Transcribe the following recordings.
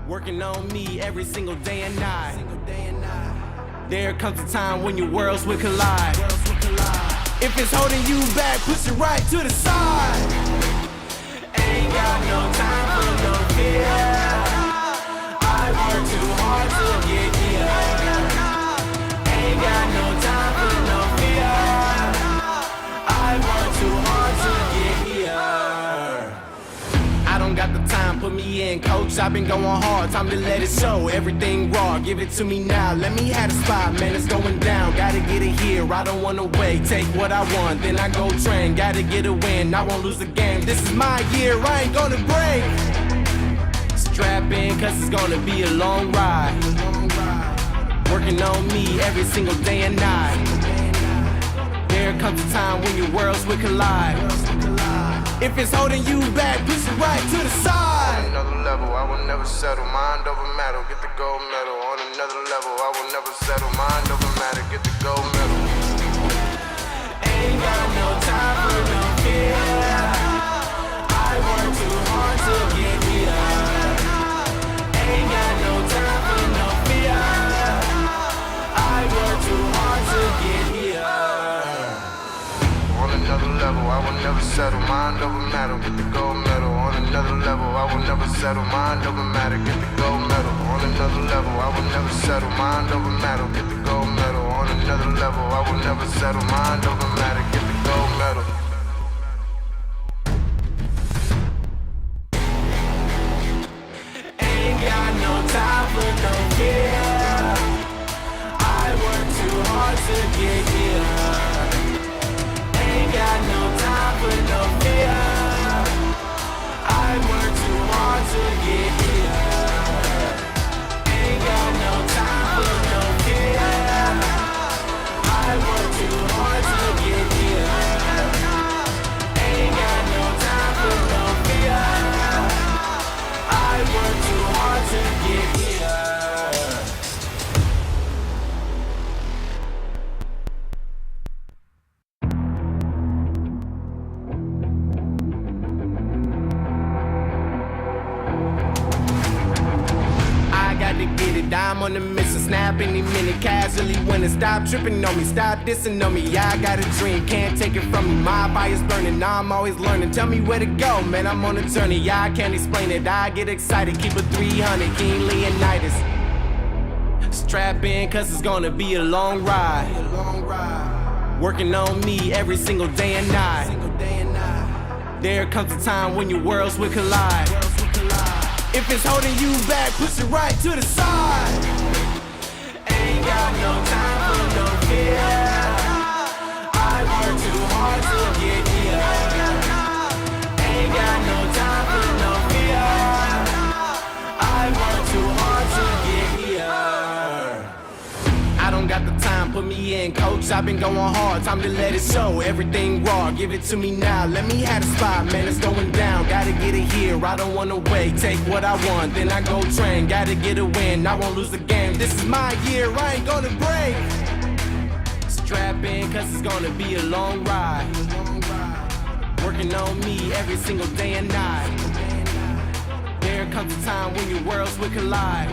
Working on me every single day and night. There comes a time when your worlds will collide. If it's holding you back, push it right to the side. Ain't got no time for no fear. I work too hard to get here. Ain't got no time for no fear. I work too hard to get here. I don't got the time, put me in, coach. I've been going hard, time to let it show. Everything raw, give it to me now. Let me have the spot, man, it's going down. Gotta get it here, I don't wanna wait. Take what I want, then I go train. Gotta get a win, I won't lose the game. This is my year, I ain't gonna break. Strap in, cause it's gonna be a long ride. Working on me every single day and night. There comes a time when your worlds will collide. If it's holding you back, push it right to the side. On another level, I will never settle. Mind over matter, get the gold medal. On another level, I will never settle. Mind over matter, get the gold medal. Ain't got no time for no fear. I work too hard to get here. Ain't got no time for no fear. I work too hard to get here. On another level, I will never settle. Mind over matter, get the gold medal. On another level, I will never settle. Mind over matter, get the gold medal. On another level, I will never settle. Mind over matter, get the gold medal. On another level, I will never settle. Mind over matter, get the gold medal. Ain't got no time for no fear. I work too hard to get here. Ain't got no time for no fear. I work too hard to get here. Ain't got no time for no fear. I work too hard to get here. Ain't got no time for no fear. I work too hard to get here. To get it, I'm on the mission, snap any minute, casually winning. Stop tripping on me, stop dissing on me. Yeah, I got a dream, can't take it from me. My fire's burning, I'm always learning. Tell me where to go, man, I'm on a journey. Yeah, I can't explain it, I get excited. Keep it 300, King Leonidas. Strap in, cause it's gonna be a long ride. Working on me every single day and night. There comes a time when your worlds will collide. If it's holding you back, push it right to the side. Ain't got no time for no fear. I work too hard to get here. Ain't got no time for no fear. I work too hard to get here. I don't got the time, put me in, coach. I've been going hard, time to let it show. Everything raw, give it to me now. Let me have the spot, man, it's going down. Gotta get it here, I don't wanna wait. Take what I want, then I go train. Gotta get a win, I won't lose the game. This is my year, I ain't gonna break. Strap in, cause it's gonna be a long ride. Working on me every single day and night. There comes a time when your worlds will collide.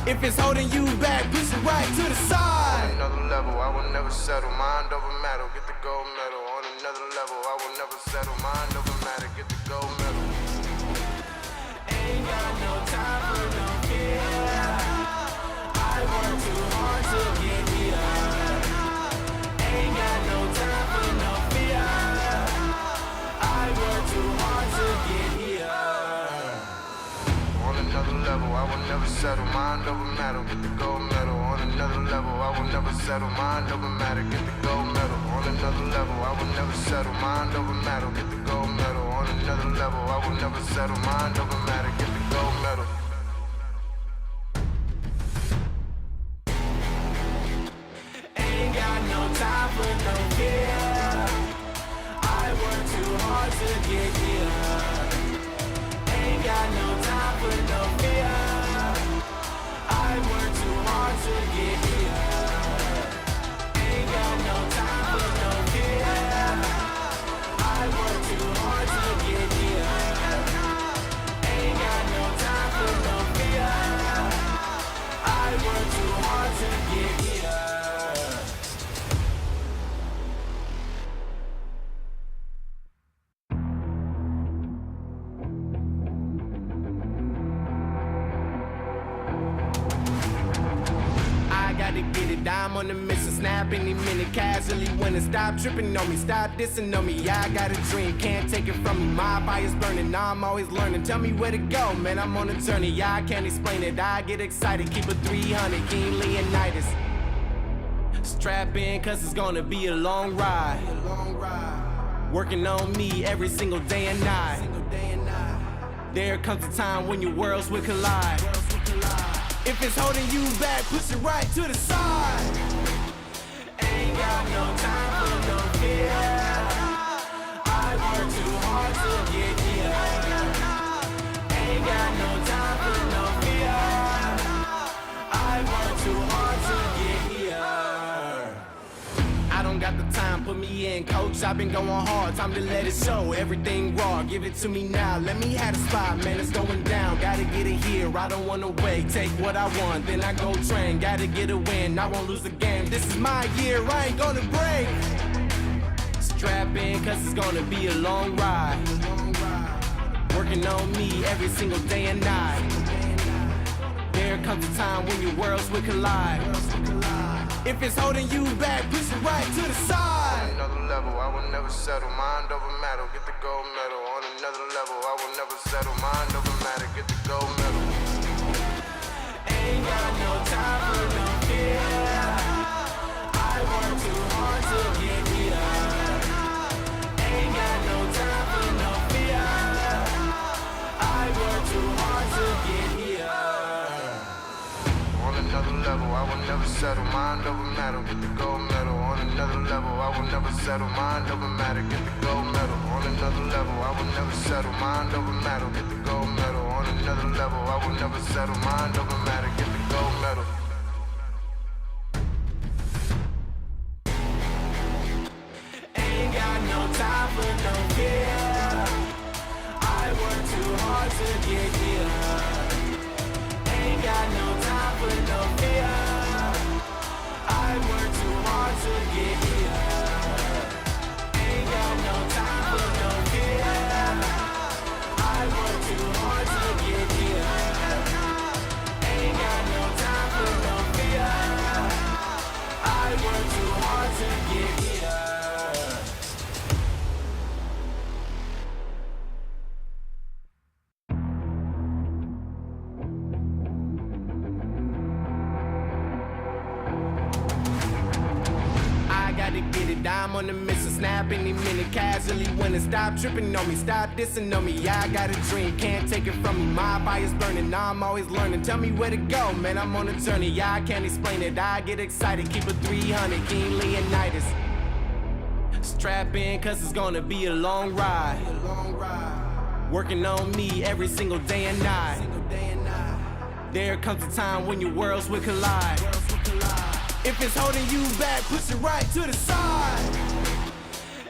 If it's holding you back, push it right to the side. On another level, I will never settle. Mind over matter, get the gold medal. On another level, I will never settle. Mind over matter, get the gold medal. Ain't got no time for no fear. I work too hard to get here. Ain't got no time for no fear. I work too hard to get here. On another level, I will never settle. Mind over matter, get the gold medal. On another level, I will never settle. Mind over matter, get the gold medal. On another level, I will never settle. Mind over matter, get the gold medal. On another level, I will never settle. Mind over matter, get the gold medal. Ain't got no time for no fear. I work too hard to get here. Ain't got no time for no fear. I work too hard to get here. Ain't got no time for no fear. I work too hard to get here. gotta get it, I'm on the mission. Snap any minute, casually winning. Stop tripping on me, stop dissing on me. Yeah, I got a dream, can't take it from me. My fire's burning, I'm always learning. Tell me where to go, man, I'm on a journey. Yeah, I can't explain it, I get excited. Keep it 300, King Leonidas. Strap in, cause it's gonna be a long ride. Working on me every single day and night. There comes a time when your worlds will collide. If it's holding you back, push it right to the side. Ain't got no time for no fear. I work too hard to get here. Ain't got no time for no fear. I work too hard to get here. I don't got the time, put me in, coach. I've been going hard, time to let it show. Everything raw, give it to me now. Let me have the spot, man, it's going down. Gotta get it here, I don't wanna wait. Take what I want, then I go train. Gotta get a win, I won't lose the game. This is my year, I ain't gonna break. Strap in, cause it's gonna be a long ride. Working on me every single day and night. There comes a time when your worlds will collide. If it's holding you back, push it right to the side. On another level, I will never settle. Mind over matter, get the gold medal. On another level, I will never settle. Mind over matter, get the gold medal. Ain't got no time for no fear. I work too hard to get here. Ain't got no time for no fear. I work too hard to get here. On another level, I will never settle. Mind over matter, get the gold medal. On another level, I will never settle. Mind over matter, get the gold medal. On another level, I will never settle. Mind over matter, get the gold medal. On another level, I will never settle. Mind over matter, get the gold medal. Ain't got no time for no fear. I work too hard to get here. Ain't got no time for no fear. I work too hard to get here. Ain't got no time for no fear. I work too hard to get here. Ain't got no time for no fear. I work too hard to get here. I'm on the mission, snap any minute, casually winning. Stop tripping on me, stop dissing on me. Yeah, I got a dream, can't take it from me. My fire's burning, I'm always learning. Tell me where to go, man, I'm on a journey. Yeah, I can't explain it, I get excited. Keep it 300, King Leonidas. Strap in, cause it's gonna be a long ride. Working on me every single day and night. There comes a time when your worlds will collide. If it's holding you back, push it right to the side.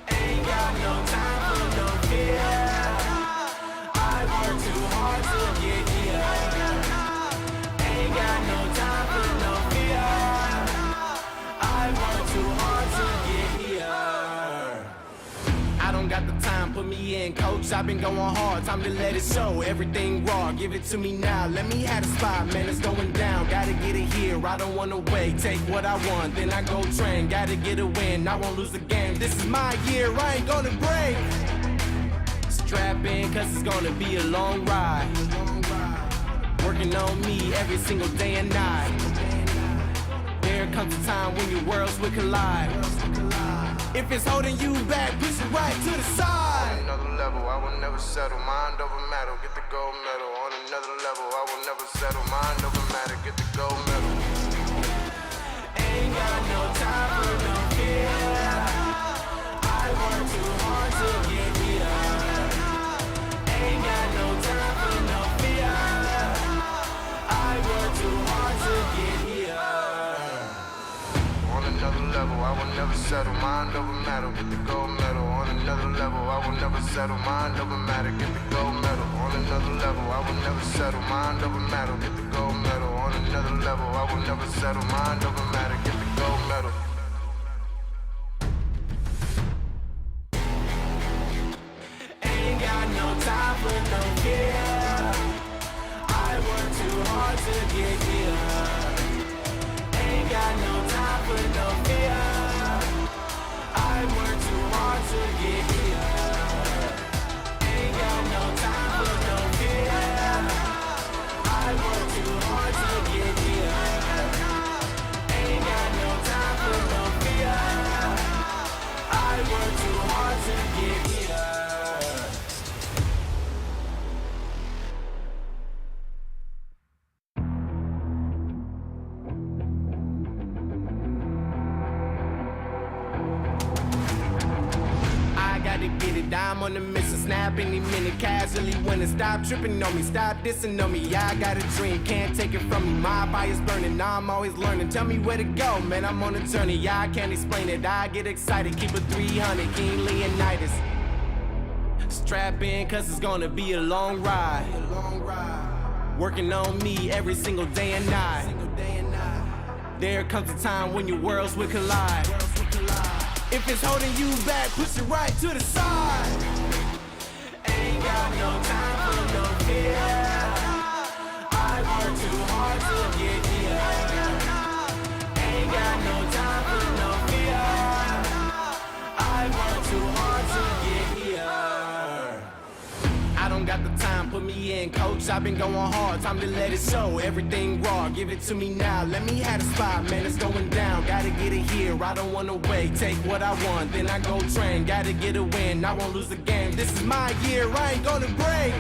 Ain't got no time for no fear. I work too hard to get here. Ain't got no time for no fear. I work too hard to get here. I don't got the time, put me in, coach. I've been going hard, time to let it show. Everything raw, give it to me now. Let me have the spot, man, it's going down. Gotta get it here, I don't wanna wait. Take what I want, then I go train. Gotta get a win, I won't lose the game. This is my year, I ain't gonna break. Strap in, cause it's gonna be a long ride. Working on me every single day and night. There comes a time when your worlds will collide. If it's holding you back, push it right to the side. On another level, I will never settle. Mind over matter, get the gold medal. On another level, I will never settle. Mind over matter, get the gold medal. Ain't got no time for no fear. I work too hard to get here. Ain't got no time for no fear. I work too hard to get here. On another level, I will never settle. Mind over matter, get the gold medal. On another level, I will never settle. Mind over matter, get the gold medal. On another level, I will never settle. Mind over matter, get the gold medal. On another level, I will never settle. Mind over matter, get the gold medal. Ain't got no time for no fear. I work too hard to get here. Ain't got no for no fear. I work too hard to get here. Ain't got no time for no fear. I work too hard to get here. Ain't got no time for no fear. I work too hard to get here. To get it, I'm on the mission, snap any minute, casually when it stop tripping on me, stop dissing on me. Yeah, I got a dream, can't take it from me. My fire's burning, I'm always learning. Tell me where to go, man, I'm on a journey. Yeah, I can't explain it, I get excited. Keep it 300, King Leonidas. Strap in, cause it's gonna be a long ride. Working on me every single day and night. There comes a time when your worlds will collide. If it's holding you back, push it right to the side. Ain't got no time for no fear. I work too hard to get here. Ain't got no time for no fear. I work too hard to get here. I don't got the time, put me in, coach. I've been going hard, time to let it show. Everything raw, give it to me now. Let me have the spot, man, it's going down. Gotta get it here, I don't wanna wait. Take what I want, then I go train. Gotta get a win, I won't lose the game. This is my year, I ain't gonna break.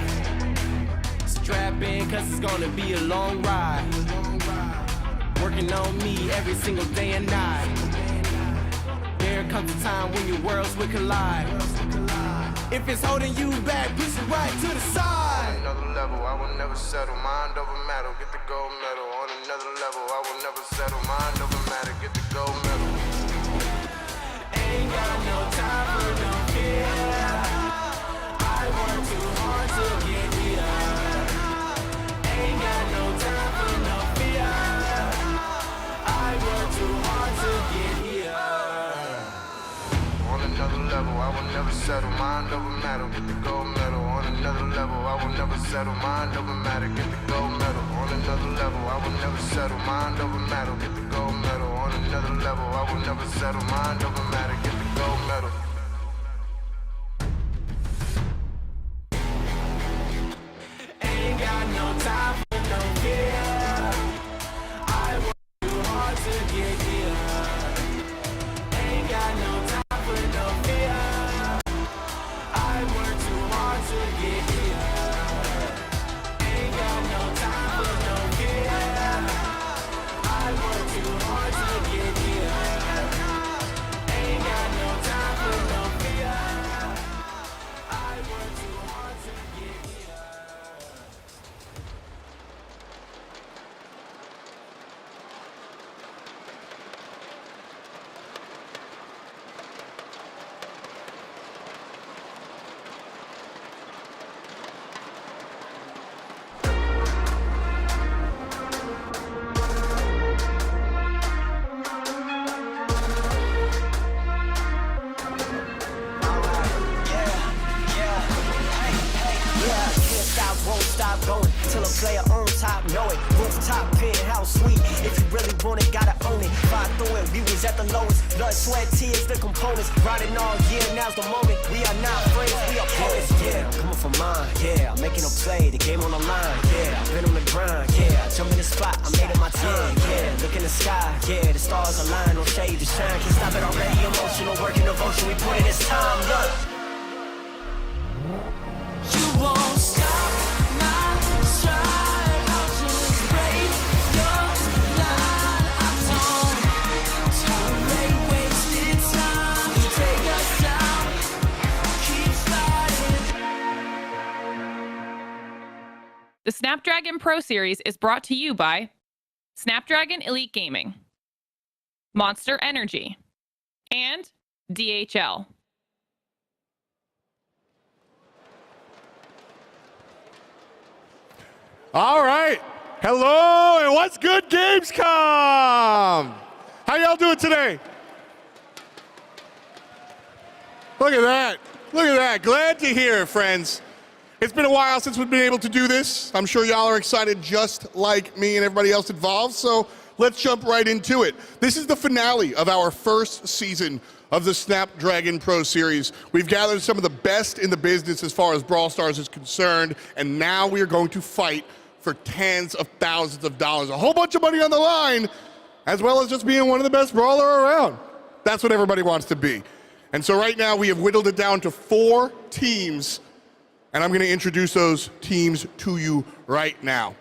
Strap in, cause it's gonna be a long ride. Working on me every single day and night. There comes a time when your worlds will collide. If it's holding you back, push it right to the side. On another level, I will never settle. Mind over matter, get the gold medal. On another level, I will never settle. Mind over matter, get the gold medal. Ain't got no time for no fear. I work too hard to get here. Ain't got no time for no fear. I work too hard to get here. On another level, I will never settle. Mind over matter, get the gold medal. On another level, I will never settle. Mind over matter, get the gold medal. On another level, I will never settle. Mind over matter, get the gold medal. On another level, I will never settle. Mind over matter, get the gold medal. Ain't got no time for no fear. I work too hard to get here. Ain't got no time for no fear. I work too hard to get here. Ain't got no time for no fear. I work too hard to get here. Ain't got no time for no fear. I work too hard to get here. Going till a player on top, know it. Rooftop, penthouse, sweet. If you really want it, gotta own it. Fire through it, we was at the lowest. Blood, sweat, tears, the components. Riding all year, now's the moment. We are not friends, we are opponents. Yeah, I'm coming for mine. Yeah, I'm making a play, the game on the line. Yeah, I've been on the grind. Yeah, I jump in the spot, I made it my time. Yeah, look in the sky. Yeah, the stars align, no shade to shine. Can't stop it already. Emotional work and devotion, we put in this time. Look, you won't stop. The Snapdragon Pro Series is brought to you by Snapdragon Elite Gaming, Monster Energy, and DHL. All right. Hello, and what's good, Gamescom? How y'all doing today? Look at that. Look at that. Glad to hear it, friends. It's been a while since we've been able to do this. I'm sure y'all are excited just like me and everybody else involved. So let's jump right into it. This is the finale of our first season of the Snapdragon Pro Series. We've gathered some of the best in the business as far as Brawl Stars is concerned, and now we are going to fight for tens of thousands of dollars. A whole bunch of money on the line, as well as just being one of the best brawler around. That's what everybody wants to be. And so right now we have whittled it down to 4 teams, and I'm gonna introduce those teams to you right now.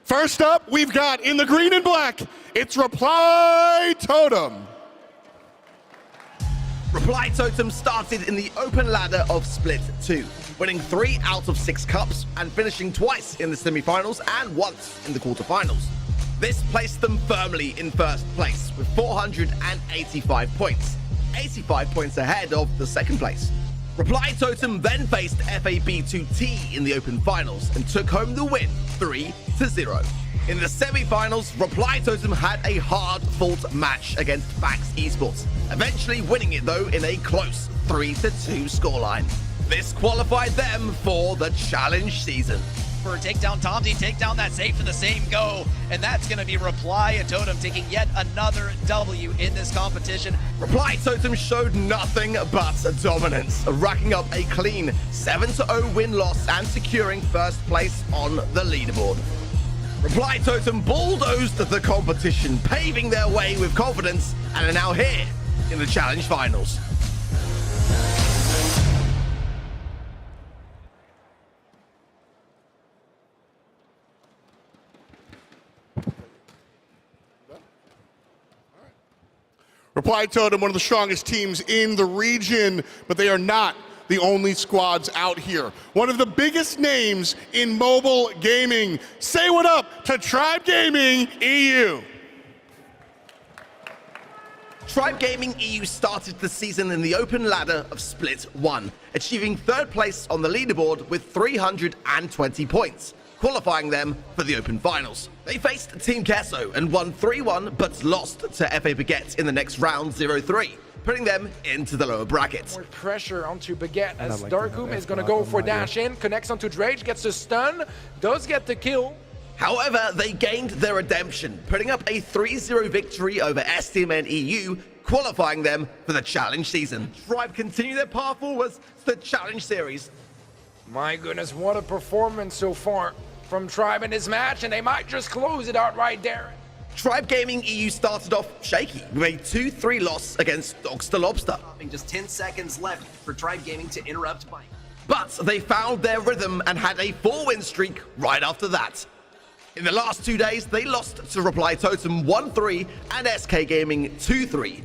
First up, we've got in the green and black, it's Reply Totem. Reply Totem started in the open ladder of Split 2, winning 3 out of 6 cups and finishing twice in the semi-finals and once in the quarterfinals. This placed them firmly in first place with 485 points, 85 points ahead of the second place. Reply Totem then faced FAB2T in the open finals and took home the win 3-0. In the semi-finals, Reply Totem had a hard-fought match against Bax Esports, eventually winning it though in a close 3-2 scoreline. This qualified them for the challenge season. For a takedown, Tomsy take down that safe for the same go, and that's going to be Reply and Totem taking yet another W in this competition. Reply Totem showed nothing but dominance, racking up a clean 7-0 win-loss and securing first place on the leaderboard. Reply Totem bulldozed the competition, paving their way with confidence, and are now here in the challenge finals. Reply Totem, one of the strongest teams in the region, but they are not the only squads out here. One of the biggest names in mobile gaming. Say what up to Tribe Gaming EU. Tribe Gaming EU started the season in the open ladder of Split 1, achieving 3rd place on the leaderboard with 320 points, qualifying them for the open finals. They faced Team Kesso and won 3-1, but lost to FA Baguette in the next round 0-3, putting them into the lower brackets. More pressure onto Baguette as Darkoom is going to go for dash in, connects onto Drage, gets a stun, does get the kill. However, they gained their redemption, putting up a 3-0 victory over STMN EU, qualifying them for the challenge season. Tribe continue their path forwards to the challenge series. My goodness, what a performance so far from Tribe in this match, and they might just close it out right there. Tribe Gaming EU started off shaky with a 2-3 loss against Dogster Lobster. Just 10 seconds left for Tribe Gaming to interrupt Mike. But they found their rhythm and had a 4-win streak right after that. In the last 2 days, they lost to Reply Totem 1-3 and SK Gaming 2-3.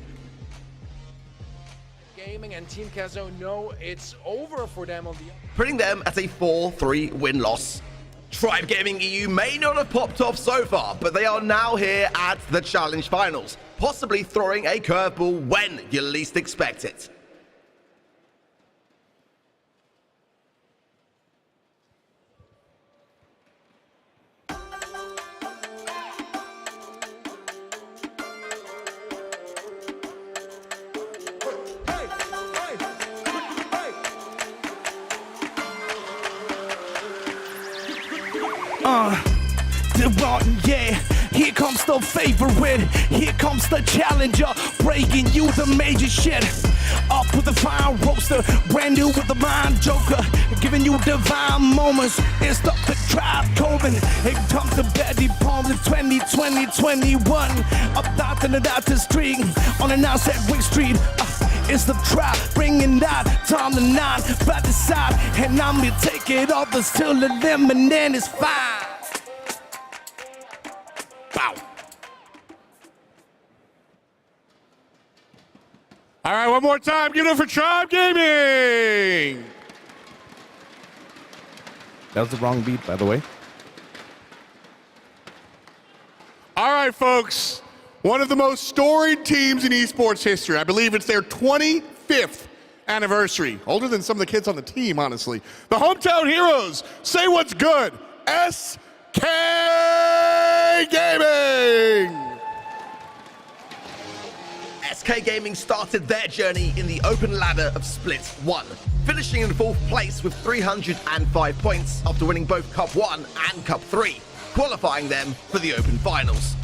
Gaming and Team Kesso know it's over for them on the putting them at a 4-3 win loss. Tribe Gaming EU may not have popped off so far, but they are now here at the challenge finals, possibly throwing a curveball when you least expect it. Yeah, here comes the favorite, here comes the challenger, breaking you the major shit. Up with the fire roaster, brand new with the mind joker, giving you divine moments. It's the Tribe Coven. Here comes the Betty Palms in 2020-21. Up that and out the street, on an outside Wick Street. It's the Tribe, bringing that time to 9 by the side, and I'm gonna take it all, but still the lemon and it's fine. Wow. All right, one more time. Give it up for Tribe Gaming. That was the wrong beat, by the way. All right, folks. One of the most storied teams in esports history. I believe it's their 25th anniversary. Older than some of the kids on the team, honestly. The Hometown Heroes. Say what's good. SK Gaming. SK Gaming started their journey in the open ladder of Split 1, finishing in 4th place with 305 points after winning both Cup 1 and Cup 3, qualifying them for the open finals.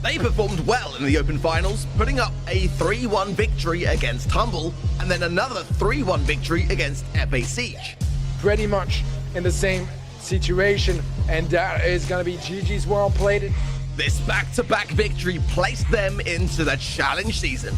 They performed well in the Open Finals, putting up a 3-1 victory against Humble, and then another 3-1 victory against FA Siege. Pretty much in the same situation, and that is going to be GG's well played. This back-to-back victory placed them into the challenge season.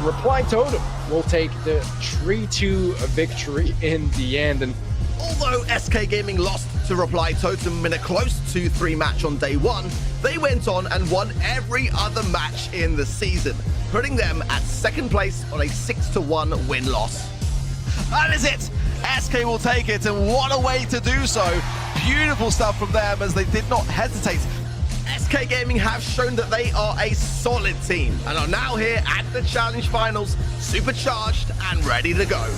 Reply Totem will take the 3-2 victory in the end. And although SK Gaming lost to Reply Totem in a close 2-3 match on day one, they went on and won every other match in the season, putting them at second place on a 6-1 win-loss. That is it! SK will take it, and what a way to do so. Beautiful stuff from them as they did not hesitate. SK Gaming have shown that they are a solid team and are now here at the Challenge Finals, supercharged and ready to go.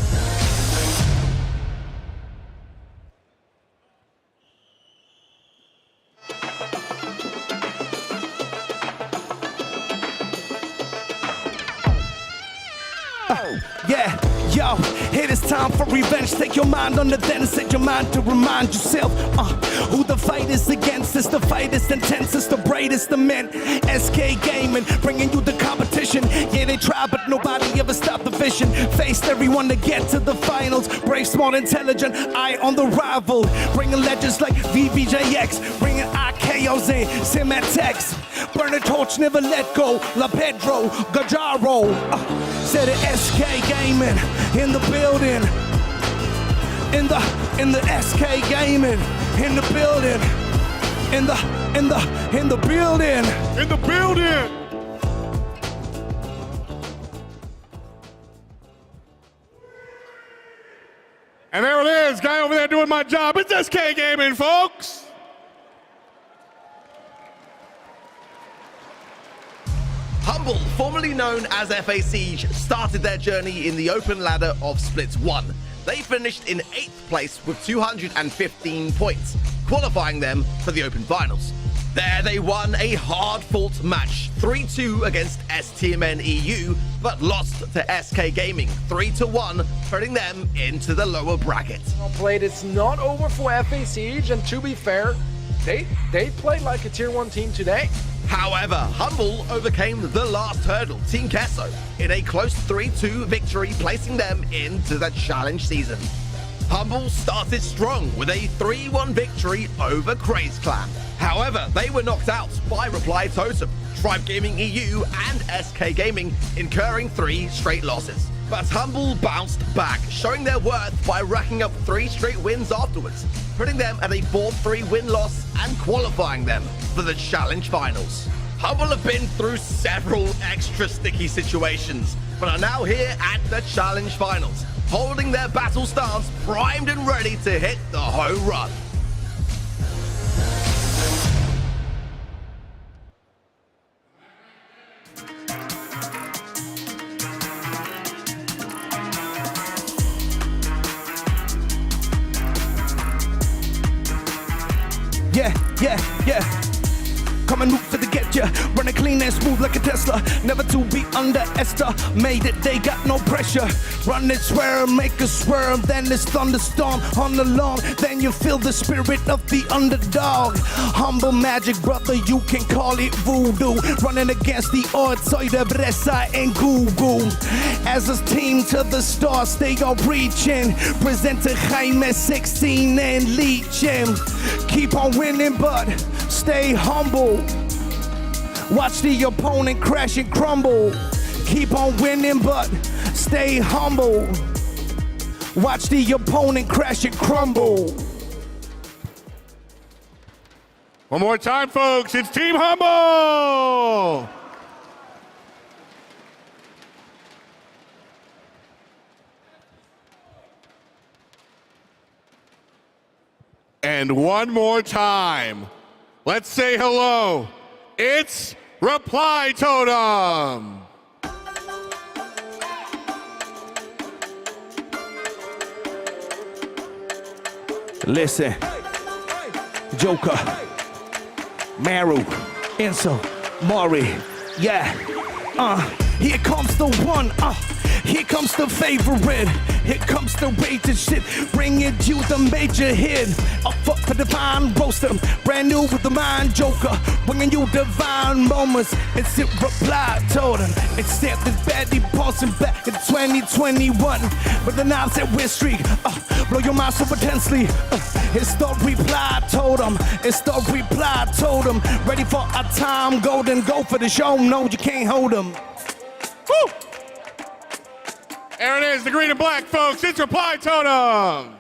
Yeah, yo, it is time for revenge. Take your mind on the then and set your mind to remind yourself who the fight is against. It's the fight is intense, it's the brightest of men. SK Gaming, bringing you the competition. Yeah, they try, but nobody ever stopped the vision. Faced everyone to get to the finals. Brave, smart, intelligent, eye on the rival. Bringing legends like VBJX, bringing IKOs in, Cimetex. Burn a torch, never let go. La Pedro, Gajaro. Said it, SK Gaming in the building. In the SK Gaming in the building. In the building. In the building. And there it is, guy over there doing my job. It's SK Gaming, folks. Humble, formerly known as FA Siege, started their journey in the open ladder of Splits 1. They finished in 8th place with 215 points, qualifying them for the Open Finals. There they won a hard-fought match, 3-2 against STMN EU, but lost to SK Gaming, 3-1, putting them into the lower bracket. well played. It's not over for FA Siege, and to be fair, they played like a tier 1 team today. However, Humble overcame the last hurdle, Team Kesso, in a close 3-2 victory, placing them into the challenge season. Humble started strong with a 3-1 victory over Craze Clan. However, they were knocked out by Reply Totem, Tribe Gaming EU and SK Gaming, incurring 3 straight losses. But Humble bounced back, showing their worth by racking up 3 straight wins afterwards, putting them at a 4-3 win-loss and qualifying them for the Challenge Finals. Humble have been through several extra sticky situations, but are now here at the Challenge Finals, holding their battle stance primed and ready to hit the home run. Yeah. Coming loop for the get ya, running clean and smooth like a Tesla. Never to be underestimated, they got no pressure. Run it, swear, make a swerve, then it's thunderstorm on the lawn. Then you feel the spirit of the underdog. Humble magic, brother, you can call it voodoo. Running against the odds, soy de Bresa and Google. As a team to the stars, they are reaching. Present to Jaime 16 and leeching. Keep on winning, but stay humble. Watch the opponent crash and crumble. Keep on winning, but stay humble. Watch the opponent crash and crumble. One more time, folks. It's Team Humble. And one more time. Let's say hello. It's Reply Totem. Listen, Joker, Maru, Enzo, Mori, yeah. Here comes the one, here comes the favorite. Here comes the raging shit, bringing you the major hit. Up for A divine roaster, brand new with the mind joker, bringing you divine moments. It's it reply Totem. It's set this badly pulsing back in 2021. With the 9-set win streak, blow your mind so intensely. It's the reply Totem. It's the reply Totem. Ready for a time golden, go for the show. No, you can't hold them. Woo! There it is, the green and black, folks. It's Reply Totem.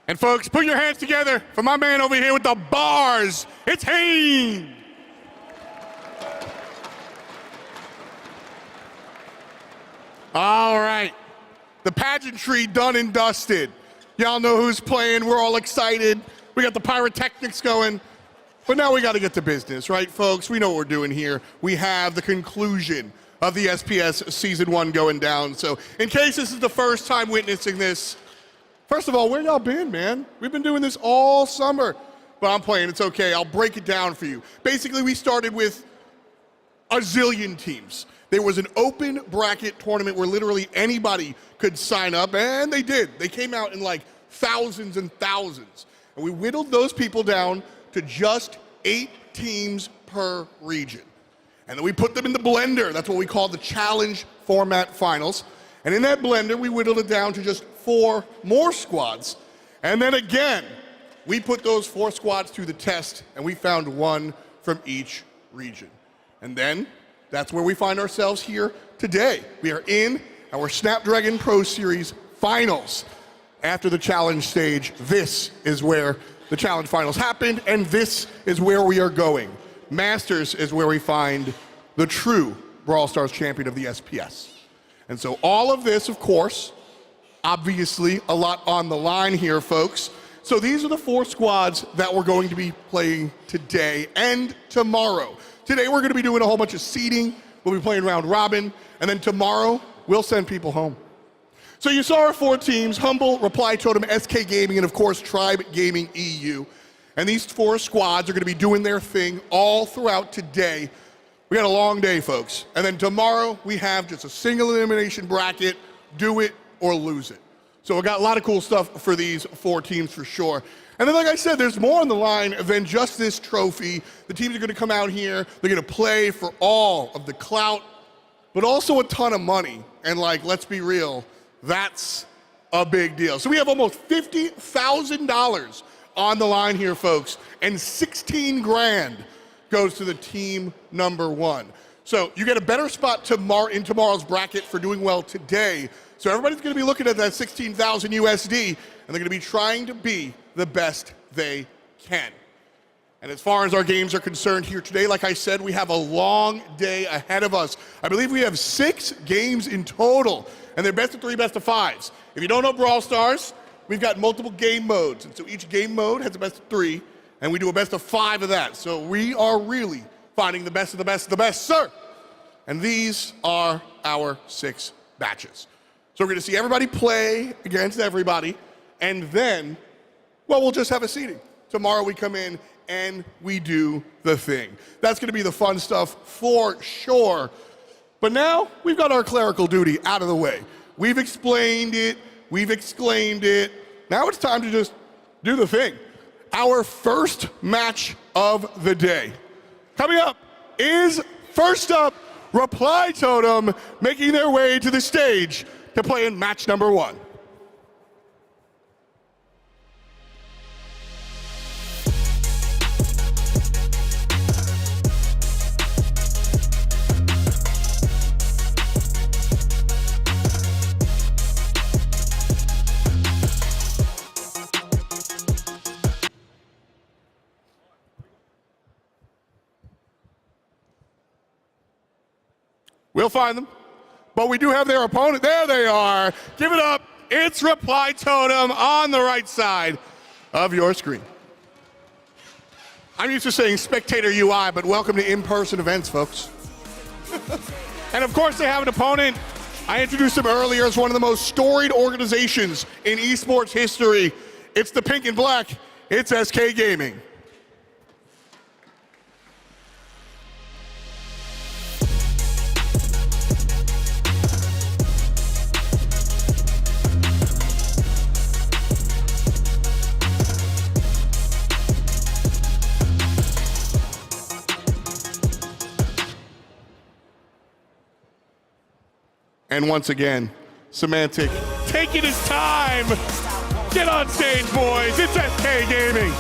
And folks, put your hands together for my man over here with the bars. It's Hayne. All right, the pageantry done and dusted. Y'all know who's playing. We're all excited. We got the pyrotechnics going. But now we got to get to business, right, folks? We know what we're doing here. We have the conclusion of the SPS Season 1 going down. So in case this is the first time witnessing this, first of all, where y'all been, man? We've been doing this all summer. But I'm playing, it's okay. I'll break it down for you. Basically, we started with a zillion teams. There was an open bracket tournament where literally anybody could sign up, and they did. They came out in like thousands and thousands. And we whittled those people down to just 8 teams per region. And then we put them in the blender. That's what we call the challenge format finals. And in that blender, we whittled it down to just 4 more squads. And then again, we put those 4 squads through the test, and we found 1 from each region. And then that's where we find ourselves here today. We are in our Snapdragon Pro Series finals. After the challenge stage, this is where the challenge finals happened, and this is where we are going. Masters is where we find the true Brawl Stars champion of the SPS. And so all of this, of course, obviously a lot on the line here, folks. So these are the 4 squads that we're going to be playing today and tomorrow. Today we're going to be doing a whole bunch of seeding. We'll be playing round robin, and then tomorrow we'll send people home. So you saw our 4 teams: Humble, Reply Totem, SK Gaming, and of course Tribe Gaming EU. And these 4 squads are going to be doing their thing all throughout today. We got a long day, folks. And then tomorrow we have just a single elimination bracket, do it or lose it. So we got a lot of cool stuff for these 4 teams for sure. And then, like I said, there's more on the line than just this trophy. The teams are going to come out here. They're going to play for all of the clout, but also a ton of money. And like, let's be real, that's a big deal. So we have almost $50,000 on the line here, folks, and 16 grand goes to the team number 1. So you get a better spot in tomorrow's bracket for doing well today. So everybody's going to be looking at that 16,000 USD, and they're going to be trying to be the best they can. And as far as our games are concerned here today, like I said, we have a long day ahead of us. I believe we have 6 games in total, and they're best of 3, best of 5s. If you don't know Brawl Stars, we've got multiple game modes, and so each game mode has a best of 3, and we do a best of 5 of that. So we are really finding the best of the best of the best, sir. And these are our 6 batches. So we're going to see everybody play against everybody, and then, well, we'll just have a seeding. Tomorrow we come in and we do the thing. That's going to be the fun stuff for sure. But now we've got our clerical duty out of the way. We've explained it. We've exclaimed it. Now it's time to just do the thing. Our first match of the day. Coming up is, first up, Reply Totem making their way to the stage to play in match number 1. We'll find them. But we do have their opponent. There they are. Give it up. It's Reply Totem on the right side of your screen. I'm used to saying spectator UI, but welcome to in-person events, folks. And of course, they have an opponent. I introduced them earlier as one of the most storied organizations in esports history. It's the pink and black. It's SK Gaming. And once again, Semantic taking his time. Get on stage, boys. It's SK Gaming.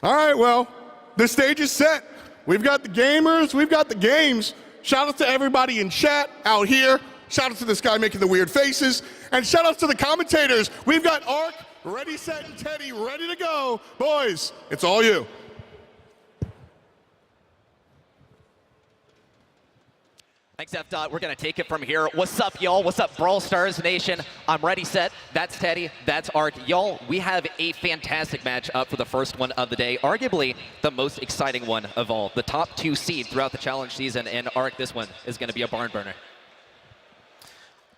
All right, well, the stage is set. We've got the gamers, we've got the games. Shout out to everybody in chat out here. Shout out to this guy making the weird faces. And shout out to the commentators. We've got Ark, Ready, Set, and Teddy ready to go. Boys, it's all you. Thanks, F. We're going to take it from here. What's up, y'all? What's up, Brawl Stars Nation? I'm Ready, Set. That's Teddy. That's Ark. Y'all, we have a fantastic match up for the first one of the day. Arguably the most exciting one of all. The top 2 seed throughout the challenge season. And Ark, this one is going to be a barn burner.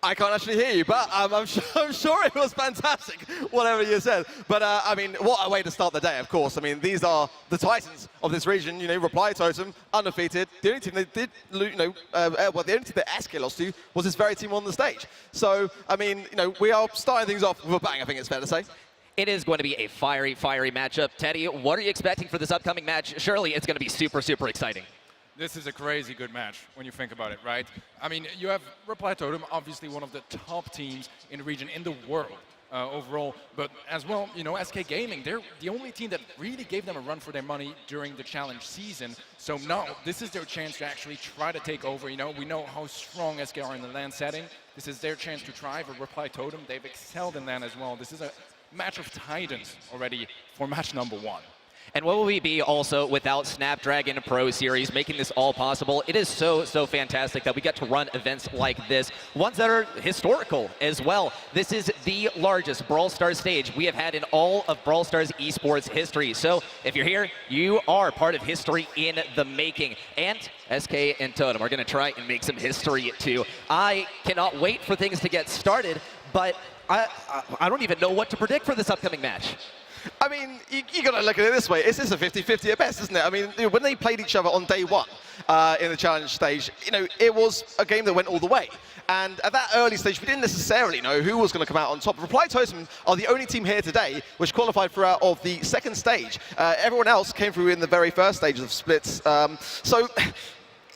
I can't actually hear you, but I'm sure it was fantastic, whatever you said. But, I mean, what a way to start the day, of course. I mean, these are the titans of this region, you know, Reply Totem, undefeated. The only team they did, you know, well, the only team that SK lost to was this very team on the stage. So, I mean, you know, we are starting things off with a bang, I think it's fair to say. It is going to be a fiery, fiery matchup. Teddy, what are you expecting for this upcoming match? Surely it's going to be super, super exciting. This is a crazy good match when you think about it, right? I mean, you have Reply Totem, obviously one of the top teams in the region, in the world overall. But as well, you know, SK Gaming, they're the only team that really gave them a run for their money during the challenge season. So now, this is their chance to actually try to take over. You know, we know how strong SK are in the LAN setting. This is their chance to try for Reply Totem. They've excelled in LAN as well. This is a match of titans already for match number 1. And what will we be also without Snapdragon Pro Series, making this all possible? It is so, so fantastic that we get to run events like this, ones that are historical as well. This is the largest Brawl Stars stage we have had in all of Brawl Stars esports history. So if you're here, you are part of history in the making. And SK and Totem are going to try and make some history too. I cannot wait for things to get started, but I don't even know what to predict for this upcoming match. I mean, you got to look at it this way. It's just a 50-50 at best, isn't it? I mean, when they played each other on day 1 in the challenge stage, you know, it was a game that went all the way. And at that early stage, we didn't necessarily know who was going to come out on top. Reply Totem are the only team here today which qualified for out of the second stage. Everyone else came through in the very first stage of splits. So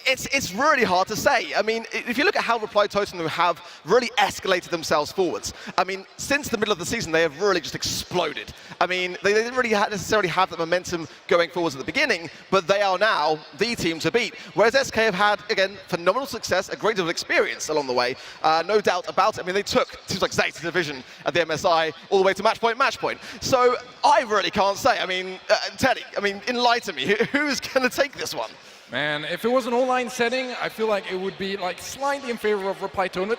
it's really hard to say. I mean, if you look at how Reply Totem have really escalated themselves forwards, I mean, since the middle of the season, they have really just exploded. I mean, they didn't really necessarily have the momentum going forwards at the beginning, but they are now the team to beat. Whereas SK have had, again, phenomenal success, a great deal of experience along the way, no doubt about it. I mean, they took teams like Zeta Division at the MSI all the way to match point. So I really can't say. I mean, Teddy, I mean, enlighten me. Who's going to take this one? Man, if it was an online setting, I feel like it would be like slightly in favor of Reply Totem.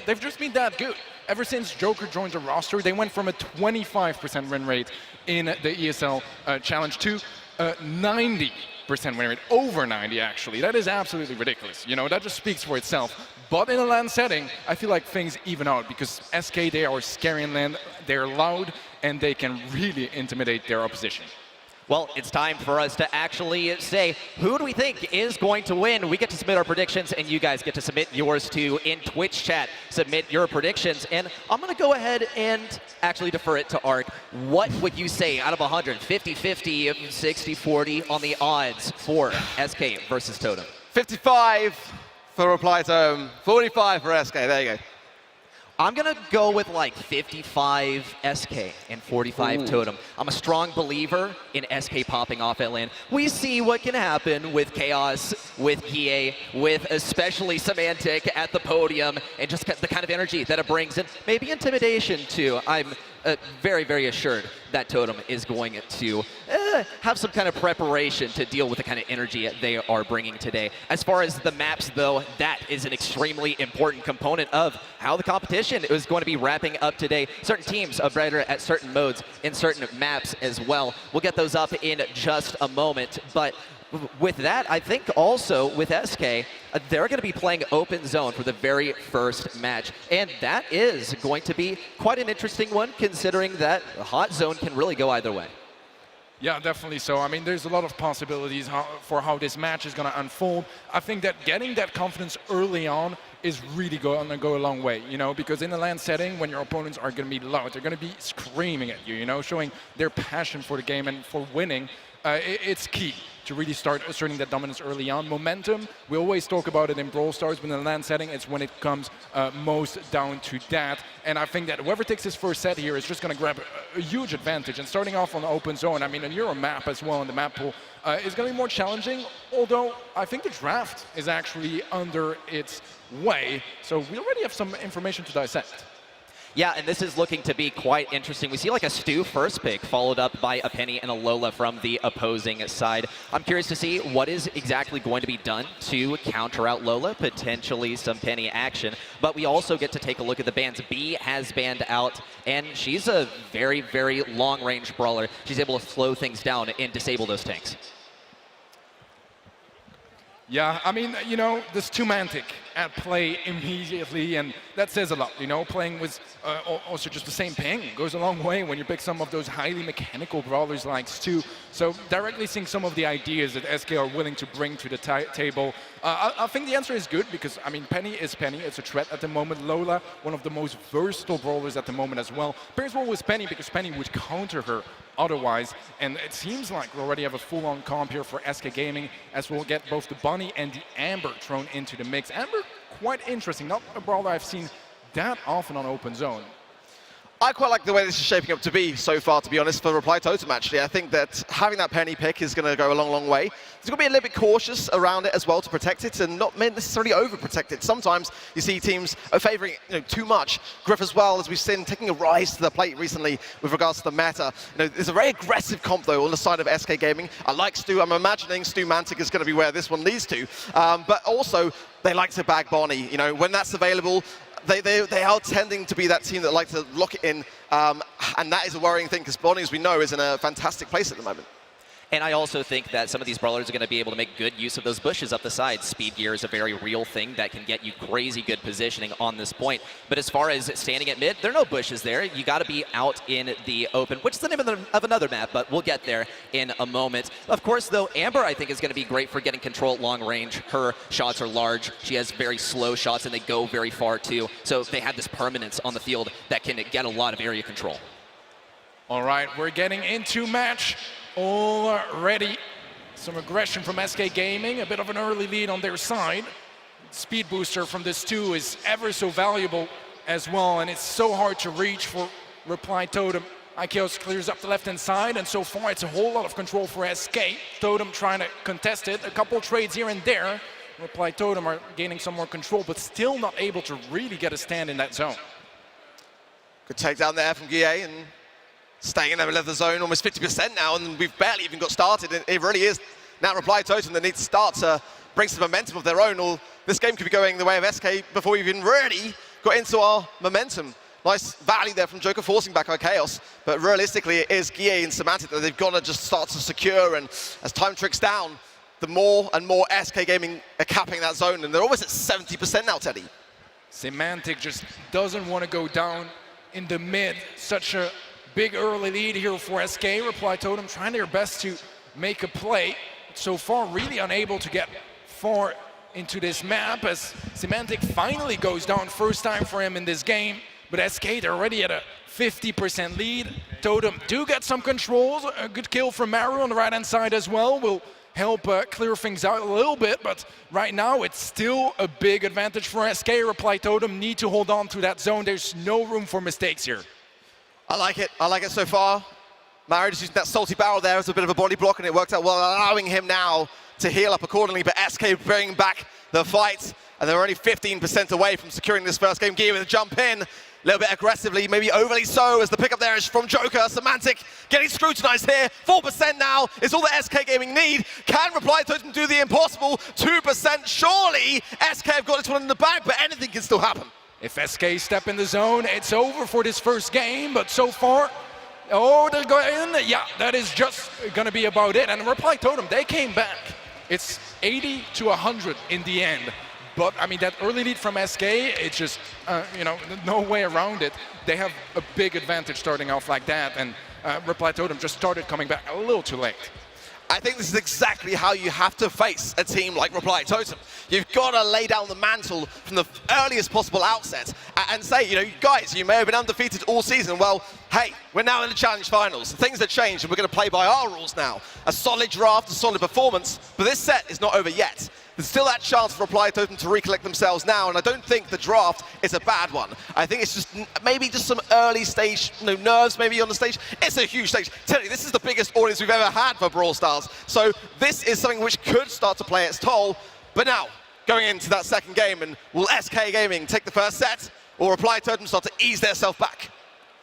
They've just been that good. Ever since Joker joined the roster, they went from a 25% win rate in the ESL challenge to 90% win rate, over 90 actually. That is absolutely ridiculous. You know, that just speaks for itself. But in a LAN setting, I feel like things even out because SK, they are scary in LAN, they're loud, and they can really intimidate their opposition. Well, it's time for us to actually say, who do we think is going to win? We get to submit our predictions, and you guys get to submit yours too in Twitch chat. Submit your predictions, and I'm going to go ahead and actually defer it to Ark. What would you say out of 100, 50-50, 60-40 on the odds for SK versus Totem? 55 for Reply Totem, 45 for SK. There you go. I'm going to go with like 55 SK and 45 Totem. I'm a strong believer in SK popping off at LAN. We see what can happen with Chaos, with Kie, with especially Semantic at the podium, and just the kind of energy that it brings, and maybe intimidation too. I'm very, very assured that Totem is going to have some kind of preparation to deal with the kind of energy they are bringing today. As far as the maps, though, that is an extremely important component of how the competition is going to be wrapping up today. Certain teams are better at certain modes in certain maps as well. We'll get those up in just a moment, but with that, I think also with SK, they're going to be playing open zone for the very first match. And that is going to be quite an interesting one, considering that hot zone can really go either way. Yeah, definitely so. I mean, there's a lot of possibilities for how this match is going to unfold. I think that getting that confidence early on is really going to go a long way, you know, because in the LAN setting, when your opponents are going to be loud, they're going to be screaming at you, you know, showing their passion for the game and for winning. It's key to really start asserting that dominance early on. Momentum, we always talk about it in Brawl Stars, but in the LAN setting, it's when it comes most down to that. And I think that whoever takes his first set here is just going to grab a huge advantage. And starting off on the open zone, I mean, a Euro map as well in the map pool is going to be more challenging, although I think the draft is actually under its way. So we already have some information to dissect. Yeah, and this is looking to be quite interesting. We see like a Stu first pick, followed up by a Penny and a Lola from the opposing side. I'm curious to see what is exactly going to be done to counter out Lola, potentially some Penny action. But we also get to take a look at the bans. B has banned out, and she's a very, very long-range brawler. She's able to slow things down and disable those tanks. Yeah, I mean, you know, this Tumantic at play immediately, and that says a lot, you know, playing with also just the same ping goes a long way when you pick some of those highly mechanical brawlers like Stu. So directly seeing some of the ideas that SK are willing to bring to the table, I think the answer is good because, I mean, Penny is Penny. It's a threat at the moment. Lola, one of the most versatile brawlers at the moment as well. Pairs well with Penny because Penny would counter her otherwise, and it seems like we already have a full-on comp here for SK Gaming, as we'll get both the Bunny and the Amber thrown into the mix. Amber, quite interesting, not a brawler I've seen that often on open zone. I quite like the way this is shaping up to be so far, to be honest, for Reply Totem, actually. I think that having that Penny pick is going to go a long, long way. There's going to be a little bit cautious around it as well to protect it and not necessarily overprotect it. Sometimes you see teams are favouring too much. Griff as well, as we've seen, taking a rise to the plate recently with regards to the meta. There's a very aggressive comp, though, on the side of SK Gaming. I like Stu. I'm imagining Stu Mantic is going to be where this one leads to. But also, they like to bag Bonnie. When that's available, they are tending to be that team that like to lock it in, and that is a worrying thing because Bonnie, as we know, is in a fantastic place at the moment. And I also think that some of these brawlers are going to be able to make good use of those bushes up the side. Speed gear is a very real thing that can get you crazy good positioning on this point. But as far as standing at mid, there are no bushes there. You got to be out in the open, which is the name of another map, but we'll get there in a moment. Of course, though, Amber, I think, is going to be great for getting control at long range. Her shots are large. She has very slow shots, and they go very far, too. So they have this permanence on the field that can get a lot of area control. All right, we're getting into match already. Some aggression from SK Gaming, a bit of an early lead on their side. Speed booster from this too is ever so valuable as well, and it's so hard to reach for Reply Totem. Ikeos clears up the left-hand side, and so far it's a whole lot of control for SK. Totem trying to contest it, a couple trades here and there. Reply Totem are gaining some more control, but still not able to really get a stand in that zone. Good takedown there from Guillet, and staying in the middle of the zone, almost 50% now, and we've barely even got started. It really is now Reply Totem that needs to start to bring some momentum of their own, or this game could be going the way of SK before we even really got into our momentum. Nice value there from Joker forcing back our Chaos, but realistically it is Guillet and Semantic that they've got to just start to secure, and as time tricks down, the more and more SK Gaming are capping that zone, and they're almost at 70% now, Teddy. Semantic just doesn't want to go down in the mid. Such a big early lead here for SK. Reply Totem trying their best to make a play. So far, really unable to get far into this map as Semantic finally goes down. First time for him in this game. But SK, they're already at a 50% lead. Totem do get some controls. A good kill from Maru on the right-hand side as well will help clear things out a little bit. But right now, it's still a big advantage for SK. Reply Totem need to hold on to that zone. There's no room for mistakes here. I like it so far. Mario just using that salty barrel there as a bit of a body block, and it worked out well, allowing him now to heal up accordingly, but SK bringing back the fight, and they're only 15% away from securing this first game. Gear with a jump in, a little bit aggressively, maybe overly so, as the pickup there is from Joker. Semantic getting scrutinized here. 4% now is all that SK Gaming need. Can Reply Totem do the impossible? 2%, surely SK have got this one in the bag, but anything can still happen. If SK step in the zone, it's over for this first game, but so far, oh, they're going in. Yeah, that is just going to be about it. And Reply Totem, they came back. It's 80 to 100 in the end. But, I mean, that early lead from SK, it's just, no way around it. They have a big advantage starting off like that, and Reply Totem just started coming back a little too late. I think this is exactly how you have to face a team like Reply Totem. You've got to lay down the mantle from the earliest possible outset and say, you know, guys, you may have been undefeated all season. Well, hey, we're now in the Challenge Finals. Things have changed, and we're going to play by our rules now. A solid draft, a solid performance, but this set is not over yet. There's still that chance for Reply Totem to recollect themselves now, and I don't think the draft is a bad one. I think it's just maybe just some early stage, nerves maybe on the stage. It's a huge stage. Tell you, this is the biggest audience we've ever had for Brawl Stars. So this is something which could start to play its toll. But now, going into that second game, and will SK Gaming take the first set, or Reply Totem start to ease themselves back?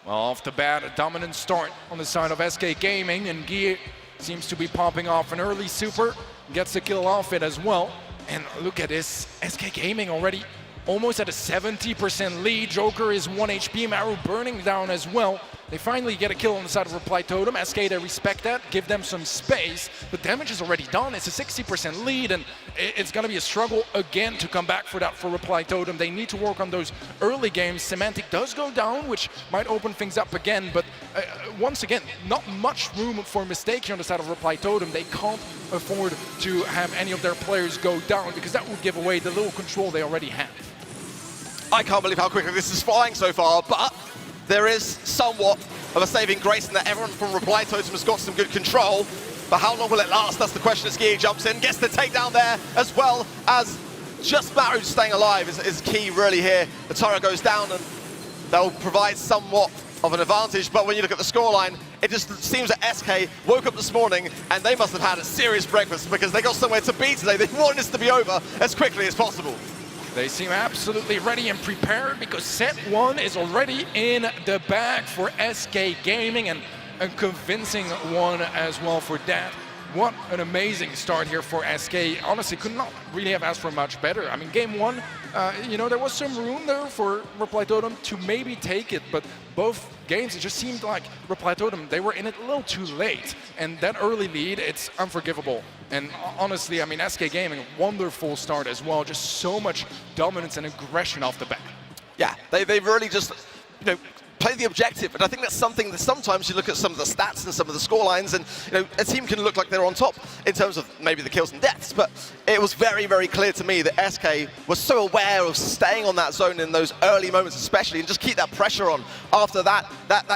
Well, off the bat, a dominant start on the side of SK Gaming, and Guy seems to be popping off an early super. Gets the kill off it as well. And look at this, SK Gaming already almost at a 70% lead. Joker is 1 HP, Maru burning down as well. They finally get a kill on the side of Reply Totem. SK, they respect that, give them some space. The damage is already done. It's a 60% lead, and it's going to be a struggle again to come back for that for Reply Totem. They need to work on those early games. Semantic does go down, which might open things up again, but once again, not much room for mistake here on the side of Reply Totem. They can't afford to have any of their players go down, because that would give away the little control they already have. I can't believe how quickly this is flying so far, but there is somewhat of a saving grace in that everyone from Reply Totem has got some good control. But how long will it last? That's the question as Ski jumps in, gets the takedown there, as well as just Maru staying alive is key really here. The turret goes down, and they'll provide somewhat of an advantage. But when you look at the scoreline, it just seems that SK woke up this morning and they must have had a serious breakfast, because they got somewhere to be today. They want this to be over as quickly as possible. They seem absolutely ready and prepared, because set 1 is already in the bag for SK Gaming, and a convincing one as well for that. What an amazing start here for SK. Honestly, could not really have asked for much better. I mean, game 1, you know, there was some room there for Reply Totem to maybe take it, but both games, it just seemed like Reply Totem, they were in it a little too late. And that early lead, it's unforgivable. And honestly, I mean, SK Gaming, wonderful start as well. Just so much dominance and aggression off the bat. Yeah, they've really just, play the objective, and I think that's something that sometimes you look at some of the stats and some of the score lines, and a team can look like they're on top in terms of maybe the kills and deaths, but it was very, very clear to me that SK was so aware of staying on that zone in those early moments especially, and just keep that pressure on. After that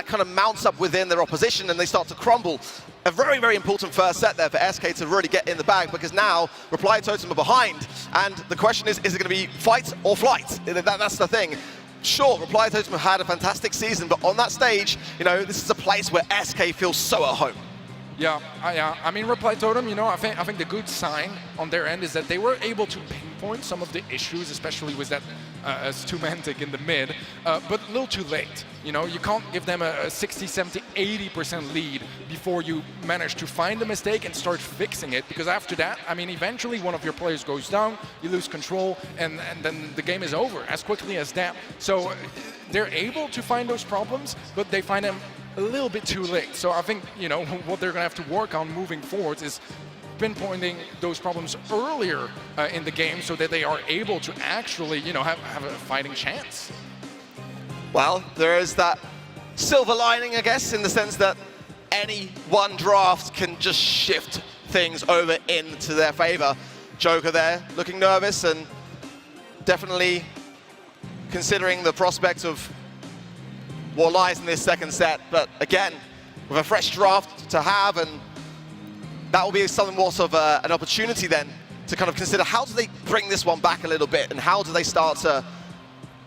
kind of mounts up within their opposition, and they start to crumble. A very, very important first set there for SK to really get in the bag, because now Reply Totem are behind, and the question is it going to be fight or flight? That's the thing. Sure, Reply Totem had a fantastic season, but on that stage, this is a place where SK feels so at home. Yeah, I mean, Reply Totem, I think the good sign on their end is that they were able to pinpoint some of the issues, especially with that Stumantic in the mid, but a little too late. You can't give them a 60, 70, 80% lead before you manage to find the mistake and start fixing it, because after that, I mean, eventually one of your players goes down, you lose control, and then the game is over as quickly as that. So they're able to find those problems, but they find them a little bit too late. So I think, what they're going to have to work on moving forward is pinpointing those problems earlier in the game, so that they are able to actually, have a fighting chance. Well, there is that silver lining, I guess, in the sense that any one draft can just shift things over into their favor. Joker there, looking nervous, and definitely considering the prospect of what lies in this second set, but again, with a fresh draft to have, and that will be somewhat of an opportunity then to kind of consider how do they bring this one back a little bit, and how do they start to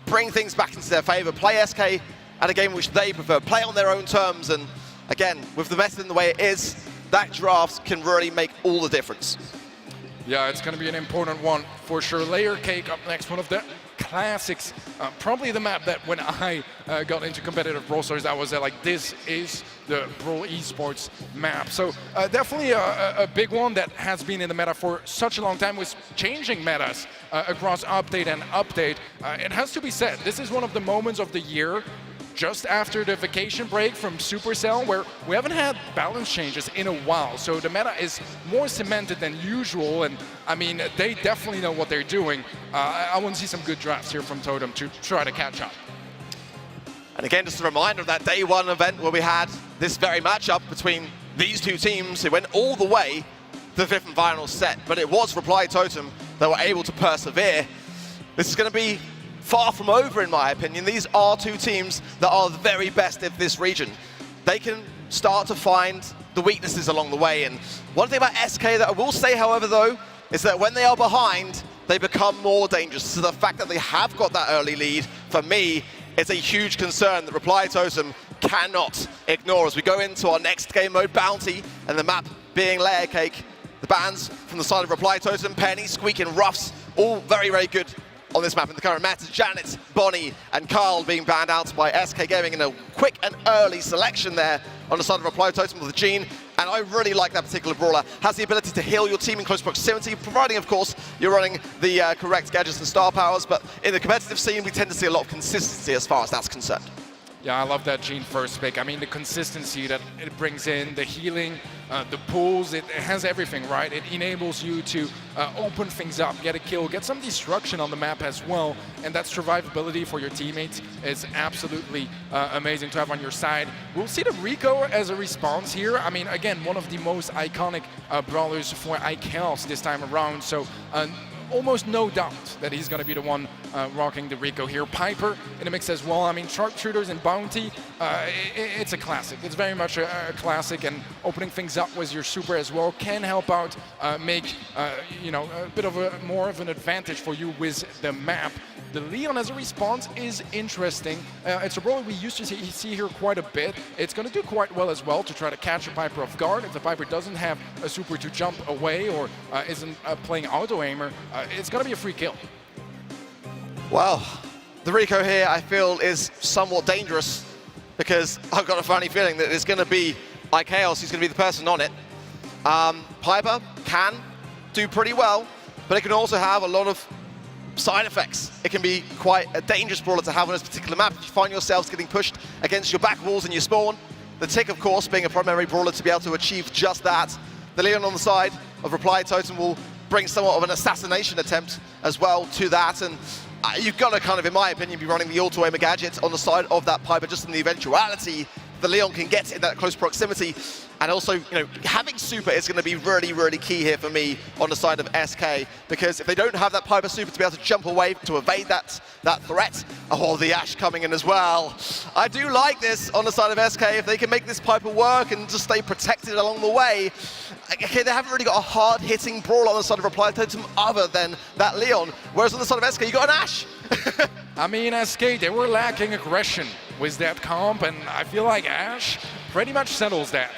bring things back into their favor, play SK at a game which they prefer, play on their own terms, and again, with the method in the way it is, that draft can really make all the difference. Yeah, it's going to be an important one for sure. Layer Cake up next, one of the classics, probably the map that when I got into competitive Brawl Stars, I was like, this is the Brawl Esports map. So definitely a big one that has been in the meta for such a long time, with changing metas across update and update. It has to be said, this is one of the moments of the year just after the vacation break from Supercell, where we haven't had balance changes in a while. So the meta is more cemented than usual, and I mean, they definitely know what they're doing. I want to see some good drafts here from Totem to try to catch up. And again, just a reminder of that day one event where we had this very matchup between these two teams. It went all the way the 5th and final set, but it was Reply Totem that were able to persevere. This is going to be far from over, in my opinion. These are two teams that are the very best of this region. They can start to find the weaknesses along the way, and one thing about SK that I will say, however, though, is that when they are behind, they become more dangerous. So the fact that they have got that early lead, for me, is a huge concern that Reply Totem cannot ignore as we go into our next game mode, Bounty, and the map being Layer Cake. The bans from the side of Reply Totem, Penny, Squeak, and Ruffs, all very, very good on this map in the current match. Janet, Bonnie, and Carl being banned out by SK Gaming in a quick and early selection there on the side of Reply Totem with the Gene. And I really like that particular brawler. Has the ability to heal your team in close proximity, providing, of course, you're running the correct gadgets and star powers. But in the competitive scene, we tend to see a lot of consistency as far as that's concerned. Yeah, I love that Gene first pick. I mean, the consistency that it brings in, the healing, the pulls, it has everything, right? It enables you to open things up, get a kill, get some destruction on the map as well, and that survivability for your teammates is absolutely amazing to have on your side. We'll see the Rico as a response here. I mean, again, one of the most iconic brawlers for iChaos this time around, so almost no doubt that he's going to be the one rocking the Rico here. Piper in the mix as well. I mean, Sharpshooters and Bounty, it's a classic. It's very much a classic, and opening things up with your super as well can help out, make you know, a bit of more of an advantage for you with the map. The Leon as a response is interesting. It's a role we used to see here quite a bit. It's going to do quite well as well to try to catch a Piper off guard. If the Piper doesn't have a super to jump away or isn't playing auto-aimer, it's going to be a free kill. Well, the Rico here, I feel, is somewhat dangerous because I've got a funny feeling that it's going to be iChaos who's going to be the person on it. Piper can do pretty well, but it can also have a lot of side effects. It can be quite a dangerous brawler to have on this particular map if you find yourselves getting pushed against your back walls and your spawn. The Tick, of course, being a primary brawler to be able to achieve just that. The Leon on the side of Reply Totem will bring somewhat of an assassination attempt as well to that, and you've got to kind of, in my opinion, be running the auto-aimer gadget on the side of that Piper just in the eventuality the Leon can get in that close proximity. And also, you know, having super is going to be really, really key here for me on the side of SK, because if they don't have that Piper super to be able to jump away to evade that threat, oh, the Ashe coming in as well. I do like this on the side of SK. If they can make this Piper work and just stay protected along the way. Okay, they haven't really got a hard-hitting brawl on the side of Reply Totem other than that Leon, whereas on the side of SK, you got an Ashe. I mean, SK, they were lacking aggression with that comp, and I feel like Ashe pretty much settles that.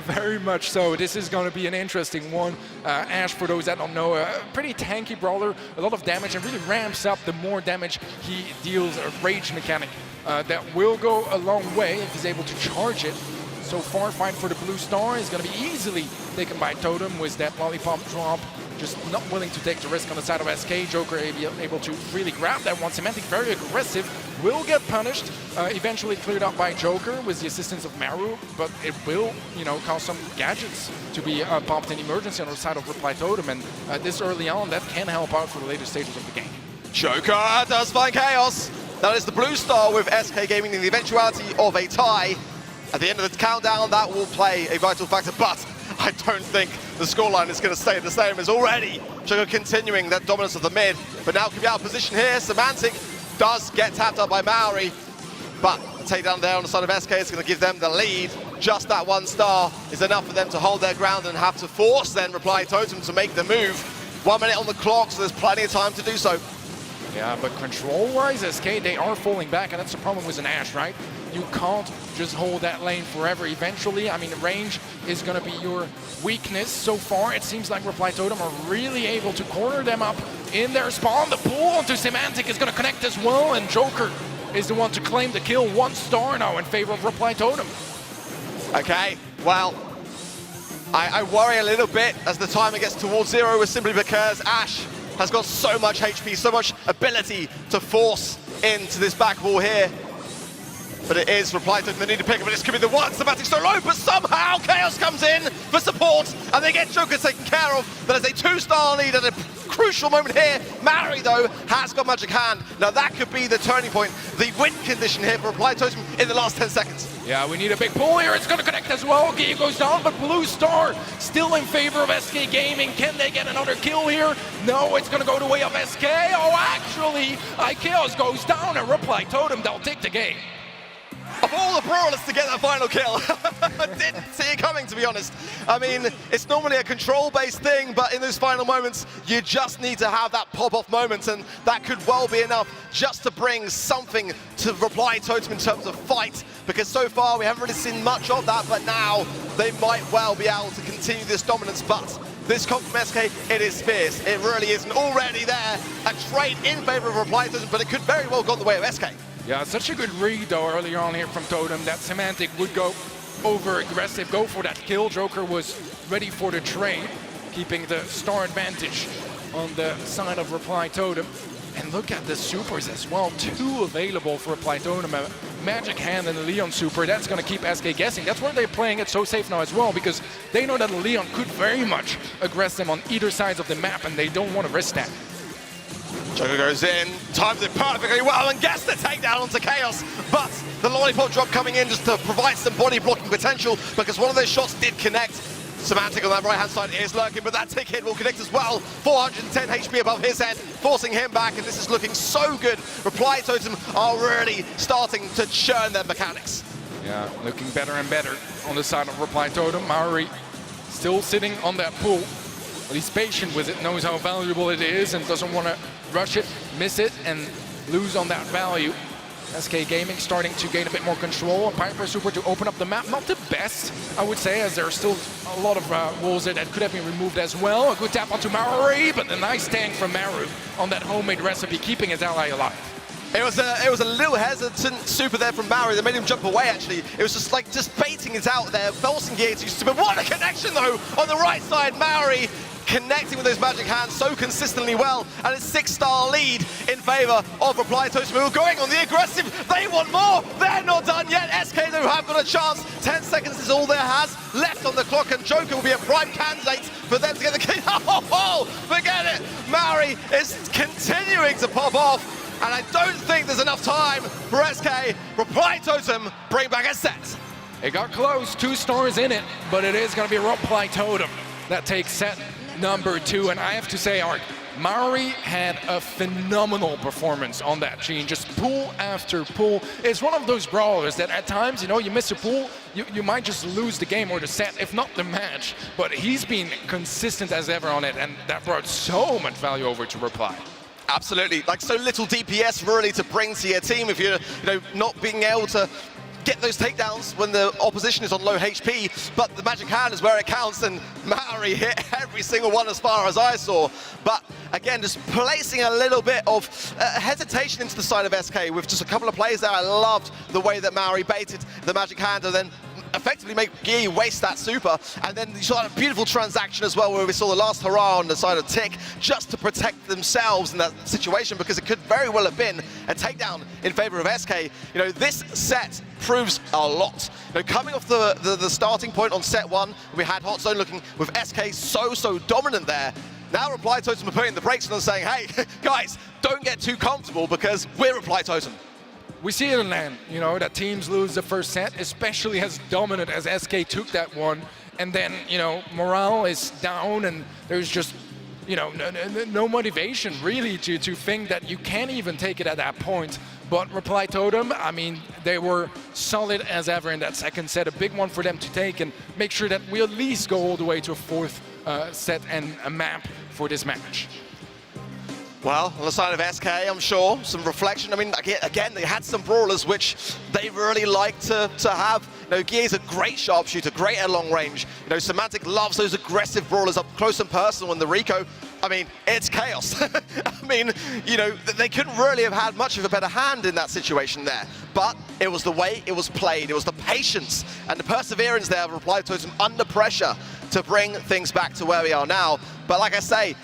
Very much so. This is going to be an interesting one. Ashe, for those that don't know, a pretty tanky brawler, a lot of damage, and really ramps up the more damage he deals. A rage mechanic that will go a long way if he's able to charge it. So far, fight for the blue star is going to be easily taken by Totem with that lollipop drop. Just not willing to take the risk on the side of SK. Joker able to really grab that one. Semantic very aggressive, will get punished. Eventually cleared up by Joker with the assistance of Maru, but it will, you know, cause some gadgets to be popped in emergency on the side of Reply Totem, and this early on, that can help out for the later stages of the game. Joker does find chaos. That is the blue star with SK Gaming in the eventuality of a tie. At the end of the countdown, that will play a vital factor, but I don't think the scoreline is going to stay the same as already. Joker continuing that dominance of the mid, but now can be out of position here. Semantic does get tapped up by Maori, but the takedown there on the side of SK is going to give them the lead. Just that one star is enough for them to hold their ground and have to force then Reply Totem to make the move. 1 minute on the clock, so there's plenty of time to do so. Yeah, but control-wise, SK, they are falling back, and that's the problem with an Ashe, right? You can't just hold that lane forever. Eventually, I mean, range is going to be your weakness. So far, it seems like Reply Totem are really able to corner them up in their spawn. The pull onto Semantic is going to connect as well, and Joker is the one to claim the kill. 1 star now in favor of Reply Totem. Okay, well, I worry a little bit as the timer gets towards 0, simply because Ashe has got so much HP, so much ability to force into this back wall here. But it is Reply Totem they need to pick up, and this could be the one. Semantic so low, but somehow Chaos comes in for support, and they get Joker taken care of. That is a 2-star lead at a crucial moment here. Mary, though, has got Magic Hand. Now that could be the turning point, the win condition here for Reply Totem in the last 10 seconds. Yeah, we need a big pull here. It's going to connect as well. Game goes down, but Blue Star still in favor of SK Gaming. Can they get another kill here? No, it's going to go the way of SK. Oh, actually, Chaos goes down and Reply Totem, they'll take the game. Of all the brawlers to get that final kill, I didn't see it coming, to be honest. I mean, it's normally a control-based thing, but in those final moments, you just need to have that pop-off moment, and that could well be enough just to bring something to Reply Totem in terms of fight, because so far we haven't really seen much of that, but now they might well be able to continue this dominance. But this comp from SK, it is fierce. It really isn't already there. A trade in favor of Reply Totem, but it could very well go the way of SK. Yeah, such a good read though earlier on here from Totem that Semantic would go over aggressive, go for that kill. Joker was ready for the trade, keeping the star advantage on the side of Reply Totem. And look at the supers as well, 2 available for Reply Totem, a Magic Hand and a Leon super. That's going to keep SK guessing. That's why they're playing it so safe now as well, because they know that Leon could very much aggress them on either sides of the map, and they don't want to risk that. Joker goes in, times it perfectly well, and gets the takedown onto Chaos. But the lollipop drop coming in just to provide some body blocking potential, because one of those shots did connect. Semantic on that right-hand side is lurking, but that tick hit will connect as well. 410 HP above his head, forcing him back, and this is looking so good. Reply Totem are really starting to churn their mechanics. Yeah, looking better and better on the side of Reply Totem. Maori still sitting on that pool. But he's patient with it, knows how valuable it is, and doesn't want to rush it, miss it, and lose on that value. SK Gaming starting to gain a bit more control. A Piper Super to open up the map. Not the best, I would say, as there are still a lot of walls there that could have been removed as well. A good tap onto Maori, but a nice tank from Maru on that homemade recipe, keeping his ally alive. It was a little hesitant super there from Maori that made him jump away, actually. It was just like baiting it out there, forcing the A2 super. What a connection, though, on the right side. Maori connecting with those magic hands so consistently well, and it's 6-star lead in favor of Reply Totem, who are going on the aggressive. They want more. They're not done yet. SK, though, have got a chance. 10 seconds is all there has left on the clock, and Joker will be a prime candidate for them to get the kill. Oh, forget it. Maori is continuing to pop off. And I don't think there's enough time for SK. Reply Totem bring back a set. It got close, 2 stars in it, but it is going to be Reply Totem that takes set number 2. And I have to say, Art, Maori had a phenomenal performance on that Gene, just pull after pull. It's one of those brawlers that at times, you know, you miss a pull, you might just lose the game or the set, if not the match. But he's been consistent as ever on it, and that brought so much value over to Reply. Absolutely, like so little DPS really to bring to your team if you're not being able to get those takedowns when the opposition is on low HP, but the magic hand is where it counts, and Maori hit every single one as far as I saw. But again, just placing a little bit of hesitation into the side of SK with just a couple of plays there. I loved the way that Maori baited the magic hand and then effectively make Gee waste that super, and then you saw a beautiful transaction as well where we saw the last hurrah on the side of Tick just to protect themselves in that situation, because it could very well have been a takedown in favor of SK. This set proves a lot. Coming off the starting point on set 1, we had Hot Zone looking with SK so dominant there. Now Reply Totem are putting the brakes on and saying, hey, guys, don't get too comfortable because we're Reply Totem. We see it in LAN, that teams lose the first set, especially as dominant as SK took that one. And then, morale is down and there's just, no motivation really to think that you can't even take it at that point. But Reply Totem, I mean, they were solid as ever in that second set. A big one for them to take and make sure that we at least go all the way to a 4th set and a map for this match. Well, on the side of SK, I'm sure, some reflection. I mean, again, they had some brawlers which they really like to have. Gye's a great sharpshooter, great at long range. Semantic loves those aggressive brawlers up close and personal, and the Rico, I mean, it's chaos. I mean, they couldn't really have had much of a better hand in that situation there. But it was the way it was played. It was the patience and the perseverance there of Reply Totem under pressure to bring things back to where we are now. But like I say,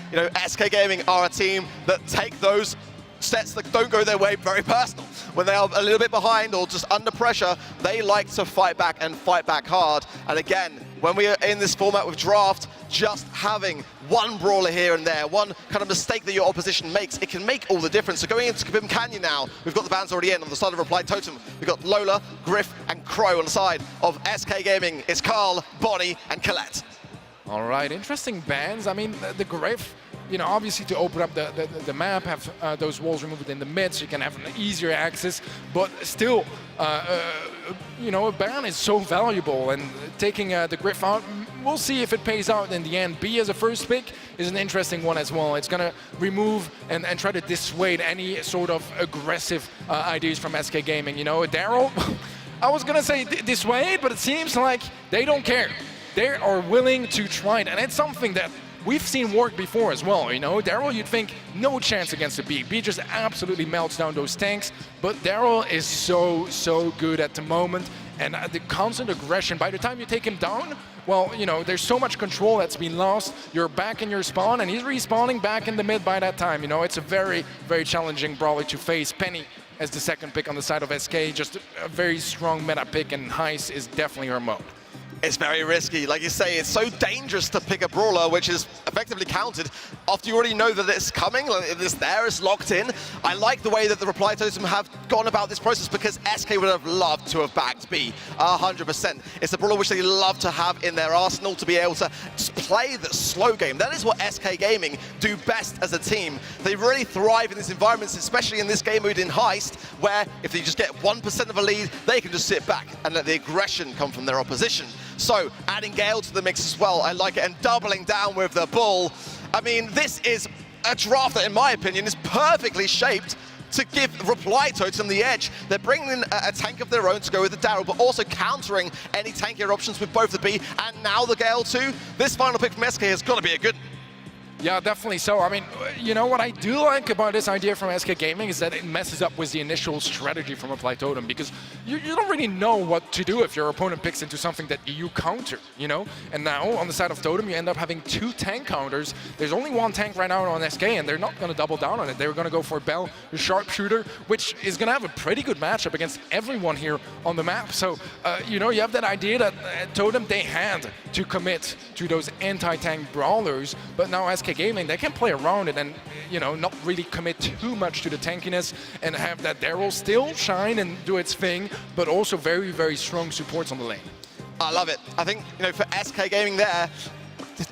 SK Gaming are a team that take those sets that don't go their way very personal. when they are a little bit behind or just under pressure, they like to fight back and fight back hard. And again, when we are in this format with draft, just having one brawler here and there, one kind of mistake that your opposition makes, it can make all the difference. So going into Kabim Canyon now, we've got the bans already in. On the side of Reply Totem, we've got Lola, Griff, and Crow. On the side of SK Gaming, it's Carl, Bonnie, and Colette. All right, interesting bans. I mean, the Griff, you know, obviously to open up the map, have those walls removed in the mid so you can have an easier access, but still, you know, a ban is so valuable, and taking the Griff out, we'll see if it pays out in the end. B as a first pick is an interesting one as well. It's going to remove and try to dissuade any sort of aggressive ideas from SK Gaming. You know, Daryl, I was going to say dissuade, but it seems like they don't care. They are willing to try it, and it's something that we've seen work before as well. You know, Daryl, you'd think no chance against the B. B just absolutely melts down those tanks, but Daryl is so good at the moment, and the constant aggression, by the time you take him down, well, you know, there's so much control that's been lost. You're back in your spawn, and he's respawning back in the mid by that time. You know, it's a very challenging brawler to face. Penny as the second pick on the side of SK, just a very strong meta pick, and Heist is definitely her mode. It's very risky. Like you say, it's so dangerous to pick a brawler, which is effectively counted after you already know that it's coming, like it's there, it's locked in. I like the way that the Reply Totem have gone about this process, because SK would have loved to have backed B 100%. It's a brawler which they love to have in their arsenal, to be able to just play the slow game. That is what SK Gaming do best as a team. They really thrive in these environments, especially in this game mode in Heist, where if they just get 1% of a lead, they can just sit back and let the aggression come from their opposition. So, adding Gale to the mix as well, I like it, and doubling down with the Bull. I mean, this is a draft that, in my opinion, is perfectly shaped to give Reply Totem the edge. They're bringing in a tank of their own to go with the Daryl, but also countering any tankier options with both the B and now the Gale too. This final pick from SK has got to be a good. Yeah, definitely so. I mean, you know, what I do like about this idea from SK Gaming is that it messes up with the initial strategy from Reply Totem, because you don't really know what to do if your opponent picks into something that you counter, you know? And now, on the side of Totem, you end up having 2 tank counters. There's only 1 tank right now on SK, and they're not going to double down on it. They're going to go for Bell, the sharpshooter, which is going to have a pretty good matchup against everyone here on the map. So, you know, you have that idea that Totem, they had to commit to those anti-tank brawlers, but now SK Gaming, they can play around it and, you know, not really commit too much to the tankiness, and have that Daryl still shine and do its thing, but also very strong supports on the lane. I love it. I think, you know, for SK Gaming there,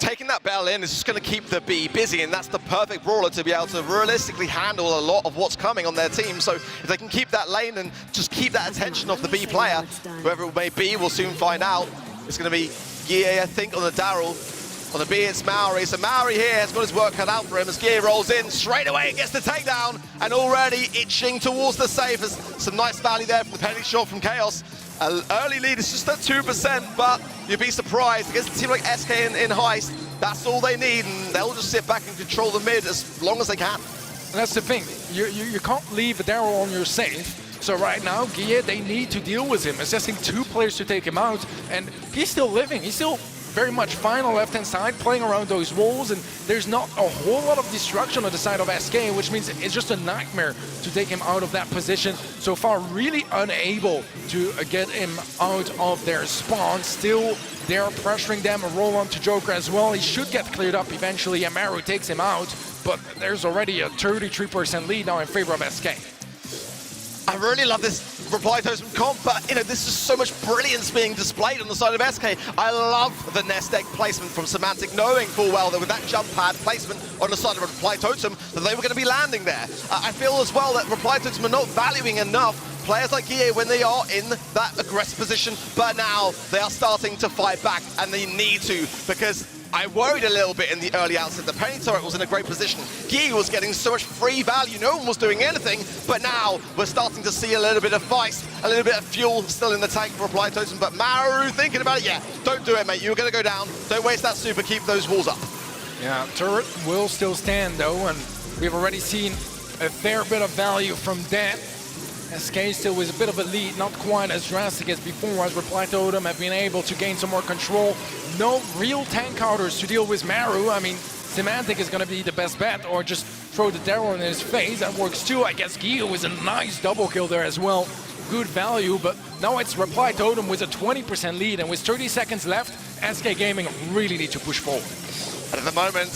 taking that Bell in is just going to keep the B busy, and that's the perfect brawler to be able to realistically handle a lot of what's coming on their team. So if they can keep that lane and just keep that attention off the B player, whoever it may be, we'll soon find out. It's going to be Gie, I think, on the Daryl. On the B, it's Maori. So Maori here has got his work cut out for him as Gear rolls in straight away, gets the takedown, and already itching towards the safe. There's some nice value there from the penalty shot from Chaos. Early lead is just at 2%, but you'd be surprised. Against a team like SK in Heist, that's all they need, and they'll just sit back and control the mid as long as they can. And that's the thing. You can't leave Daryl on your safe. So right now, Gie, they need to deal with him, assessing 2 players to take him out, and he's still living. He's still very much fine on left-hand side, playing around those walls, and there's not a whole lot of destruction on the side of SK, which means it's just a nightmare to take him out of that position. So far, really unable to get him out of their spawn. Still, they're pressuring them, a roll on to Joker as well. He should get cleared up eventually, and Maru takes him out, but there's already a 33% lead now in favor of SK. I really love this Reply Totem comp, but you know, this is so much brilliance being displayed on the side of SK. I love the nest egg placement from Semantic, knowing full well that with that jump pad placement on the side of Reply Totem, that they were going to be landing there. I feel as well that Reply Totem are not valuing enough players like Gie when they are in that aggressive position, but now they are starting to fight back, and they need to, because I worried a little bit in the early outset. The penny turret was in a great position. Gie was getting so much free value. No one was doing anything, but now we're starting to see a little bit of vice, a little bit of fuel still in the tank for Reply Totem. But Maru thinking about it, yeah, don't do it, mate. You're going to go down. Don't waste that super. Keep those walls up. Yeah, turret will still stand, though, and we've already seen a fair bit of value from that. SK still with a bit of a lead, not quite as drastic as before, as Reply Totem have been able to gain some more control. No real tank counters to deal with Maru. I mean, Semantic is going to be the best bet, or just throw the Daryl in his face. That works too. I guess Gio with a nice double kill there as well. Good value, but now it's Reply Totem with a 20% lead, and with 30 seconds left, SK Gaming really need to push forward. And at the moment,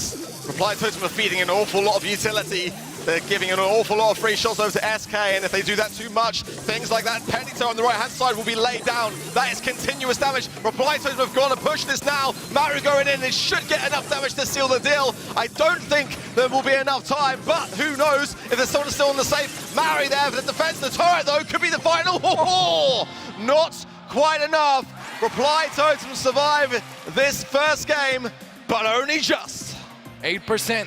Reply Totem are feeding an awful lot of utility. They're giving an awful lot of free shots over to SK, and if they do that too much, things like that Penito on the right-hand side will be laid down. That is continuous damage. Reply Totem have gone to push this now. Maru going in, it should get enough damage to seal the deal. I don't think there will be enough time, but who knows if there's someone still on the safe. Maru there for the defense. The turret, though, could be the final. Not quite enough. Reply Totem survive this first game, but only just. 8%.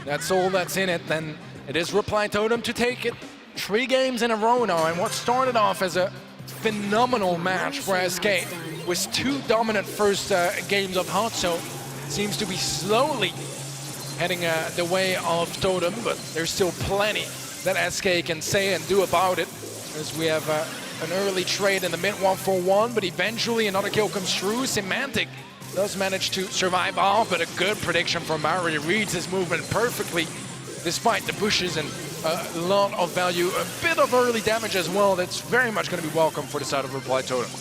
That's all that's in it. Then it is Reply Totem to take it 3 games in a row now. And what started off as a phenomenal match for SK was 2 dominant first games of Hot Zone. Seems to be slowly heading the way of Totem, but there's still plenty that SK can say and do about it. As we have an early trade in the mid 1-4-1, but eventually another kill comes through. Semantic does manage to survive off, but a good prediction from Maru. He reads his movement perfectly, despite the pushes and a lot of value. A bit of early damage as well. That's very much going to be welcome for the side of Reply Totem.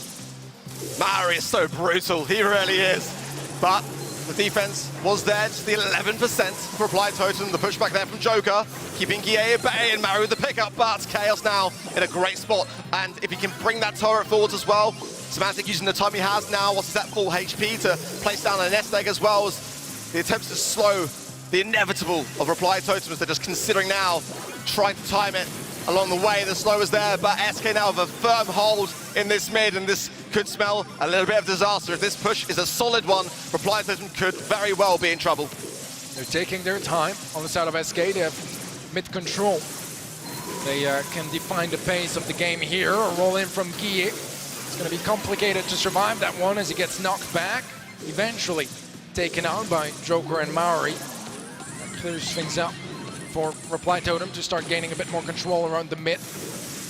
Maru is so brutal, he really is. But the defense was there, just the 11% for Reply Totem. The pushback there from Joker, keeping Guillet at bay, and Maru the pickup, but Chaos now in a great spot. And if he can bring that turret forwards as well, Semantic using the time he has now, what's that, full HP to place down a nest egg as well, as the attempts to slow the inevitable of Reply Totem, as they're just considering now, trying to time it along the way. The slow is there, but SK now have a firm hold in this mid, and this could smell a little bit of disaster. If this push is a solid one, Reply Totem could very well be in trouble. They're taking their time on the side of SK. They have mid-control. They can define the pace of the game here. A roll in from Guillet. It's going to be complicated to survive that one as he gets knocked back. Eventually taken out by Joker and Maori. That clears things up for Reply Totem to start gaining a bit more control around the mid.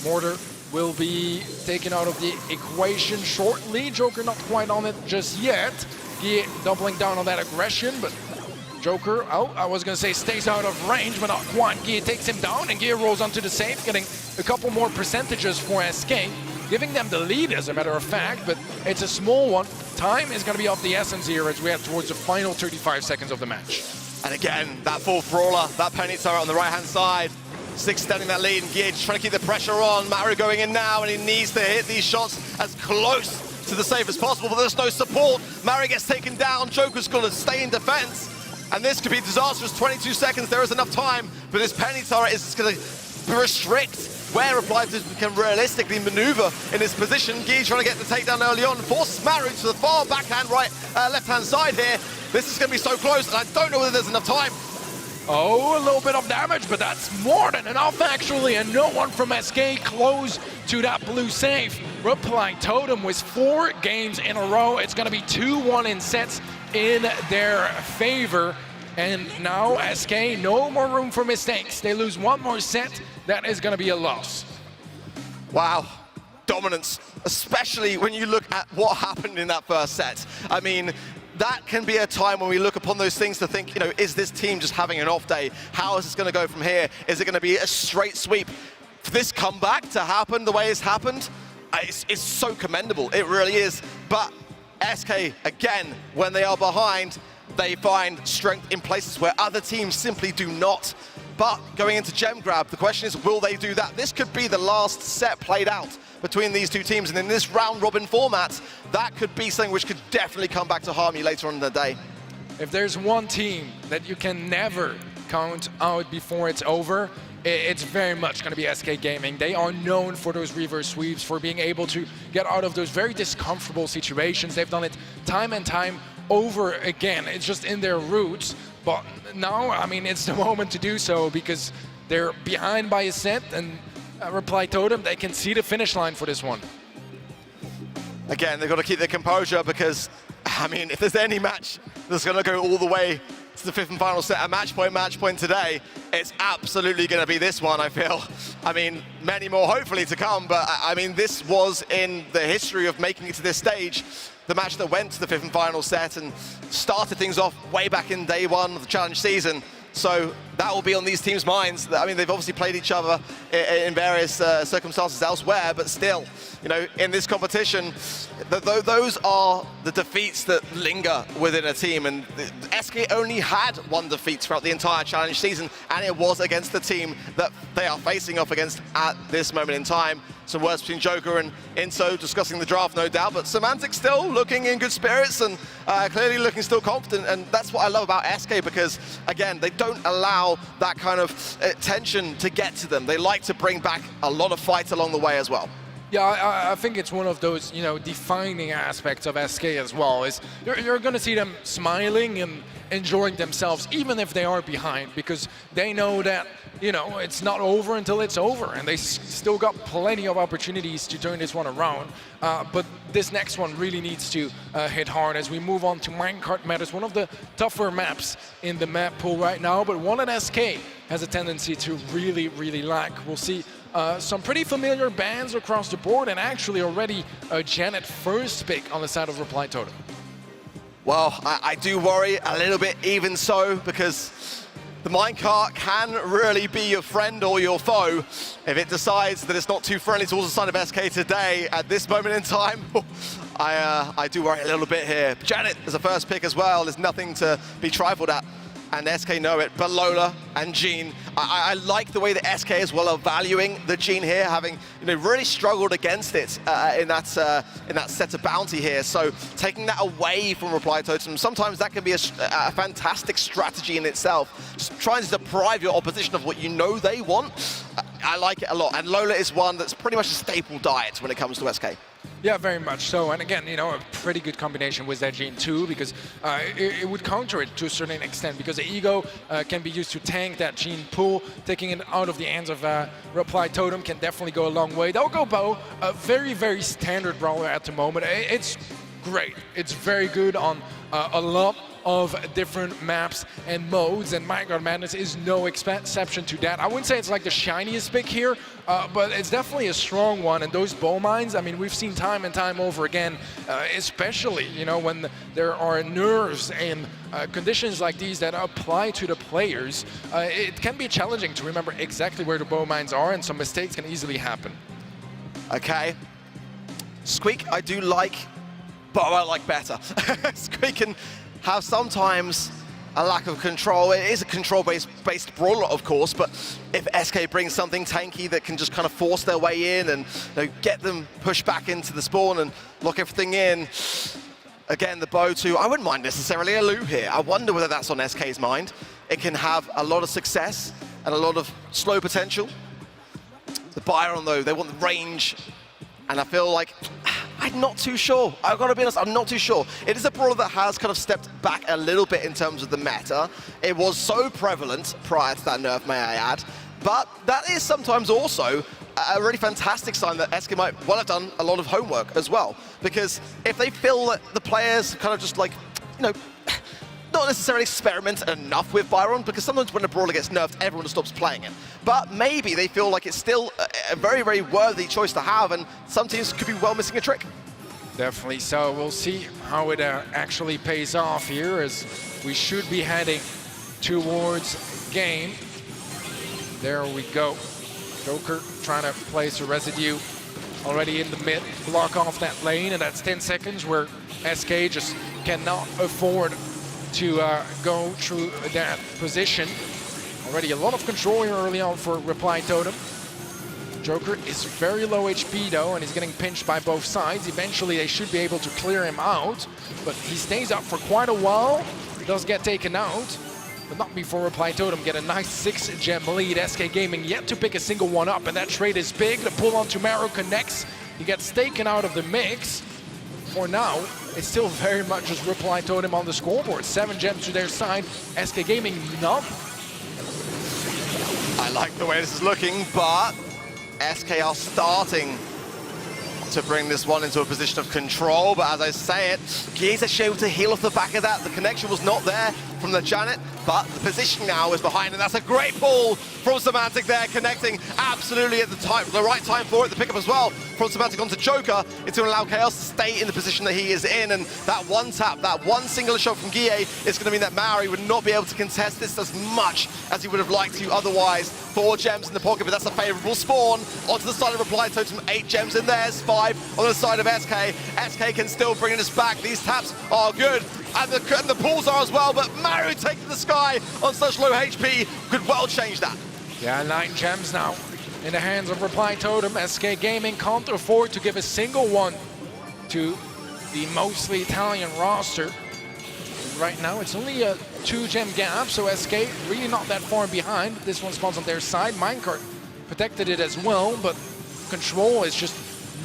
Mortar will be taken out of the equation shortly. Joker not quite on it just yet. Guillet doubling down on that aggression, but Joker, oh, I was going to say stays out of range, but not quite. Guillet takes him down, and Guillet rolls onto the safe, getting a couple more percentages for SK, giving them the lead, as a matter of fact, but it's a small one. Time is going to be of the essence here as we head towards the final 35 seconds of the match. And again, that fourth brawler, that penny turret on the right-hand side, extending that lead, and Guillet just trying to keep the pressure on. Maru going in now, and he needs to hit these shots as close to the safe as possible, but there's no support. Maru gets taken down. Joker's got to stay in defense, and this could be disastrous. 22 seconds, there is enough time, but this penny turret is going to restrict where Reply Totem can realistically maneuver in this position. Guillet trying to get the takedown early on, forces Maru to the far backhand, left-hand side here. This is going to be so close, and I don't know whether there's enough time. Oh, a little bit of damage, but that's more than enough, actually, and no one from SK close to that blue safe. Reply Totem with 4 games in a row. It's going to be 2-1 in sets in their favor. And now SK, no more room for mistakes. They lose one more set, that is going to be a loss. Wow, dominance, especially when you look at what happened in that first set. I mean, that can be a time when we look upon those things to think, you know, is this team just having an off day? How is this going to go from here? Is it going to be a straight sweep? For this comeback to happen the way it's happened, it's so commendable. It really is. But SK, again, when they are behind, they find strength in places where other teams simply do not. But going into Gem Grab, the question is, will they do that? This could be the last set played out between these two teams, and in this round-robin format, that could be something which could definitely come back to harm you later on in the day. If there's one team that you can never count out before it's over, it's very much going to be SK Gaming. They are known for those reverse sweeps, for being able to get out of those very discomfortable situations. They've done it time and time over again. It's just in their roots. But now, I mean, it's the moment to do so because they're behind by a set, and Reply Totem, they can see the finish line for this one. Again, they've got to keep their composure because, I mean, if there's any match that's going to go all the way to the 5th and final set, a match point today, it's absolutely going to be this one, I feel. I mean, many more hopefully to come, but I mean, this was in the history of making it to this stage, the match that went to the 5th and final set and started things off way back in day 1 of the challenge season. So that will be on these teams' minds. I mean, they've obviously played each other in various circumstances elsewhere, but still, you know, in this competition, those are the defeats that linger within a team. And SK only had one defeat throughout the entire challenge season, and it was against the team that they are facing off against at this moment in time. Some words between Joker and Inso discussing the draft, no doubt, but Semantic still looking in good spirits and clearly looking still confident, and that's what I love about SK, because, again, they don't allow that kind of tension to get to them. They like to bring back a lot of fights along the way as well. Yeah, I think it's one of those, you know, defining aspects of SK as well, is you're going to see them smiling and enjoying themselves, even if they are behind, because they know that, you know, it's not over until it's over, and they still got plenty of opportunities to turn this one around. But this next one really needs to hit hard as we move on to Minecart Matters, one of the tougher maps in the map pool right now, but one that SK has a tendency to really, really like. We'll see some pretty familiar bans across the board, and actually already a Janet first pick on the side of Reply Totem. Well, I do worry a little bit even so, because the minecart can really be your friend or your foe if it decides that it's not too friendly towards the side of SK today at this moment in time. I do worry a little bit here. Janet is a first pick as well. There's nothing to be trifled at, and SK know it. But Lola and Jean, I like the way that SK as well are valuing the Jean here, having, you know, really struggled against it in that set of bounty here. So taking that away from Reply Totem, sometimes that can be a fantastic strategy in itself. Just trying to deprive your opposition of what you know they want. I like it a lot, and Lola is one that's pretty much a staple diet when it comes to SK. Yeah, very much so. And again, you know, a pretty good combination with that Jean too, because it would counter it to a certain extent, because the Ego can be used to tank that Jean pull. Taking it out of the hands of Reply Totem can definitely go a long way. They'll go Bow, a very, very standard brawler at the moment. It's great. It's very good on a lot of different maps and modes, and Minecart Madness is no exception to that. I wouldn't say it's like the shiniest pick here, but it's definitely a strong one. And those bow mines, I mean, we've seen time and time over again, especially, you know, when there are nerves and conditions like these that apply to the players, it can be challenging to remember exactly where the bow mines are, and some mistakes can easily happen. Okay. Squeak, I do like, but I like better. Squeak can have sometimes a lack of control. It is a control-based brawler, of course, but if SK brings something tanky that can just kind of force their way in and, you know, get them pushed back into the spawn and lock everything in, again, the bow too, I wouldn't mind necessarily a loop here. I wonder whether that's on SK's mind. It can have a lot of success and a lot of slow potential. The Byron, though, they want the range, and I feel like I'm not too sure. I've got to be honest, I'm not too sure. It is a brawler that has kind of stepped back a little bit in terms of the meta. It was so prevalent prior to that nerf, may I add. But that is sometimes also a really fantastic sign that SK might well have done a lot of homework as well. Because if they feel that the players kind of just like, you know, not necessarily experiment enough with Byron, because sometimes when a brawler gets nerfed, everyone just stops playing it. But maybe they feel like it's still a very, very worthy choice to have, and some teams could be well missing a trick. Definitely so. We'll see how it actually pays off here, as we should be heading towards game. There we go. Joker trying to place a residue already in the mid, block off that lane, and that's 10 seconds where SK just cannot afford to go through that position. Already a lot of control here early on for Reply Totem. Joker is very low HP though, and he's getting pinched by both sides. Eventually they should be able to clear him out, but he stays up for quite a while. He does get taken out, but not before Reply Totem get a nice 6-gem lead. SK Gaming yet to pick a single one up, and that trade is big. The pull on Tomorrow connects. He gets taken out of the mix. For now, it's still very much just Reply Totem on the scoreboard. 7 gems to their side, SK Gaming none. I like the way this is looking, but SK are starting to bring this one into a position of control. But as I say it, Gies actually able to heal off the back of that. The connection was not there from the Janet. but the position now is behind, and that's a great pull from Semantic there, connecting absolutely at the right time for it. The pickup as well from Semantic onto Joker. It's going to allow Chaos to stay in the position that he is in, and that one tap, that one single shot from Guille is going to mean that Maori would not be able to contest this as much as he would have liked to otherwise. 4 gems in the pocket, but that's a favorable spawn. Onto the side of Reply Totem, 8 gems in there, 5 on the side of SK. SK can still bring us back. These taps are good, and the pulls are as well, but Mario taking the sky on such low HP could well change that. Yeah, 9 gems now in the hands of Reply Totem. SK Gaming can't afford to give a single one to the mostly Italian roster. Right now, it's only a 2-gem gap, so SK really not that far behind. This one spawns on their side. Minecart protected it as well, but control is just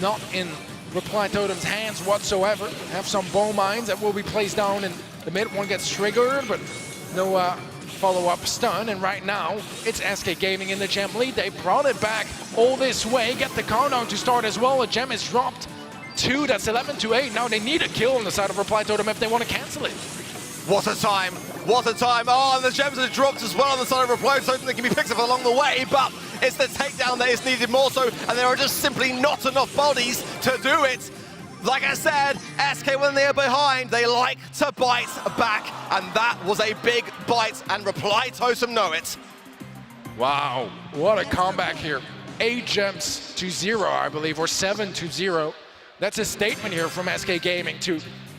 not in Reply Totem's hands whatsoever. Have some bow mines that will be placed down in the mid. One gets triggered, but no follow-up stun. And right now, it's SK Gaming in the gem lead. They brought it back all this way. Get the countdown to start as well. A gem is dropped. 2, that's 11-8. Now they need a kill on the side of Reply Totem if they want to cancel it. What a time, what a time. Oh, and the gems are dropped as well on the side of Reply Totem. They can be picked up along the way, but it's the takedown that is needed more so, and there are just simply not enough bodies to do it. Like I said, SK, when they are behind, they like to bite back, and that was a big bite, and Reply Totem know it. Wow, what a comeback here. 8 gems to 0, I believe, or 7 to 0. That's a statement here from SK Gaming to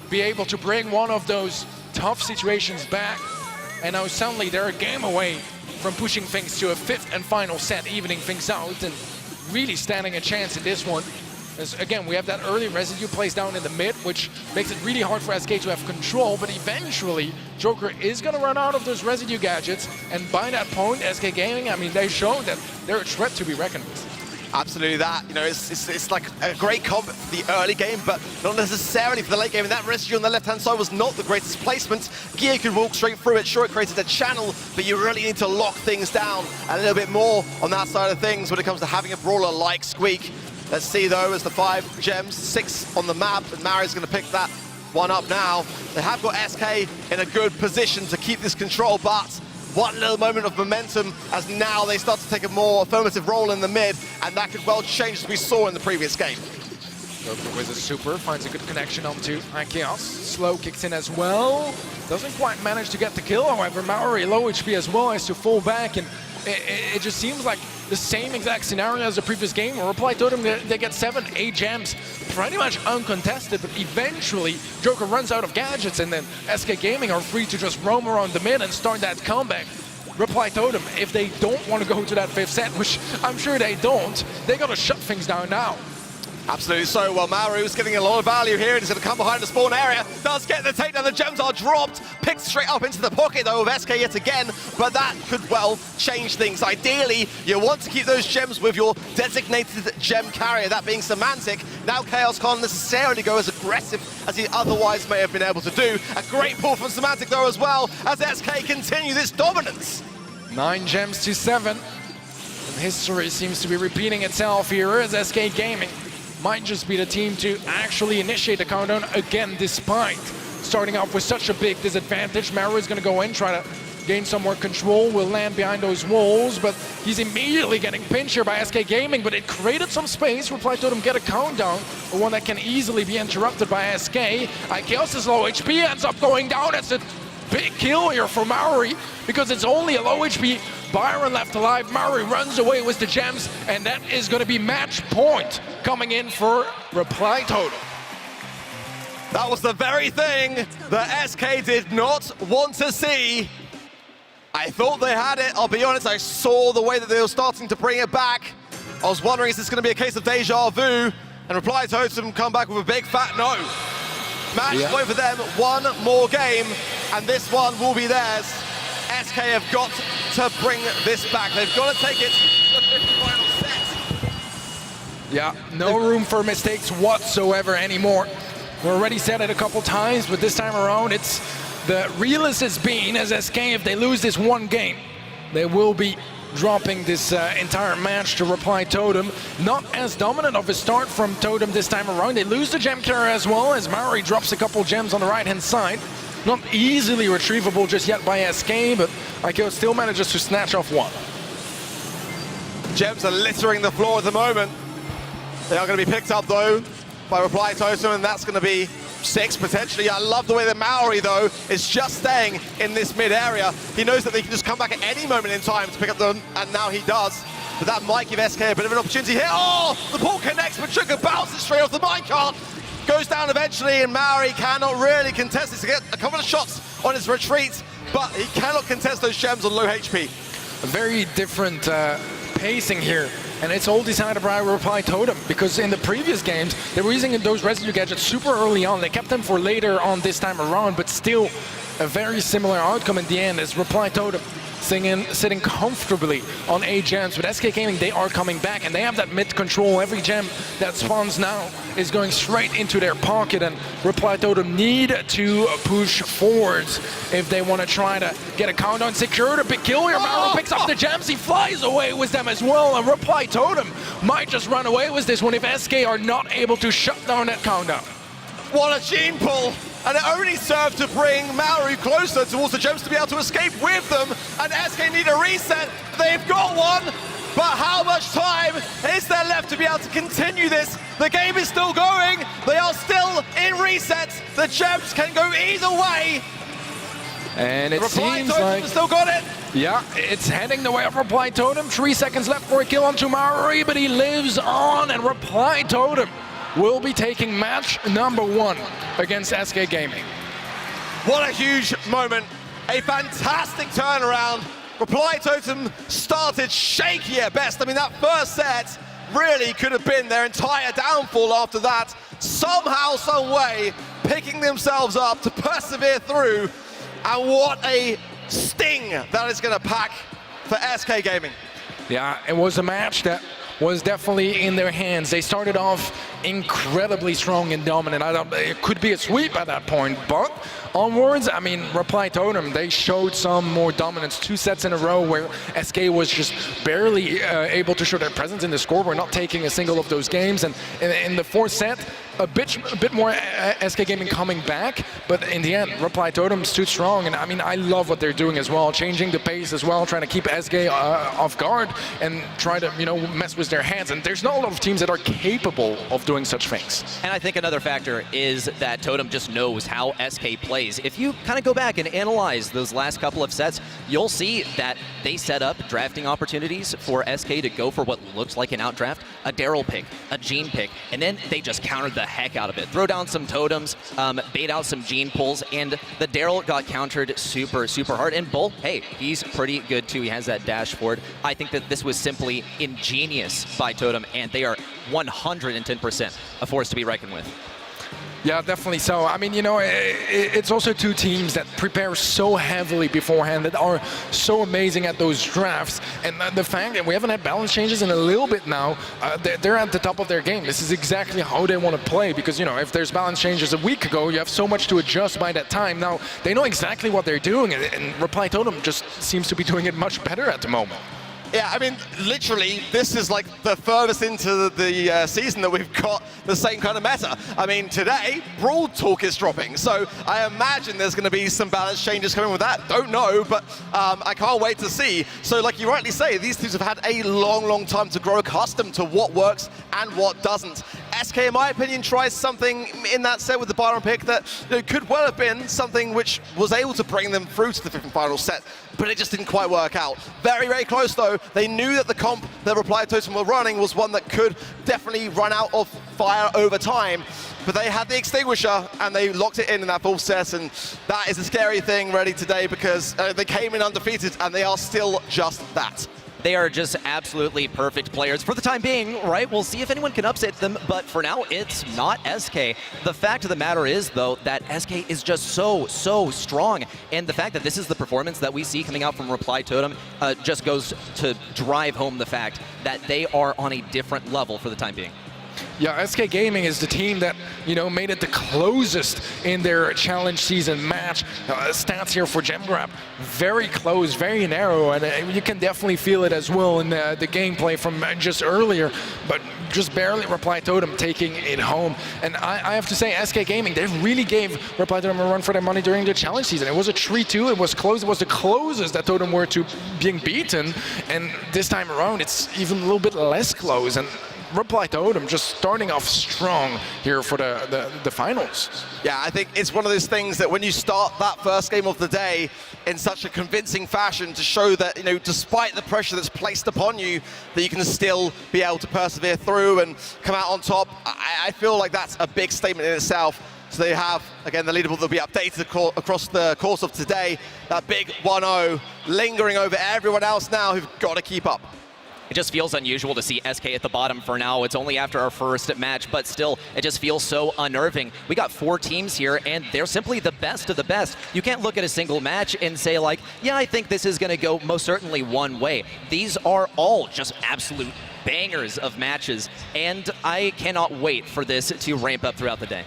be able to bring one of those tough situations back. And now suddenly they're a game away from pushing things to a 5th and final set, evening things out, and really standing a chance in this one. As, again, we have that early residue placed down in the mid, which makes it really hard for SK to have control, but eventually Joker is going to run out of those residue gadgets, and by that point, SK Gaming, I mean, they showed that they're a threat to be reckoned with. Absolutely that. You know, it's like a great comp for the early game, but not necessarily for the late game. And that residue on the left-hand side was not the greatest placement. Gear could walk straight through it. Sure, it created a channel, but you really need to lock things down a little bit more on that side of things when it comes to having a brawler like Squeak. Let's see, though, as the 5 gems, 6 on the map, and Mari's going to pick that one up now. They have got SK in a good position to keep this control, but one little moment of momentum as now they start to take a more affirmative role in the mid, and that could well change as we saw in the previous game. Joker with a super, finds a good connection onto Chaos. Slow kicks in as well. Doesn't quite manage to get the kill, however, Maori low HP as well, has to fall back, and it just seems like the same exact scenario as the previous game where Reply Totem, they get 7, 8 gems, pretty much uncontested, but eventually Joker runs out of gadgets, and then SK Gaming are free to just roam around the mid and start that comeback. Reply Totem, if they don't want to go to that 5th set, which I'm sure they don't, they got to shut things down now. Absolutely so. Well, Maru's getting a lot of value here, and he's going to come behind the spawn area. Does get the takedown. The gems are dropped. Picked straight up into the pocket, though, of SK yet again. But that could well change things. Ideally, you want to keep those gems with your designated gem carrier, that being Semantic. Now Chaos can't necessarily go as aggressive as he otherwise may have been able to do. A great pull from Semantic, though, as well, as SK continue this dominance. 9 gems to 7. And history seems to be repeating itself here as SK Gaming might just be the team to actually initiate the countdown again, despite starting off with such a big disadvantage. Maru is going to go in, try to gain some more control, will land behind those walls, but he's immediately getting pinched here by SK Gaming, but it created some space. Reply Totem get a countdown, but one that can easily be interrupted by SK. Chaos is low HP, ends up going down. It's a big kill here for Maori, because it's only a low HP Byron left alive. Maori runs away with the gems, and that is going to be match point coming in for Reply Totem. That was the very thing that SK did not want to see. I thought they had it, I'll be honest. I saw the way that they were starting to bring it back. I was wondering, is this going to be a case of deja vu? And Reply Totem come back with a big fat no. Match point for them, one more game, and this one will be theirs. SK have got to bring this back. They've got to take it to the 50th final set. Yeah, no room for mistakes whatsoever anymore. We're already said it a couple times, but this time around, it's the realest it's been as SK. If they lose this one game, they will be dropping this entire match to Reply Totem. Not as dominant of a start from Totem this time around. They lose the gem carrier as well, as Maori drops a couple gems on the right-hand side. Not easily retrievable just yet by SK, but IKEA still manages to snatch off one. Gems are littering the floor at the moment. They are going to be picked up, though, by Reply Totem, and that's going to be 6 potentially. I love the way that Maori, though, is just staying in this mid area. He knows that they can just come back at any moment in time to pick up them, and now he does. But that might give SK a bit of an opportunity here. Oh, the ball connects, but Sugar bounces straight off the minecart. Goes down eventually, and Maori cannot really contest this. He gets a couple of shots on his retreat, but he cannot contest those gems on low HP. A very different pacing here. And it's all decided by Reply Totem, because in the previous games, they were using those residue gadgets super early on. They kept them for later on this time around, but still a very similar outcome in the end as Reply Totem sitting comfortably on 8 gems. With SK Gaming, they are coming back, and they have that mid control. Every gem that spawns now is going straight into their pocket, and Reply Totem need to push forwards if they want to try to get a countdown secured. A big kill here. Mauro picks up the gems. He flies away with them as well, and Reply Totem might just run away with this one if SK are not able to shut down that countdown. What a gene pull! And it only served to bring Maori closer towards the gems to be able to escape with them. And SK need a reset. They've got one, but how much time is there left to be able to continue this? The game is still going. They are still in reset. The gems can go either way. And it Reply seems Totem like... still got it. Yeah, it's heading the way of Reply Totem. 3 seconds left for a kill onto Maori, but he lives on, and Reply Totem will be taking match number 1 against SK Gaming. What a huge moment. A fantastic turnaround. Reply Totem started shaky at best. I mean, that first set really could have been their entire downfall after that. Somehow, some way, picking themselves up to persevere through. And what a sting that is going to pack for SK Gaming. Yeah, it was a match that was definitely in their hands. They started off incredibly strong and dominant. It could be a sweep at that point, but onwards, I mean, Reply Totem, they showed some more dominance. 2 sets in a row where SK was just barely able to show their presence in the scoreboard, not taking a single of those games. And in the 4th set, a bit more SK Gaming coming back, but in the end, Reply Totem stood strong. And I mean, I love what they're doing as well, changing the pace as well, trying to keep SK off guard and try to, you know, mess with their hands. And there's not a lot of teams that are capable of doing such things. And I think another factor is that Totem just knows how SK plays. If you kind of go back and analyze those last couple of sets, you'll see that they set up drafting opportunities for SK to go for what looks like an outdraft, a Daryl pick, a Gene pick, and then they just countered the heck out of it. Throw down some totems, bait out some Gene pulls, and the Daryl got countered super, super hard. And Bull, hey, he's pretty good too. He has that dash forward. I think that this was simply ingenious by Totem, and they are 110% a force to be reckoned with. Yeah, definitely so. I mean, you know, it's also 2 teams that prepare so heavily beforehand, that are so amazing at those drafts. And the fact that we haven't had balance changes in a little bit now, they're at the top of their game. This is exactly how they want to play, because, you know, if there's balance changes a week ago, you have so much to adjust by that time. Now, they know exactly what they're doing, and Reply Totem just seems to be doing it much better at the moment. Yeah, I mean, literally, this is like the furthest into the season that we've got the same kind of meta. I mean, today, Brawl Talk is dropping, so I imagine there's going to be some balance changes coming with that. Don't know, but I can't wait to see. So like you rightly say, these teams have had a long, long time to grow accustomed to what works and what doesn't. SK, in my opinion, tries something in that set with the Byron pick that, you know, could well have been something which was able to bring them through to the 5th and final set, but it just didn't quite work out. Very, very close, though. They knew that the comp that Reply Totem were running was one that could definitely run out of fire over time, but they had the extinguisher and they locked it in that 4th set, and that is a scary thing really today, because they came in undefeated and they are still just that. They are just absolutely perfect players for the time being, right? We'll see if anyone can upset them, but for now, it's not SK. The fact of the matter is, though, that SK is just so strong, and the fact that this is the performance that we see coming out from Reply Totem just goes to drive home the fact that they are on a different level for the time being. Yeah, SK Gaming is the team that, made it the closest in their challenge season match. Stats here for Gem Grab, very close, very narrow, and you can definitely feel it as well in the gameplay from just earlier, but just barely Reply Totem taking it home. And I have to say, SK Gaming, they really gave Reply Totem a run for their money during the challenge season. It was a 3-2, it was close, it was the closest that Totem were to being beaten, and this time around it's even a little bit less close. And Reply Totem just starting off strong here for the finals. Yeah, I think it's one of those things that when you start that first game of the day in such a convincing fashion to show that, despite the pressure that's placed upon you, that you can still be able to persevere through and come out on top. I feel like that's a big statement in itself. So they have, again, the leaderboard will be updated across the course of today. That big 1-0 lingering over everyone else now who've got to keep up. It just feels unusual to see SK at the bottom for now. It's only after our first match, but still, it just feels so unnerving. We got 4 teams here, and they're simply the best of the best. You can't look at a single match and say, like, yeah, I think this is going to go most certainly one way. These are all just absolute bangers of matches, and I cannot wait for this to ramp up throughout the day.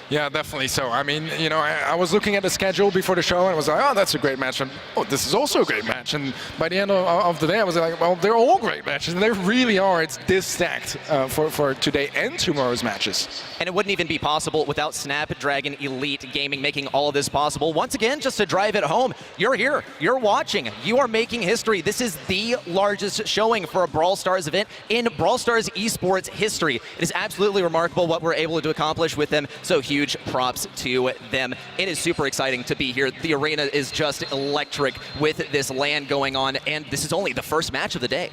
Yeah, definitely so. I mean, I was looking at the schedule before the show and was like, oh, that's a great match. And oh, this is also a great match. And by the end of the day, I was like, well, they're all great matches. And they really are. It's this stacked for today and tomorrow's matches. And it wouldn't even be possible without Snapdragon Elite Gaming making all of this possible. Once again, just to drive it home, you're here, you're watching, you are making history. This is the largest showing for a Brawl Stars event in Brawl Stars esports history. It is absolutely remarkable what we're able to accomplish with them. So huge props to them. It is super exciting to be here. The arena is just electric with this LAN going on, and this is only the first match of the day.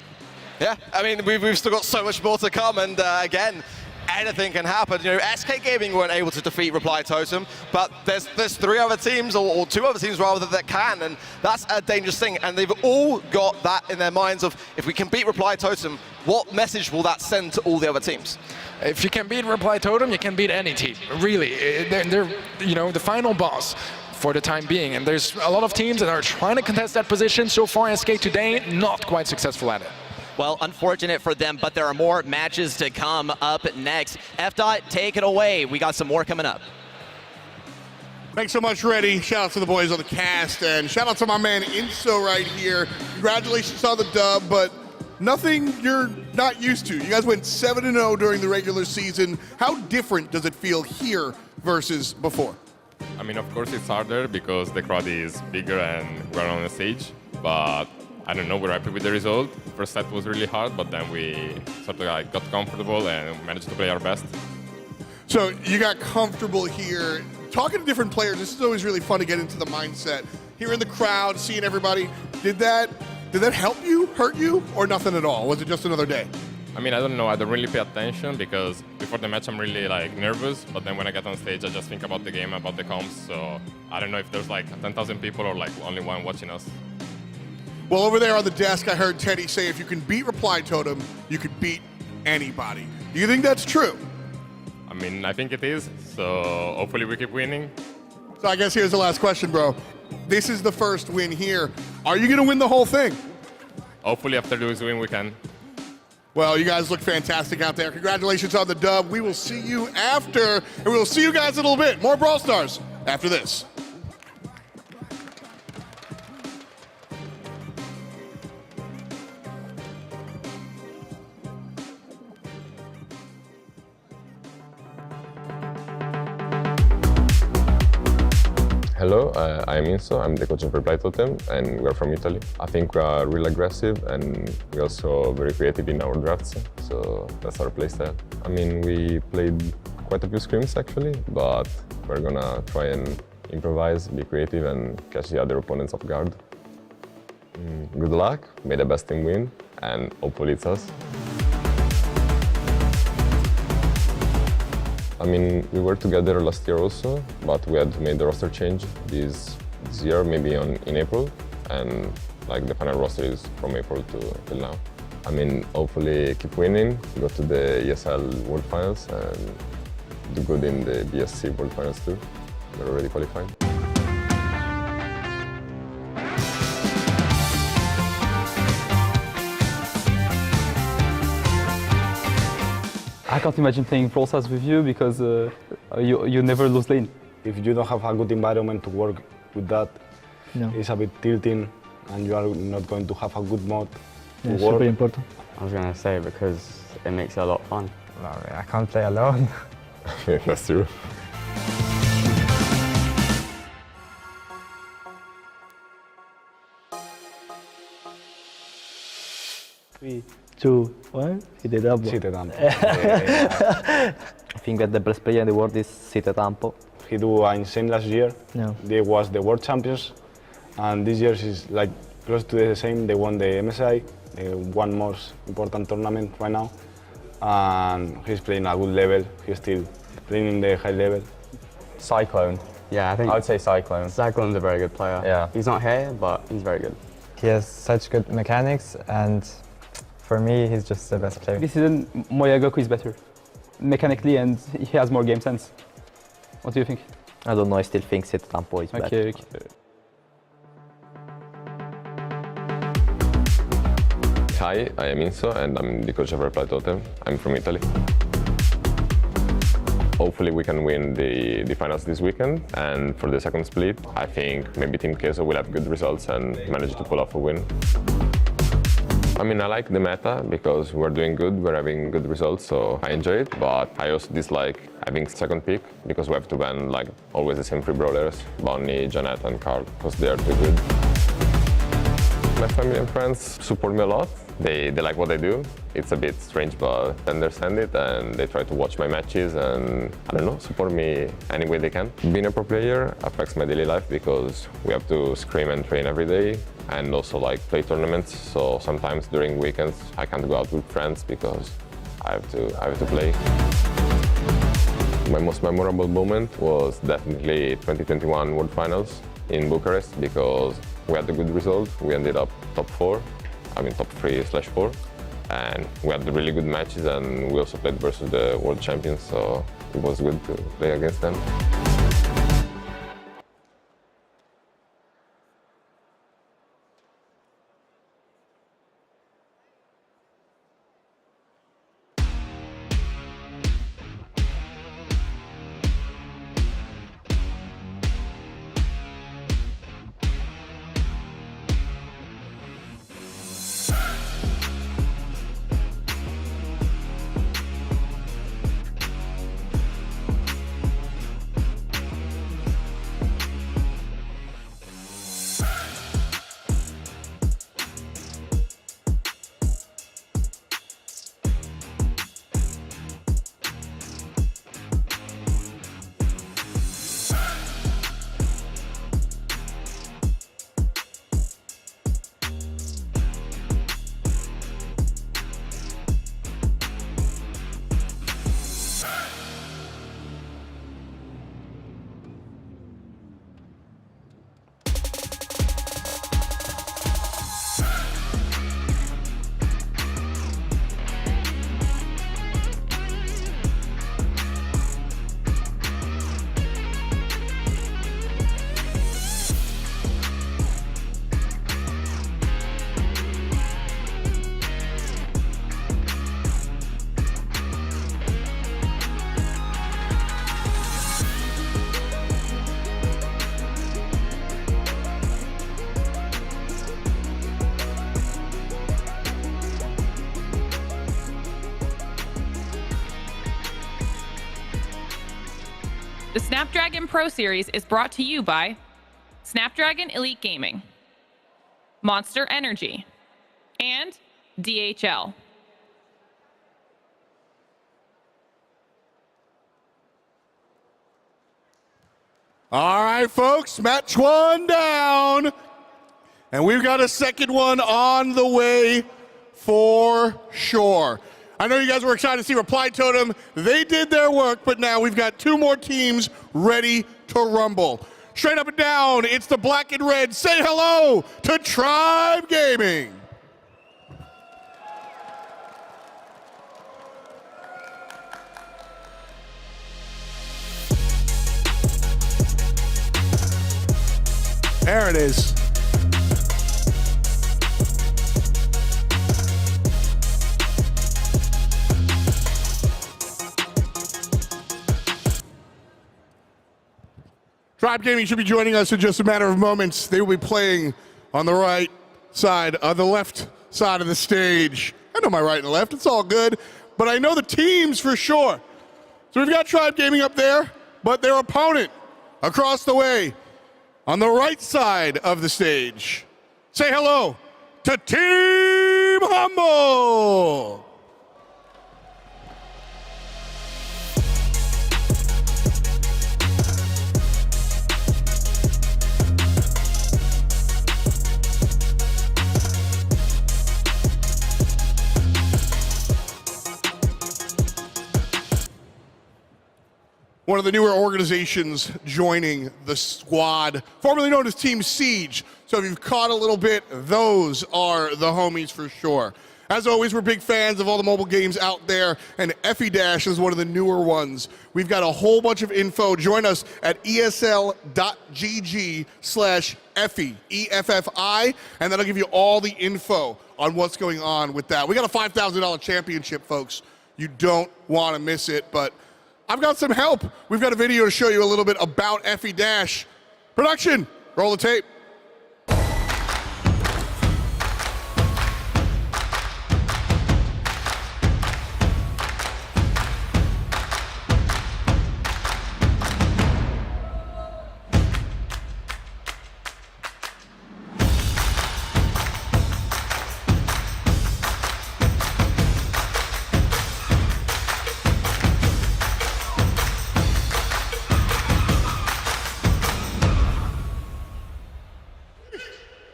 Yeah, I mean, we've still got so much more to come, and again, anything can happen. SK Gaming weren't able to defeat Reply Totem, but there's 3 other teams, or 2 other teams rather, that can, and that's a dangerous thing. And they've all got that in their minds of, if we can beat Reply Totem, what message will that send to all the other teams? If you can beat Reply Totem, you can beat any team, really. They're the final boss for the time being, and there's a lot of teams that are trying to contest that position. So far, SK today, not quite successful at it. Well, unfortunate for them, but there are more matches to come up next. F-Dot, take it away. We got some more coming up. Thanks so much, Reddy. Shout out to the boys on the cast, and shout out to my man Inso right here. Congratulations on the dub, but nothing you're not used to. You guys went 7-0 during the regular season. How different does it feel here versus before? I mean, of course it's harder because the crowd is bigger and we're on the stage, but I don't know, we're happy with the result. First set was really hard, but then we sort of got comfortable and managed to play our best. So you got comfortable here. Talking to different players, this is always really fun to get into the mindset. Here in the crowd, seeing everybody, did that help you, hurt you, or nothing at all? Was it just another day? I mean, I don't know, I don't really pay attention because before the match I'm really nervous, but then when I get on stage I just think about the game, about the comps, so I don't know if there's 10,000 people or only one watching us. Well, over there on the desk, I heard Teddy say if you can beat Reply Totem, you could beat anybody. Do you think that's true? I mean, I think it is, so hopefully we keep winning. So I guess here's the last question, bro. This is the first win here. Are you going to win the whole thing? Hopefully after this win we can. Well, you guys look fantastic out there. Congratulations on the dub. We will see you after, and we will see you guys in a little bit. More Brawl Stars after this. Hello, I'm Inso, I'm the coach of Reply Totem, and we're from Italy. I think we are real aggressive and we're also very creative in our drafts, so that's our playstyle. I mean, we played quite a few scrims actually, but we're gonna try and improvise, be creative, and catch the other opponents off guard. Good luck, may the best team win, and hopefully it's us. I mean, we were together last year also, but we had made the roster change this year, maybe in April, and the final roster is from April till now. I mean, hopefully keep winning, go to the ESL World Finals, and do good in the BSC World Finals too. We're already qualified. I can't imagine playing Brawl Stars with you because you never lose lane. If you don't have a good environment to work with that, it's a bit tilting and you are not going to have a good mode to work. Super important. I was going to say because it makes it a lot of fun. No, I can't play alone. That's true. 3, 2, 1, Siete Tampo. I think that the best player in the world is Siete Tampo. He do insane last year. Yeah. They was the world champions, and this year is like close to the same. They won the MSI, one most important tournament right now, and he's playing a good level. He's still playing in the high level. Cyclone. Yeah, I would say Cyclone. Cyclone's a very good player. Yeah. He's not here, but he's very good. He has such good mechanics, and for me, he's just the best player. This season, Moyagoku is better mechanically, and he has more game sense. What do you think? I don't know. I still think Siete Tampo is better. Okay. Hi, I am Inso and I'm the coach of Brawl Totem. I'm from Italy. Hopefully we can win the finals this weekend, and for the second split, I think maybe Team Queso will have good results and manage to pull off a win. I mean, I like the meta because we're doing good, we're having good results, so I enjoy it, but I also dislike having second pick because we have to ban like always the same three brawlers, Bonnie, Janet and Carl, because they are too good. My family and friends support me a lot. They like what I do. It's a bit strange, but they understand it and they try to watch my matches and, I don't know, support me any way they can. Being a pro player affects my daily life because we have to scrim and train every day and also like play tournaments. So sometimes during weekends I can't go out with friends because I have to play. My most memorable moment was definitely 2021 World Finals in Bucharest because we had a good result. We ended up top 4. I mean top 3/4, and we had really good matches, and we also played versus the world champions, so it was good to play against them. The Snapdragon Pro Series is brought to you by Snapdragon Elite Gaming, Monster Energy, and DHL. All right, folks, match one down. And we've got a second one on the way for sure. I know you guys were excited to see Reply Totem. They did their work, but now we've got two more teams ready to rumble. Straight up and down, it's the black and red. Say hello to Tribe Gaming. There it is. Tribe Gaming should be joining us in just a matter of moments. They will be playing on the right side, the left side of the stage. I know my right and left, it's all good, but I know the teams for sure. So we've got Tribe Gaming up there, but their opponent across the way on the right side of the stage. Say hello to Team Humble. One of the newer organizations joining the squad, formerly known as Team Siege. So if you've caught a little bit, those are the homies for sure. As always, we're big fans of all the mobile games out there, and Effie Dash is one of the newer ones. We've got a whole bunch of info. Join us at esl.gg/Effie, EFFI, and that'll give you all the info on what's going on with that. We got a $5,000 championship, folks. You don't want to miss it, but I've got some help. We've got a video to show you a little bit about Effie Dash. Production, roll the tape.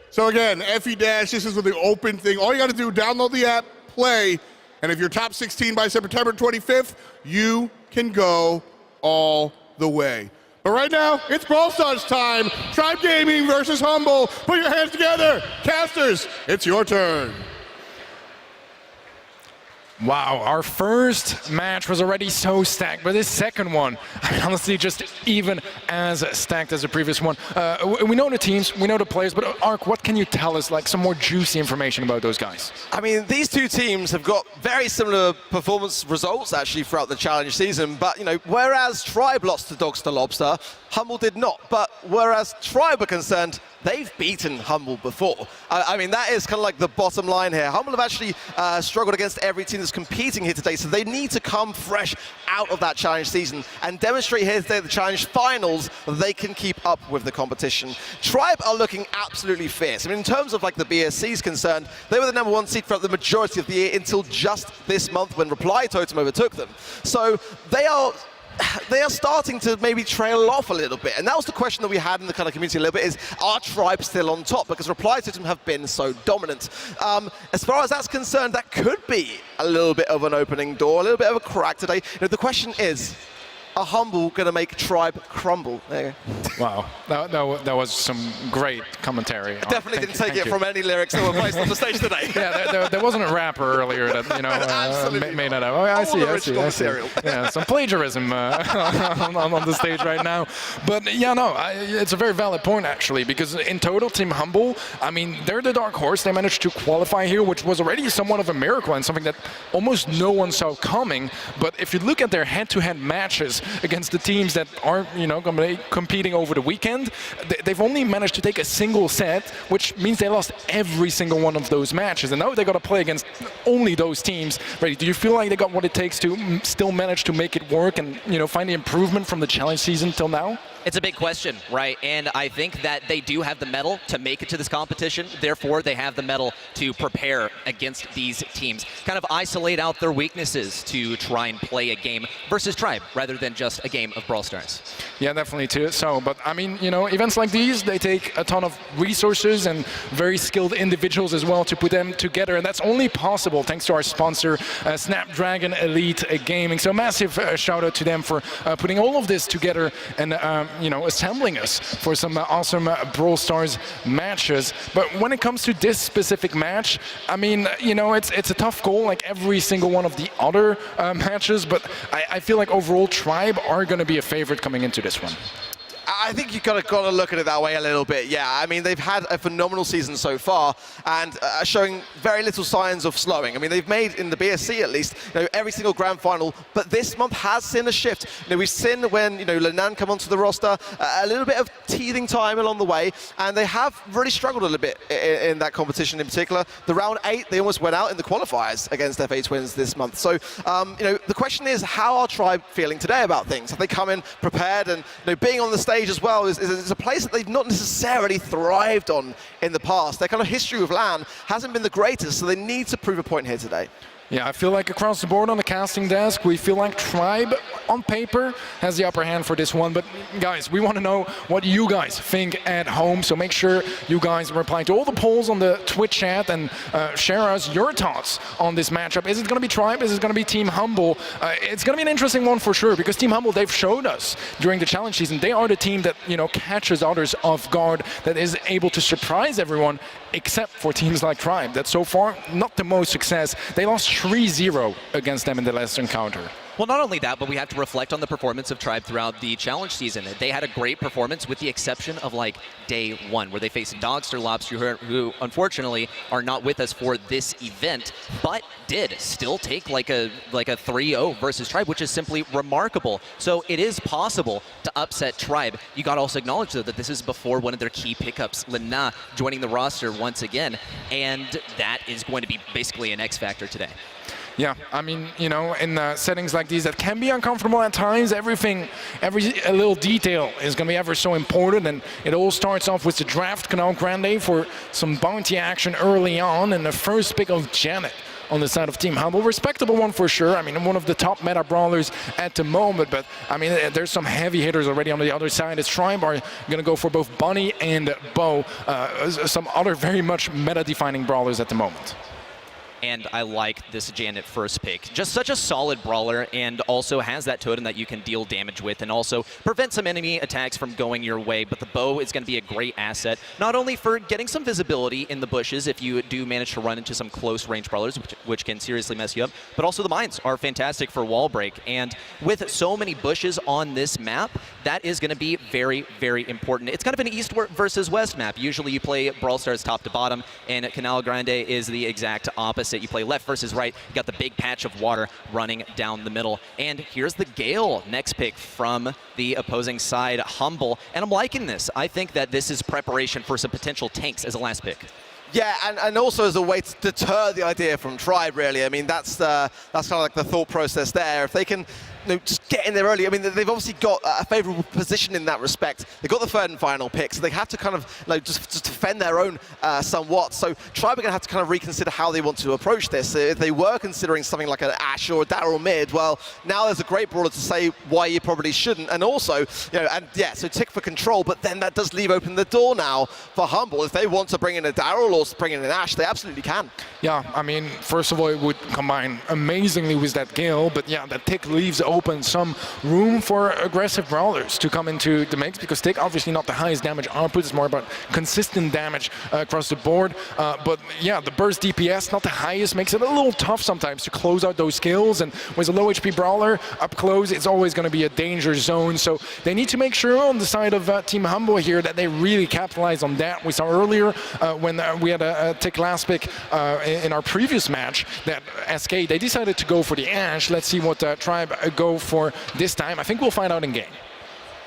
So again, Effie Dash, this is the open thing. All you got to do, download the app, play, and if you're top 16 by September 25th, you can go all the way. But right now, it's Brawl Stars time. Tribe Gaming versus Humble. Put your hands together. Casters, it's your turn. Wow, our first match was already so stacked, but this second one, I mean, honestly, just even as stacked as the previous one. We know the teams, we know the players, but Ark, what can you tell us, like some more juicy information about those guys? I mean, these two teams have got very similar performance results, actually, throughout the challenge season, but, you know, whereas Tribe lost to Dogs to Lobster, Humble did not. But whereas Tribe are concerned, they've beaten Humble before. I mean, that is kind of like the bottom line here. Humble have actually struggled against every team that's competing here today, so they need to come fresh out of that challenge season and demonstrate here today at the challenge finals that they can keep up with the competition. Tribe are looking absolutely fierce. I mean, in terms of like the BSC is concerned, they were the #1 seed throughout the majority of the year until just this month when Reply Totem overtook them. So they are starting to maybe trail off a little bit. And that was the question that we had in the kind of community a little bit is, are Tribe still on top? Because Reply Totem have been so dominant. As far as that's concerned, that could be a little bit of an opening door, a little bit of a crack today. You know, the question is, are Humble going to make Tribe crumble? There you go. Wow, that was some great commentary. I definitely didn't take it from any lyrics that were placed on the stage today. Yeah, there wasn't a rapper earlier that, you know, made that up. Oh, I see. Yeah, some plagiarism on the stage right now. But yeah, no, it's a very valid point actually, because in total, Team Humble, I mean, they're the dark horse. They managed to qualify here, which was already somewhat of a miracle and something that almost no one saw coming. But if you look at their head-to-head matches against the teams that aren't, you know, competing over the weekend, they've only managed to take a single set, which means they lost every single one of those matches. And now they got to play against only those teams. Right? Do you feel like they got what it takes to still manage to make it work and, you know, find the improvement from the challenge season till now? It's a big question, right? And I think that they do have the mettle to make it to this competition. Therefore, they have the mettle to prepare against these teams. Kind of isolate out their weaknesses to try and play a game versus Tribe rather than just a game of Brawl Stars. Yeah, definitely too. So, but I mean, you know, events like these, they take a ton of resources and very skilled individuals as well to put them together. And that's only possible thanks to our sponsor, Snapdragon Elite Gaming. So massive shout out to them for putting all of this together and you know, assembling us for some awesome Brawl Stars matches. But when it comes to this specific match, I mean, you know, it's a tough goal like every single one of the other matches, but I feel like overall Tribe are going to be a favorite coming into this one. I think you've got to look at it that way a little bit. Yeah, I mean, they've had a phenomenal season so far and showing very little signs of slowing. I mean, they've made, in the BSC at least, every single grand final, but this month has seen a shift. We've seen when, Lenan come onto the roster, a little bit of teething time along the way, and they have really struggled a little bit in that competition in particular. The round 8, they almost went out in the qualifiers against FA Twins this month. So, the question is, how are Tribe feeling today about things? Have they come in prepared? And being on the stage as well is a place that they've not necessarily thrived on in the past. Their kind of history with LAN hasn't been the greatest, so they need to prove a point here today. Yeah, I feel like across the board on the casting desk, we feel like Tribe on paper has the upper hand for this one. But guys, we want to know what you guys think at home. So make sure you guys reply to all the polls on the Twitch chat and share us your thoughts on this matchup. Is it going to be Tribe? Is it going to be Team Humble? It's going to be an interesting one for sure, because Team Humble, they've showed us during the challenge season, they are the team that, catches others off guard, that is able to surprise everyone, except for teams like Tribe, that so far, not the most success. They lost 3-0 against them in the last encounter. Well, not only that, but we have to reflect on the performance of Tribe throughout the challenge season. They had a great performance with the exception of day 1, where they faced Dogster Lobster, who unfortunately are not with us for this event, but did still take like a 3-0 versus Tribe, which is simply remarkable. So it is possible to upset Tribe. You got to also acknowledge, though, that this is before one of their key pickups, Lena, joining the roster once again, and that is going to be basically an X factor today. Yeah, I mean, in settings like these that can be uncomfortable at times, every little detail is going to be ever so important, and it all starts off with the draft Canal Grande for some bounty action early on, and the first pick of Janet on the side of Team Humble. Respectable one for sure. I mean, one of the top meta brawlers at the moment, but I mean, there's some heavy hitters already on the other side. As Tribe are going to go for both Bunny and Bo, some other very much meta-defining brawlers at the moment. And I like this Janet first pick. Just such a solid brawler, and also has that totem that you can deal damage with and also prevent some enemy attacks from going your way. But the bow is going to be a great asset, not only for getting some visibility in the bushes if you do manage to run into some close range brawlers, which can seriously mess you up, but also the mines are fantastic for wall break. And with so many bushes on this map, that is going to be very, very important. It's kind of an east versus west map. Usually you play Brawl Stars top to bottom, and Canal Grande is the exact opposite. You play left versus right. You got the big patch of water running down the middle. And here's the Gale next pick from the opposing side, Humble. And I'm liking this. I think that this is preparation for some potential tanks as a last pick. Yeah, and also as a way to deter the idea from Tribe, really. I mean, that's kind of like the thought process there. If they can just get in there early. I mean, they've obviously got a favourable position in that respect. They've got the third and final pick, so they have to kind of just defend their own somewhat. So Tribe are going to have to kind of reconsider how they want to approach this. If they were considering something like an Ash or a Daryl mid, well, now there's a great brawler to say why you probably shouldn't. And also, so tick for control, but then that does leave open the door now for Humble. If they want to bring in a Daryl or bring in an Ash, they absolutely can. Yeah, I mean, first of all, it would combine amazingly with that Gale, but yeah, that tick leaves open some room for aggressive brawlers to come into the mix, because tick obviously not the highest damage output, it's more about consistent damage across the board. But yeah, the burst DPS, not the highest, makes it a little tough sometimes to close out those skills, and with a low HP brawler up close, it's always going to be a danger zone. So they need to make sure on the side of Team Humble here that they really capitalize on that. We saw earlier when we had a tick last pick in our previous match that SK, they decided to go for the Ash. Let's see what Tribe go for this time. I think we'll find out in game.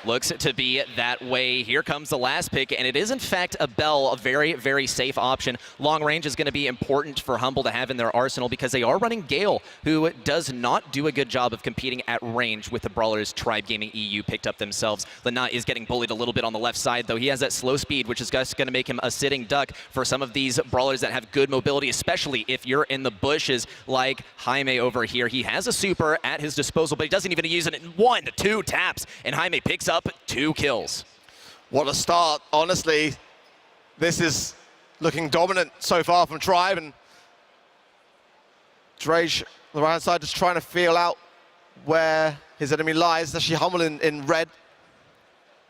Looks to be that way. Here comes the last pick, and it is in fact a Bell, a very, very safe option. Long range is going to be important for Humble to have in their arsenal, because they are running Gale, who does not do a good job of competing at range with the brawlers Tribe Gaming EU picked up themselves. Lena is getting bullied a little bit on the left side, though he has that slow speed, which is just going to make him a sitting duck for some of these brawlers that have good mobility, especially if you're in the bushes like Jaime over here. He has a super at his disposal, but he doesn't even use it in 1 to 2 taps, and Jaime picks up 2 kills. What a start, honestly. This is looking dominant so far from Tribe, and Drage, the right hand side, just trying to feel out where his enemy lies. Actually Humble in red.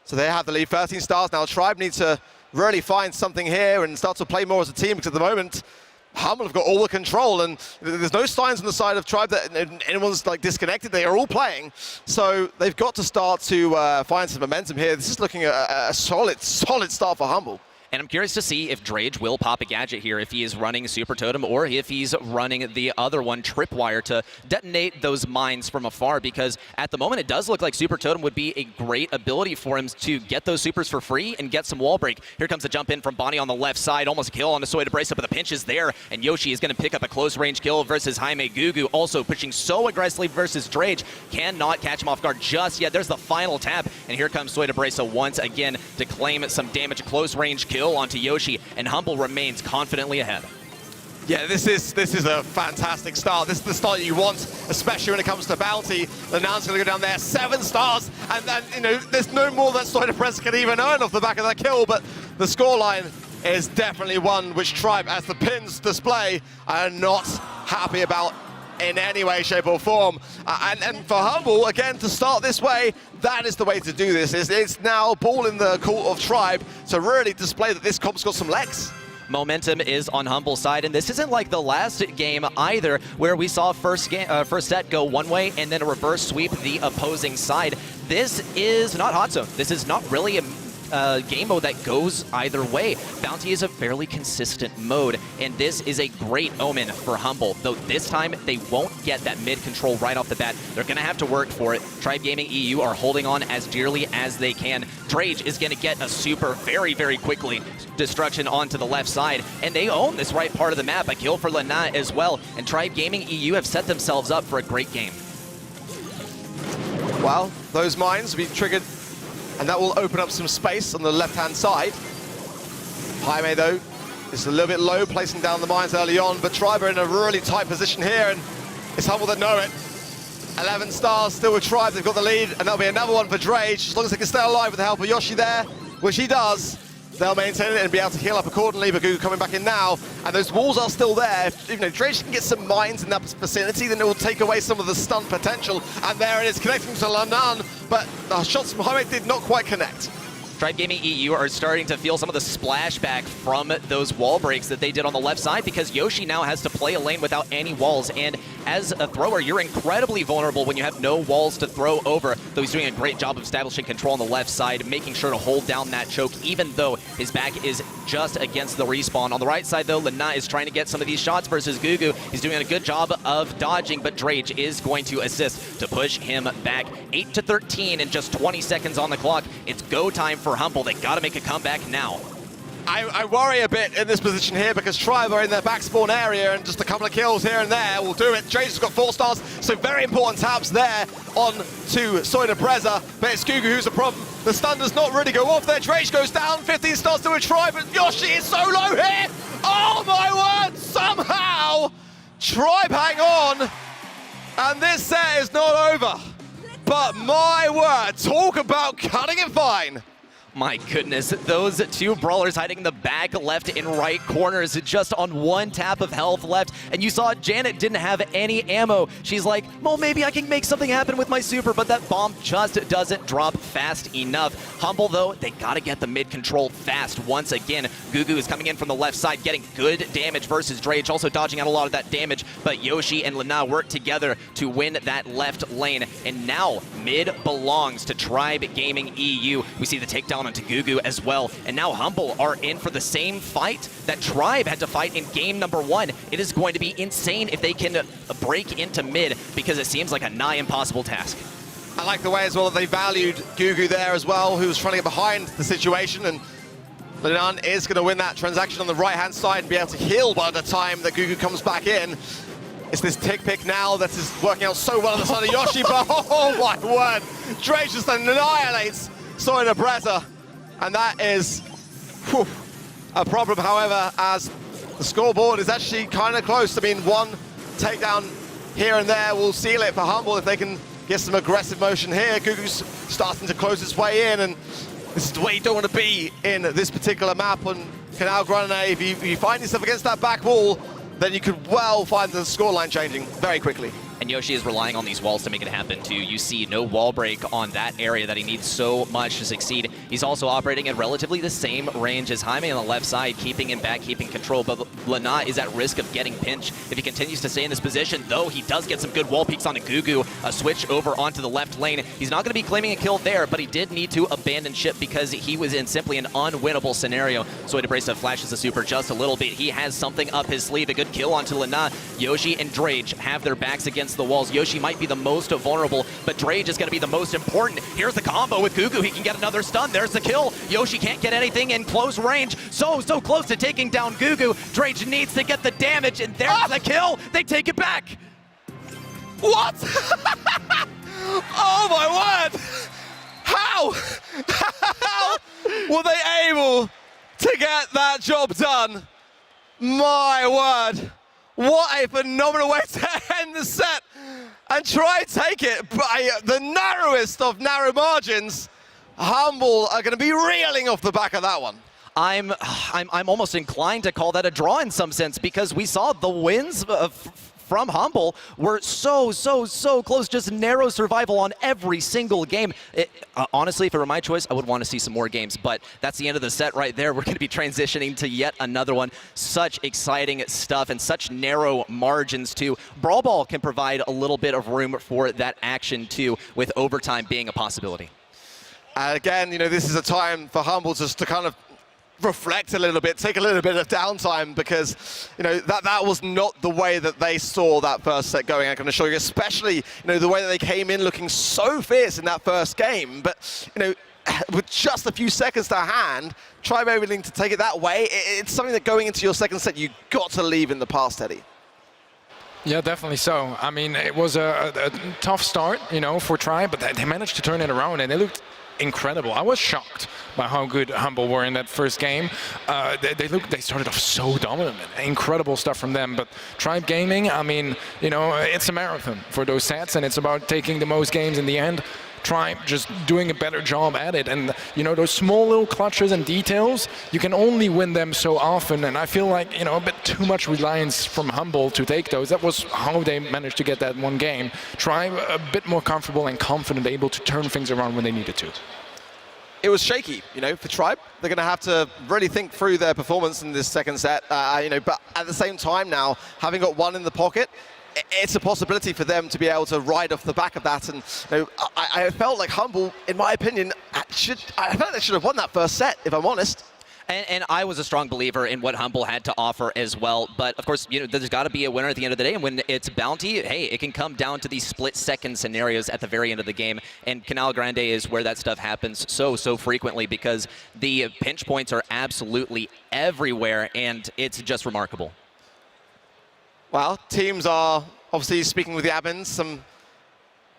So they have the lead, 13 stars now. Tribe needs to really find something here and start to play more as a team, because at the moment, Humble have got all the control, and there's no signs on the side of Tribe that anyone's like disconnected. They are all playing, so they've got to start to find some momentum here. This is looking at a solid start for Humble. And I'm curious to see if Drage will pop a gadget here, if he is running Super Totem or if he's running the other one, Tripwire, to detonate those mines from afar, because at the moment it does look like Super Totem would be a great ability for him to get those supers for free and get some wall break. Here comes a jump in from Bonnie on the left side, almost a kill on the Soy to brace up, but the pinch is there, and Yoshi is going to pick up a close range kill versus Jaime. Gugu also pushing so aggressively versus Drage, cannot catch him off guard just yet. There's the final tap, and here comes Soy to brace once again to claim some damage, close range kill onto Yoshi, and Humble remains confidently ahead. Yeah, this is a fantastic start. This is the start you want, especially when it comes to bounty. Linan's going to go down there, 7 stars, and then, you know, there's no more that Soy to Press can even earn off the back of that kill, but the scoreline is definitely one which Tribe, as the pins display, are not happy about in any way, shape or form. And for Humble, again, to start this way, that is the way to do this. It's now ball in the court of Tribe to really display that this comp's got some legs. Momentum is on Humble's side, and this isn't like the last game either, where we saw first set go one way and then a reverse sweep the opposing side. This is not hot zone. This is not really a game mode that goes either way. Bounty is a fairly consistent mode, and this is a great omen for Humble, though this time they won't get that mid control right off the bat. They're going to have to work for it. Tribe Gaming EU are holding on as dearly as they can. Drage is going to get a super very, very quickly. Destruction onto the left side, and they own this right part of the map. A kill for Lana as well, and Tribe Gaming EU have set themselves up for a great game. Well, those mines will be triggered, and that will open up some space on the left-hand side. Jaime, though, is a little bit low, placing down the mines early on, but Tribe are in a really tight position here, and it's Humble that know it. 11 stars still with Tribe, they've got the lead, and there'll be another one for Drage, as long as they can stay alive with the help of Yoshi there, which he does. They'll maintain it and be able to heal up accordingly, but Gugu coming back in now, and those walls are still there. If, you know, Drage can get some mines in that vicinity, then it will take away some of the stun potential, and there it is, connecting to Lanan, but the shots from Jaime did not quite connect. Tribe Gaming EU are starting to feel some of the splashback from those wall breaks that they did on the left side, because Yoshi now has to play a lane without any walls, and as a thrower, you're incredibly vulnerable when you have no walls to throw over, though he's doing a great job of establishing control on the left side, making sure to hold down that choke, even though his back is just against the respawn. On the right side, though, Lana is trying to get some of these shots versus Gugu. He's doing a good job of dodging, but Drage is going to assist to push him back. 8-13 and just 20 seconds on the clock. It's go time for Humble. They got to make a comeback now. I worry a bit in this position here, because Tribe are in their back spawn area, and just a couple of kills here and there will do it. Drage has got 4 stars, so very important taps there on to Soy to Preza, but it's Gugu who's the problem. The stun does not really go off there. Drage goes down, 15 stars to a Tribe, but Yoshi is so low here. Oh my word, somehow Tribe hang on, and this set is not over. But my word, talk about cutting it fine. My goodness, those two brawlers hiding in the back left and right corners, just on 1 tap of health left. And you saw Janet didn't have any ammo. She's like, well, maybe I can make something happen with my super, but that bomb just doesn't drop fast enough. Humble, though, they got to get the mid control fast once again. Gugu is coming in from the left side, getting good damage versus Drage, also dodging out a lot of that damage. But Yoshi and Lana work together to win that left lane. And now mid belongs to Tribe Gaming EU. We see the takedown onto Gugu as well, and now Humble are in for the same fight that Tribe had to fight in game number 1. It is going to be insane if they can break into mid, because it seems like a nigh impossible task. I like the way as well that they valued Gugu there as well, who was trying to get behind the situation, and Linan is going to win that transaction on the right-hand side and be able to heal by the time that Gugu comes back in. It's this tick pick now that is working out so well on the side of Yoshi, but oh my word, Drage just annihilates Soy to Preza. And that is a problem, however, as the scoreboard is actually kind of close. I mean, 1 takedown here and there will seal it for Humble if they can get some aggressive motion here. Gugu's starting to close his way in, and this is the way you don't want to be in this particular map on Canal Grande. If you find yourself against that back wall, then you could well find the scoreline changing very quickly. and Yoshi is relying on these walls to make it happen too. You see no wall break on that area that he needs so much to succeed. He's also operating at relatively the same range as Jaime on the left side, keeping him back, keeping control, but Lana is at risk of getting pinched if he continues to stay in this position, though he does get some good wall peeks on the Gugu, a switch over onto the left lane. He's not going to be claiming a kill there, but he did need to abandon ship because he was in simply an unwinnable scenario. So Debresa flashes the super just a little bit. He has something up his sleeve, a good kill onto Lana. Yoshi and Drage have their backs against the walls. Yoshi might be the most vulnerable, but Drage is going to be the most important. Here's the combo with Gugu. He can get another stun. There's the kill. Yoshi can't get anything in close range. So close to taking down Gugu. Drage needs to get the damage, and there's the kill. They take it back. What? Oh my word! How? How were they able to get that job done? My word. What a phenomenal way to end the set and try and take it by the narrowest of narrow margins. Humble are going to be reeling off the back of that one. I'm almost inclined to call that a draw in some sense, because we saw the wins from Humble were so close, just narrow survival on every single game. Honestly, if it were my choice, I would want to see some more games, but that's the end of the set right there. We're going to be transitioning to yet another one. Such exciting stuff and such narrow margins too. Brawl Ball can provide a little bit of room for that action too, with overtime being a possibility. Again, you know, this is a time for Humble just to kind of reflect a little bit, take a little bit of downtime, because you know that was not the way that they saw that first set going. I can assure you, especially the way that they came in looking so fierce in that first game. But with just a few seconds to hand, try maybe to take it that way. It's something that going into your second set you got to leave in the past, Eddie. Yeah, definitely so. I mean, it was a tough start, for Tribe, but they managed to turn it around, and they looked incredible. I was shocked by how good Humble were in that first game. They started off so dominant. Incredible stuff from them. But Tribe Gaming, I mean, it's a marathon for those sets, and it's about taking the most games in the end. Tribe just doing a better job at it, and those small little clutches and details, you can only win them so often, and I feel like a bit too much reliance from Humble to take those. That was how they managed to get that one game. Tribe a bit more comfortable and confident, able to turn things around when they needed to. It was shaky, for Tribe. They're going to have to really think through their performance in this second set, but at the same time now, having got one in the pocket, it's a possibility for them to be able to ride off the back of that. And I felt like Humble, in my opinion, I felt like they should have won that first set, if I'm honest. And I was a strong believer in what Humble had to offer as well. But of course, there's got to be a winner at the end of the day. And when it's Bounty, hey, it can come down to these split-second scenarios at the very end of the game. And Canal Grande is where that stuff happens so frequently, because the pinch points are absolutely everywhere, and it's just remarkable. Well, teams are obviously speaking with the admins, some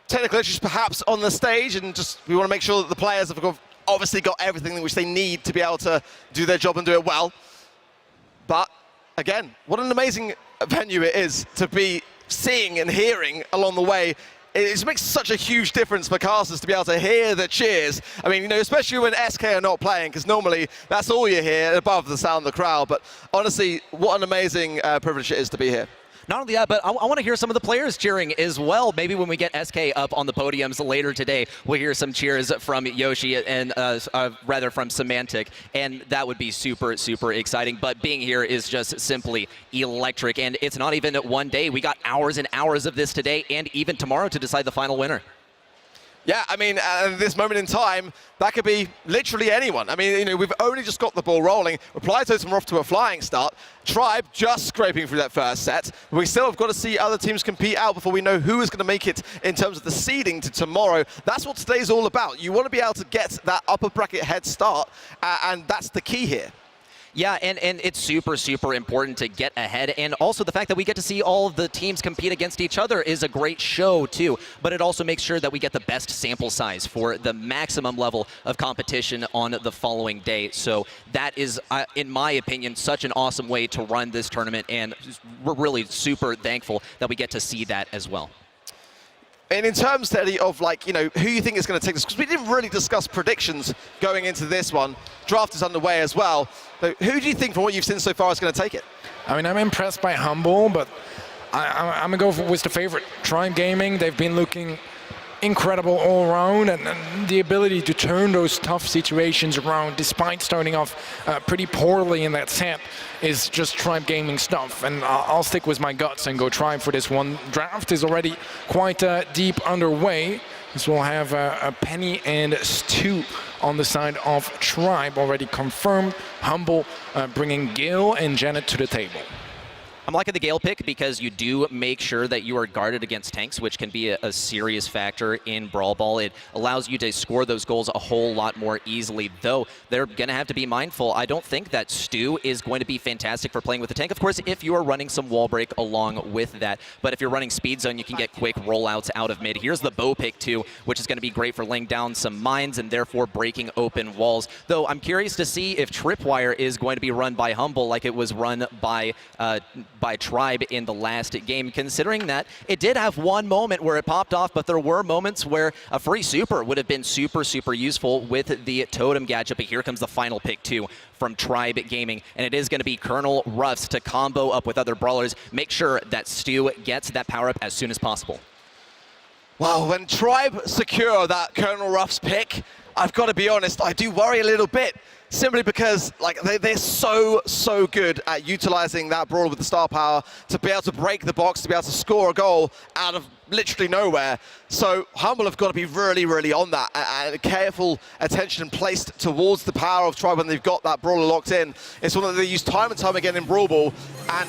technical issues perhaps on the stage, and just we want to make sure that the players have obviously got everything which they need to be able to do their job and do it well. But again, what an amazing venue it is to be seeing and hearing along the way. It just makes such a huge difference for casters to be able to hear the cheers. I mean, especially when SK are not playing, because normally that's all you hear above the sound of the crowd. But honestly, what an amazing privilege it is to be here. Not only that, but I want to hear some of the players cheering as well. Maybe when we get SK up on the podiums later today, we'll hear some cheers from Yoshi and rather from Semantic, and that would be super exciting. But being here is just simply electric, and it's not even one day. We got hours and hours of this today and even tomorrow to decide the final winner. Yeah, I mean, at this moment in time, that could be literally anyone. I mean, we've only just got the ball rolling. Reply Totem are off to a flying start. Tribe just scraping through that first set. We still have got to see other teams compete out before we know who is going to make it in terms of the seeding to tomorrow. That's what today's all about. You want to be able to get that upper bracket head start, and that's the key here. Yeah, and it's super important to get ahead, and also the fact that we get to see all of the teams compete against each other is a great show too, but it also makes sure that we get the best sample size for the maximum level of competition on the following day. So that is, in my opinion, such an awesome way to run this tournament, and we're really super thankful that we get to see that as well. And in terms, Teddy, of who you think is going to take this, because we didn't really discuss predictions going into this one. Draft is underway as well. So who do you think, from what you've seen so far, is going to take it? I mean, I'm impressed by Humble, but I'm going to go with the favorite, Tribe Gaming. They've been looking incredible all around, and the ability to turn those tough situations around despite starting off pretty poorly in that set is just Tribe Gaming stuff. And I'll stick with my guts and go Tribe for this one. Draft is already quite deep underway. So we'll have Penny and Stu on the side of Tribe already confirmed. Humble bringing Gil and Janet to the table. I'm liking the Gale pick because you do make sure that you are guarded against tanks, which can be a serious factor in Brawl Ball. It allows you to score those goals a whole lot more easily, though they're going to have to be mindful. I don't think that Stu is going to be fantastic for playing with the tank. Of course, if you are running some wall break along with that, but if you're running speed zone, you can get quick rollouts out of mid. Here's the bow pick too, which is going to be great for laying down some mines and therefore breaking open walls. Though I'm curious to see if Tripwire is going to be run by Humble like it was run by Tribe in the last game, considering that it did have one moment where it popped off, but there were moments where a free super would have been super useful with the Totem gadget. But here comes the final pick too from Tribe Gaming, and it is going to be Colonel Ruffs to combo up with other brawlers. Make sure that Stu gets that power up as soon as possible. Well, when Tribe secure that Colonel Ruffs pick, I've got to be honest, I do worry a little bit. Simply because they're so good at utilizing that brawler with the star power to be able to break the box, to be able to score a goal out of literally nowhere. So Humble have got to be really on that, and careful attention placed towards the power of Tribe when they've got that brawler locked in. It's one that they use time and time again in Brawl Ball, and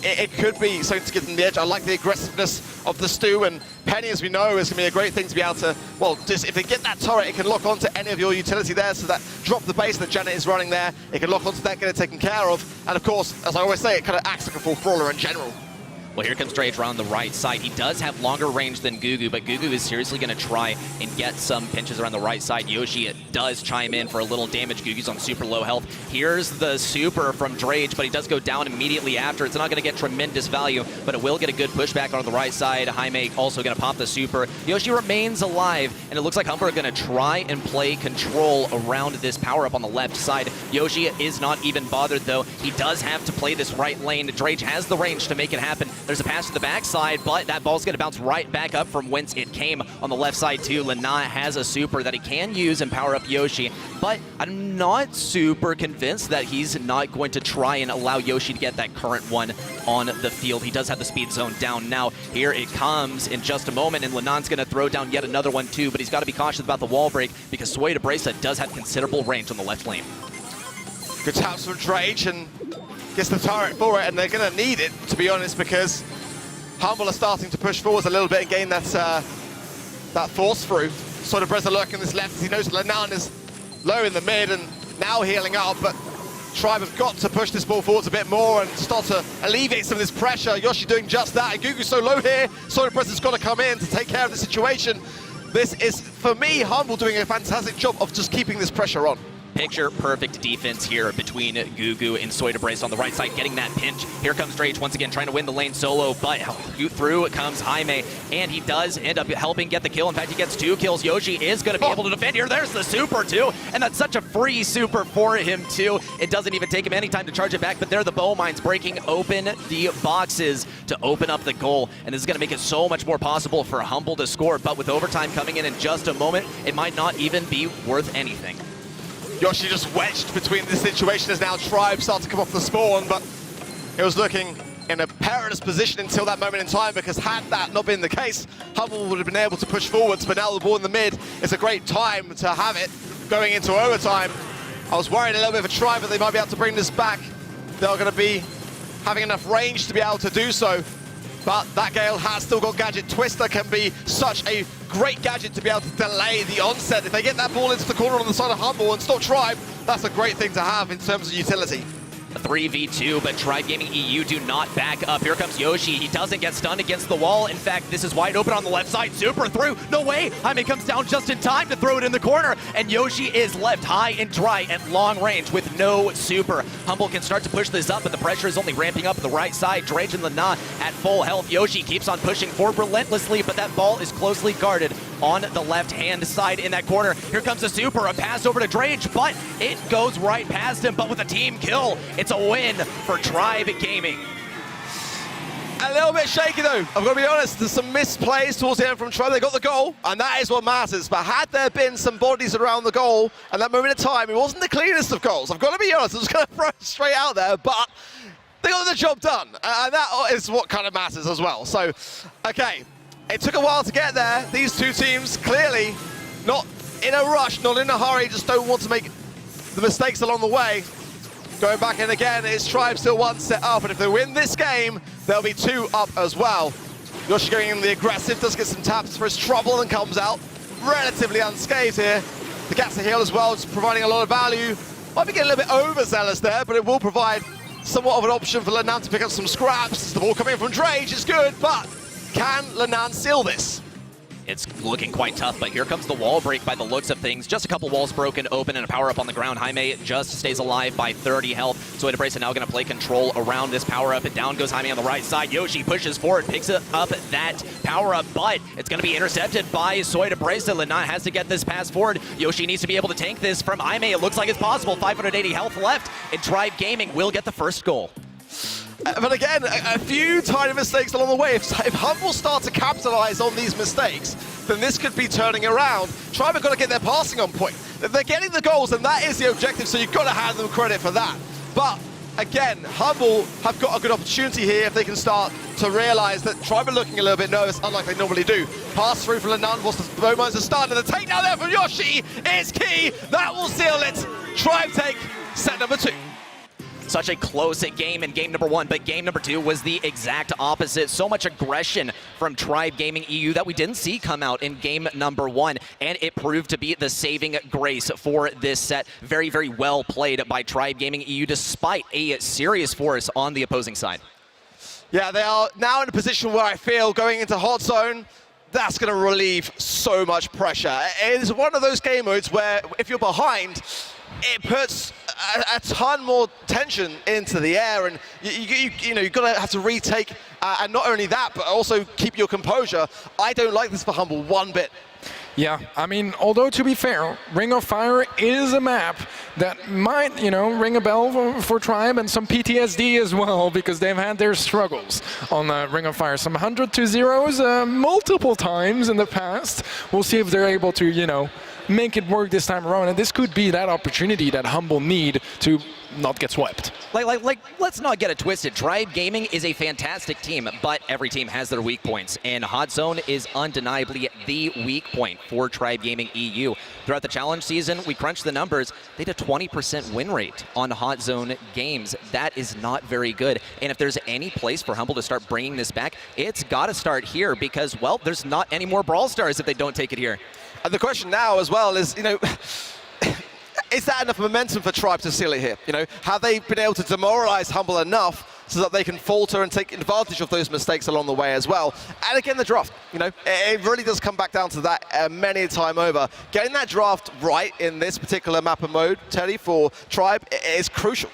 it could be something to give them the edge. I like the aggressiveness of the Stu, and Penny, as we know, is going to be a great thing to be able to, well, just if they get that turret, it can lock onto any of your utility there, so that drop the base that Janet is running there, it can lock onto that, get it taken care of, and of course, as I always say, it kind of acts like a full brawler in general. Well, here comes Drage around the right side. He does have longer range than Gugu, but Gugu is seriously going to try and get some pinches around the right side. Yoshi does chime in for a little damage. Gugu's on super low health. Here's the super from Drage, but he does go down immediately after. It's not going to get tremendous value, but it will get a good pushback on the right side. Jaime also going to pop the super. Yoshi remains alive, and it looks like Humber are going to try and play control around this power-up on the left side. Yoshi is not even bothered, though. He does have to play this right lane. Drage has the range to make it happen. There's a pass to the backside, but that ball's going to bounce right back up from whence it came on the left side too. Lana has a super that he can use and power up Yoshi, but I'm not super convinced that he's not going to try and allow Yoshi to get that current one on the field. He does have the speed zone down now. Here it comes in just a moment, and Lanan's going to throw down yet another one too, but he's got to be cautious about the wall break because Sway to Bracelet does have considerable range on the left lane. Good taps from Drage, and gets the turret for it, and they're going to need it, to be honest, because Humble are starting to push forwards a little bit and gain that force through. Sort of Breza lurking this left as he knows Lanan is low in the mid and now healing up, but Tribe have got to push this ball forwards a bit more and start to alleviate some of this pressure. Yoshi doing just that, and Gugu's so low here, Sort of Breza's got to come in to take care of the situation. This is, for me, Humble doing a fantastic job of just keeping this pressure on. Picture perfect defense here between Gugu and Soy to Brace on the right side, getting that pinch. Here comes Drage once again trying to win the lane solo, but through comes Jaime, and he does end up helping get the kill. In fact, he gets 2 kills. Yoshi is going to be able to defend here. There's the super too, and that's such a free super for him too. It doesn't even take him any time to charge it back, but there the bow mines breaking open the boxes to open up the goal, and this is going to make it so much more possible for Humble to score, but with overtime coming in just a moment, it might not even be worth anything. Yoshi just wedged between this situation as now Tribe start to come off the spawn, but it was looking in a perilous position until that moment in time, because had that not been the case, Humble would have been able to push forwards, but now the ball in the mid is a great time to have it going into overtime. I was worried a little bit of a Tribe, but they might be able to bring this back. They're going to be having enough range to be able to do so, but that Gale has still got gadget. Twister can be such a great gadget to be able to delay the onset. If they get that ball into the corner on the side of Humble and stop Tribe, that's a great thing to have in terms of utility. A 3v2, but Tribe Gaming EU do not back up. Here comes Yoshi. He doesn't get stunned against the wall. In fact, this is wide open on the left side. Super through. No way. Jaime comes down just in time to throw it in the corner, and Yoshi is left high and dry at long range with no super. Humble can start to push this up, but the pressure is only ramping up at the right side. Drage and Lana at full health. Yoshi keeps on pushing forward relentlessly, but that ball is closely guarded on the left-hand side in that corner. Here comes a super, a pass over to Drage, but it goes right past him, but with a team kill, it's a win for Tribe Gaming. A little bit shaky though, I've got to be honest. There's some misplays towards the end from Tribe. They got the goal, and that is what matters. But had there been some bodies around the goal at that moment in time, it wasn't the cleanest of goals. I've got to be honest, I'm just going to throw it straight out there, but they got the job done. And that is what kind of matters as well. So, okay, it took a while to get there. These two teams clearly not in a rush, not in a hurry, just don't want to make the mistakes along the way. Going back in again, it's Tribe still one set up, and if they win this game, they'll be 2 up as well. Yoshi going in the aggressive, does get some taps for his trouble and comes out relatively unscathed here. The gets a heal as well, just providing a lot of value. Might be getting a little bit overzealous there, but it will provide somewhat of an option for Lenan to pick up some scraps. The ball coming in from Drage is good, but can Lenan seal this? It's looking quite tough, but here comes the wall break by the looks of things. Just a couple walls broken open and a power-up on the ground. Jaime just stays alive by 30 health. So Brace now going to play control around this power-up, and down goes Jaime on the right side. Yoshi pushes forward, picks up that power-up, but it's going to be intercepted by Soida Brace. Lenan has to get this pass forward. Yoshi needs to be able to tank this from Jaime. It looks like it's possible. 580 health left, and Tribe Gaming will get the first goal. But again, a few tiny mistakes along the way. If Humble start to capitalize on these mistakes, then this could be turning around. Tribe have got to get their passing on point. They're getting the goals, and that is the objective, so you've got to hand them credit for that. But again, Humble have got a good opportunity here if they can start to realize that Tribe are looking a little bit nervous, unlike they normally do. Pass through for Lenan, whilst the Bowmines are starting, and the takedown there from Yoshi is key. That will seal it. Tribe take set number 2. Such a close game in game number 1, but game number 2 was the exact opposite. So much aggression from Tribe Gaming EU that we didn't see come out in game number 1, and it proved to be the saving grace for this set. Very, very well played by Tribe Gaming EU, despite a serious force on the opposing side. Yeah, they are now in a position where I feel going into hot zone, that's going to relieve so much pressure. It is one of those game modes where if you're behind, it puts a ton more tension into the air, and you've got to have to retake, and not only that, but also keep your composure. I don't like this for Humble one bit. Yeah, I mean, although to be fair, Ring of Fire is a map that might, ring a bell for Tribe, and some PTSD as well, because they've had their struggles on Ring of Fire. Some 100-0s multiple times in the past. We'll see if they're able to, make it work this time around, and this could be that opportunity that Humble need to not get swept. Let's not get it twisted. Tribe Gaming is a fantastic team, but every team has their weak points, and Hot Zone is undeniably the weak point for Tribe Gaming EU. Throughout the challenge season, we crunched the numbers. They had a 20% win rate on Hot Zone games. That is not very good, and if there's any place for Humble to start bringing this back, it's got to start here, because, well, there's not any more Brawl Stars if they don't take it here. And the question now as well is, is that enough momentum for Tribe to seal it here? Have they been able to demoralize Humble enough so that they can falter and take advantage of those mistakes along the way as well? And again, the draft, it really does come back down to that many a time over. Getting that draft right in this particular map and mode, Teddy, for Tribe is crucial.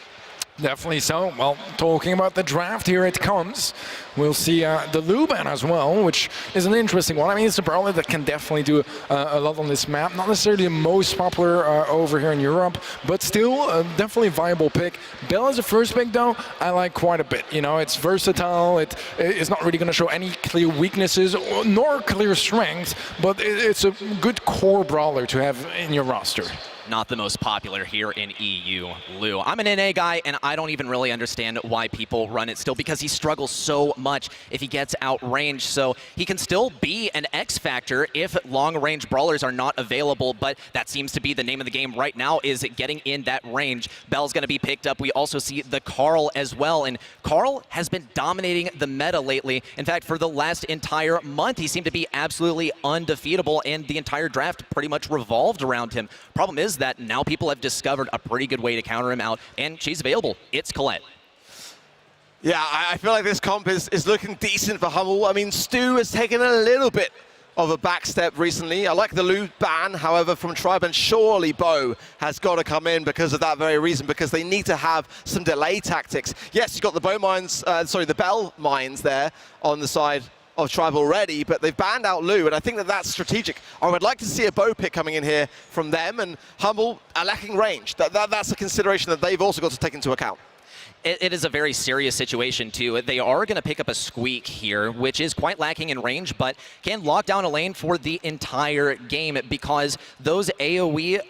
Definitely so. Well, talking about the draft, here it comes. We'll see the Luban as well, which is an interesting one. I mean, it's a brawler that can definitely do a lot on this map. Not necessarily the most popular over here in Europe, but still definitely a viable pick. Bell as a first pick, though, I like quite a bit. It's versatile. It's not really going to show any clear weaknesses nor clear strengths, but it's a good core brawler to have in your roster. Not the most popular here in EU, Lou. I'm an NA guy, and I don't even really understand why people run it still, because he struggles so much if he gets outranged. So he can still be an X factor if long-range brawlers are not available, but that seems to be the name of the game right now, is getting in that range. Bell's going to be picked up. We also see the Carl as well, and Carl has been dominating the meta lately. In fact, for the last entire month, he seemed to be absolutely undefeatable, and the entire draft pretty much revolved around him. Problem is that now people have discovered a pretty good way to counter him out, and she's available. It's Colette. Yeah, I feel like this comp is looking decent for Humble. I mean, Stu has taken a little bit of a back step recently. I like the Lu ban, however, from Tribe, and surely Bo has got to come in because of that very reason, because they need to have some delay tactics. Yes, you've got the the Bell mines there on the side of Tribe already, but they've banned out Lu, and I think that that's strategic. I would like to see a bow pick coming in here from them, and Humble are lacking range. That's a consideration that they've also got to take into account. it is a very serious situation, too. They are going to pick up a Squeak here, which is quite lacking in range, but can lock down a lane for the entire game because those AoE,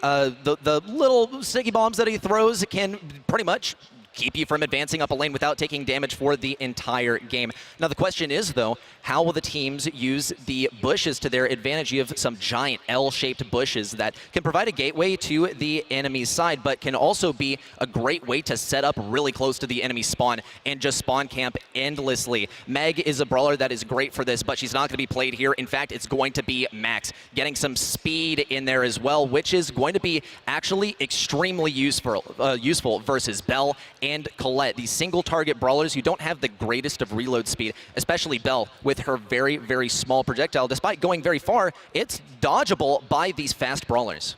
the little sticky bombs that he throws can pretty much keep you from advancing up a lane without taking damage for the entire game. Now the question is, though, how will the teams use the bushes to their advantage? You have some giant L-shaped bushes that can provide a gateway to the enemy's side, but can also be a great way to set up really close to the enemy spawn and just spawn camp endlessly. Meg is a brawler that is great for this, but she's not going to be played here. In fact, it's going to be Max getting some speed in there as well, which is going to be actually extremely useful versus Belle and Colette, these single target brawlers who don't have the greatest of reload speed, especially Belle with her very, very small projectile. Despite going very far, it's dodgeable by these fast brawlers.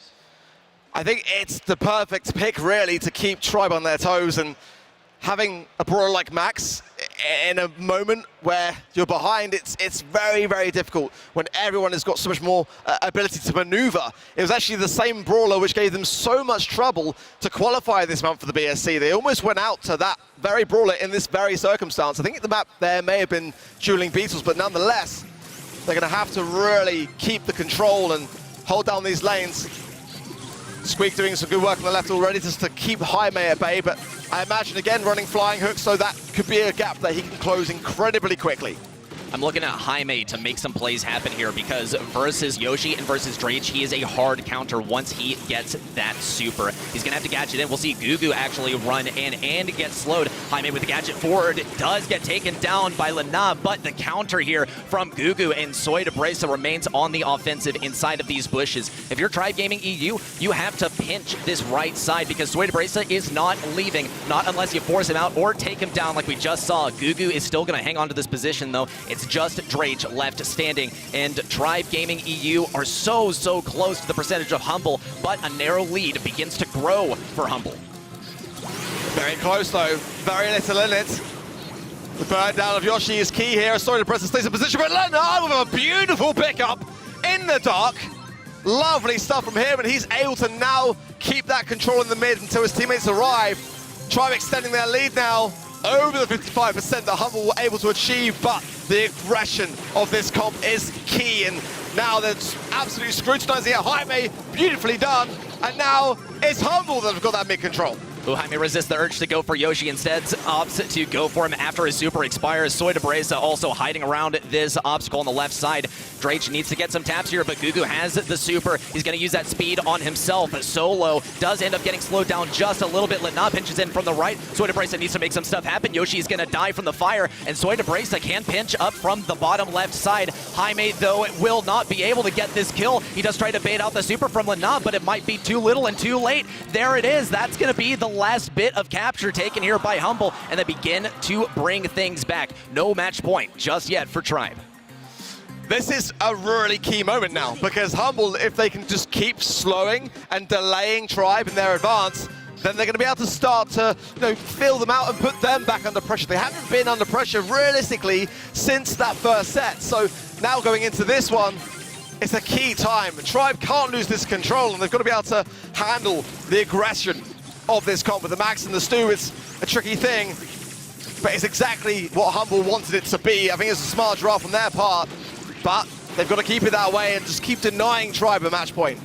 I think it's the perfect pick, really, to keep Tribe on their toes, and having a brawler like Max in a moment where you're behind, it's very, very difficult when everyone has got so much more ability to maneuver. It was actually the same brawler which gave them so much trouble to qualify this month for the BSC. They almost went out to that very brawler in this very circumstance. I think the map there may have been dueling beetles, but nonetheless, they're going to have to really keep the control and hold down these lanes. Squeak doing some good work on the left already just to keep Jaime at bay, but I imagine again running flying hooks, so that could be a gap that he can close incredibly quickly. I'm looking at Jaime to make some plays happen here because versus Yoshi and versus Drage, he is a hard counter once he gets that super. He's going to have to gadget in. We'll see Gugu actually run in and get slowed. Jaime with the gadget forward does get taken down by Lena, but the counter here from Gugu and Soy de Bresa remains on the offensive inside of these bushes. If you're Tribe Gaming EU, you have to pinch this right side because Soy de Bresa is not leaving, not unless you force him out or take him down like we just saw. Gugu is still going to hang on to this position, though. It's just Drage left standing, and Tribe Gaming EU are so close to the percentage of Humble, but a narrow lead begins to grow for Humble. Very close though, very little in it. The burn down of Yoshi is key here. Sorry to press stays in position, but Leonard with a beautiful pickup in the dark. Lovely stuff from him, and he's able to now keep that control in the mid until his teammates arrive. Tribe extending their lead now over the 55% that Humble were able to achieve, but the aggression of this comp is key, and now they're absolutely scrutinizing it. Jaime, beautifully done, and now it's Humble that have got that mid-control. Jaime resists the urge to go for Yoshi, instead opts to go for him after his super expires. Soy de Bresa also hiding around this obstacle on the left side. Drage needs to get some taps here, but Gugu has the super. He's going to use that speed on himself. Solo does end up getting slowed down just a little bit. Letna pinches in from the right. Soy de Bresa needs to make some stuff happen. Yoshi is going to die from the fire, and Soy de Bresa can pinch up from the bottom left side. Jaime, though, will not be able to get this kill. He does try to bait out the super from Letna, but it might be too little and too late. There it is. That's going to be the last bit of capture taken here by Humble, and they begin to bring things back. No match point just yet for Tribe. This is a really key moment now, because Humble, if they can just keep slowing and delaying Tribe in their advance, then they're going to be able to start to, fill them out and put them back under pressure. They haven't been under pressure realistically since that first set. So now going into this one, it's a key time. Tribe can't lose this control, and they've got to be able to handle the aggression of this comp. With the Max and the Stu, it's a tricky thing, but it's exactly what Humble wanted it to be. I think it's a smart draft from their part, but they've got to keep it that way and just keep denying Tribe a match point.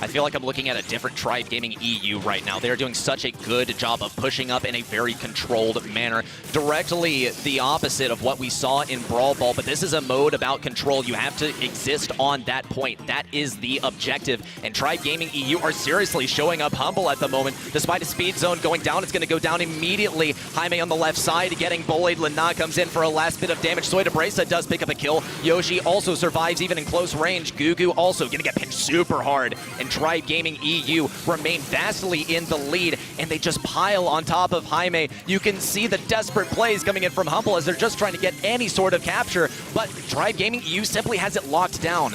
I feel like I'm looking at a different Tribe Gaming EU right now. They're doing such a good job of pushing up in a very controlled manner. Directly the opposite of what we saw in Brawl Ball, but this is a mode about control. You have to exist on that point. That is the objective. And Tribe Gaming EU are seriously showing up Humble at the moment. Despite a speed zone going down, it's going to go down immediately. Jaime on the left side getting bullied. Lena comes in for a last bit of damage. Soy de Bresa does pick up a kill. Yoshi also survives even in close range. Gugu also going to get pinched super hard. And Tribe Gaming EU remain vastly in the lead, and they just pile on top of Jaime. You can see the desperate plays coming in from Humble as they're just trying to get any sort of capture, but Tribe Gaming EU simply has it locked down.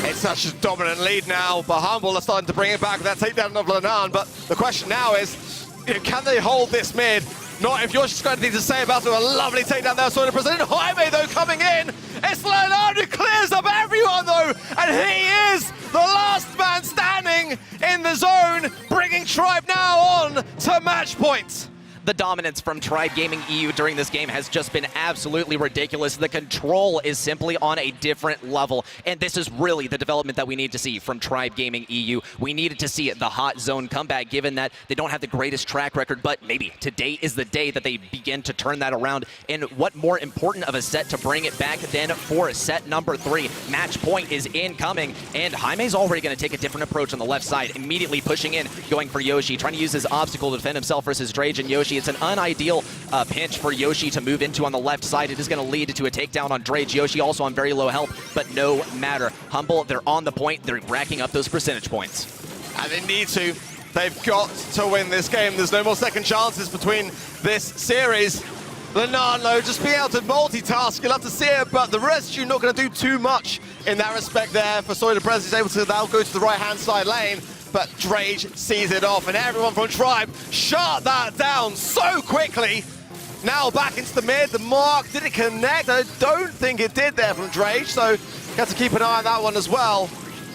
It's such a dominant lead now, but Humble are starting to bring it back with that takedown of Lenan. But the question now is, can they hold this mid? Not if Yoshi's got anything to say about it. A lovely takedown there, Soy de Bresa. Jaime, though, coming in. It's Lenan who clears cheers up everyone though, and he is the last man standing in the zone, bringing Tribe now on to match point. The dominance from Tribe Gaming EU during this game has just been absolutely ridiculous. The control is simply on a different level, and this is really the development that we need to see from Tribe Gaming EU. We needed to see the hot zone comeback, given that they don't have the greatest track record, but maybe today is the day that they begin to turn that around. And what more important of a set to bring it back than for set number 3. Match point is incoming, and Jaime's already going to take a different approach on the left side, immediately pushing in, going for Yoshi, trying to use his obstacle to defend himself versus Drage and Yoshi. It's an unideal pinch for Yoshi to move into on the left side. It is going to lead to a takedown on Drage. Yoshi also on very low health, but no matter. Humble, they're on the point. They're racking up those percentage points. And they need to. They've got to win this game. There's no more second chances between this series. Lenan, though, just being able to multitask, you'll have to see it, but the rest of you not going to do too much in that respect there. For Soy Deprez is able to now go to the right-hand side lane, but Drage sees it off, and everyone from Tribe shut that down so quickly. Now back into the mid, the mark, did it connect? I don't think it did there from Drage, so you have to keep an eye on that one as well.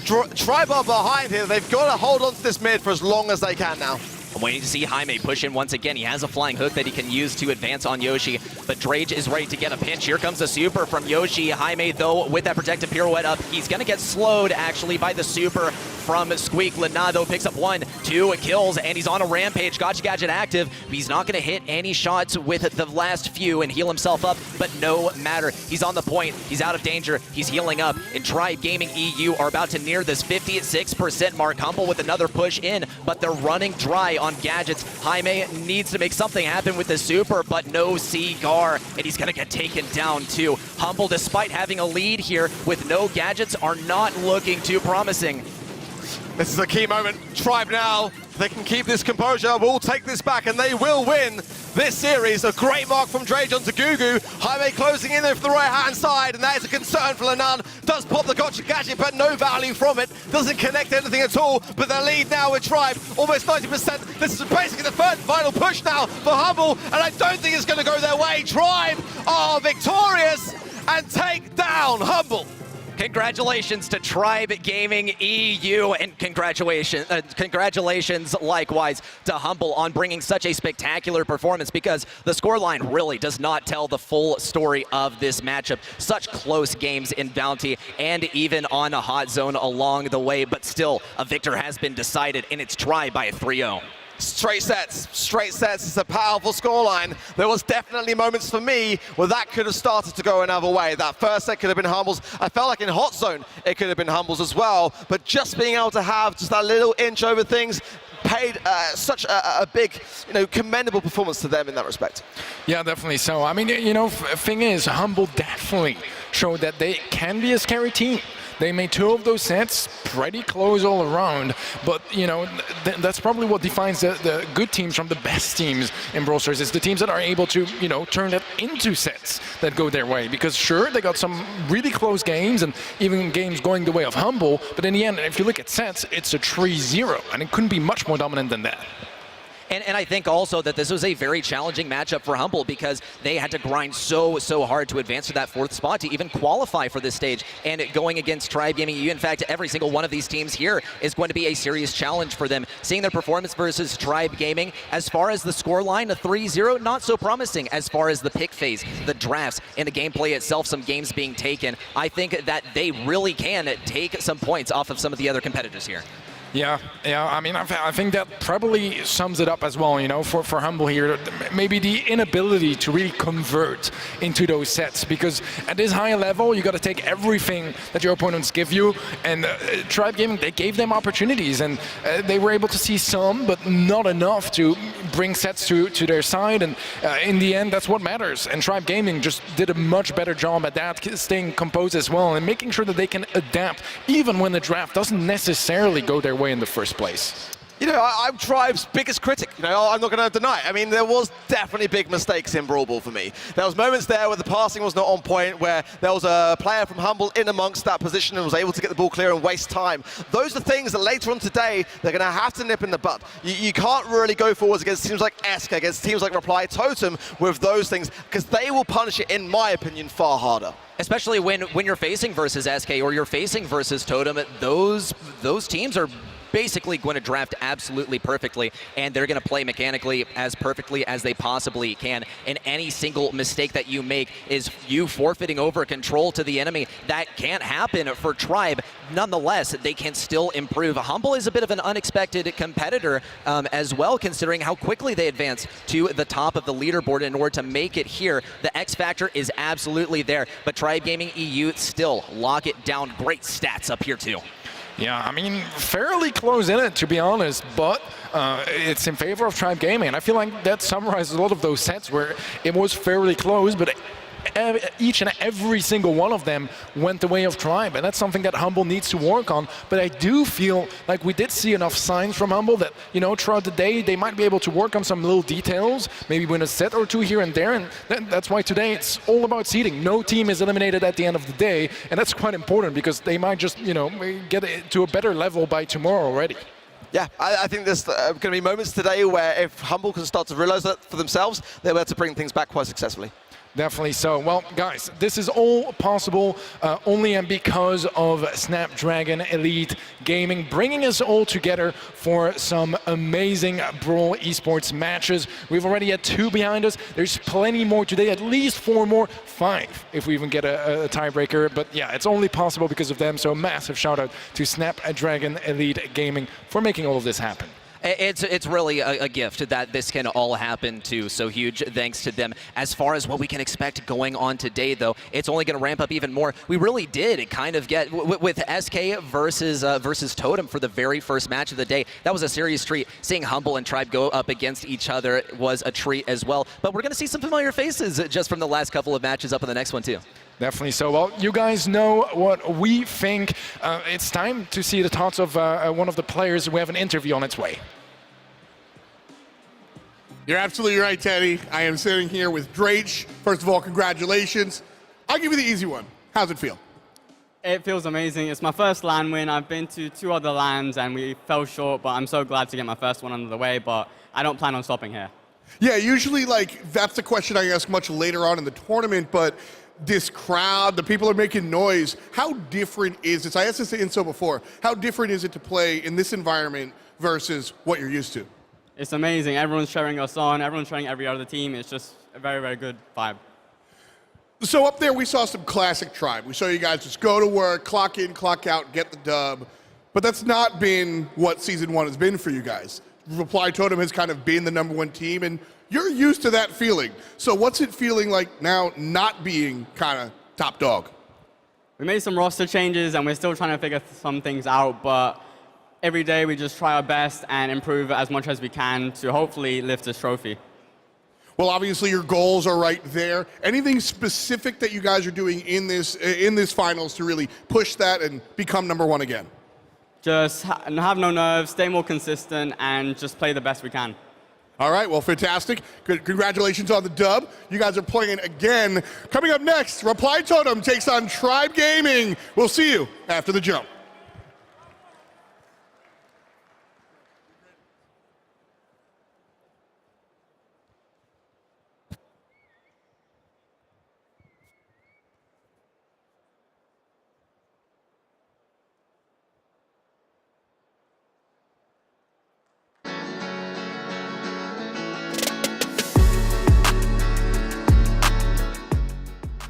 Tribe are behind here. They've got to hold on to this mid for as long as they can now. I'm waiting to see Jaime push in once again. He has a flying hook that he can use to advance on Yoshi, but Drage is ready to get a pinch. Here comes a super from Yoshi. Jaime, though, with that protective pirouette up, he's going to get slowed, actually, by the super from Squeak. Lenado picks up 1, 2 kills, and he's on a rampage. Gotcha Gadget active. He's not going to hit any shots with the last few and heal himself up, but no matter. He's on the point. He's out of danger. He's healing up, and Tribe Gaming EU are about to near this 56% mark. Humble with another push in, but they're running dry on gadgets. Jaime needs to make something happen with the super, but no Cigar, and he's gonna get taken down too. Humble, despite having a lead here with no gadgets, are not looking too promising. This is a key moment. Tribe now, if they can keep this composure, will take this back, and they will win this series. A great mark from Drage onto Gugu. Jaime closing in there for the right-hand side, and that is a concern for Lenan. Does pop the Gotcha Gadget, but no value from it. Doesn't connect anything at all, but the lead now with Tribe, almost 90%. This is basically the third and final push now for Humble, and I don't think it's going to go their way. Tribe are victorious and take down Humble. Congratulations to Tribe Gaming EU, and congratulations likewise to Humble on bringing such a spectacular performance, because the scoreline really does not tell the full story of this matchup. Such close games in Bounty and even on a hot zone along the way, but still a victor has been decided, and it's Tribe by a 3-0. Straight sets. It's a powerful scoreline. There was definitely moments for me where that could have started to go another way. That first set could have been Humble's. I felt like in hot zone, it could have been Humble's as well. But just being able to have just that little inch over things paid such a big, commendable performance to them in that respect. Yeah, definitely so. I mean, thing is, Humble definitely showed that they can be a scary team. They made 2 of those sets pretty close all around, but that's probably what defines the good teams from the best teams in Brawl Stars. It's the teams that are able to turn that into sets that go their way, because sure, they got some really close games and even games going the way of Humble, but in the end, if you look at sets, it's a 3-0, and it couldn't be much more dominant than that. And I think also that this was a very challenging matchup for Humble, because they had to grind so hard to advance to that 4th spot to even qualify for this stage. And going against Tribe Gaming EU, in fact, every single one of these teams here is going to be a serious challenge for them. Seeing their performance versus Tribe Gaming, as far as the scoreline, a 3-0, not so promising. As far as the pick phase, the drafts, and the gameplay itself, some games being taken, I think that they really can take some points off of some of the other competitors here. Yeah. I mean, I think that probably sums it up as well, for Humble here. Maybe the inability to really convert into those sets, because at this high level, you got to take everything that your opponents give you. And Tribe Gaming, they gave them opportunities, and they were able to see some, but not enough to bring sets to their side. And in the end, that's what matters. And Tribe Gaming just did a much better job at that, staying composed as well, and making sure that they can adapt, even when the draft doesn't necessarily go their way in the first place. You know, I'm Tribe's biggest critic. You know, I'm not going to deny it. I mean, there was definitely big mistakes in Brawl Ball for me. There was moments there where the passing was not on point, where there was a player from Humble in amongst that position and was able to get the ball clear and waste time. Those are things that later on today, they're going to have to nip in the bud. You can't really go forwards against teams like SK, against teams like Reply Totem with those things, because they will punish it, in my opinion, far harder. Especially when you're facing versus SK or you're facing versus Totem, those teams are basically going to draft absolutely perfectly, and they're going to play mechanically as perfectly as they possibly can. And any single mistake that you make is you forfeiting over control to the enemy. That can't happen for Tribe. Nonetheless, they can still improve. Humble is a bit of an unexpected competitor as well, considering how quickly they advance to the top of the leaderboard in order to make it here. The X factor is absolutely there, but Tribe Gaming EU still lock it down. Great stats up here too. Yeah, I mean, fairly close in it, to be honest, but it's in favor of Tribe Gaming. And I feel like that summarizes a lot of those sets where it was fairly close, but each and every single one of them went the way of Tribe, and that's something that Humble needs to work on. But I do feel like we did see enough signs from Humble that, you know, throughout the day they might be able to work on some little details, maybe win a set or two here and there, and that's why today it's all about seeding. No team is eliminated at the end of the day, and that's quite important because they might just, you know, get it to a better level by tomorrow already. Yeah, I think there's going to be moments today where if Humble can start to realize that for themselves, they're able to bring things back quite successfully. Definitely so. Well, guys, this is all possible only and because of Snapdragon Elite Gaming, bringing us all together for some amazing Brawl esports matches. We've already had 2 behind us. There's plenty more today, at least 4 more, 5 if we even get a tiebreaker. But yeah, it's only possible because of them. So massive shout out to Snapdragon Elite Gaming for making all of this happen. It's really a gift that this can all happen to, so huge thanks to them. As far as what we can expect going on today, though, it's only going to ramp up even more. We really did kind of get, with SK versus Totem for the very first match of the day, that was a serious treat. Seeing Humble and Tribe go up against each other was a treat as well. But we're going to see some familiar faces just from the last couple of matches up in the next one, too. Definitely so. Well, you guys know what we think. It's time to see the thoughts of one of the players. We have an interview on its way. You're absolutely right, Teddy. I am sitting here with Drake. First of all, congratulations. I'll give you the easy one. How's it feel? It feels amazing. It's my first LAN win. I've been to 2 other LANs and we fell short, but I'm so glad to get my first one under the way, but I don't plan on stopping here. Yeah, usually that's the question I ask much later on in the tournament, but this crowd, the people are making noise. How different is this? I asked this to Inso before. How different is it to play in this environment versus what you're used to? It's amazing. Everyone's cheering us on. Everyone's cheering every other team. It's just a very, very good vibe. So up there, we saw some classic Tribe. We saw you guys just go to work, clock in, clock out, get the dub. But that's not been what Season 1 has been for you guys. Reply Totem has kind of been the #1 team, and you're used to that feeling. So what's it feeling like now not being kind of top dog? We made some roster changes, and we're still trying to figure some things out, but every day we just try our best and improve as much as we can to hopefully lift this trophy. Well, obviously your goals are right there. Anything specific that you guys are doing in this finals to really push that and become #1 again? Just have no nerves, stay more consistent, and just play the best we can. All right, well, fantastic. Congratulations on the dub. You guys are playing again. Coming up next, Reply Totem takes on Tribe Gaming. We'll see you after the jump.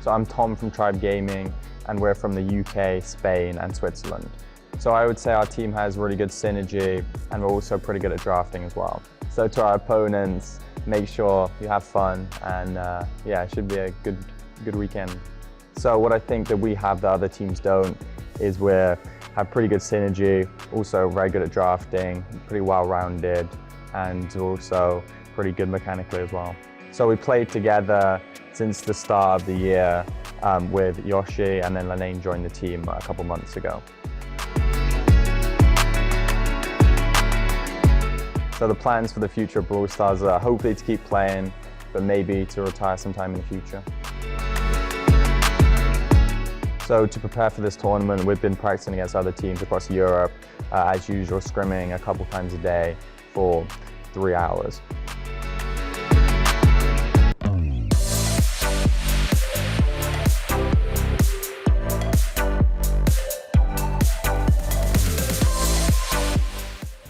So I'm Tom from Tribe Gaming, and we're from the UK, Spain, and Switzerland. So I would say our team has really good synergy, and we're also pretty good at drafting as well. So to our opponents, make sure you have fun, and yeah, it should be a good weekend. So what I think that we have that other teams don't is we have pretty good synergy, also very good at drafting, pretty well-rounded, and also pretty good mechanically as well. So we played together since the start of the year with Yoshi, and then Lane joined the team a couple months ago. So the plans for the future of Brawl Stars are hopefully to keep playing, but maybe to retire sometime in the future. So to prepare for this tournament, we've been practicing against other teams across Europe, as usual, scrimming a couple times a day for 3 hours.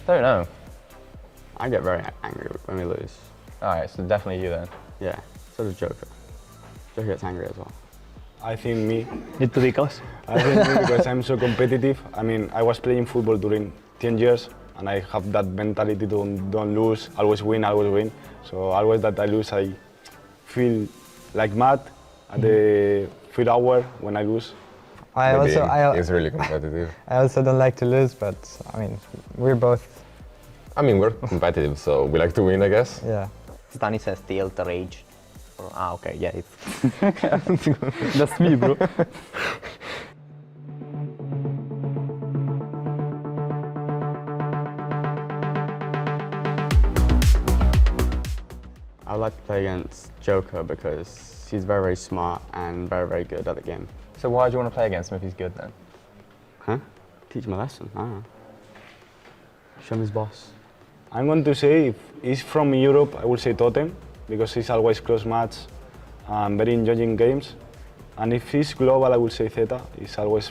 Don't know. I get very angry when we lose. Alright, so definitely you then. Yeah, so does Joker. Joker gets angry as well. I think me. It because? I think me because I'm so competitive. I mean, I was playing football during 10 years and I have that mentality to don't lose, always win, always win. So always that I lose, I feel like mad at the 3rd hour when I lose. It's really competitive. I also don't like to lose, but I mean, we're both. I mean, we're competitive, so we like to win, I guess. Yeah. Stanny says steal the rage. Okay, yeah, it's... That's me, bro. I like to play against Joker because he's very, very smart and very, very good at the game. So why do you want to play against him if he's good then? Huh? Teach him a lesson, I don't know. Show him his boss. I'm going to say if he's from Europe, I will say Totem, because he's always close match and very enjoying games. And if he's global, I will say Zeta. It's always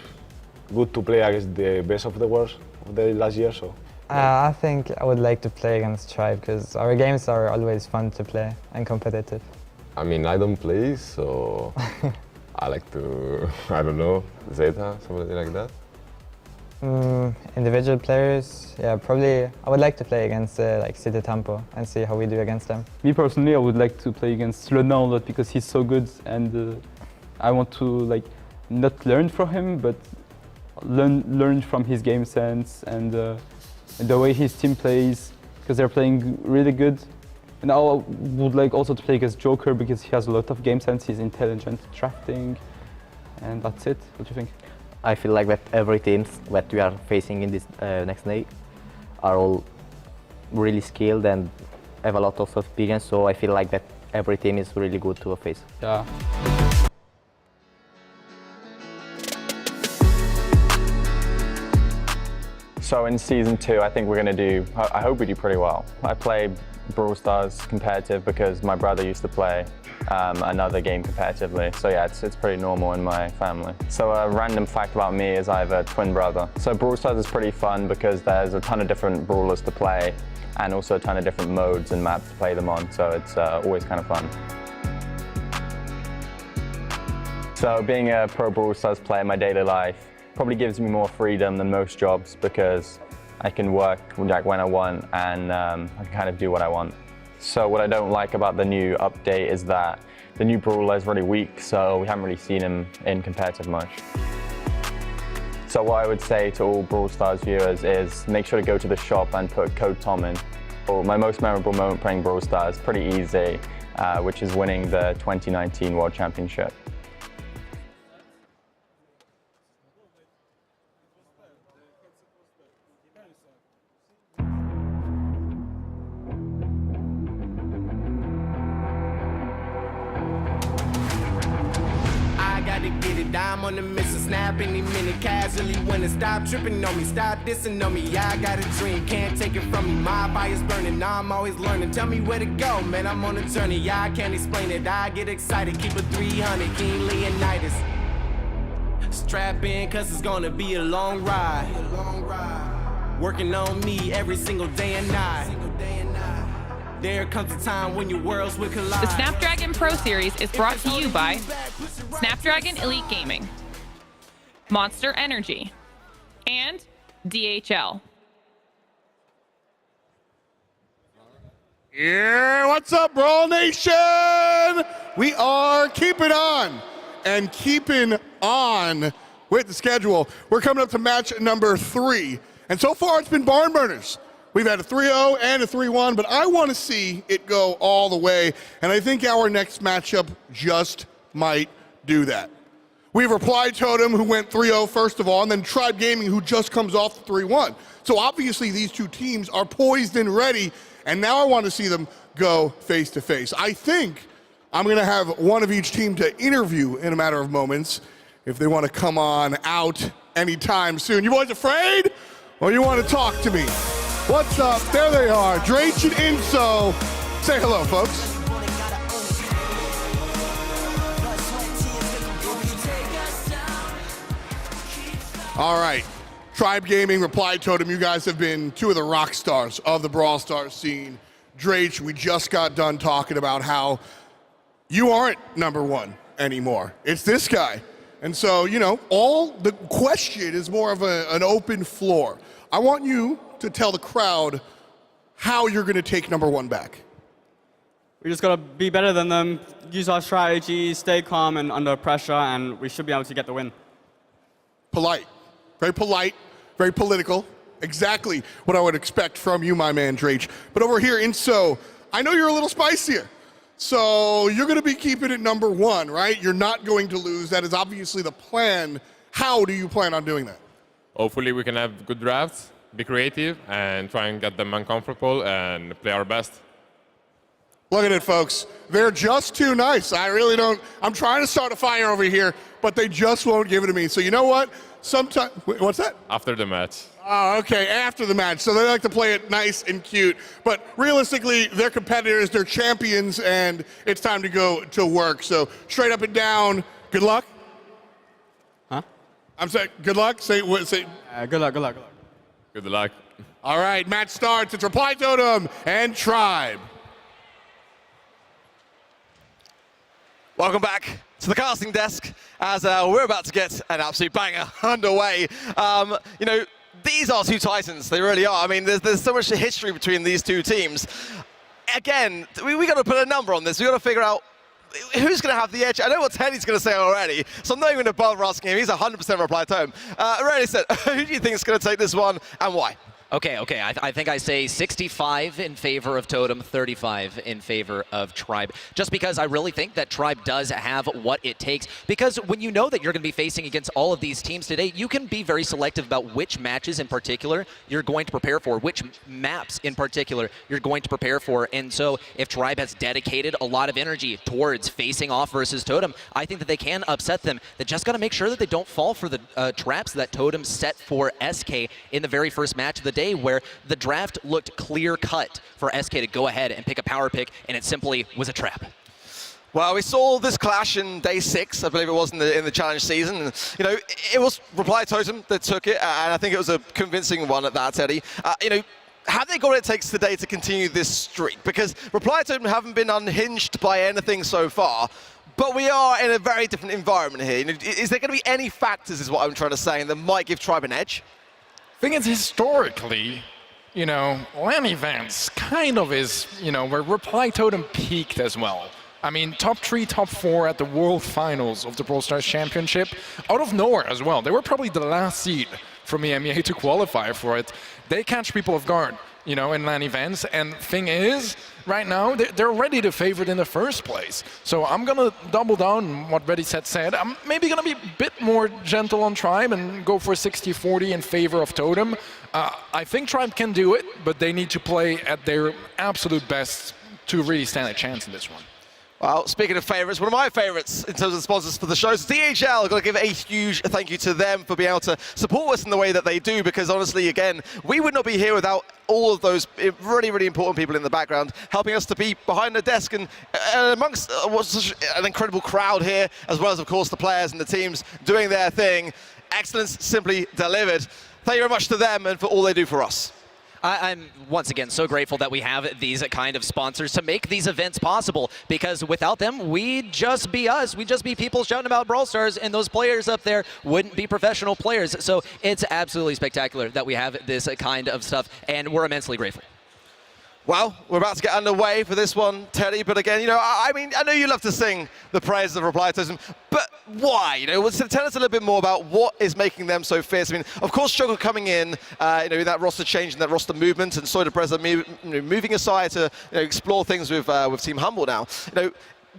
good to play against the best of the world of the last year. So. I think I would like to play against Tribe because our games are always fun to play and competitive. I mean, I don't play, so I like to, I don't know, Zeta, something like that. Individual players, yeah, probably I would like to play against like City Tampo and see how we do against them. Me personally, I would like to play against Lena a lot because he's so good and I want to like not learn from him, but learn from his game sense and the way his team plays because they're playing really good. And I would like also to play against Joker because he has a lot of game sense, he's intelligent, drafting, and that's it. What do you think? I feel like that every team that we are facing in this next day are all really skilled and have a lot of experience, so I feel like that every team is really good to face. Yeah. So in Season 2, I think we're going to do, I hope we do pretty well. I play Brawl Stars competitive because my brother used to play another game competitively. So yeah, it's pretty normal in my family. So a random fact about me is I have a twin brother. So Brawl Stars is pretty fun because there's a ton of different brawlers to play and also a ton of different modes and maps to play them on. So it's always kind of fun. So being a pro Brawl Stars player in my daily life probably gives me more freedom than most jobs because I can work like when I want and I can kind of do what I want. So what I don't like about the new update is that the new brawler is really weak, so we haven't really seen him in competitive much. So what I would say to all Brawl Stars viewers is make sure to go to the shop and put code Tom in. My most memorable moment playing Brawl Stars, pretty easy, which is winning the 2019 World Championship. I'm on the mission, snap any minute, casually when it stop tripping on me, stop dissing on me. Yeah, I got a dream, can't take it from me. My fire's burning, now I'm always learning. Tell me where to go, man, I'm on a journey. Yeah, I can't explain it, I get excited. Keep it 300, King Leonidas. Strap in, cause it's gonna be a long ride. Working on me every single day and night. There comes a time when your worlds will collide. The Snapdragon Pro Series is brought to you by Snapdragon Elite Gaming, Monster Energy, and DHL. Yeah, what's up, Brawl Nation? We are keeping on and keeping on with the schedule. We're coming up to match number 3, and so far it's been barn burners. We've had a 3-0 and a 3-1, but I want to see it go all the way, and I think our next matchup just might do that. We have Reply Totem, who went 3-0 first of all, and then Tribe Gaming, who just comes off the 3-1. So obviously these two teams are poised and ready, And now I want to see them go face to face. I think I'm going to have one of each team to interview in a matter of moments if they want to come on out anytime soon. You boys afraid? Or you want to talk to me? What's up? There they are, Drake and Inso. Say hello, folks. All right, Tribe Gaming, Reply Totem, you guys have been two of the rock stars of the Brawl Stars scene. Drake, we just got done talking about how you aren't #1 anymore. It's this guy. And so, you know, all the question is more of an open floor. I want you to tell the crowd how you're going to take #1 back. We just got to be better than them, use our strategy, stay calm and under pressure, and we should be able to get the win. Polite, very political. Exactly what I would expect from you, my man, Drake. But over here, Inso, I know you're a little spicier. So you're going to be keeping it #1, right? You're not going to lose. That is obviously the plan. How do you plan on doing that? Hopefully we can have good drafts, be creative, and try and get them uncomfortable and play our best. Look at it, folks. They're just too nice. I really don't. I'm trying to start a fire over here, but they just won't give it to me. So you know what? Sometimes, what's that? After the match. Oh, okay, after the match. So they like to play it nice and cute. But realistically, they're competitors, they're champions, and it's time to go to work. So straight up and down, good luck. Huh? I'm saying, good luck? Say. Good luck. Good luck. All right, match starts. It's Reply Totem and Tribe. Welcome back to the casting desk as we're about to get an absolute banger underway. You know, these are two titans, they really are. I mean, there's so much history between these two teams. Again, we got to put a number on this. We got to figure out who's going to have the edge. I know what Teddy's going to say already, so I'm not even going to bother asking him. He's 100% Reply Totem. Really said, who do you think is going to take this one and why? Okay. I think I say 65 in favor of Totem, 35 in favor of Tribe. Just because I really think that Tribe does have what it takes. Because when you know that you're going to be facing against all of these teams today, you can be very selective about which matches in particular you're going to prepare for, which maps in particular you're going to prepare for. And so if Tribe has dedicated a lot of energy towards facing off versus Totem, I think that they can upset them. They just got to make sure that they don't fall for the traps that Totem set for SK in the very first match of the day, where the draft looked clear-cut for SK to go ahead and pick a power pick, and it simply was a trap. Well, we saw this clash in day 6, I believe it was in the challenge season. And, you know, it was Reply Totem that took it, and I think it was a convincing one at that, Teddy. You know, have they got what it takes today to continue this streak? Because Reply Totem haven't been unhinged by anything so far. But we are in a very different environment here. You know, is there going to be any factors, is what I'm trying to say, that might give Tribe an edge? I think it's historically, you know, LAN events kind of is, you know, where Reply Totem peaked as well. I mean, top 3, top 4 at the World Finals of the Brawl Stars Championship, out of nowhere as well. They were probably the last seed from EMEA to qualify for it. They catch people off guard, you know, in LAN events. And thing is, right now, they're already the favorite in the first place. So I'm going to double down on what Ready Set said. I'm maybe going to be a bit more gentle on Tribe and go for 60-40 in favor of Totem. I think Tribe can do it, but they need to play at their absolute best to really stand a chance in this one. Well, speaking of favorites, one of my favorites in terms of sponsors for the show is DHL. I've got to give a huge thank you to them for being able to support us in the way that they do, because honestly, again, we would not be here without all of those really, really important people in the background helping us to be behind the desk and amongst what's such an incredible crowd here, as well as, of course, the players and the teams doing their thing. Excellence simply delivered. Thank you very much to them and for all they do for us. I'm once again so grateful that we have these kind of sponsors to make these events possible, because without them, we'd just be us. We'd just be people shouting about Brawl Stars, and those players up there wouldn't be professional players. So it's absolutely spectacular that we have this kind of stuff, and we're immensely grateful. Well, we're about to get underway for this one, Teddy, but again, you know, I mean, I know you love to sing the praises of Reply Totem, but why? You know, so tell us a little bit more about what is making them so fierce. I mean, of course, Joker coming in, you know, that roster change and that roster movement, and Soy Depreza moving aside to explore things with Team Humble now. You know,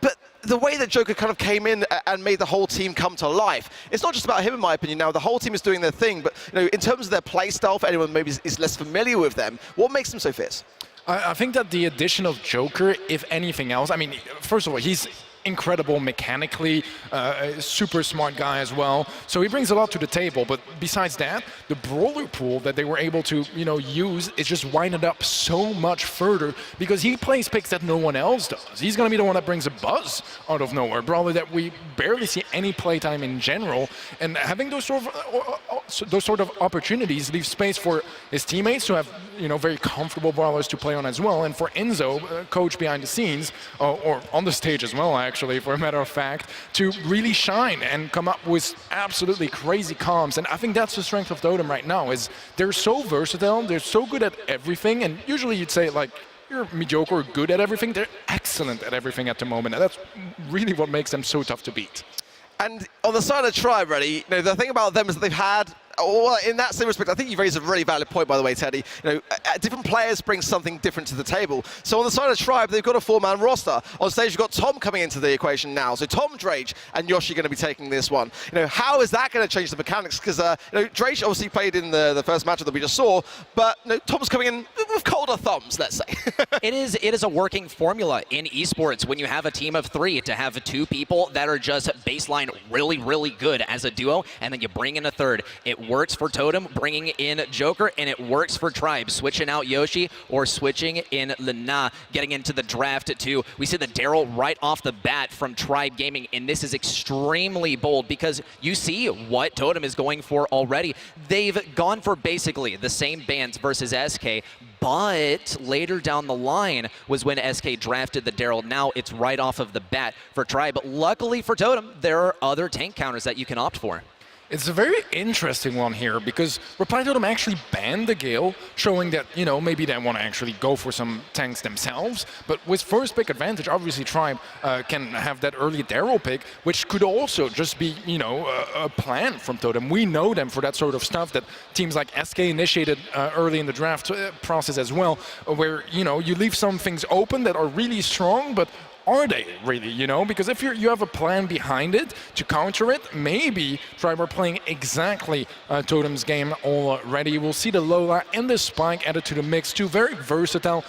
but the way that Joker kind of came in and made the whole team come to life, it's not just about him, in my opinion. Now, the whole team is doing their thing, but you know, in terms of their play style, for anyone maybe is less familiar with them, what makes them so fierce? I think that the addition of Joker, if anything else, I mean, first of all, he's incredible mechanically, a super smart guy as well. So he brings a lot to the table. But besides that, the brawler pool that they were able to, use is just winded up so much further because he plays picks that no one else does. He's going to be the one that brings a buzz out of nowhere, brawler that we barely see any playtime in general. And having those sort of opportunities leaves space for his teammates to have, very comfortable brawlers to play on as well. And for Enzo, coach behind the scenes, or on the stage as well, actually, for a matter of fact, to really shine and come up with absolutely crazy comms. And I think that's the strength of Totem right now, is they're so versatile, they're so good at everything, and usually you'd say, like, you're mediocre or good at everything. They're excellent at everything at the moment, and that's really what makes them so tough to beat. And on the side of Tribe, Ready, the thing about them is that they've had, well, in that same respect, I think you raised a really valid point, by the way, Teddy. Different players bring something different to the table. So on the side of Tribe, they've got a 4-man roster. On stage, you've got Tom coming into the equation now. So Tom, Drage, and Yoshi going to be taking this one. How is that going to change the mechanics? Because Drage obviously played in the first match that we just saw, but Tom's coming in with colder thumbs, let's say. It is a working formula in esports when you have a team of 3 to have 2 people that are just baseline really, really good as a duo, and then you bring in a third. It works for Totem, bringing in Joker, and it works for Tribe, switching out Yoshi or switching in Lena, getting into the draft too. We see the Daryl right off the bat from Tribe Gaming, and this is extremely bold because you see what Totem is going for already. They've gone for basically the same bans versus SK, but later down the line was when SK drafted the Daryl. Now it's right off of the bat for Tribe. But luckily for Totem, there are other tank counters that you can opt for. It's a very interesting one here because Reply Totem actually banned the Gale, showing that, maybe they want to actually go for some tanks themselves. But with first pick advantage, obviously Tribe can have that early Daryl pick, which could also just be, a plan from Totem. We know them for that sort of stuff that teams like SK initiated early in the draft process as well, where, you leave some things open that are really strong, but are they really, Because if you have a plan behind it to counter it, maybe Tribe are playing exactly Totem's game already. We'll see the Lola and the Spike added to the mix. 2 very versatile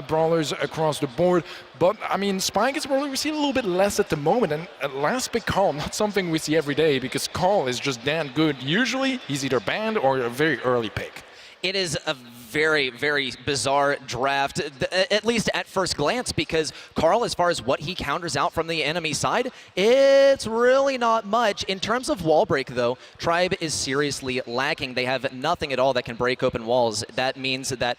brawlers across the board. But, I mean, Spike is probably we see a little bit less at the moment. And at last pick Call, not something we see every day because Call is just damn good. Usually, he's either banned or a very early pick. It is a very, very bizarre draft, at least at first glance, because Carl, as far as what he counters out from the enemy side, it's really not much. In terms of wall break, though, Tribe is seriously lacking. They have nothing at all that can break open walls. That means that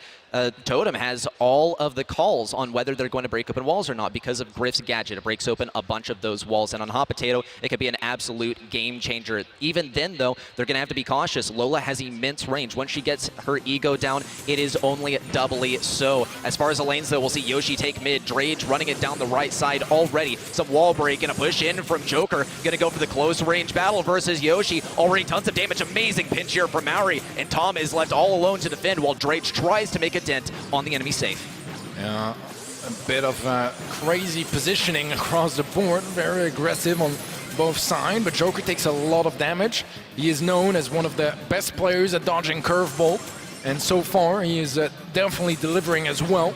Totem has all of the calls on whether they're going to break open walls or not because of Griff's gadget. It breaks open a bunch of those walls, and on Hot Potato, it could be an absolute game changer. Even then, though, they're going to have to be cautious. Lola has immense range. Once she gets her ego down, it is only doubly so. As far as the lanes, though, we'll see Yoshi take mid. Drage running it down the right side already. Some wall break and a push in from Joker. Gonna go for the close range battle versus Yoshi. Already tons of damage. Amazing pinch here from Maori. And Tom is left all alone to defend while Drage tries to make a dent on the enemy safe. Yeah, a bit of crazy positioning across the board. Very aggressive on both sides, but Joker takes a lot of damage. He is known as one of the best players at dodging curveball. And so far, he is definitely delivering as well.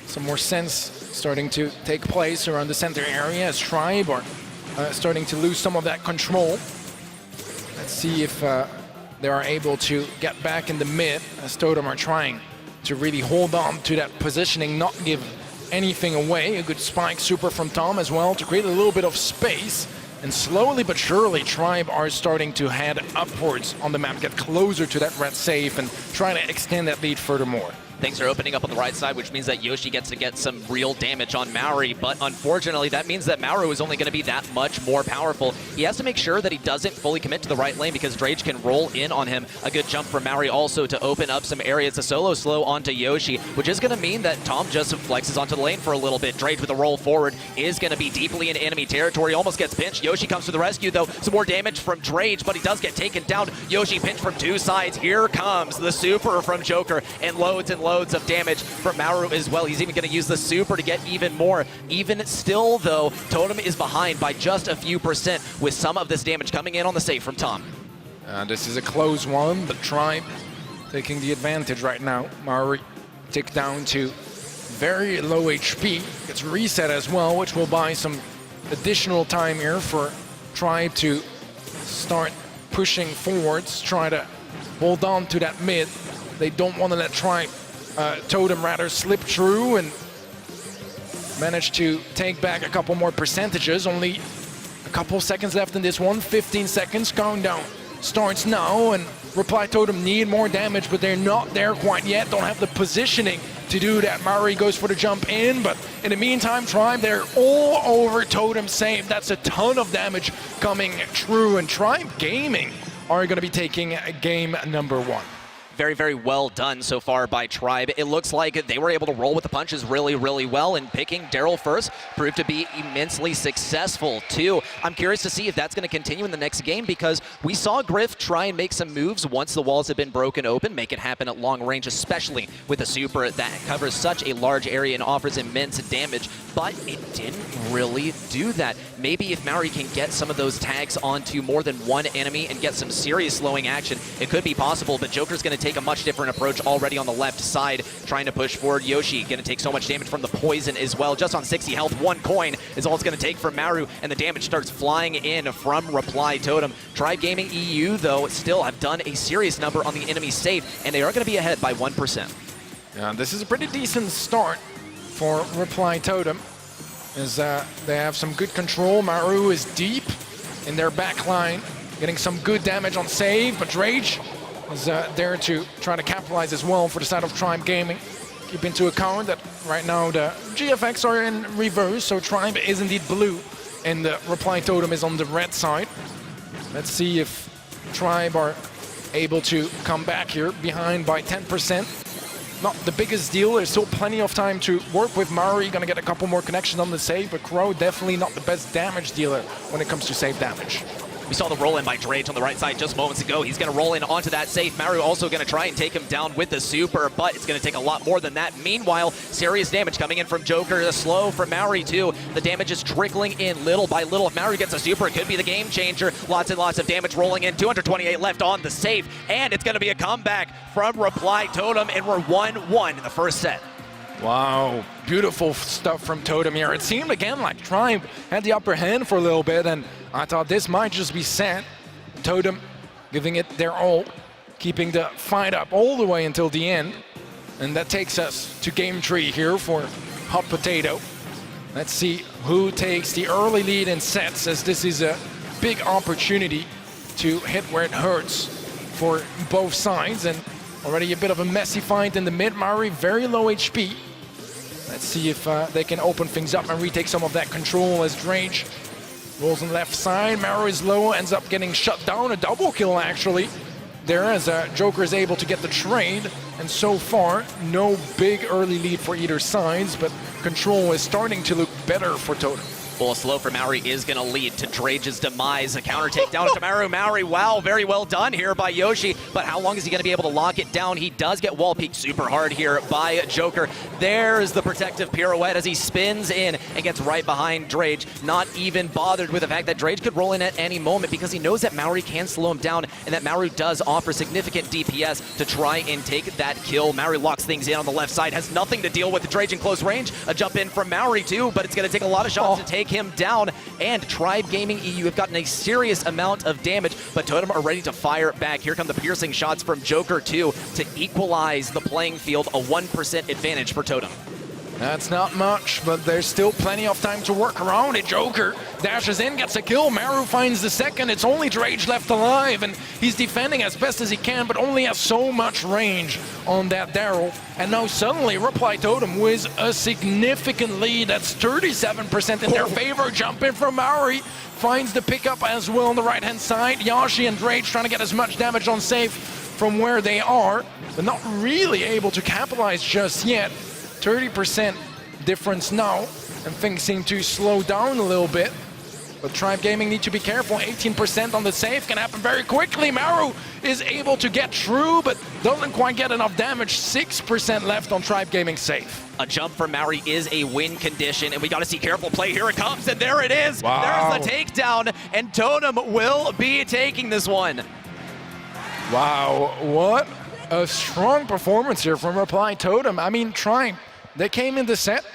Some more sense starting to take place around the center area as Tribe are starting to lose some of that control. Let's see if they are able to get back in the mid as Totem are trying to really hold on to that positioning, not give anything away. A good spike super from Tom as well to create a little bit of space. And slowly but surely, Tribe are starting to head upwards on the map, get closer to that red safe, and try to extend that lead furthermore. Things are opening up on the right side, which means that Yoshi gets to get some real damage on Maori, but unfortunately that means that Mauro is only going to be that much more powerful. He has to make sure that he doesn't fully commit to the right lane because Drage can roll in on him. A good jump from Maori also to open up some areas. A solo slow onto Yoshi, which is going to mean that Tom just flexes onto the lane for a little bit. Drage with a roll forward is going to be deeply in enemy territory, almost gets pinched. Yoshi comes to the rescue though. Some more damage from Drage, but he does get taken down. Yoshi pinched from 2 sides. Here comes the super from Joker and loads of damage from Mauro as well. He's even going to use the super to get even more. Even still, though, Totem is behind by just a few percent with some of this damage coming in on the save from Tom. This is a close one, but Tribe taking the advantage right now. Maori tick down to very low HP. Gets reset as well, which will buy some additional time here for Tribe to start pushing forwards, try to hold on to that mid. They don't want to let Tribe, Totem rather, slip through and manage to take back a couple more percentages. Only a couple of seconds left in this one, 15 seconds, countdown starts now, and Reply Totem need more damage, but they're not there quite yet, don't have the positioning to do that. Mari goes for the jump in, but in the meantime, Tribe, they're all over Totem save. That's a ton of damage coming through, and Tribe Gaming are going to be taking game number 1. Very, very well done so far by Tribe. It looks like they were able to roll with the punches really, really well, and picking Daryl first proved to be immensely successful too. I'm curious to see if that's going to continue in the next game, because we saw Griff try and make some moves once the walls have been broken open, make it happen at long range, especially with a super that covers such a large area and offers immense damage, but it didn't really do that. Maybe if Maori can get some of those tags onto more than one enemy and get some serious slowing action, it could be possible, but Joker's going to take a much different approach already on the left side, trying to push forward. Yoshi going to take so much damage from the poison as well. Just on 60 health, 1 coin is all it's going to take from Maru, and the damage starts flying in from Reply Totem. Tribe Gaming EU, though, still have done a serious number on the enemy safe, and they are going to be ahead by 1%. Yeah, this is a pretty decent start for Reply Totem, as they have some good control. Maru is deep in their back line, getting some good damage on save, but Rage is there to try to capitalize as well for the side of Tribe Gaming. Keep into account that right now the GFX are in reverse, so Tribe is indeed blue and the Reply Totem is on the red side. Let's see if Tribe are able to come back here, behind by 10%. Not the biggest deal, there's still plenty of time to work with. Mari gonna get a couple more connections on the save, but Crow definitely not the best damage dealer when it comes to save damage. We saw the roll-in by Drage on the right side just moments ago. He's going to roll in onto that safe. Maru also going to try and take him down with the super, but it's going to take a lot more than that. Meanwhile, serious damage coming in from Joker. The slow from Maori too. The damage is trickling in little by little. If Maori gets a super, it could be the game changer. Lots and lots of damage rolling in. 228 left on the safe, and it's going to be a comeback from Reply Totem, and we're 1-1 in the first set. Wow, beautiful stuff from Totem here. It seemed again like Tribe had the upper hand for a little bit, and I thought this might just be set. Totem giving it their all, keeping the fight up all the way until the end. And that takes us to game 3 here for Hot Potato. Let's see who takes the early lead in sets, as this is a big opportunity to hit where it hurts for both sides. And already a bit of a messy fight in the mid. Mari very low HP. Let's see if they can open things up and retake some of that control as Drage rolls on the left side. Maru is low, ends up getting shut down. A double kill actually there, as Joker is able to get the trade. And so far, no big early lead for either sides, but control is starting to look better for Totem. Well, a slow for Maori is going to lead to Drage's demise. A counter takedown to Maru. Maori, wow, very well done here by Yoshi. But how long is he going to be able to lock it down? He does get wall peeked super hard here by Joker. There's the protective pirouette as he spins in and gets right behind Drage. Not even bothered with the fact that Drage could roll in at any moment, because he knows that Maori can slow him down and that Maru does offer significant DPS to try and take that kill. Maori locks things in on the left side, has nothing to deal with Drage in close range. A jump in from Maori too, but it's going to take a lot of shots to take him down. And Tribe Gaming EU have gotten a serious amount of damage, but Totem are ready to fire back. Here come the piercing shots from Joker too to equalize the playing field. A 1% advantage for Totem. That's not much, but there's still plenty of time to work around it. Joker dashes in, gets a kill. Maru finds the second. It's only Drage left alive, and he's defending as best as he can, but only has so much range on that Daryl. And now suddenly Reply Totem with a significant lead. That's 37% in their favor. Jump in from Maori. Finds the pickup as well on the right-hand side. Yashi and Drage trying to get as much damage on safe from where they are, but not really able to capitalize just yet. 30% difference now, and things seem to slow down a little bit. But Tribe Gaming need to be careful. 18% on the save can happen very quickly. Maru is able to get through, but doesn't quite get enough damage. 6% left on Tribe Gaming safe. A jump from Maori is a win condition, and we got to see careful play. Here it comes, and there it is. Wow. There's the takedown, and Totem will be taking this one. Wow, what a strong performance here from Reply Totem. I mean, Tribe they came in the set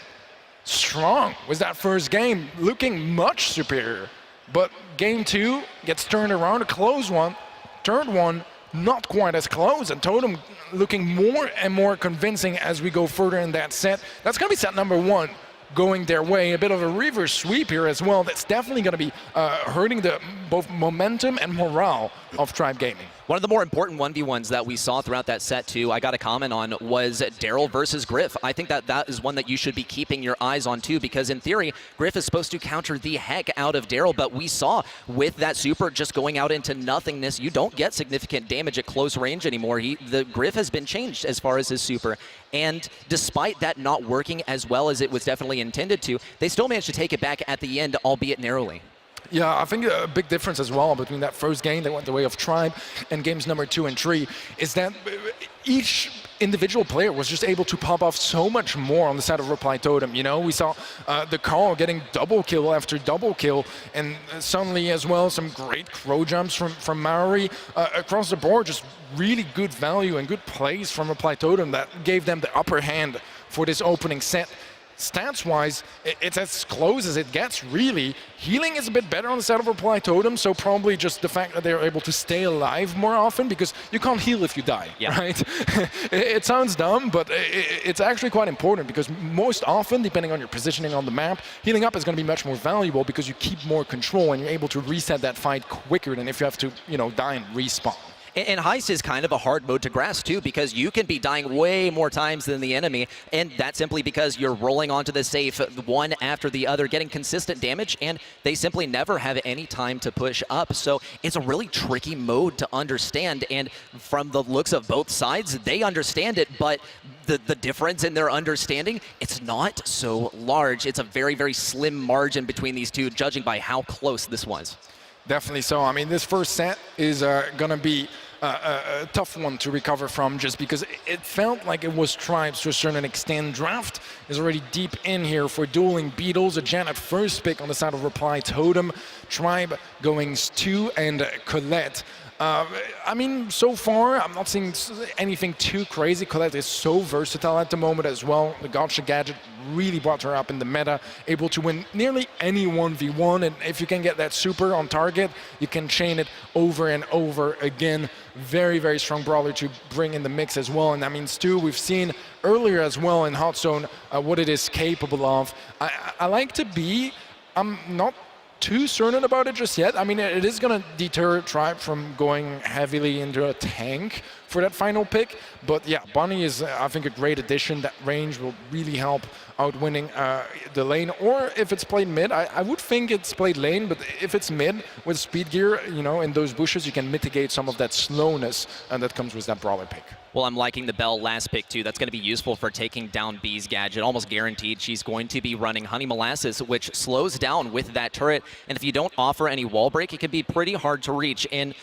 strong with that first game, looking much superior. But game 2 gets turned around, a close one. Third one, not quite as close, and Totem looking more and more convincing as we go further in that set. That's going to be set number 1 going their way. A bit of a reverse sweep here as well. That's definitely going to be hurting the both momentum and morale of Tribe Gaming. One of the more important 1v1s that we saw throughout that set too, I got a comment on, was Daryl versus Griff. I think that is one that you should be keeping your eyes on too, because in theory, Griff is supposed to counter the heck out of Daryl, but we saw with that super just going out into nothingness, you don't get significant damage at close range anymore. The Griff has been changed as far as his super, and despite that not working as well as it was definitely intended to, they still managed to take it back at the end, albeit narrowly. Yeah, I think a big difference as well between that first game that went the way of Tribe and games number 2 and 3 is that each individual player was just able to pop off so much more on the side of Reply Totem. You know, we saw the Carl getting double kill after double kill, and suddenly as well some great crow jumps from Maori across the board. Just really good value and good plays from Reply Totem that gave them the upper hand for this opening set. Stats-wise, it's as close as it gets, really. Healing is a bit better on the side of Reply Totem, so probably just the fact that they're able to stay alive more often, because you can't heal if you die, right? It sounds dumb, but it's actually quite important, because most often, depending on your positioning on the map, healing up is going to be much more valuable because you keep more control and you're able to reset that fight quicker than if you have to, you know, die and respawn. And Heist is kind of a hard mode to grasp too, because you can be dying way more times than the enemy, and that's simply because you're rolling onto the safe one after the other, getting consistent damage, and they simply never have any time to push up. So it's a really tricky mode to understand, and from the looks of both sides, they understand it, but the difference in their understanding, it's not so large. It's a very, very slim margin between these two, judging by how close this was. Definitely so. I mean, this first set is going to be a tough one to recover from, just because it felt like it was Tribes to a certain extent. Draft is already deep in here for Dueling Beetles, a Janet first pick on the side of Reply Totem, Tribe going Stu and Colette. I mean, so far, I'm not seeing anything too crazy. Colette is so versatile at the moment as well. The Gotcha gadget really brought her up in the meta, able to win nearly any 1v1, and if you can get that super on target, you can chain it over and over again. Very, very strong brawler to bring in the mix as well, and I mean, Stu, we've seen earlier as well in Hot Zone what it is capable of. I like to be, I'm not too certain about it just yet. I mean, it is going to deter Tribe from going heavily into a tank for that final pick. But yeah, Bunny is, I think, a great addition. That range will really help out winning the lane. Or if it's played mid, I would think it's played lane, but if it's mid with speed gear, you know, in those bushes, you can mitigate some of that slowness that comes with that brawler pick. Well, I'm liking the Bell last pick too. That's going to be useful for taking down B's gadget. Almost guaranteed she's going to be running Honey Molasses, which slows down with that turret. And if you don't offer any wall break, it can be pretty hard to reach. And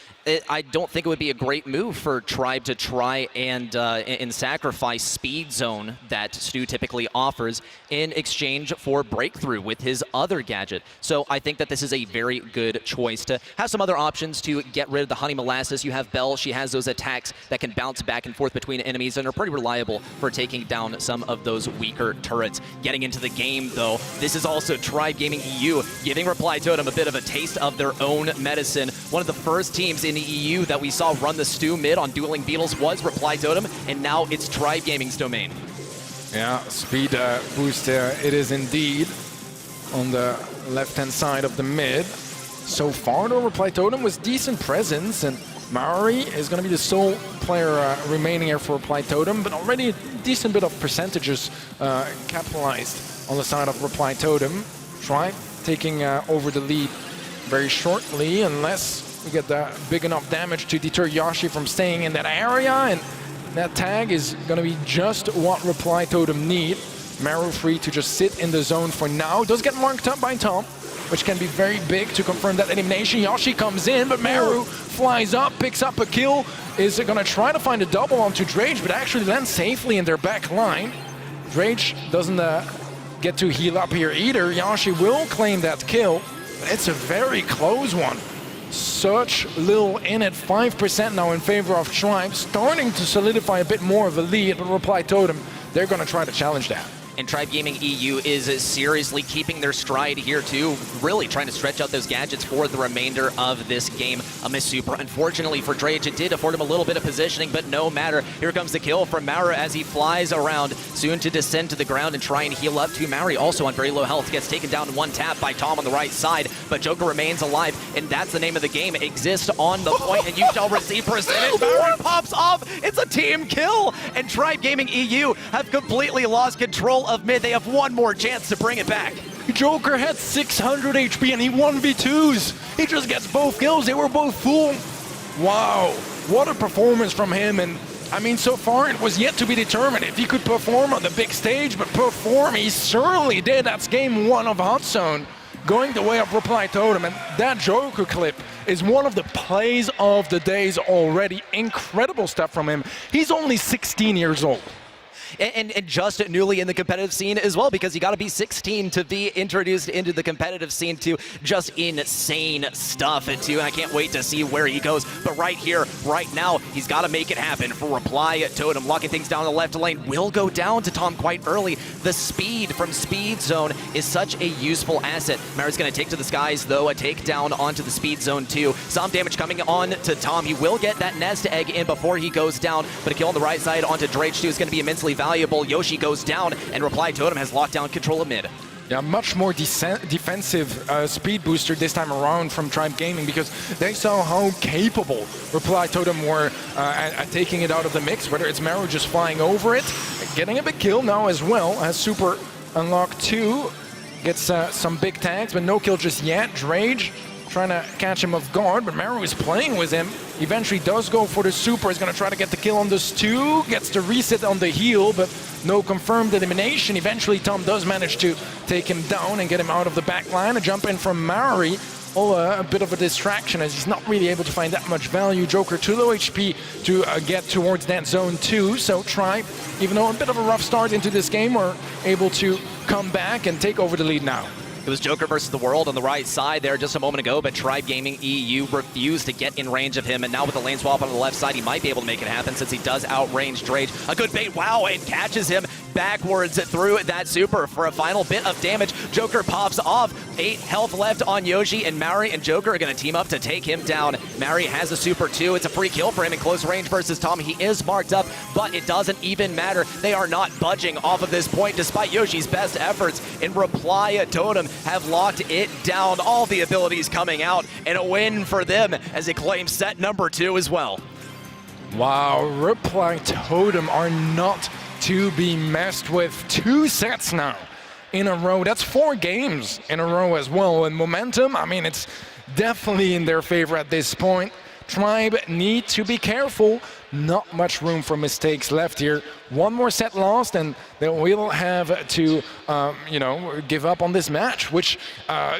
I don't think it would be a great move for Tribe to try and sacrifice speed zone that Stu typically offers in exchange for breakthrough with his other gadget. So I think that this is a very good choice to have some other options to get rid of the Honey Molasses. You have Bell. She has those attacks that can bounce back and forth between enemies and are pretty reliable for taking down some of those weaker turrets. Getting into the game, though, this is also Tribe Gaming EU giving Reply Totem a bit of a taste of their own medicine. One of the first teams in the EU that we saw run the Stu mid on Dueling Beetles was Reply Totem, and now it's Tribe Gaming's domain. Yeah, speed boost there. It is indeed on the left-hand side of the mid. So far, though, Reply Totem with decent presence, and Maori is going to be the sole player remaining here for Reply Totem, but already a decent bit of percentages capitalized on the side of Reply Totem. Tribe taking over the lead very shortly, unless we get the big enough damage to deter Yoshi from staying in that area, and that tag is going to be just what Reply Totem need. Maru free to just sit in the zone for now. Does get marked up by Tom, which can be very big to confirm that elimination. Yoshi comes in, but Maru flies up, picks up a kill, is going to try to find a double onto Drage, but actually lands safely in their back line. Drage doesn't get to heal up here either. Yoshi will claim that kill, but it's a very close one. Such little in it, 5% now in favor of Tribe, starting to solidify a bit more of a lead, but Reply Totem, they're going to try to challenge that. and Tribe Gaming EU is seriously keeping their stride here too, really trying to stretch out those gadgets for the remainder of this game. A miss super, unfortunately for Drage, it did afford him a little bit of positioning, but no matter. Here comes the kill from Mara as he flies around, soon to descend to the ground and try and heal up to Mary, also on very low health, gets taken down in one tap by Tom on the right side, but Joker remains alive, and that's the name of the game. Exist on the point, and you shall receive percentage. Mary pops off, it's a team kill, and Tribe Gaming EU have completely lost control of mid. They have one more chance to bring it back. Joker had 600 HP and he 1v2s. He just gets both kills. They were both full. Wow, what a performance from him. And I mean, so far it was yet to be determined if he could perform on the big stage, but perform he certainly did. That's game 1 of Hot Zone, going the way of Reply Totem. And that Joker clip is one of the plays of the days already. Incredible stuff from him. He's only 16 years old. And just newly in the competitive scene as well, because you got to be 16 to be introduced into the competitive scene to just insane stuff too. And I can't wait to see where he goes. But right here, right now, he's got to make it happen for Reply Totem. Locking things down the left lane will go down to Tom quite early. The speed from Speed Zone is such a useful asset. Mara's going to take to the skies, though, a takedown onto the Speed Zone too. Some damage coming on to Tom. He will get that nest egg in before he goes down, but a kill on the right side onto Drage 2 is going to be immensely valuable. Yoshi goes down, and Reply Totem has locked down control of mid. Yeah, much more defensive speed booster this time around from Tribe Gaming, because they saw how capable Reply Totem were at taking it out of the mix, whether it's Maru just flying over it, getting a big kill now as well, has super unlocked 2, gets some big tags, but no kill just yet. Drage trying to catch him off guard, but Maru is playing with him. Eventually does go for the super, is going to try to get the kill on this 2, gets the reset on the heal, but no confirmed elimination. Eventually Tom does manage to take him down and get him out of the back line. A jump in from Mari. A bit of a distraction as he's not really able to find that much value. Joker too low HP to get towards that zone 2. So Tribe, even though a bit of a rough start into this game, were able to come back and take over the lead now. It was Joker versus the world on the right side there just a moment ago, but Tribe Gaming EU refused to get in range of him, and now with the lane swap on the left side, he might be able to make it happen since he does outrange Drage. A good bait, wow, and catches him backwards through that super for a final bit of damage. Joker pops off, 8 health left on Yoshi, and Mari and Joker are going to team up to take him down. Mari has a super too. It's a free kill for him in close range versus Tom. He is marked up, but it doesn't even matter. They are not budging off of this point despite Yoshi's best efforts. In Reply Totem have locked it down. All the abilities coming out, and a win for them as it claims set number 2 as well. Wow, Reply Totem are not to be messed with. 2 sets now in a row. That's 4 games in a row as well. And momentum, I mean, it's definitely in their favor at this point. Tribe need to be careful. Not much room for mistakes left here. 1 more set lost, and they will have to, give up on this match, which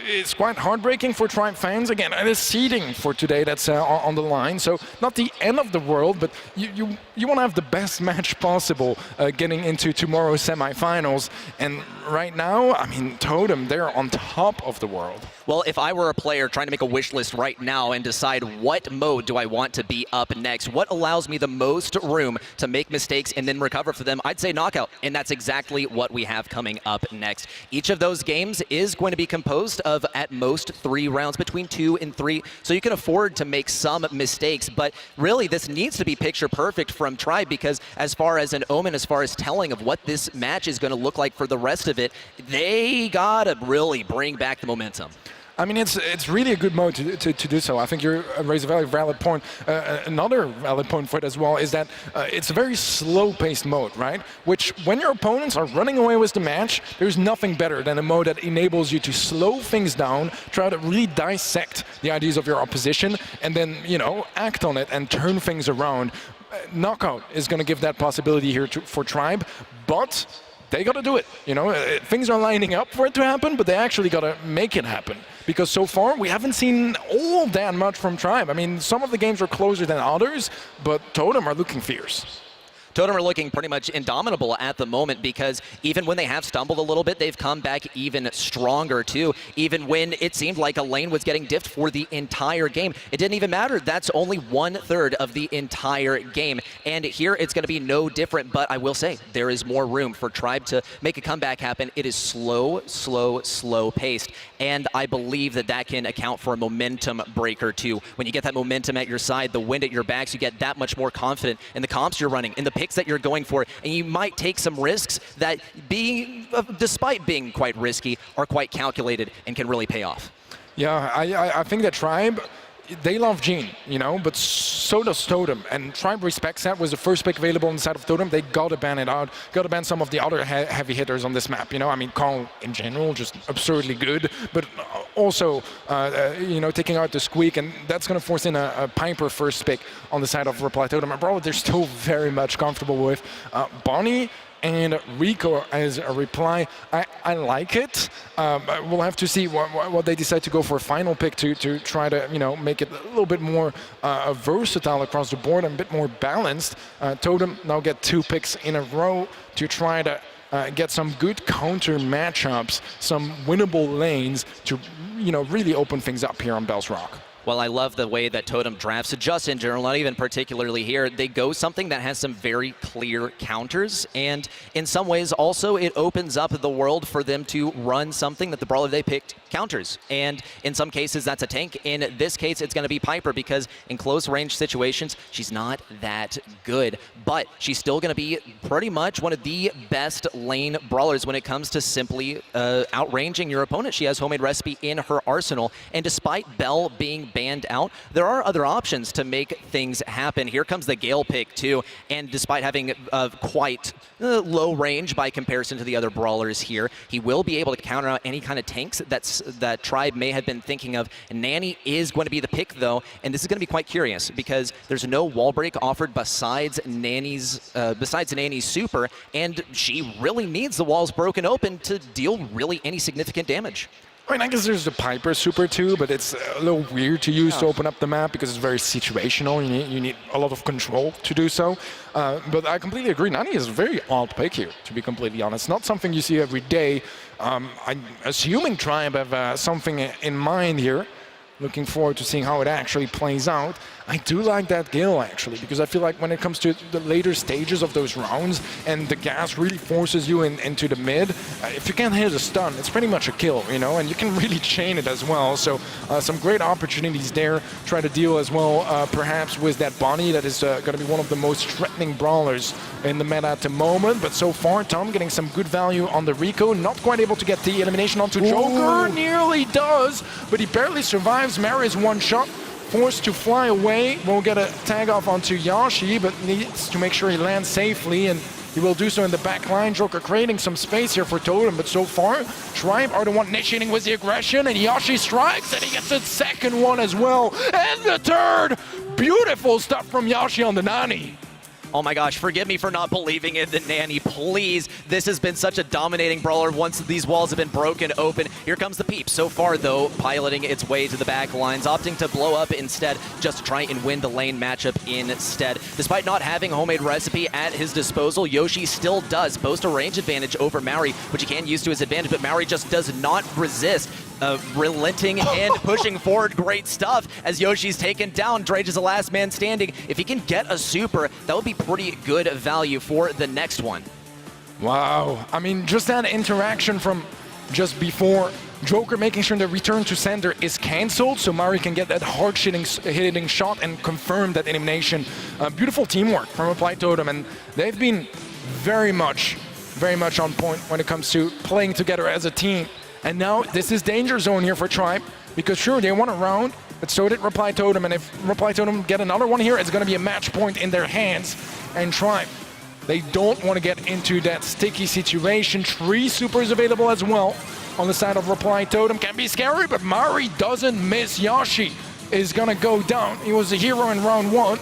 is quite heartbreaking for Tribe fans. Again, it is seeding for today that's on the line, so not the end of the world, but you want to have the best match possible getting into tomorrow's semifinals. And right now, I mean, Totem, they're on top of the world. Well, if I were a player trying to make a wish list right now and decide what mode do I want to be up next, what allows me the most room to make mistakes and then recover for them, I'd say Knockout, and that's exactly what we have coming up next. Each of those games is going to be composed of at most 3 rounds, between 2 and 3, so you can afford to make some mistakes, but really this needs to be picture perfect from Tribe, because as far as an omen, as far as telling of what this match is going to look like for the rest of it, they gotta really bring back the momentum. I mean, it's really a good mode to do so. I think you raise a very valid point. Another valid point for it as well is that it's a very slow-paced mode, right? Which, when your opponents are running away with the match, there's nothing better than a mode that enables you to slow things down, try to really dissect the ideas of your opposition, and then, act on it and turn things around. Knockout is going to give that possibility here for Tribe, but they got to do it. Things are lining up for it to happen, but they actually got to make it happen. Because so far, we haven't seen all that much from Tribe. I mean, some of the games are closer than others, but Totem are looking fierce. Totem are looking pretty much indomitable at the moment because even when they have stumbled a little bit, they've come back even stronger too. Even when it seemed like a lane was getting diffed for the entire game, it didn't even matter. That's only 1/3 of the entire game. And here it's going to be no different, but I will say there is more room for Tribe to make a comeback happen. It is slow paced, and I believe that that can account for a momentum breaker too. When you get that momentum at your side, the wind at your backs, you get that much more confident in the comps you're running, in the picks that you're going for, and you might take some risks that, despite being quite risky, are quite calculated and can really pay off. Yeah, I think that Tribe, they love Gene, you know, but so does Totem. And Tribe respects that. Was the first pick available on the side of Totem. They got to ban it out. Got to ban some of the other heavy hitters on this map, you know. I mean, Kong in general, just absurdly good. But also, you know, taking out the Squeak. And that's going to force in a Piper first pick on the side of Reply Totem. And Brawl, they're still very much comfortable with. Bonnie and Rico as a reply. I like it. We'll have to see what they decide to go for a final pick to try to, you know, make it a little bit more versatile across the board and a bit more balanced. Totem now get 2 picks in a row to try to get some good counter matchups, some winnable lanes to, you know, really open things up here on Bell's Rock. Well, I love the way that Totem drafts, just in general, not even particularly here. They go something that has some very clear counters, and in some ways also it opens up the world for them to run something that the brawler they picked counters. And in some cases that's a tank. In this case it's going to be Piper, because in close range situations she's not that good, but she's still going to be pretty much one of the best lane brawlers when it comes to simply outranging your opponent. She has Homemade Recipe in her arsenal, and despite Bell being banned out, there are other options to make things happen. Here comes the Gale pick too, and despite having quite low range by comparison to the other brawlers here, he will be able to counter out any kind of tanks that Tribe may have been thinking of. And Nanny is going to be the pick though, and this is going to be quite curious because there's no wall break offered besides Nanny's super, and she really needs the walls broken open to deal really any significant damage. I mean, I guess there's the Piper super too, but it's a little weird to use to open up the map because it's very situational. You need a lot of control to do so. But I completely agree. Nani is a very odd pick here, to be completely honest. Not something you see every day. I'm assuming Tribe have something in mind here. Looking forward to seeing how it actually plays out. I do like that Gale actually, because I feel like when it comes to the later stages of those rounds and the gas really forces you into the mid, if you can't hit a stun, it's pretty much a kill, you know, and you can really chain it as well. So some great opportunities there. Try to deal as well perhaps with that Bonnie that is going to be one of the most threatening brawlers in the meta at the moment. But so far, Tom getting some good value on the Rico, not quite able to get the elimination onto Joker. Nearly does, but he barely survives. Mary's one shot. Forced to fly away. Won't get a tag off onto Yashi, but needs to make sure he lands safely, and he will do so in the back line. Joker creating some space here for Totem, but so far, Tribe are the one initiating with the aggression, and Yashi strikes, and he gets a second one as well, and the third! Beautiful stuff from Yashi on the Nani. Oh my gosh, forgive me for not believing in the Nanny, please. This has been such a dominating brawler once these walls have been broken open. Here comes the Peep. So far, though, piloting its way to the back lines, opting to blow up instead, just to try and win the lane matchup instead. Despite not having Homemade Recipe at his disposal, Yoshi still does boast a range advantage over Maori, which he can use to his advantage, but Maori just does not resist. Relenting and pushing forward. Great stuff as Yoshi's taken down. Drage is the last man standing. If he can get a super, that would be pretty good value for the next one. Wow. I mean, just that interaction from just before, Joker making sure the return to sender is cancelled so Mari can get that hard-hitting shot and confirm that elimination. Beautiful teamwork from Reply Totem, and they've been very much on point when it comes to playing together as a team. And now this is danger zone here for Tribe, because sure, they won a round, but so did Reply Totem, and if Reply Totem get another one here, it's going to be a match point in their hands. And Tribe, they don't want to get into that sticky situation. 3 supers available as well on the side of Reply Totem. Can be scary, but Mari doesn't miss. Yashi is going to go down. He was a hero in round 1.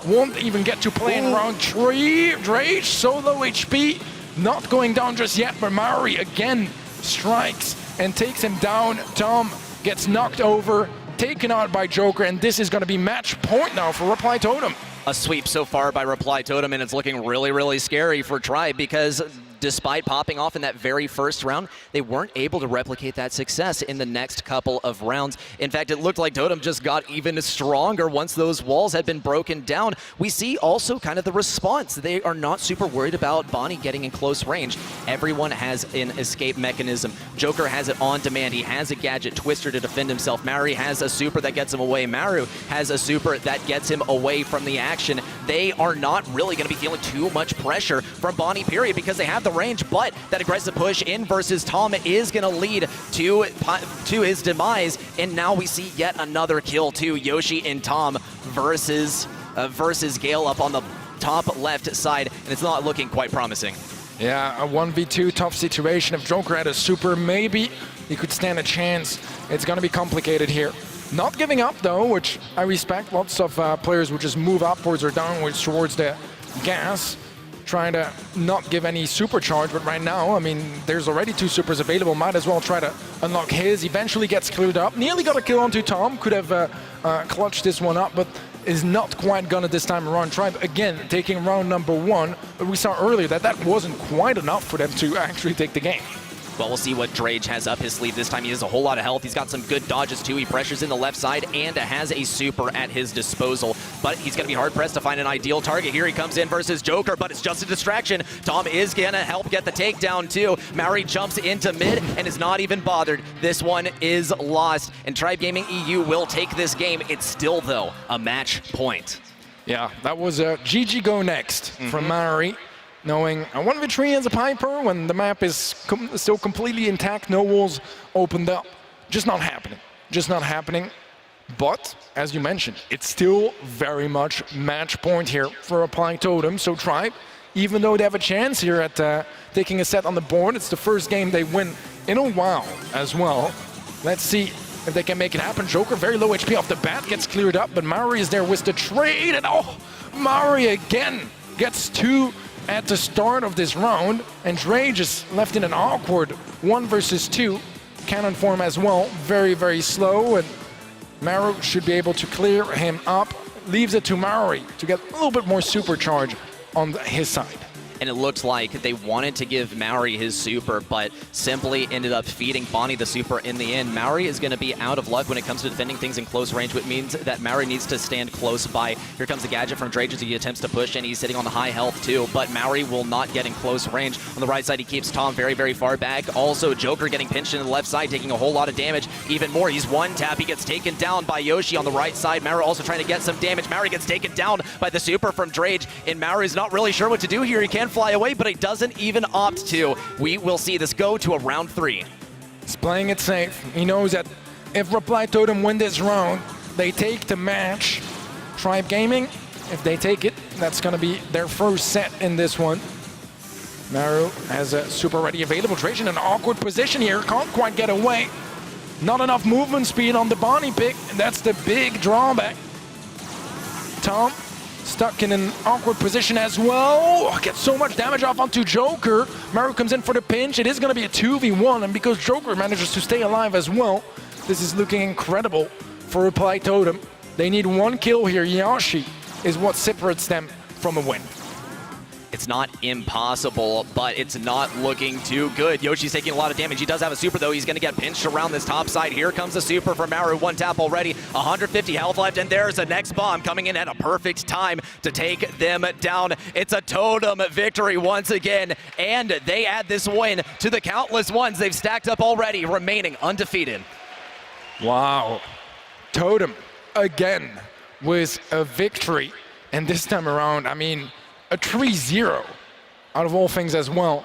Won't even get to play in round 3. Drage, solo HP, not going down just yet, but Mari again strikes and takes him down. Tom gets knocked over, taken out by Joker, and this is going to be match point now for Reply Totem. a sweep so far by Reply Totem, and it's looking really, really scary for Tribe because despite popping off in that very first round, they weren't able to replicate that success in the next couple of rounds. In fact, it looked like Totem just got even stronger once those walls had been broken down. We see also kind of the response. They are not super worried about Bonnie getting in close range. Everyone has an escape mechanism. Joker has it on demand. He has a gadget, Twister, to defend himself. Mary has a super that gets him away. Maru has a super that gets him away from the action. They are not really going to be feeling too much pressure from Bonnie, period, because they have the range, but that aggressive push in versus Tom is going to lead to his demise, and now we see yet another kill too. Yoshi and Tom versus Gale up on the top left side, and it's not looking quite promising. Yeah, a 1v2 tough situation. If Joker had a super, maybe he could stand a chance. It's going to be complicated here. Not giving up though, which I respect. Lots of players would just move upwards or downwards towards the gas, trying to not give any supercharge, but right now, I mean, there's already 2 supers available. Might as well try to unlock his. Eventually gets cleared up. Nearly got a kill onto Tom. Could have clutched this one up, but is not quite gonna this time around. Tribe again taking round number 1, but we saw earlier that that wasn't quite enough for them to actually take the game. Well, we'll see what Drage has up his sleeve this time. He has a whole lot of health. He's got some good dodges too. He pressures in the left side and has a super at his disposal. But he's going to be hard-pressed to find an ideal target. Here he comes in versus Joker, but it's just a distraction. Tom is going to help get the takedown too. Mary jumps into mid and is not even bothered. This one is lost, and Tribe Gaming EU will take this game. It's still, though, a match point. Yeah, that was a GG go next from Mary. Knowing a 1v3 as a Piper when the map is still completely intact, no walls opened up. Just not happening. Just not happening. But, as you mentioned, it's still very much match point here for Applying Totem. So Tribe, even though they have a chance here at taking a set on the board, it's the first game they win in a while as well. Let's see if they can make it happen. Joker, very low HP off the bat, gets cleared up, but Mari is there with the trade, and oh, Mari again gets 2 at the start of this round, and Drage is left in an awkward 1 versus 2 cannon form as well. Very, very slow, and Maru should be able to clear him up. Leaves it to Mari to get a little bit more supercharge on his side. And it looked like they wanted to give Maori his super, but simply ended up feeding Bonnie the super in the end. Maori is going to be out of luck when it comes to defending things in close range, which means that Maori needs to stand close by. Here comes the gadget from Drage as he attempts to push, and he's sitting on the high health too, but Maori will not get in close range. On the right side, he keeps Tom very, very far back. Also, Joker getting pinched in the left side, taking a whole lot of damage. Even more, he's one tap. He gets taken down by Yoshi on the right side. Maori also trying to get some damage. Maori gets taken down by the super from Drage, and Maori's not really sure what to do here. He can fly away, but he doesn't even opt to. We will see this go to a round 3. He's playing it safe. He knows that if Reply Totem win this round, they take the match. Tribe Gaming, if they take it, that's going to be their first set in this one. Maru has a super ready available. Drage in an awkward position here. Can't quite get away. Not enough movement speed on the Bonnie pick. That's the big drawback. Tom stuck in an awkward position as well. Gets so much damage off onto Joker. Maru comes in for the pinch. It is going to be a 2v1, and because Joker manages to stay alive as well, this is looking incredible for Reply Totem. They need 1 kill here. Yoshi is what separates them from a win. It's not impossible, but it's not looking too good. Yoshi's taking a lot of damage. He does have a super, though. He's going to get pinched around this top side. Here comes the super from Maru. 1 tap already. 150 health left, and there's the next bomb coming in at a perfect time to take them down. It's a Totem victory once again, and they add this win to the countless ones they've stacked up already, remaining undefeated. Wow. Totem, again, with a victory. And this time around, I mean, a 3-0 out of all things as well.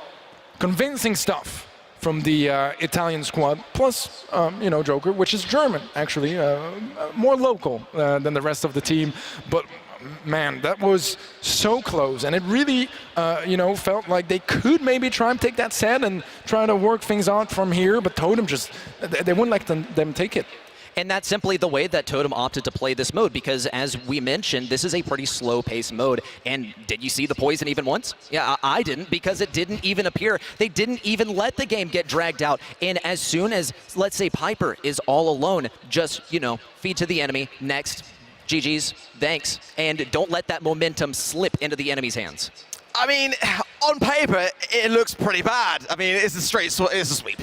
Convincing stuff from the Italian squad, plus, you know, Joker, which is German, actually, more local than the rest of the team. But man, that was so close, and it really, you know, felt like they could maybe try and take that set and try to work things out from here, but Totem just, they wouldn't let them take it. And that's simply the way that Totem opted to play this mode, because as we mentioned, this is a pretty slow-paced mode. And did you see the poison even once? Yeah, I didn't, because it didn't even appear. They didn't even let the game get dragged out. And as soon as, let's say, Piper is all alone, just, you know, feed to the enemy, next, GG's, thanks, and don't let that momentum slip into the enemy's hands. I mean, on paper, it looks pretty bad. I mean, it's a sweep.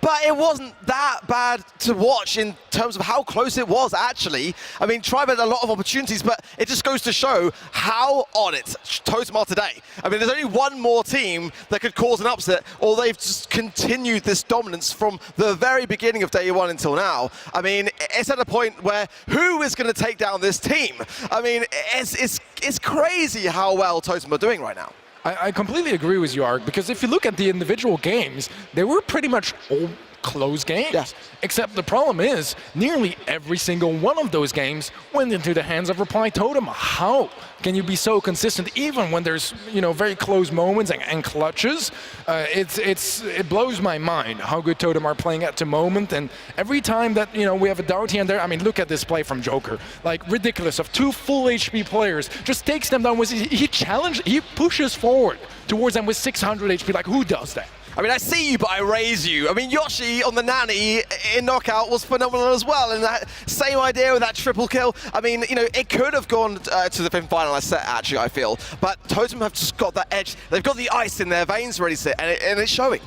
But it wasn't that bad to watch in terms of how close it was, actually. I mean, Tribe had a lot of opportunities, but it just goes to show how on it Totem are today. I mean, there's only one more team that could cause an upset, or they've just continued this dominance from the very beginning of day one until now. I mean, it's at a point where who is going to take down this team? I mean, it's crazy how well Totem are doing right now. I completely agree with you, Ark, because if you look at the individual games, they were pretty much all close games. Yes. Except the problem is, nearly every single one of those games went into the hands of Reply Totem. How can you be so consistent, even when there's very close moments and clutches? It blows my mind how good Totem are playing at the moment. And every time that we have a doubt here and there, I mean, look at this play from Joker, like ridiculous, of 2 full HP players, just takes them down with he pushes forward towards them with 600 HP. Like, who does that? I mean, I see you, but I raise you. I mean, Yoshi on the Nanny in Knockout was phenomenal as well, and that same idea with that triple kill. I mean, it could have gone to the finalist set, actually, I feel. But Totem have just got that edge. They've got the ice in their veins ready to sit, and it's showing.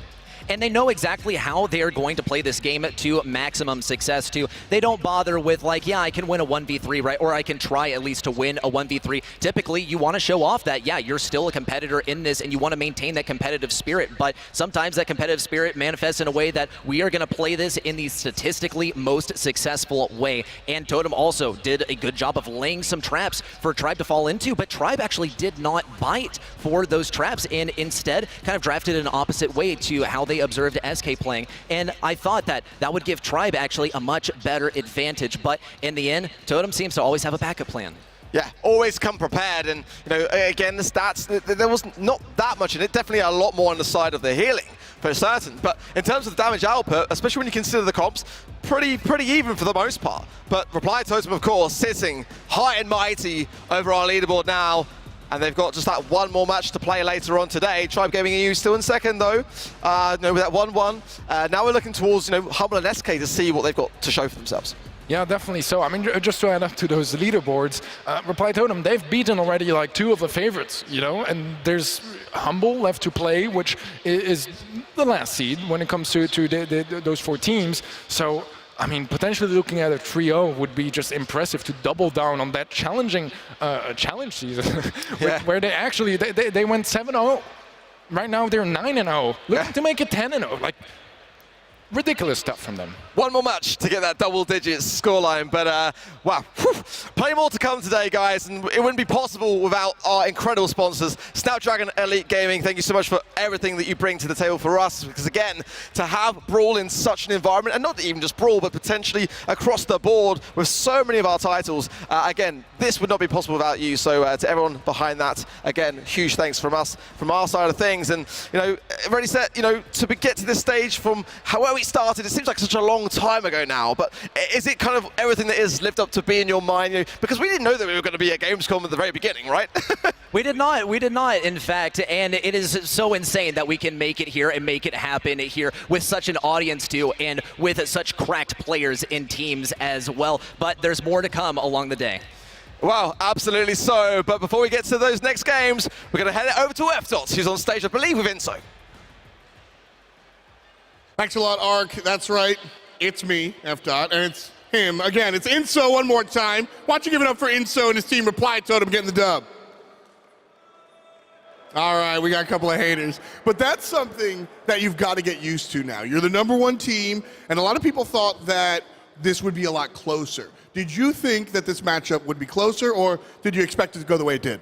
And they know exactly how they are going to play this game to maximum success, too. They don't bother with, like, yeah, I can win a 1v3, right? Or I can try at least to win a 1v3. Typically, you want to show off that, yeah, you're still a competitor in this, and you want to maintain that competitive spirit. But sometimes that competitive spirit manifests in a way that we are going to play this in the statistically most successful way. And Totem also did a good job of laying some traps for Tribe to fall into, but Tribe actually did not bite for those traps, and instead kind of drafted an opposite way to how they observed SK playing, and I thought that would give Tribe actually a much better advantage, but in the end, Totem seems to always have a backup plan. Yeah, always come prepared, and again, the stats, there was not that much in it, definitely a lot more on the side of the healing, for certain, but in terms of the damage output, especially when you consider the comps, pretty even for the most part. But Reply Totem, of course, sitting high and mighty over our leaderboard now, and they've got just that one more match to play later on today. Tribe Gaming EU still in second, though. With that 1-1. Now we're looking towards Humble and SK to see what they've got to show for themselves. Yeah, definitely so. I mean, just to add up to those leaderboards, Reply Totem, they've beaten already like 2 of the favorites, and there's Humble left to play, which is the last seed when it comes to those 4 teams. So, I mean, potentially looking at a 3-0 would be just impressive to double down on that challenging challenge season, where they actually they went 7-0. Right now they're 9-0, looking to make it 10-0. Like, ridiculous stuff from them. One more match to get that double-digit scoreline, but wow, plenty more to come today, guys, and it wouldn't be possible without our incredible sponsors, Snapdragon Elite Gaming. Thank you so much for everything that you bring to the table for us, because again, to have Brawl in such an environment, and not even just Brawl, but potentially across the board with so many of our titles, again, this would not be possible without you. So to everyone behind that, again, huge thanks from us, from our side of things, and already said, to get to this stage from where we started, it seems like such a long time ago now, but is it kind of everything that is lived up to be in your mind? Because we didn't know that we were going to be at Gamescom at the very beginning, right? We did not, in fact, and it is so insane that we can make it here and make it happen here with such an audience too, and with such cracked players in teams as well, but there's more to come along the day. Wow, absolutely so, but before we get to those next games, we're going to head it over to F-Dots, who's on stage, I believe, with Inso. Thanks a lot, Ark. That's right. It's me, F-Dot, and it's him. Again, it's Inso one more time. Why don't you give it up for Inso and his team, Reply Totem, getting the dub. All right, we got a couple of haters. But that's something that you've got to get used to now. You're the #1 team, and a lot of people thought that this would be a lot closer. Did you think that this matchup would be closer, or did you expect it to go the way it did?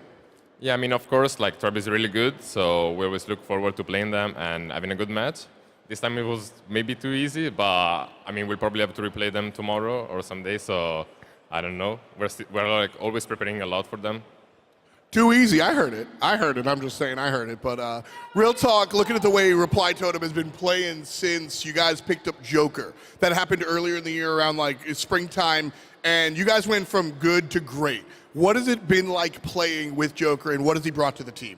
Yeah, I mean, of course, Tribe is really good, so we always look forward to playing them and having a good match. This time it was maybe too easy, but I mean, we'll probably have to replay them tomorrow or someday, so I don't know. We're always preparing a lot for them. Too easy, I heard it. I'm just saying I heard it. But real talk, looking at the way Reply Totem has been playing since you guys picked up Joker. That happened earlier in the year around springtime, and you guys went from good to great. What has it been like playing with Joker, and what has he brought to the team?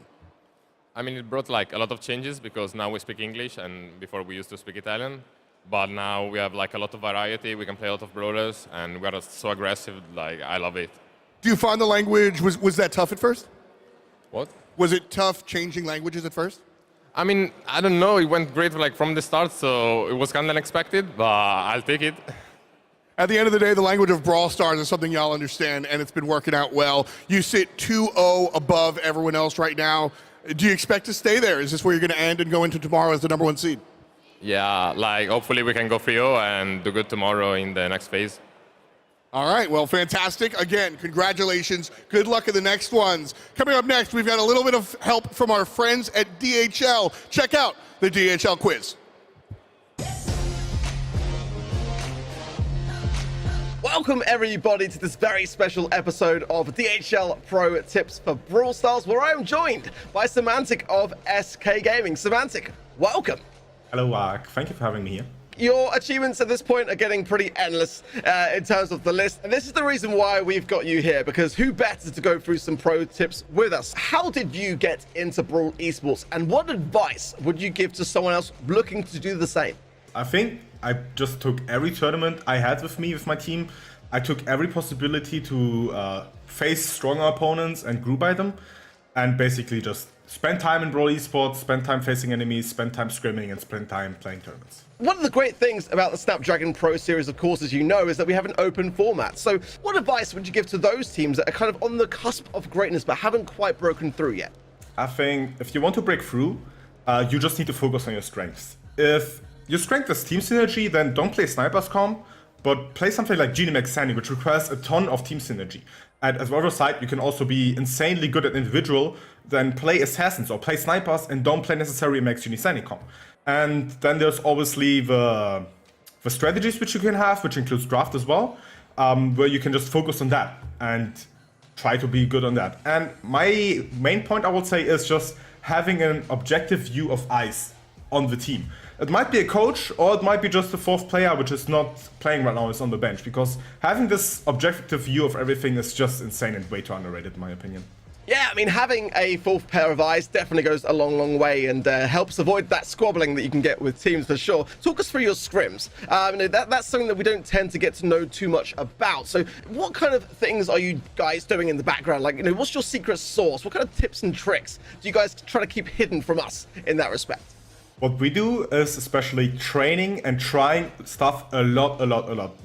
I mean, it brought a lot of changes because now we speak English, and before we used to speak Italian. But now we have a lot of variety. We can play a lot of brawlers, and we are so aggressive. I love it. Do you find the language, was that tough at first? What? Was it tough changing languages at first? I mean, I don't know. It went great like from the start, so it was kind of unexpected, but I'll take it. At the end of the day, the language of Brawl Stars is something y'all understand, and it's been working out well. You sit 2-0 above everyone else right now. Do you expect to stay there? Is this where you're going to end and go into tomorrow as the #1 seed? Yeah, like hopefully we can go 3-0 and do good tomorrow in the next phase. All right, well, fantastic. Again, congratulations. Good luck in the next ones. Coming up next, we've got a little bit of help from our friends at DHL. Check out the DHL quiz. Welcome everybody to this very special episode of DHL Pro Tips for Brawl Stars, where I am joined by Semantic of SK Gaming. Semantic, welcome. Hello, thank you for having me here. Your achievements at this point are getting pretty endless in terms of the list. And this is the reason why we've got you here, because who better to go through some pro tips with us? How did you get into Brawl esports, and what advice would you give to someone else looking to do the same? I think I just took every tournament I had with me, with my team. I took every possibility to face stronger opponents and grew by them. And basically just spend time in Brawl esports, spend time facing enemies, spend time scrimming, and spend time playing tournaments. One of the great things about the Snapdragon Pro Series, of course, as you know, is that we have an open format. So what advice would you give to those teams that are kind of on the cusp of greatness but haven't quite broken through yet? I think if you want to break through, you just need to focus on your strengths. If your strength is team synergy, then don't play Sniper's Comp, but play something like GDMX Sandy, which requires a ton of team synergy. And as the other side, you can also be insanely good at individual, then play Assassins or play Snipers and don't play necessarily Max Unisani Comp. And then there's obviously the strategies which you can have, which includes draft as well, where you can just focus on that and try to be good on that. And my main point, I would say, is just having an objective view of eyes on the team. It might be a coach, or it might be just the fourth player, which is not playing right now, is on the bench, because having this objective view of everything is just insane and way too underrated, in my opinion. Yeah, I mean, having a fourth pair of eyes definitely goes a long, long way and helps avoid that squabbling that you can get with teams for sure. Talk us through your scrims. That's something that we don't tend to get to know too much about. So what kind of things are you guys doing in the background? Like, what's your secret sauce? What kind of tips and tricks do you guys try to keep hidden from us in that respect? What we do is especially training and trying stuff a lot.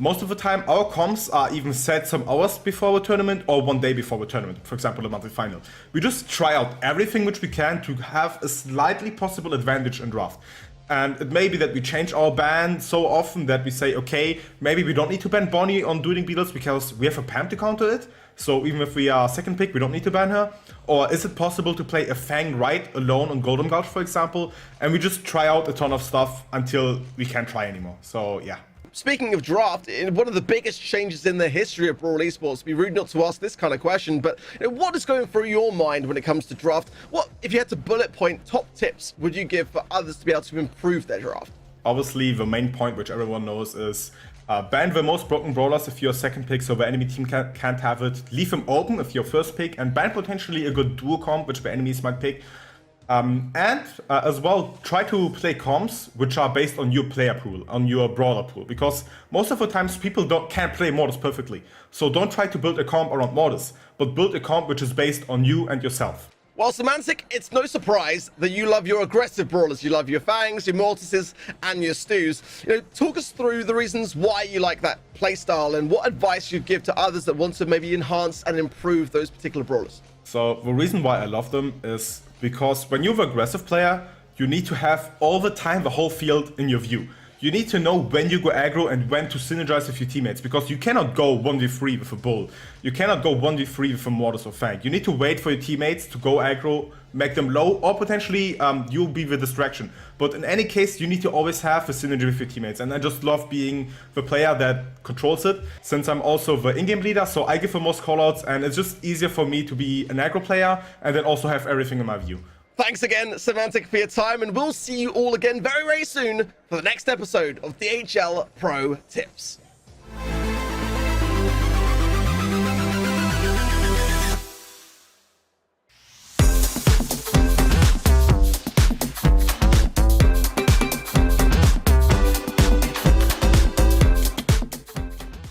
Most of the time, our comps are even set some hours before the tournament or one day before the tournament, for example, the monthly final. We just try out everything which we can to have a slightly possible advantage in draft. And it may be that we change our ban so often that we say, okay, maybe we don't need to ban Bonnie on dueling beetles because we have a Pam to counter it. So even if we are second pick, we don't need to ban her. Or is it possible to play a Fang right alone on Golden Gulch, for example? And we just try out a ton of stuff until we can't try anymore. So yeah. Speaking of draft, one of the biggest changes in the history of Brawl esports, it'd be rude not to ask this kind of question, but what is going through your mind when it comes to draft? What, if you had to bullet point, top tips would you give for others to be able to improve their draft? Obviously, the main point, which everyone knows, is ban the most broken brawlers if you're second pick, so the enemy team can't have it. Leave them open if you're first pick, and ban potentially a good duo comp, which the enemies might pick. As well, try to play comps which are based on your player pool, on your brawler pool, because most of the times people can't play Mortis perfectly. So don't try to build a comp around Mortis, but build a comp which is based on you and yourself. Well, Semantic, it's no surprise that you love your aggressive brawlers. You love your Fangs, your Mortises, and your Stews. Talk us through the reasons why you like that playstyle and what advice you'd give to others that want to maybe enhance and improve those particular brawlers. So the reason why I love them is because when you're the aggressive player, you need to have all the time the whole field in your view. You need to know when you go aggro and when to synergize with your teammates, because you cannot go 1v3 with a Bull. You cannot go 1v3 with a Mortis or Fang. You need to wait for your teammates to go aggro, make them low, or potentially you'll be the distraction. But in any case, you need to always have the synergy with your teammates. And I just love being the player that controls it, since I'm also the in-game leader, so I give the most callouts, and it's just easier for me to be an aggro player and then also have everything in my view. Thanks again, Semantic, for your time, and we'll see you all again very, very soon for the next episode of DHL Pro Tips.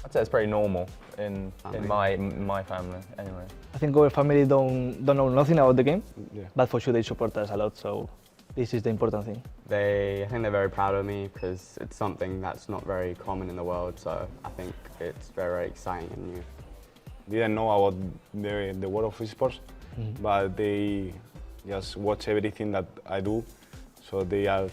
I'd say it's pretty pretty normal in my family anyway. I think our family don't know nothing about the game, Yeah. but for sure they support us a lot, so this is the important thing. I think they're very proud of me because it's something that's not very common in the world, so I think it's very, very exciting and new. Didn't know about the world of esports, but they just watch everything that I do, so they are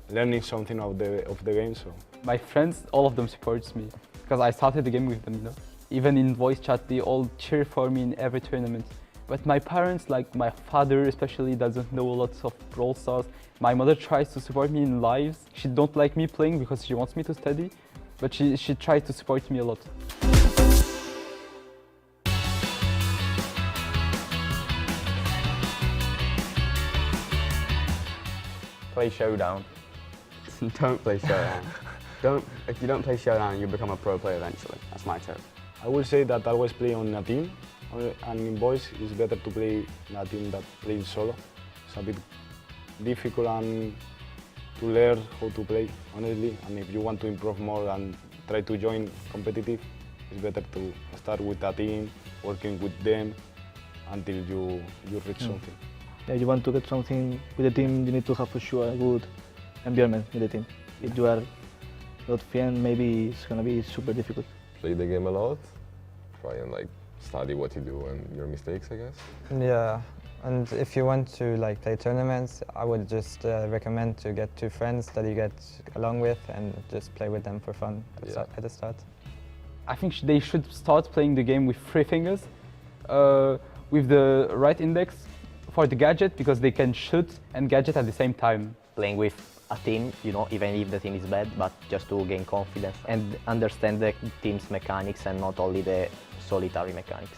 learning something of the game. So My friends, all of them supports me because I started the game with them, you know. Even in voice chat, they all cheer for me in every tournament. But my parents, like my father especially, doesn't know lots of Brawl Stars. My mother tries to support me in lives. She don't like me playing because she wants me to study, but she tries to support me a lot. Play Showdown. Don't play Showdown. If you don't play Showdown, you become a pro player eventually. That's my tip. I would say that always play on a team, and in boys it's better to play in a team that plays solo. It's a bit difficult and to learn how to play, honestly. And if you want to improve more and try to join competitive, it's better to start with a team, working with them until you reach something. Yeah, you want to get something with the team, you need to have for sure a good environment with the team. If you are not fan, maybe it's gonna be super difficult. Play the game a lot, try and like study what you do and your mistakes, I guess. Yeah, and if you want to like play tournaments, I would just recommend to get 2 friends that you get along with and just play with them for fun at the start. I think they should start playing the game with 3 fingers, with the right index for the gadget, because they can shoot and gadget at the same time. Playing with a team, you know, even if the team is bad, but just to gain confidence and understand the team's mechanics and not only the solitary mechanics.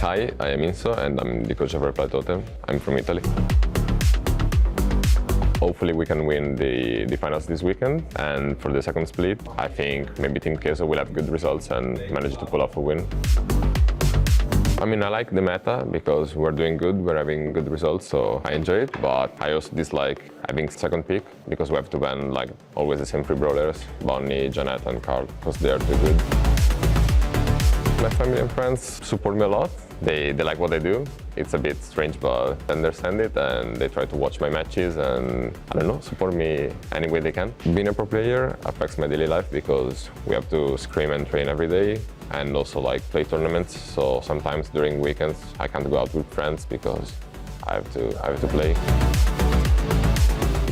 Hi, I am Inso and I'm the coach of Brawl Totem. I'm from Italy. Hopefully we can win the finals this weekend, and for the second split, I think maybe Team Queso will have good results and manage to pull off a win. I mean, I like the meta because we're doing good, we're having good results, so I enjoy it, but I also dislike having second pick because we have to ban like always the same 3 brawlers, Bonnie, Janet and Carl, because they are too good. My family and friends support me a lot. They like what I do. It's a bit strange, but they understand it and they try to watch my matches and, I don't know, support me any way they can. Being a pro player affects my daily life because we have to scrim and train every day and also like play tournaments. So sometimes during weekends I can't go out with friends because I have to play.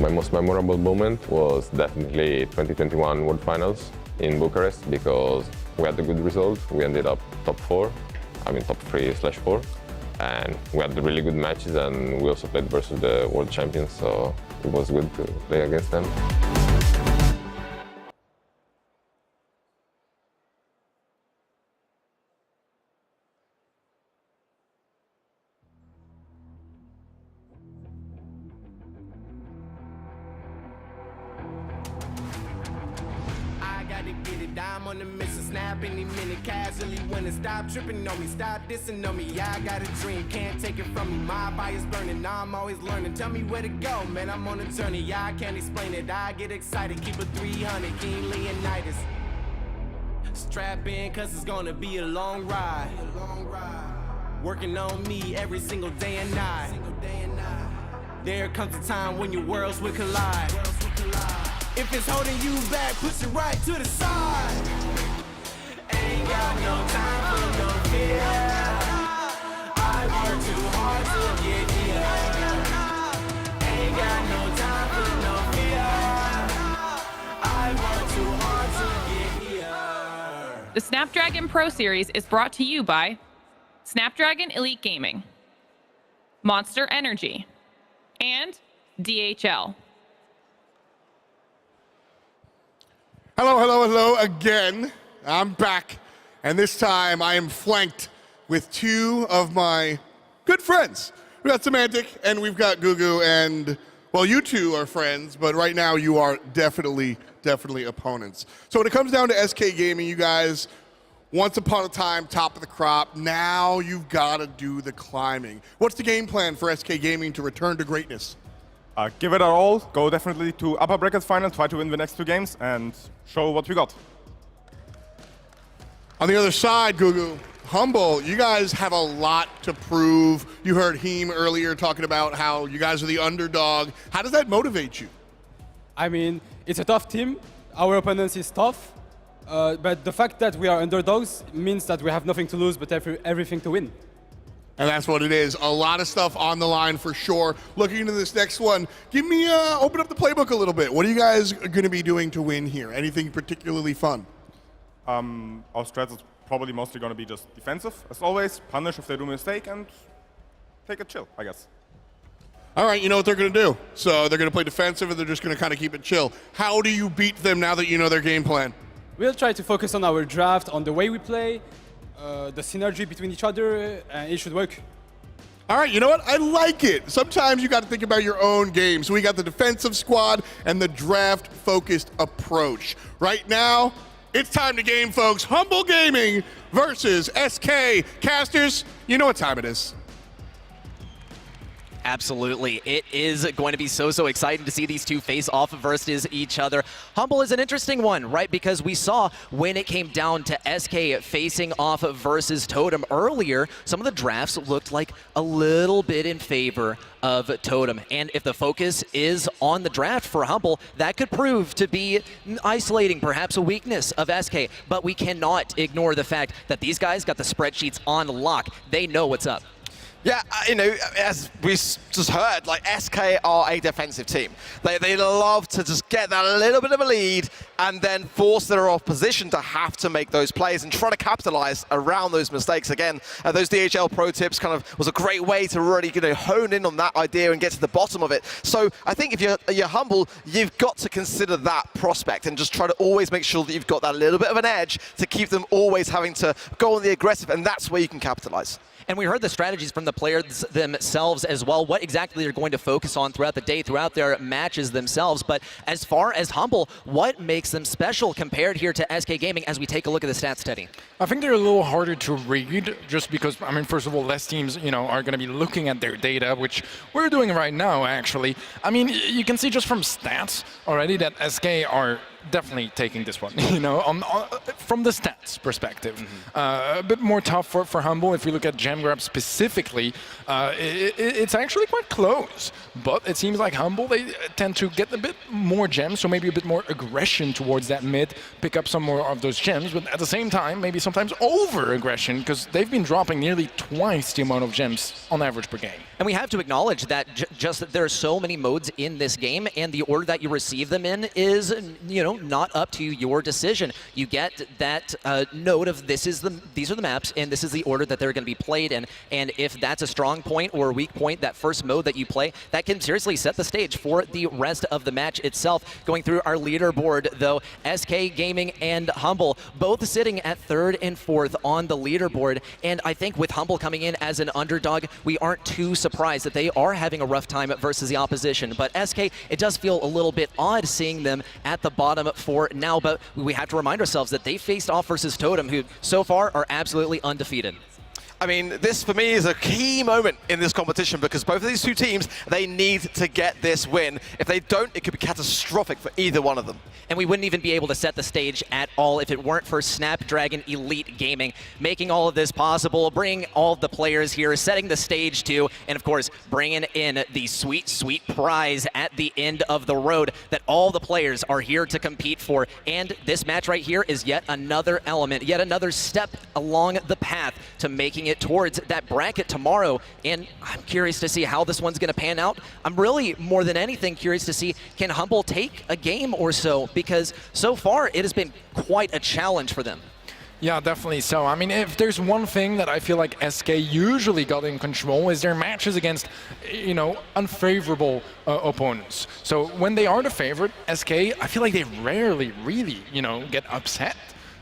My most memorable moment was definitely 2021 World Finals in Bucharest because we had a good result. We ended up top 3/4, and we had really good matches, and we also played versus the world champions, so it was good to play against them. I'm on the mission, snap any minute, casually when it stop tripping on me, stop dissing on me. Yeah, I got a dream, can't take it from me. My fire's burning, now I'm always learning. Tell me where to go, man, I'm on a journey. Yeah, I can't explain it, I get excited. Keep it 300, King Leonidas. Strap in, cause it's gonna be a long ride. Working on me every single day and night. There comes a time when your worlds will collide. If it's holding you back, push it right to the side. Ain't got no time for no fear. I work too hard to get here. Ain't got no time for no fear. I work too hard to get here. The Snapdragon Pro Series is brought to you by Snapdragon Elite Gaming, Monster Energy, and DHL. Hello again. I'm back, and this time I am flanked with 2 of my good friends. We've got Semantic and we've got Gugu, and well, you 2 are friends, but right now you are definitely opponents. So when it comes down to SK Gaming, you guys, once upon a time, top of the crop, now you've got to do the climbing. What's the game plan for SK Gaming to return to greatness? Give it our all, go definitely to upper bracket final, try to win the next 2 games, and show what we got. On the other side, Gugu, Humble, you guys have a lot to prove. You heard Heem earlier talking about how you guys are the underdog. How does that motivate you? I mean, it's a tough team. Our opponents is tough. But the fact that we are underdogs means that we have nothing to lose but everything to win. And that's what it is. A lot of stuff on the line for sure. Looking into this next one, give me, open up the playbook a little bit. What are you guys going to be doing to win here? Anything particularly fun? Our strats is probably mostly going to be just defensive, as always. Punish if they do a mistake, and take it chill, I guess. All right, you know what they're going to do. So they're going to play defensive, and they're just going to kind of keep it chill. How do you beat them now that you know their game plan? We'll try to focus on our draft, on the way we play, the synergy between each other, and it should work. All right, you know what? I like it. Sometimes you got to think about your own game. So we got the defensive squad and the draft-focused approach. Right now, it's time to game, folks. Humble Gaming versus SK. Casters, you know what time it is. Absolutely. It is going to be so exciting to see these two face off versus each other. Humble is an interesting one, right? Because we saw when it came down to SK facing off versus Totem earlier, some of the drafts looked like a little bit in favor of Totem. And if the focus is on the draft for Humble, that could prove to be isolating perhaps a weakness of SK. But we cannot ignore the fact that these guys got the spreadsheets on lock. They know what's up. Yeah, you know, as we just heard, like, SK are a defensive team. They love to just get that little bit of a lead and then force their opposition to have to make those plays and try to capitalize around those mistakes. Again, those DHL pro tips kind of was a great way to really, you know, hone in on that idea and get to the bottom of it. So I think if you're Humble, you've got to consider that prospect and just try to always make sure that you've got that little bit of an edge to keep them always having to go on the aggressive, and that's where you can capitalize. And we heard the strategies from the players themselves as well, what exactly they're going to focus on throughout the day, throughout their matches themselves. But as far as Humble, what makes them special compared here to SK Gaming as we take a look at the stats, Teddy? I think they're a little harder to read just because, I mean, first of all, less teams, you know, are going to be looking at their data, which we're doing right now, actually. I mean, you can see just from stats already that SK are definitely taking this one, you know, from the stats perspective. A bit more tough for Humble. If you look at gem grab specifically, it's actually quite close. But it seems like Humble, they tend to get a bit more gems, so maybe a bit more aggression towards that mid, pick up some more of those gems, but at the same time, maybe sometimes over-aggression, because they've been dropping nearly twice the amount of gems on average per game. And we have to acknowledge that just that there are so many modes in this game, and the order that you receive them in is, you know, not up to your decision. You get that note of these are the maps, and this is the order that they're going to be played in. And if that's a strong point or a weak point, that first mode that you play, that can seriously set the stage for the rest of the match itself. Going through our leaderboard, though, SK Gaming and Humble both sitting at 3rd and 4th on the leaderboard. And I think with Humble coming in as an underdog, we aren't too surprised that they are having a rough time versus the opposition. But SK, it does feel a little bit odd seeing them at the bottom for now, but we have to remind ourselves that they faced off versus Totem, who so far are absolutely undefeated. I mean, this for me is a key moment in this competition because both of these two teams, they need to get this win. If they don't, it could be catastrophic for either one of them. And we wouldn't even be able to set the stage at all if it weren't for Snapdragon Elite Gaming, making all of this possible, bringing all of the players here, setting the stage too, and of course, bringing in the sweet, sweet prize at the end of the road that all the players are here to compete for. And this match right here is yet another element, yet another step along the path to making it towards that bracket tomorrow. And I'm curious to see how this one's going to pan out. I'm really, more than anything, curious to see, can Humble take a game or so? Because so far, it has been quite a challenge for them. Yeah, definitely so. I mean, if there's one thing that I feel like SK usually got in control is their matches against, you know, unfavorable opponents. So when they are the favorite, SK, I feel like they rarely really, you know, get upset,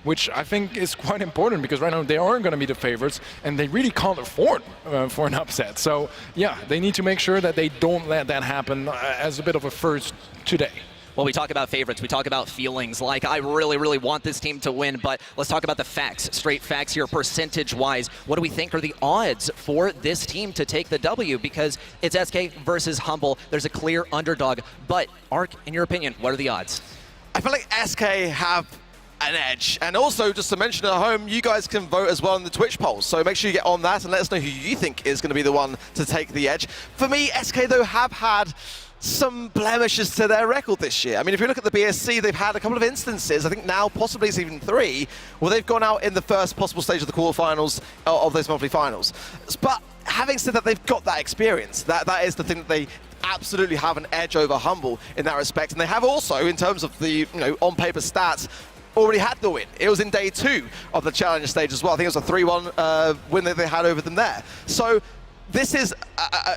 which I think is quite important because right now they are going to be the favorites and they really can't afford for an upset. So yeah, they need to make sure that they don't let that happen as a bit of a first today. Well, we talk about favorites, we talk about feelings, like I really, really want this team to win, but let's talk about the facts, straight facts here, percentage-wise. What do we think are the odds for this team to take the W? Because it's SK versus Humble. There's a clear underdog. But, Ark, in your opinion, what are the odds? I feel like SK have an edge. And also, just to mention at home, you guys can vote as well in the Twitch polls. So make sure you get on that and let us know who you think is going to be the one to take the edge. For me, SK, though, have had some blemishes to their record this year. I mean, if you look at the BSC, they've had a couple of instances, I think now possibly it's even 3, where they've gone out in the first possible stage of the quarterfinals of those monthly finals. But having said that, they've got that experience. That is the thing that they absolutely have an edge over Humble in that respect. And they have also, in terms of the on-paper stats, already had the win. It was in day 2 of the challenge stage as well. I think it was a 3-1 win that they had over them there. So this is,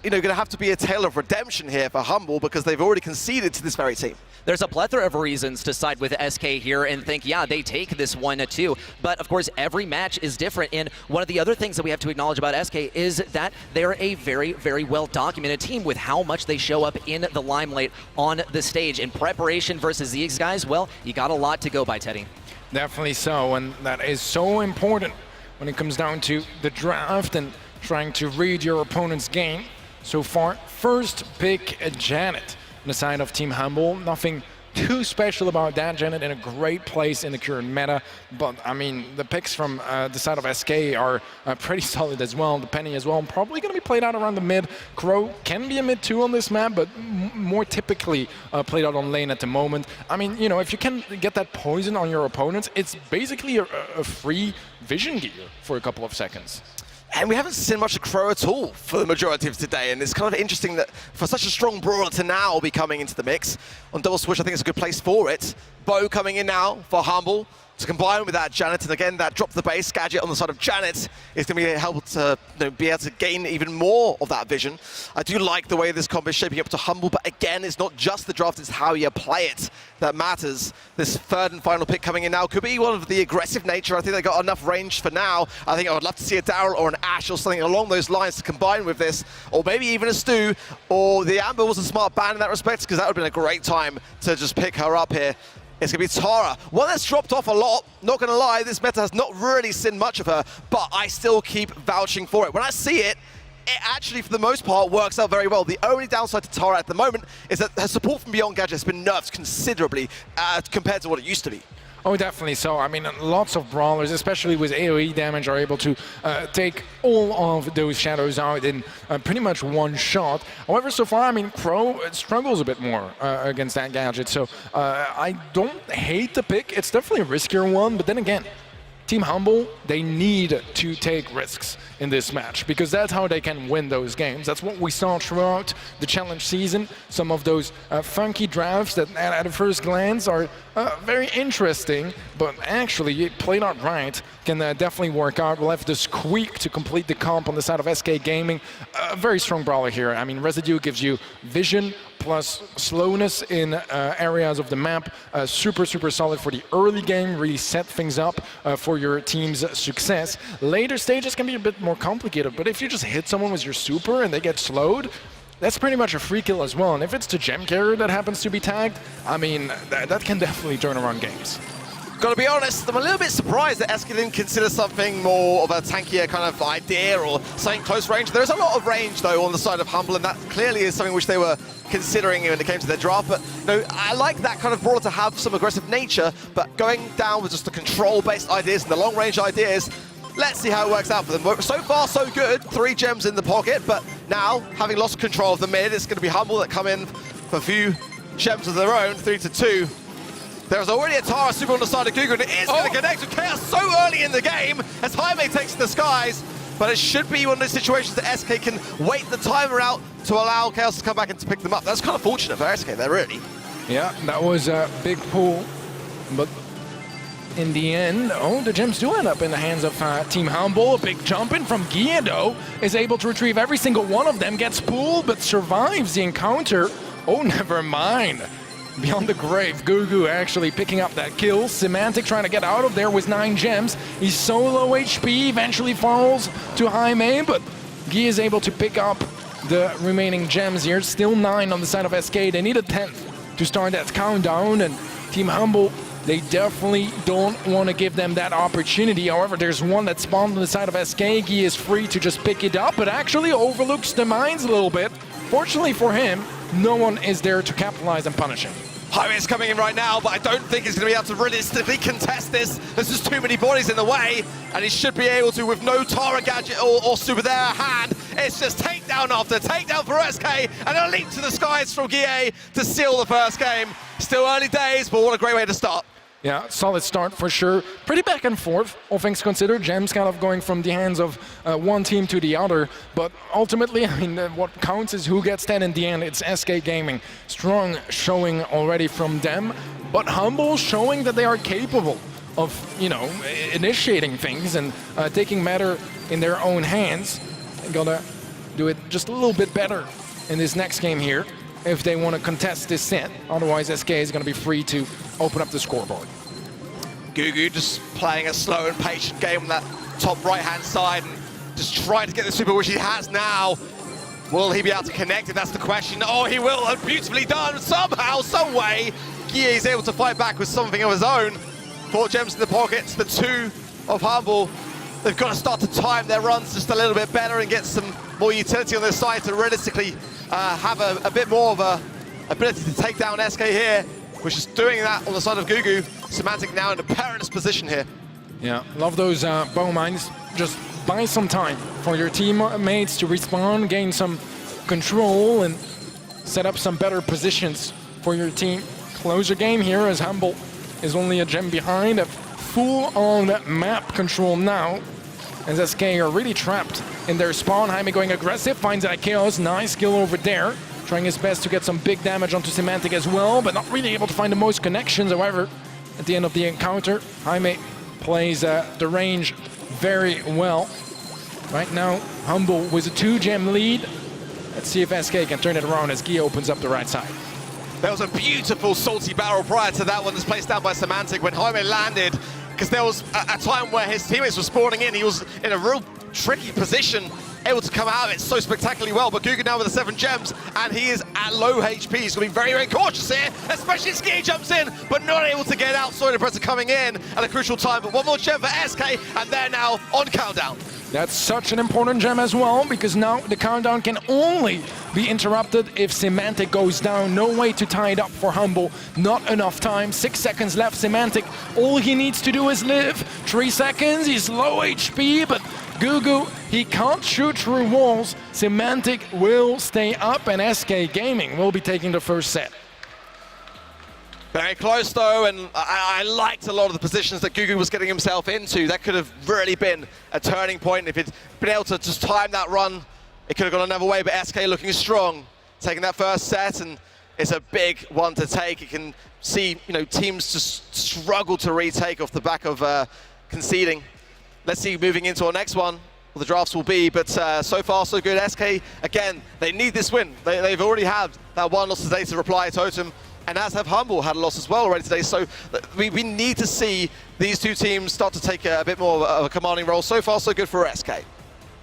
going to have to be a tale of redemption here for Humble because they've already conceded to this very team. There's a plethora of reasons to side with SK here and think, yeah, they take this 1-2. But of course, every match is different. And one of the other things that we have to acknowledge about SK is that they're a very, very well documented team with how much they show up in the limelight on the stage. In preparation versus these guys, well, you got a lot to go by, Teddy. Definitely so, and that is so important when it comes down to the draft and trying to read your opponent's game. So far, first pick Janet on the side of Team Humble. Nothing too special about that. Janet in a great place in the current meta, but I mean, the picks from the side of SK are pretty solid as well. The Penny as well, probably going to be played out around the mid. Crow can be a mid 2 on this map, but more typically played out on lane at the moment. I mean, if you can get that poison on your opponents, it's basically a free vision gear for a couple of seconds. And we haven't seen much of Crow at all for the majority of today, and it's kind of interesting that for such a strong brawler to now be coming into the mix. On double switch, I think it's a good place for it. Bo coming in now for Humble to combine with that Janet, and again, that drop the base gadget on the side of Janet is going to be able to be able to gain even more of that vision. I do like the way this combo is shaping up to Humble, but again, it's not just the draft, it's how you play it that matters. This third and final pick coming in now could be one of the aggressive nature. I think they got enough range for now. I think I would love to see a Daryl or an Ash or something along those lines to combine with this, or maybe even a Stu, or the Amber was a smart ban in that respect, because that would have been a great time to just pick her up here. It's going to be Tara. One that's dropped off a lot, not going to lie, this meta has not really seen much of her, but I still keep vouching for it. When I see it, it actually, for the most part, works out very well. The only downside to Tara at the moment is that her support from Beyond Gadget has been nerfed considerably compared to what it used to be. Oh, definitely so. I mean, lots of brawlers, especially with AoE damage, are able to take all of those shadows out in pretty much one shot. However, so far, I mean, Crow struggles a bit more against that gadget. So I don't hate the pick. It's definitely a riskier one, but then again, Team Humble, they need to take risks in this match because that's how they can win those games. That's what we saw throughout the challenge season. Some of those funky drafts that at a first glance are very interesting, but actually played out right can definitely work out. We'll have the Squeak to complete the comp on the side of SK Gaming. A very strong brawler here. I mean, Residue gives you vision plus slowness in areas of the map. Super solid for the early game, really set things up for your team's success. Later stages can be a bit more complicated, but if you just hit someone with your super and they get slowed, that's pretty much a free kill as well. And if it's the gem carrier that happens to be tagged, I mean, that can definitely turn around games. Gotta be honest, I'm a little bit surprised that SK didn't consider something more of a tankier kind of idea or something close range. There's a lot of range, though, on the side of Humble, and that clearly is something which they were considering when it came to their draft. But I like that kind of brawler to have some aggressive nature, but going down with just the control-based ideas and the long-range ideas, let's see how it works out for them. So far, so good. 3 gems in the pocket, but now, having lost control of the mid, it's going to be Humble that come in for a few gems of their own, 3-2. There's already a Tara super on the side of Gugu, and it is going to connect with Chaos so early in the game as Jaime takes to the skies. But it should be one of those situations that SK can wait the timer out to allow Chaos to come back and to pick them up. That's kind of fortunate for SK there, really. Yeah, that was a big pull, but in the end, the gems do end up in the hands of Team Humble. A big jump in from Guido is able to retrieve every single one of them, gets pulled, but survives the encounter. Oh, never mind. Beyond the grave, Gugu actually picking up that kill. Semantic trying to get out of there with 9 gems. He's so low HP, eventually falls to Jaime, but Guy is able to pick up the remaining gems here. Still 9 on the side of SK. They need a 10th to start that countdown, and Team Humble, they definitely don't want to give them that opportunity. However, there's one that spawned on the side of SK. He is free to just pick it up, but actually overlooks the mines a little bit. Fortunately for him, no one is there to capitalize and punish him. Jaime is coming in right now, but I don't think he's going to be able to realistically contest this. There's just too many bodies in the way, and he should be able to with no Tara gadget or super there at hand. It's just takedown after takedown for SK, and a leap to the skies from Guille to seal the first game. Still early days, but what a great way to start. Yeah, solid start for sure. Pretty back and forth, all things considered. Gems kind of going from the hands of one team to the other. But ultimately, I mean, what counts is who gets 10 in the end. It's SK Gaming. Strong showing already from them, but Humble showing that they are capable of, you know, initiating things and taking matter in their own hands. They gotta do it just a little bit better in this next game here if they want to contest this set. Otherwise, SK is going to be free to open up the scoreboard. Gugu just playing a slow and patient game on that top right-hand side and just trying to get the super, which he has now. Will he be able to connect it? That's the question. Oh, he will. Beautifully done. Somehow, some way, Guille is able to fight back with something of his own. 4 gems in the pockets, the 2 of Humble. They've got to start to time their runs just a little bit better and get some more utility on their side to realistically have a bit more of a ability to take down SK here, which is doing that on the side of Gugu. Semantic now in a perilous position here. Yeah, love those bow mines. Just buy some time for your teammates to respawn, gain some control, and set up some better positions for your team. Close your game here as Humble is only a gem behind. A full-on map control now, as SK are really trapped in their spawn. Jaime going aggressive, finds that Chaos, nice kill over there. Trying his best to get some big damage onto Semantic as well, but not really able to find the most connections. However, at the end of the encounter, Jaime plays the range very well. Right now, Humble with a 2-gem lead. Let's see if SK can turn it around as Guille opens up the right side. There was a beautiful salty barrel prior to that one that's placed down by Semantic when Jaime landed, because there was a time where his teammates were spawning in. He was in a real tricky position, able to come out of it so spectacularly well. But Gugu now with the 7 gems, and he is at low HP. He's going to be very, very cautious here, especially as Ski jumps in, but not able to get out. Soil Pressor coming in at a crucial time. But one more gem for SK, and they're now on countdown. That's such an important gem as well, because now the countdown can only be interrupted if Semantic goes down. No way to tie it up for Humble. Not enough time. 6 seconds left. Semantic, all he needs to do is live. 3 seconds, he's low HP, but Gugu, he can't shoot through walls. Semantic will stay up, and SK Gaming will be taking the first set. Very close though, and I liked a lot of the positions that Gugu was getting himself into. That could have really been a turning point. If he'd been able to just time that run, it could have gone another way, but SK looking strong, taking that first set, and it's a big one to take. You can see, you know, teams just struggle to retake off the back of conceding. Let's see moving into our next one what the drafts will be, but so far so good. SK, again, they need this win. They've already had that one loss today to reply Totem, and as have Humble had a loss as well already today, so we need to see these two teams start to take a bit more of a commanding role. So far so good for SK.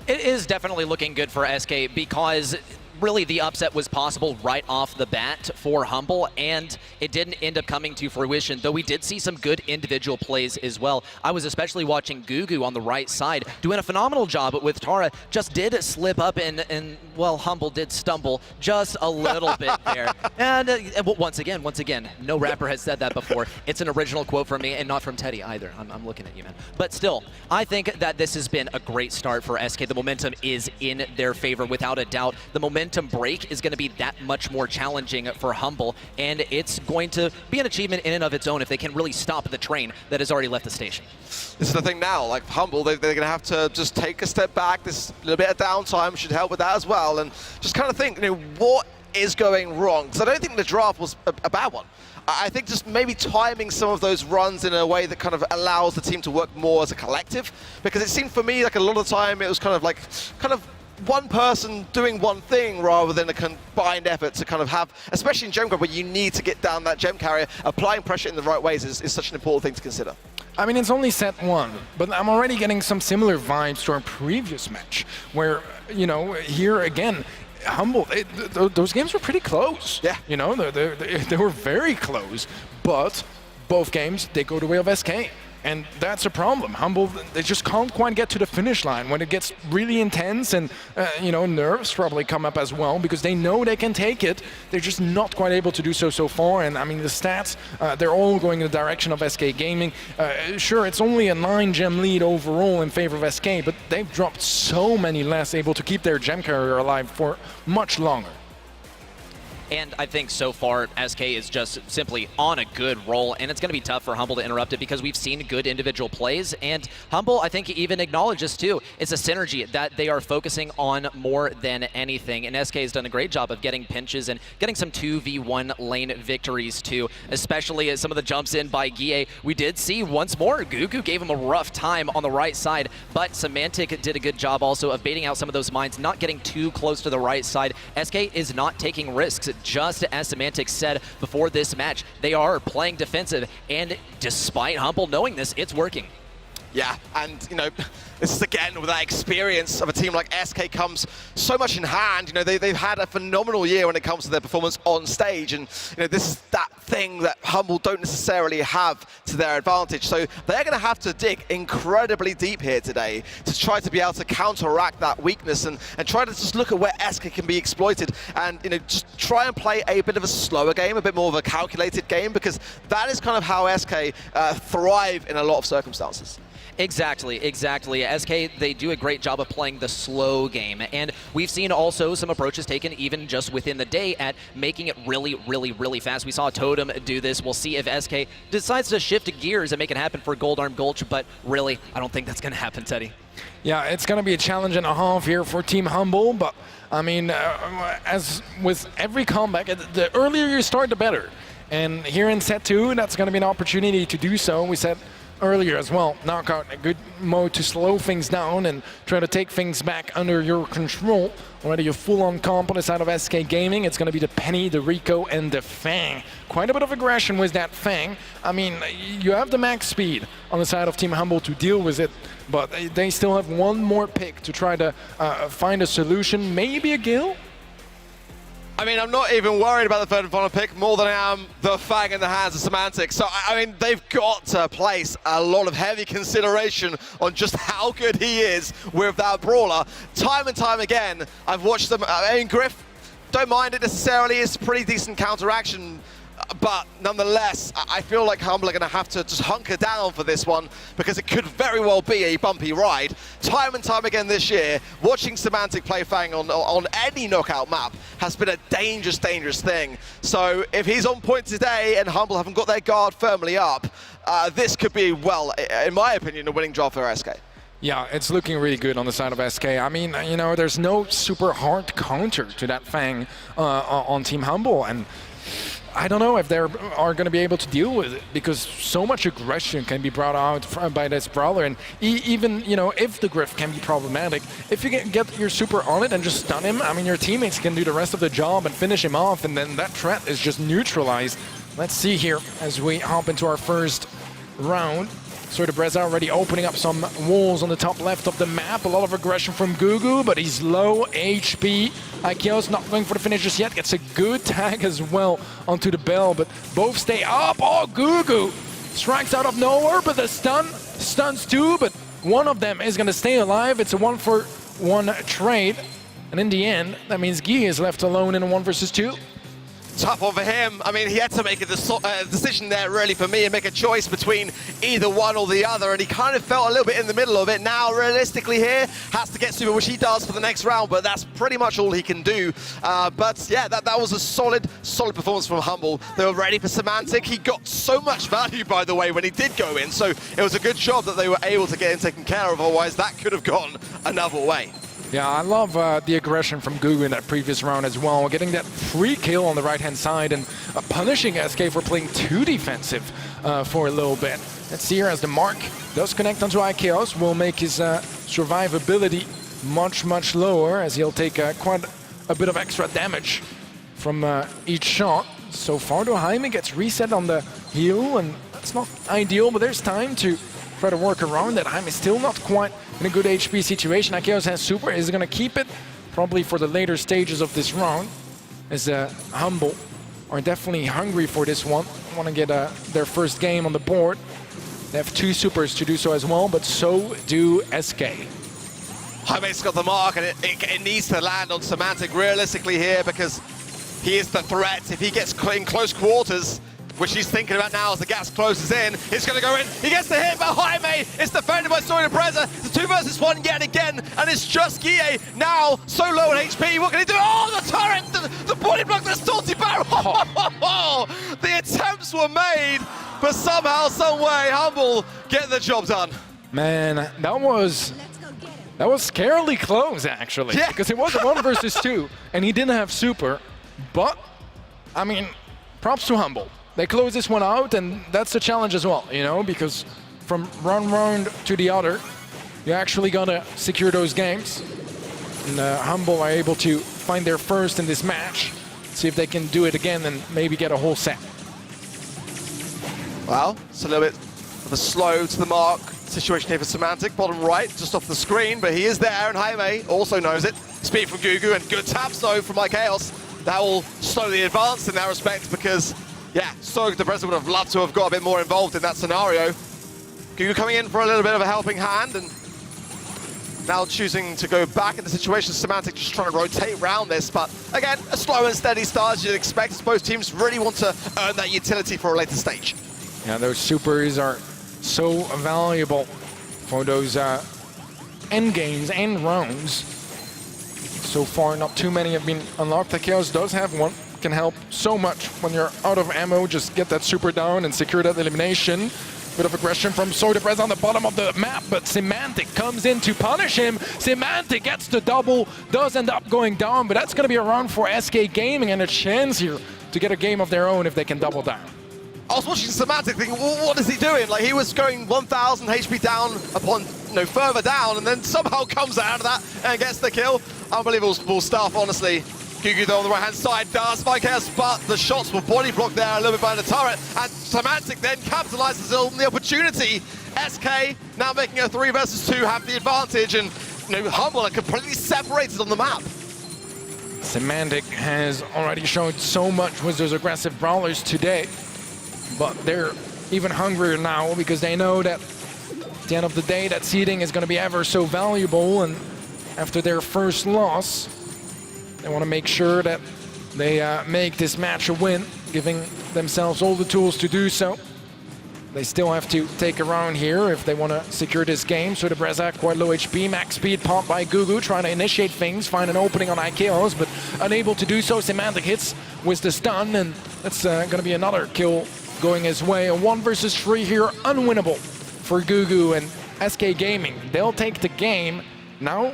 It is definitely looking good for SK because really the upset was possible right off the bat for Humble, and it didn't end up coming to fruition, though we did see some good individual plays as well. I was especially watching Gugu on the right side doing a phenomenal job with Tara. Just did slip up and well, Humble did stumble just a little bit there. And once again, no rapper has said that before. It's an original quote from me and not from Teddy either. I'm looking at you, man. But still, I think that this has been a great start for SK. The momentum is in their favor without a doubt. The momentum break is going to be that much more challenging for Humble, and it's going to be an achievement in and of its own if they can really stop the train that has already left the station. This is the thing now, like Humble, they're going to have to just take a step back. This little bit of downtime should help with that as well, and just kind of think, you know, what is going wrong? Because I don't think the draft was a bad one. I think just maybe timing some of those runs in a way that kind of allows the team to work more as a collective, because it seemed for me like a lot of the time it was kind of one person doing one thing rather than a combined effort to kind of have, especially in gem grab where you need to get down that gem carrier, applying pressure in the right ways is such an important thing to consider. I mean, it's only set 1, but I'm already getting some similar vibes to our previous match where, you know, here again, Humble, those games were pretty close. Yeah. You know, they were very close, but both games, they go the way of SK. And that's a problem. Humble, they just can't quite get to the finish line when it gets really intense, and you know, nerves probably come up as well because they know they can take it. They're just not quite able to do so far. And I mean, the stats, they're all going in the direction of SK Gaming. Sure, it's only a 9-gem lead overall in favor of SK, but they've dropped so many less, able to keep their gem carrier alive for much longer. And I think so far, SK is just simply on a good roll, and it's going to be tough for Humble to interrupt it because we've seen good individual plays, and Humble, I think, even acknowledges too, it's a synergy that they are focusing on more than anything, and SK has done a great job of getting pinches and getting some 2v1 lane victories too, especially as some of the jumps in by Guille. We did see once more, Gugu gave him a rough time on the right side, but Semantic did a good job also of baiting out some of those mines, not getting too close to the right side. SK is not taking risks. Just as Semantic said before this match, they are playing defensive, and despite Humble knowing this, it's working. Yeah, and you know, this is again with that experience of a team like SK comes so much in hand. You know, they've had a phenomenal year when it comes to their performance on stage, and you know, this is that thing that Humble don't necessarily have to their advantage. So they're going to have to dig incredibly deep here today to try to be able to counteract that weakness and try to just look at where SK can be exploited, and you know, just try and play a bit of a slower game, a bit more of a calculated game, because that is kind of how SK thrive in a lot of circumstances. Exactly. SK, they do a great job of playing the slow game, and we've seen also some approaches taken even just within the day at making it really fast. We saw Totem do this. We'll see if SK decides to shift gears and make it happen for Gold Arm Gulch, but really, I don't think that's going to happen, Teddy. Yeah, it's going to be a challenge and a half here for Team Humble, but I mean, as with every comeback, the earlier you start, the better. And here in set 2, that's going to be an opportunity to do so. We said earlier as well, Knockout, a good mode to slow things down and try to take things back under your control. Already a full-on comp on the side of SK Gaming. It's going to be the Penny, the Rico, and the Fang. Quite a bit of aggression with that Fang. I mean, you have the max speed on the side of Team Humble to deal with it, but they still have one more pick to try to find a solution. Maybe a Gil? I mean, I'm not even worried about the third and final pick more than I am the Fang in the hands of Semantic. So, I mean, they've got to place a lot of heavy consideration on just how good he is with that brawler. Time and time again, I've watched them. I mean, Griff, don't mind it necessarily. It's pretty decent counteraction. But nonetheless, I feel like Humble are going to have to just hunker down for this one, because it could very well be a bumpy ride. Time and time again this year, watching Semantic play Fang on any knockout map has been a dangerous thing. So if he's on point today and Humble haven't got their guard firmly up, this could be, well, in my opinion, a winning job for SK. Yeah, it's looking really good on the side of SK. I mean, you know, there's no super hard counter to that Fang on Team Humble, and I don't know if they are going to be able to deal with it, because so much aggression can be brought out by this brawler, and even, you know, if the Griff can be problematic, if you get your super on it and just stun him, I mean, your teammates can do the rest of the job and finish him off, and then that threat is just neutralized. Let's see here as we hop into our first round. So the Breza already opening up some walls on the top left of the map. A lot of aggression from Gugu, but he's low HP. Ikeo's not going for the finish just yet. Gets a good tag as well onto the bell, but both stay up. Oh, Gugu strikes out of nowhere, but the stuns too, but one of them is going to stay alive. It's a 1-for-1 trade, and in the end, that means Guy is left alone in a 1 versus 2. Tough one for him. I mean, he had to make a decision there, really, for me, and make a choice between either one or the other, and he kind of felt a little bit in the middle of it. Now, realistically here, has to get super, which he does for the next round, but that's pretty much all he can do. But yeah, that was a solid performance from Humble. They were ready for Semantic. He got so much value, by the way, when he did go in, so it was a good job that they were able to get him taken care of, otherwise that could have gone another way. Yeah, I love the aggression from Gugu in that previous round as well, getting that free kill on the right-hand side and punishing SK for playing too defensive for a little bit. Let's see here as the mark does connect onto Ikeos, will make his survivability much lower, as he'll take quite a bit of extra damage from each shot. So Fardo Jaime gets reset on the heal, and that's not ideal, but there's time to try to work around that. Jaime still not quite in a good HP situation. Ikeos has super, is going to keep it. probably for the later stages of this round, as Humble are definitely hungry for this one. Want to get their first game on the board. They have 2 supers to do so as well, but so do SK. Jaime's got the mark, and it needs to land on Semantic realistically here, because he is the threat. If he gets in close quarters, which he's thinking about now as the gas closes in, he's going to go in. He gets the hit, but Jaime is defended by Soydabreza. It's a 2 versus 1 yet again, and it's just Guille now so low on HP. What can he do? Oh, the turret, the body block, the salty barrel. The attempts were made, but somehow, some way, Humble get the job done. Man, that was scarily close, actually. Yeah. Because it was a 1 versus 2, and he didn't have super. But, I mean, props to Humble. They close this one out, and that's the challenge as well, you know, because from one round to the other, you actually gotta secure those games. And Humble are able to find their first in this match, see if they can do it again and maybe get a whole set. Well, it's a little bit of a slow to the mark situation here for Semantic. Bottom right, just off the screen, but he is there, and Jaime also knows it. Speed from Gugu, and good taps though from Chaos. That will slowly advance in that respect, because, yeah, Soydabreza would have loved to have got a bit more involved in that scenario. Gugu coming in for a little bit of a helping hand, and now choosing to go back in the situation. Semantic just trying to rotate around this, but again, a slow and steady start as you'd expect. Both teams really want to earn that utility for a later stage. Yeah, those supers are so valuable for those end games and rounds. So far, not too many have been unlocked. Chaos does have one. Can help so much when you're out of ammo. Just get that super down and secure that elimination. Bit of aggression from Soydabreza on the bottom of the map, but Semantic comes in to punish him. Semantic gets the double, does end up going down, but that's going to be a round for SK Gaming and a chance here to get a game of their own if they can double down. I was watching Semantic thinking, well, what is he doing? Like, he was going 1,000 HP down upon, further down, and then somehow comes out of that and gets the kill. Unbelievable stuff, honestly. Gugu, though, on the right-hand side does find Chaos, but the shots were body blocked there a little bit by the turret, and Semantic then capitalizes on the opportunity. SK now making a 3 versus 2, have the advantage, and Humble are completely separated on the map. Semantic has already shown so much with those aggressive brawlers today, but they're even hungrier now because they know that at the end of the day that seeding is going to be ever so valuable, and after their first loss, they want to make sure that they make this match a win, giving themselves all the tools to do so. They still have to take a round here if they want to secure this game. Soydabreza, quite low HP, max speed popped by Gugu, trying to initiate things, find an opening on Chaos, but unable to do so. Semantic hits with the stun, and that's going to be another kill going his way. A 1 versus 3 here, unwinnable for Gugu and SK Gaming. They'll take the game. Now,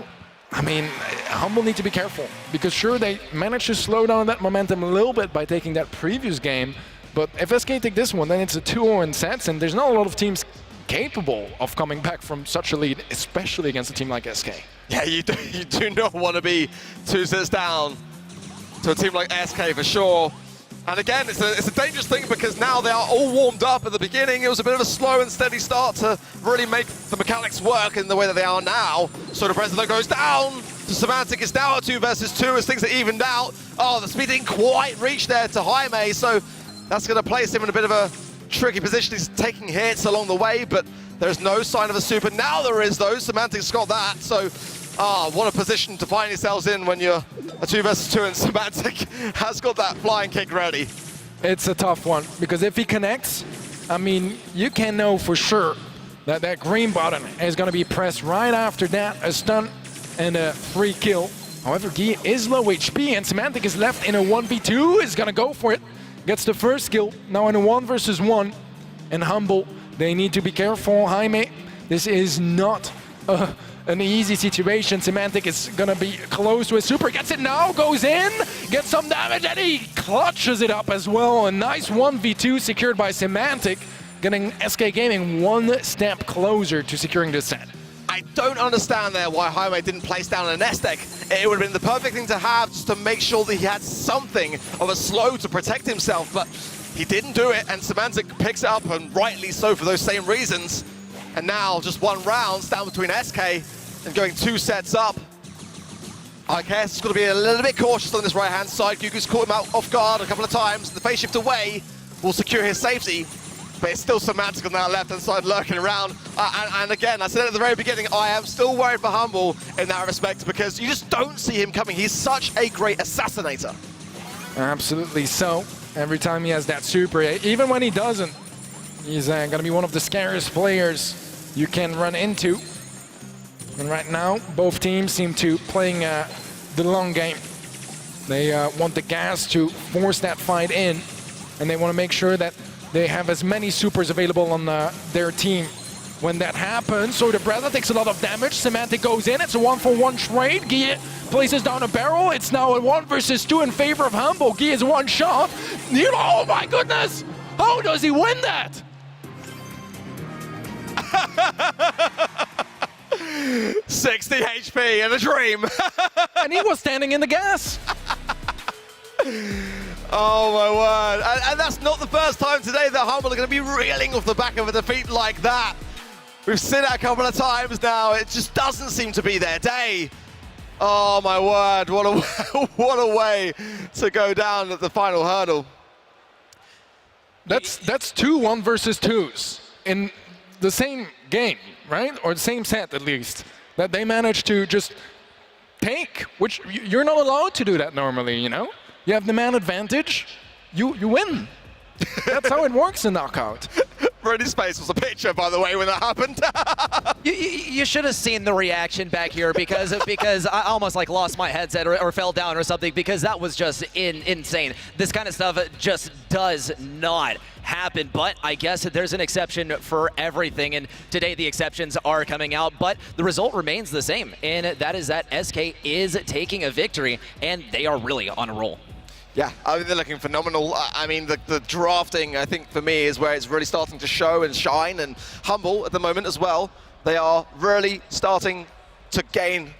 I mean, Humble need to be careful, because sure, they managed to slow down that momentum a little bit by taking that previous game, but if SK take this one, then it's a 2-0 in sets, and there's not a lot of teams capable of coming back from such a lead, especially against a team like SK. Yeah, you do not want to be 2 sets down to a team like SK for sure. And again, it's a dangerous thing, because now they are all warmed up at the beginning. It was a bit of a slow and steady start to really make the mechanics work in the way that they are now. Soydabreza goes down to Semantic. It's now a 2 versus 2 as things are evened out. Oh, the speed didn't quite reach there to Jaime, so that's going to place him in a bit of a tricky position. He's taking hits along the way, but there's no sign of a super. Now there is, though. Semantic's got that, so what a position to find yourselves in when you're a 2 versus 2 and Semantic has got that flying kick ready. It's a tough one, because if he connects, I mean, you can know for sure that that green button is going to be pressed right after that, a stun and a free kill. However, Guy is low HP, and Semantic is left in a 1v2, is going to go for it. Gets the first kill, now in a 1 versus 1. And Humble, they need to be careful. Jaime, this is not an easy situation. Semantic is gonna be close to a super, gets it now, goes in, gets some damage, and he clutches it up as well. A nice 1v2 secured by Semantic, getting SK Gaming 1 step closer to securing this set. I don't understand there why Jaime didn't place down a nest egg. It would have been the perfect thing to have, just to make sure that he had something of a slow to protect himself, but he didn't do it, and Semantic picks it up, and rightly so for those same reasons. And now just 1 round down between SK and going 2 sets up. Okay, it's got to be a little bit cautious on this right-hand side. Gugu's caught him out off guard a couple of times. The phase shift away will secure his safety, but it's still Semantic on that left-hand side lurking around. And again, I said it at the very beginning, I am still worried for Humble in that respect because you just don't see him coming. He's such a great assassinator. Absolutely so. Every time he has that super, even when he doesn't, he's going to be one of the scariest players you can run into. And right now, both teams seem to playing the long game. They want the gas to force that fight in, and they want to make sure that they have as many supers available on their team. When that happens, so the Brother takes a lot of damage. Semantic goes in. It's a 1-for-1 trade. Guy places down a barrel. It's now a 1 versus 2 in favor of Humble. Guy is one shot. Oh my goodness! How does he win that? 60 HP in a dream. And he was standing in the gas. Oh my word. And that's not the first time today that Humble are going to be reeling off the back of a defeat like that. We've seen it a couple of times now. It just doesn't seem to be their day. Oh my word. What a way to go down at the final hurdle. That's 2 1 versus 2s in the same game, right? Or the same set at least, that they managed to just take, which you're not allowed to do that normally, you know? You have the man advantage, you win. That's how it works in knockout. Brody's face was a picture, by the way, when that happened. You should have seen the reaction back here because I almost like lost my headset or fell down or something because that was just insane. This kind of stuff just does not happen, but I guess there's an exception for everything, and today the exceptions are coming out, but the result remains the same, and that is that SK is taking a victory, and they are really on a roll. Yeah, I mean, they're looking phenomenal. I mean, the drafting, I think, for me, is where it's really starting to show and shine, and Humble at the moment as well. They are really starting to gain,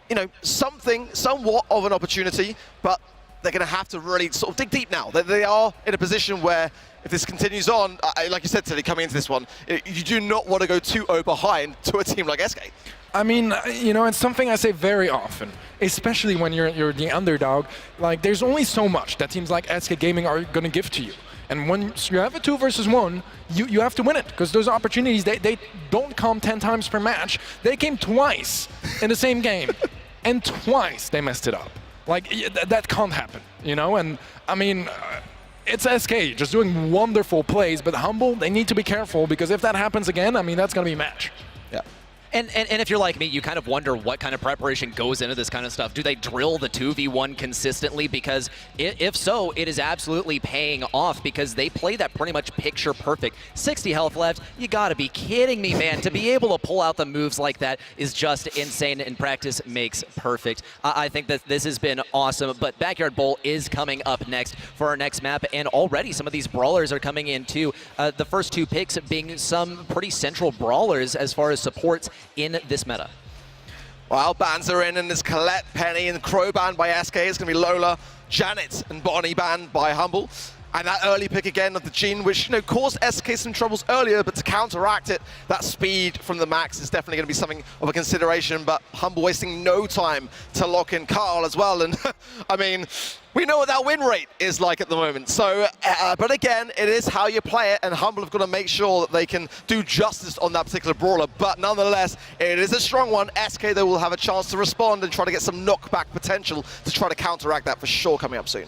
you know, somewhat of an opportunity, but they're going to have to really sort of dig deep now. They are in a position where, if this continues on, like you said, Tilly, coming into this one, you do not want to go too behind to a team like SK. I mean, you know, it's something I say very often, especially when you're the underdog. Like, there's only so much that teams like SK Gaming are going to give to you. And once you have a 2 versus 1, you have to win it, because those opportunities, they don't come 10 times per match. They came twice in the same game, and twice they messed it up. Like, that can't happen, you know? And, I mean, it's SK just doing wonderful plays, but Humble, they need to be careful, because if that happens again, I mean, that's going to be a match. Yeah. And if you're like me, you kind of wonder what kind of preparation goes into this kind of stuff. Do they drill the 2v1 consistently? Because if so, it is absolutely paying off because they play that pretty much picture perfect. 60 health left. You got to be kidding me, man. To be able to pull out the moves like that is just insane, and practice makes perfect. I think that this has been awesome, but Backyard Bowl is coming up next for our next map, and already some of these brawlers are coming in too. The first 2 picks being some pretty central brawlers as far as supports in this meta. Well, bans are in, and there's Colette, Penny, and Crow banned by SK. It's going to be Lola, Janet, and Bonnie banned by Humble. And that early pick again of the Jhin, which, you know, caused SK some troubles earlier, but to counteract it, that speed from the Max is definitely going to be something of a consideration. But Humble wasting no time to lock in Carl as well. And I mean, we know what that win rate is like at the moment. So, but again, it is how you play it, and Humble have got to make sure that they can do justice on that particular brawler. But nonetheless, it is a strong one. SK, they will have a chance to respond and try to get some knockback potential to try to counteract that for sure coming up soon.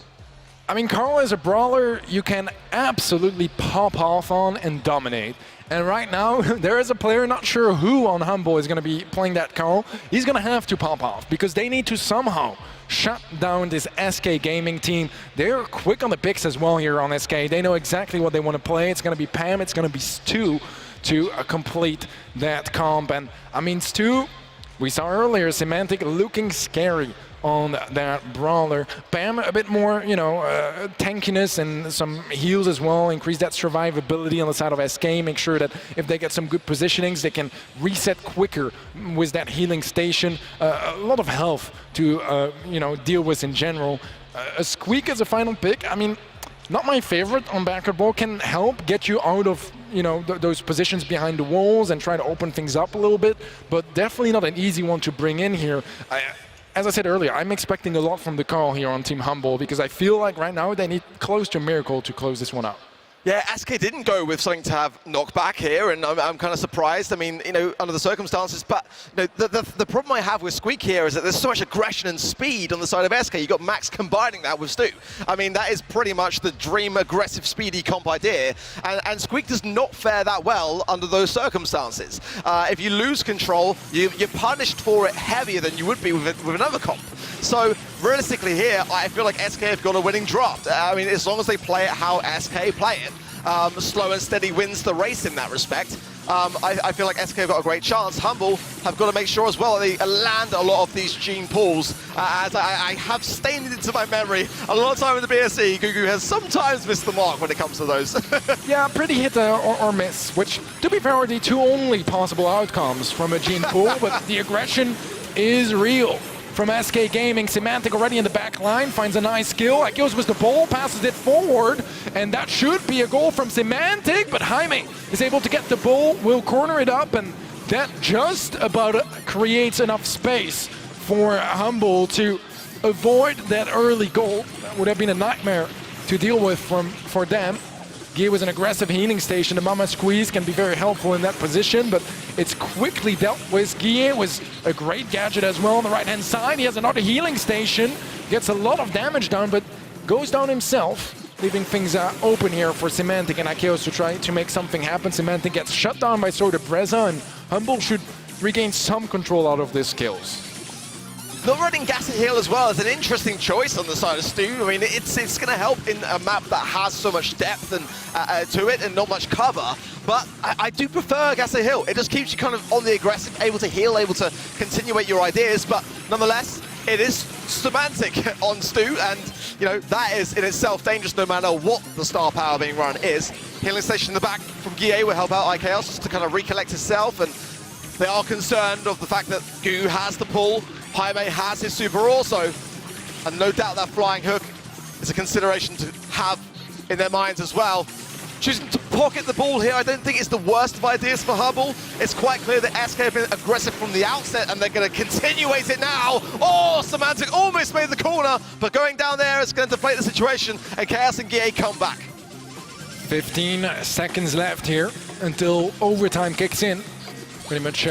I mean, Carl is a brawler you can absolutely pop off on and dominate. And right now, there is a player, not sure who on Humble is going to be playing that Carl. He's going to have to pop off because they need to somehow shut down this SK Gaming team. They're quick on the picks as well here on SK. They know exactly what they want to play. It's going to be Pam, it's going to be Stu to complete that comp. And I mean, Stu, we saw earlier, Semantic looking scary on that brawler. Pam, a bit more, you know, tankiness and some heals as well, increase that survivability on the side of SK, make sure that if they get some good positionings, they can reset quicker with that healing station. A lot of health to, you know, deal with in general. A Squeak as a final pick, I mean, not my favorite on Backyard Bowl, can help get you out of, you know, those positions behind the walls and try to open things up a little bit, but definitely not an easy one to bring in here. as I said earlier, I'm expecting a lot from the call here on Team Humble because I feel like right now they need close to a miracle to close this one out. Yeah, SK didn't go with something to have knockback here, and I'm kind of surprised. I mean, you know, under the circumstances, but you know, the problem I have with Squeak here is that there's so much aggression and speed on the side of SK. You got Max combining that with Stu. I mean, that is pretty much the dream aggressive, speedy comp idea, and Squeak does not fare that well under those circumstances. If you lose control, you're punished for it heavier than you would be with another comp. So realistically here, I feel like SK have got a winning draft. I mean, as long as they play it how SK play it, slow and steady wins the race in that respect. I feel like SK have got a great chance. Humble have got to make sure as well they land a lot of these gene pools. As I have stained it into my memory, a lot of time in the BSC, Gugu has sometimes missed the mark when it comes to those. Yeah, pretty hit or miss, which, to be fair, are the two only possible outcomes from a gene pool, but the aggression is real. From SK Gaming, Semantic already in the back line, finds a nice kill. Akios with the ball, passes it forward, and that should be a goal from Semantic, but Jaime is able to get the ball, will corner it up, and that just about creates enough space for Humble to avoid that early goal. That would have been a nightmare to deal with for them. Guy was an aggressive healing station. The Mama Squeeze can be very helpful in that position, but it's quickly dealt with. Guy was a great gadget as well on the right-hand side. He has another healing station, gets a lot of damage down, but goes down himself, leaving things open here for Semantic and Akios to try to make something happen. Semantic gets shut down by Soda Breza, and Humble should regain some control out of these kills. Not running Gasset Hill as well is an interesting choice on the side of Stu. I mean, it's going to help in a map that has so much depth and to it and not much cover. But I do prefer Gasset Hill. It just keeps you kind of on the aggressive, able to heal, able to continuate your ideas. But nonetheless, it is Semantic on Stu, and you know that is in itself dangerous no matter what the star power being run is. Healing station in the back from Guy will help out IKS just to kind of recollect himself, and they are concerned of the fact that Gu has the pull. Jaime has his super also, and no doubt that flying hook is a consideration to have in their minds as well. Choosing to pocket the ball here, I don't think it's the worst of ideas for Humble. It's quite clear that SK have been aggressive from the outset, and they're going to continuate it now. Oh, Semantic almost made the corner, but going down there is going to deflate the situation, and Chaos and Guy come back. 15 seconds left here until overtime kicks in. Pretty much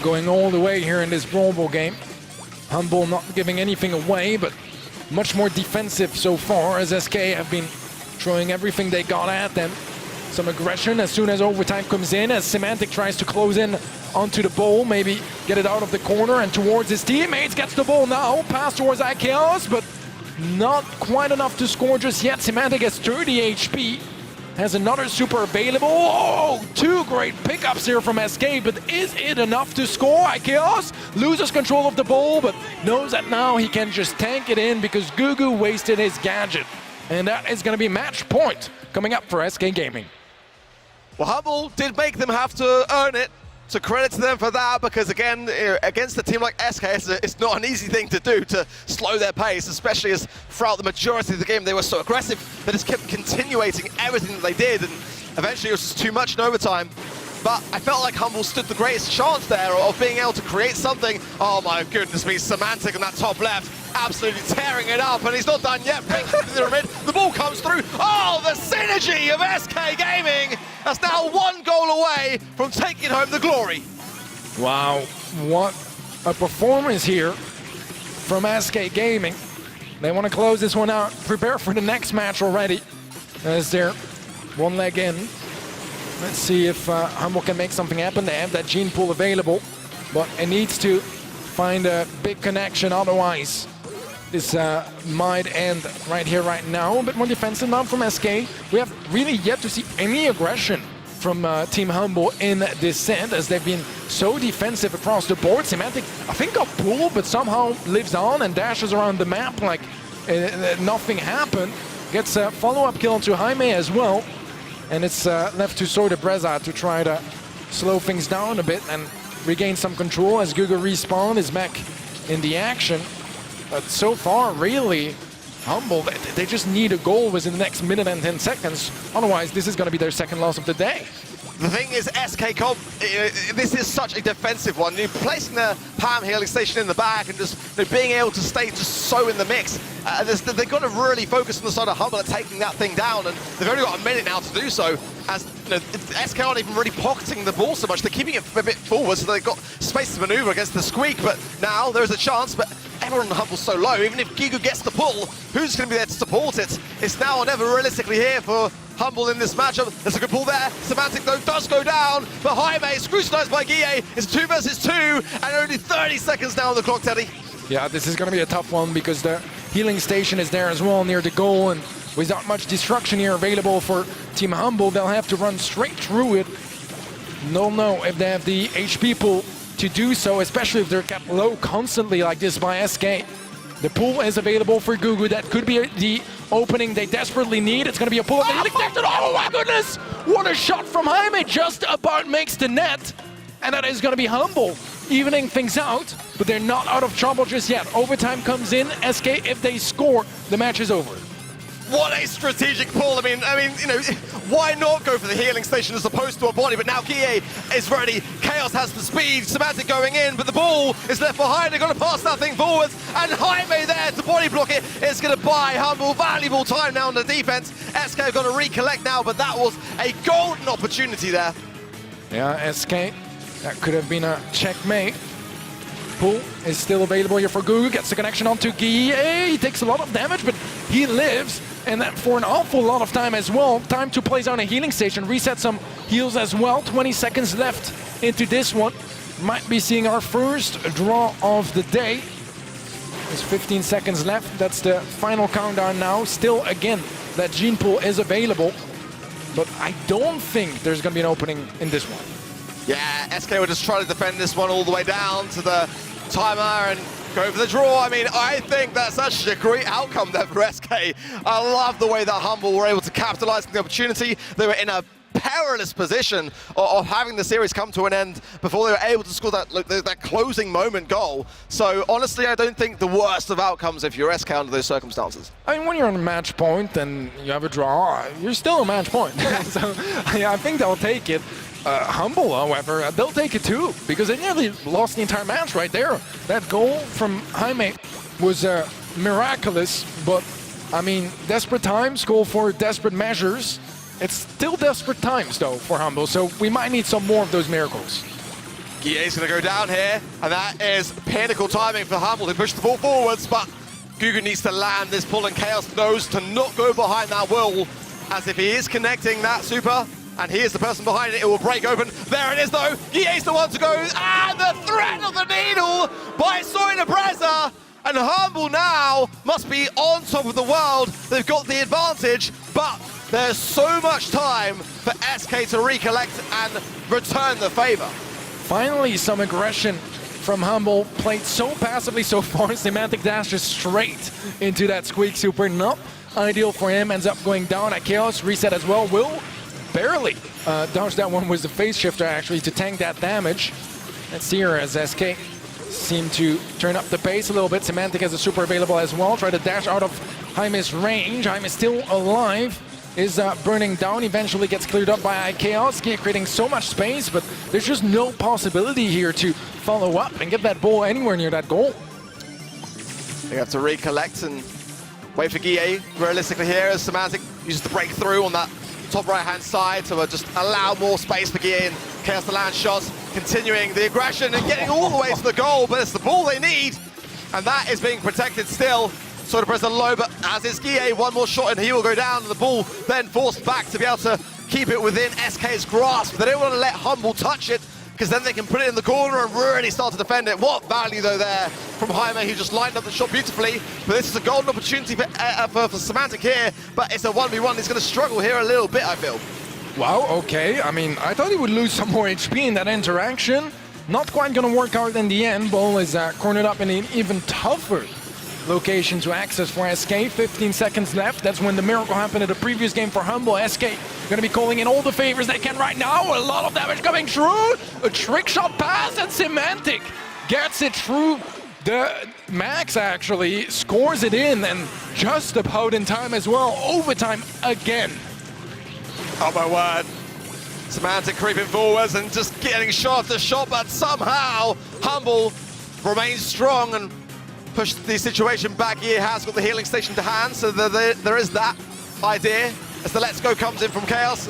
going all the way here in this Brawl Ball game. Humble not giving anything away, but much more defensive so far, as SK have been throwing everything they got at them. Some aggression as soon as overtime comes in, as Semantic tries to close in onto the ball, maybe get it out of the corner and towards his teammates. Gets the ball now, pass towards IKEOS, but not quite enough to score just yet. Semantic has 30 HP. Has another super available. Oh, two great pickups here from SK, but is it enough to score? IKEOS loses control of the ball, but knows that now he can just tank it in because Gugu wasted his gadget. And that is going to be match point coming up for SK Gaming. Well, Humble did make them have to earn it. So credit to them for that, because again, against a team like SK, it's not an easy thing to do to slow their pace, especially as throughout the majority of the game they were so aggressive. They just kept continuating everything that they did, and eventually it was just too much in overtime. But I felt like Humble stood the greatest chance there of being able to create something. Oh my goodness me, Semantic on that top left, absolutely tearing it up, and he's not done yet. Breaks into the pyramid, the ball comes through. Oh, the synergy of SK Gaming! That's now one goal away from taking home the glory. Wow, what a performance here from SK Gaming. They want to close this one out, prepare for the next match already, as they're one leg in. Let's see if Humble can make something happen. They have that gene pool available, but it needs to find a big connection, otherwise this might end right here, right now. A bit more defensive now from SK. We have really yet to see any aggression from Team Humble in this set, as they've been so defensive across the board. Semantic, I think, got pulled, but somehow lives on and dashes around the map like nothing happened. Gets a follow-up kill onto Jaime as well. And it's left to Soda Breza to try to slow things down a bit and regain some control as Gugu Respawn is back in the action. But so far, really, Humble, they just need a goal within the next minute and 10 seconds. Otherwise, this is going to be their second loss of the day. The thing is, SK Comp, this is such a defensive one. You're placing the Pam healing station in the back and just being able to stay just so in the mix. They've got to really focus on the side of Humble at taking that thing down, and they've only got a minute now to do so, as SK aren't even really pocketing the ball so much. They're keeping it a bit forward, so they've got space to maneuver against the Squeak, but now there's a chance, but everyone on Humble's so low. Even if Gigu gets the pull, who's going to be there to support it? It's now or never realistically here for Humble in this matchup. There's a good pull there. Semantic, though, does go down, but Jaime scrutinized by Guille. It's 2 versus 2, and only 30 seconds now on the clock, Teddy. Yeah, this is going to be a tough one because the healing station is there as well near the goal, and without much destruction here available for Team Humble, they'll have to run straight through it. Don't know if they have the HP pool to do so, especially if they're kept low constantly like this by SK. The pool is available for Gugu. That could be the opening they desperately need. It's going to be a pull of the healing station. Oh my goodness! What a shot from Jaime! Just about makes the net. And that is going to be Humble evening things out, but they're not out of trouble just yet. Overtime comes in. SK, if they score, the match is over. What a strategic pull. I mean, why not go for the healing station as opposed to a body? But now Guille is ready. Chaos has the speed. Semantic going in, but the ball is left behind. They're going to pass that thing forwards, and Jaime there to body block it. It's going to buy Humble valuable time now on the defense. SK have got to recollect now, but that was a golden opportunity there. Yeah, SK, that could have been a checkmate. Pull is still available here for Gugu. Gets the connection onto Guille. He takes a lot of damage, but he lives. And that for an awful lot of time as well. Time to place down a healing station, reset some heals as well. 20 seconds left into this one. Might be seeing our first draw of the day. There's 15 seconds left. That's the final countdown now. Still, again, that gene pool is available. But I don't think there's going to be an opening in this one. Yeah, SK will just try to defend this one all the way down to the timer and go for the draw. I mean, I think that's actually a great outcome there for SK. I love the way that Humble were able to capitalize on the opportunity. They were in a perilous position of having the series come to an end before they were able to score that closing moment goal. So honestly, I don't think the worst of outcomes if you're SK under those circumstances. I mean, when you're on a match point and you have a draw, you're still a match point. So yeah, I think they'll take it. Humble, however, they'll take it too, because they nearly lost the entire match right there. That goal from Jaime was miraculous, but I mean, desperate times call for desperate measures. It's still desperate times, though, for Humble, so we might need some more of those miracles. Guille's going to go down here, and that is pinnacle timing for Humble to push the ball forwards, but Gugu needs to land this pull, and Chaos knows to not go behind that wall, as if he is connecting that super, and he is the person behind it, it will break open. There it is, though. Guille's the one to go, and the threat of the needle by Soina Breza, and Humble now must be on top of the world. They've got the advantage, but there's so much time for SK to recollect and return the favor. Finally, some aggression from Humble, played so passively so far. Semantic dashes straight into that Squeak super. Not ideal for him, ends up going down at Chaos. Reset as well, will barely dodge that one. Was the phase shifter actually to tank that damage. Let's see here as SK seem to turn up the pace a little bit. Semantic has a super available as well. Try to dash out of Jaime's range. Jaime still alive. Is burning down, eventually gets cleared up by Chaos, creating so much space, but there's just no possibility here to follow up and get that ball anywhere near that goal. They have to recollect and wait for Guille realistically here as Semantic uses the breakthrough on that top right-hand side to just allow more space for Guille and Chaos to land shots, continuing the aggression and getting all the way to the goal, but it's the ball they need, and that is being protected still. Sort of press low, but as is Guille, one more shot and he will go down, and the ball then forced back to be able to keep it within SK's grasp. They don't want to let Humble touch it, because then they can put it in the corner and really start to defend it. What value, though, there from Jaime, who just lined up the shot beautifully. But this is a golden opportunity for Semantic here, but it's a 1v1. He's going to struggle here a little bit, I feel. Wow, okay. I mean, I thought he would lose some more HP in that interaction. Not quite going to work out in the end. Ball is cornered up in an even tougher location to access for SK. 15 seconds left. That's when the miracle happened in the previous game for Humble. SK going to be calling in all the favors they can right now. A lot of damage coming through. A trick shot pass, and Semantic gets it through the max, actually. Scores it in, and just about in time as well. Overtime again. Oh my word. Semantic creeping forwards and just getting shot after shot, but somehow Humble remains strong and pushed the situation back. He has got the healing station to hand, so there is that idea as the Let's Go comes in from Chaos,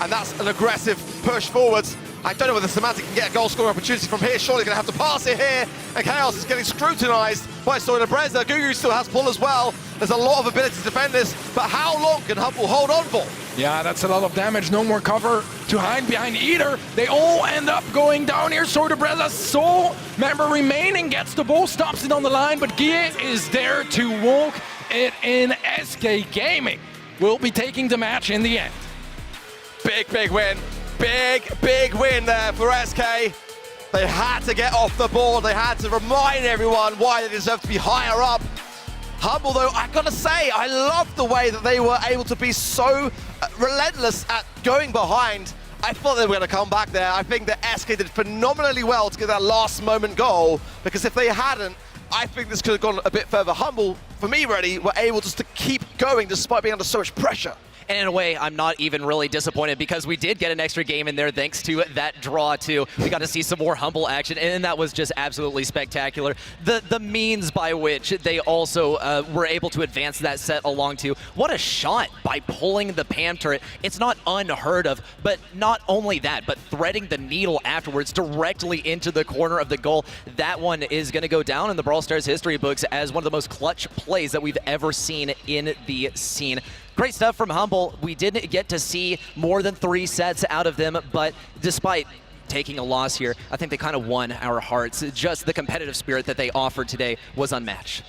and that's an aggressive push forwards. I don't know whether Semantic can get a goal scoring opportunity from here. Surely going to have to pass it here, and Chaos is getting scrutinized by Soyna Breza. Gugu still has pull as well. There's a lot of ability to defend this, but how long can Humble hold on for? Yeah, that's a lot of damage. No more cover to hide behind either. They all end up going down here. Soyna Breza, sole member remaining, gets the ball, stops it on the line, but Guille is there to walk it in. SK Gaming will be taking the match in the end. Big win. Big win there for SK. They had to get off the board. They had to remind everyone why they deserve to be higher up. Humble, though, I gotta say, I love the way that they were able to be so relentless at going behind. I thought they were gonna come back there. I think that SK did phenomenally well to get that last moment goal, because if they hadn't, I think this could have gone a bit further. Humble, for me, really, were able just to keep going despite being under so much pressure. And in a way, I'm not even really disappointed because we did get an extra game in there thanks to that draw too. We got to see some more Humble action, and that was just absolutely spectacular. The means by which they also were able to advance that set along to. What a shot by pulling the Pam turret. It's not unheard of, but not only that, but threading the needle afterwards directly into the corner of the goal. That one is going to go down in the Brawl Stars history books as one of the most clutch plays that we've ever seen in the scene. Great stuff from Humble. We didn't get to see more than 3 sets out of them, but despite taking a loss here, I think they kind of won our hearts. Just the competitive spirit that they offered today was unmatched.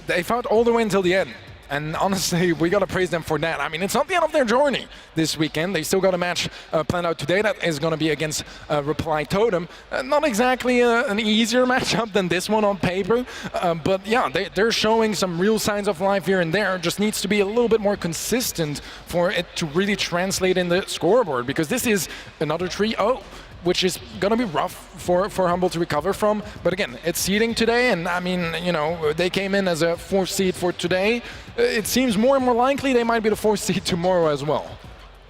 They fought all the way until the end. And honestly, we got to praise them for that. I mean, it's not the end of their journey this weekend. They still got a match planned out today that is going to be against Reply Totem. Not exactly an easier matchup than this one on paper. But yeah, they're showing some real signs of life here and there. Just needs to be a little bit more consistent for it to really translate in the scoreboard. Because this is another 3-0. Which is going to be rough for Humble to recover from. But again, it's seeding today, and I mean, you know, they came in as a 4th seed for today. It seems more and more likely they might be the 4th seed tomorrow as well.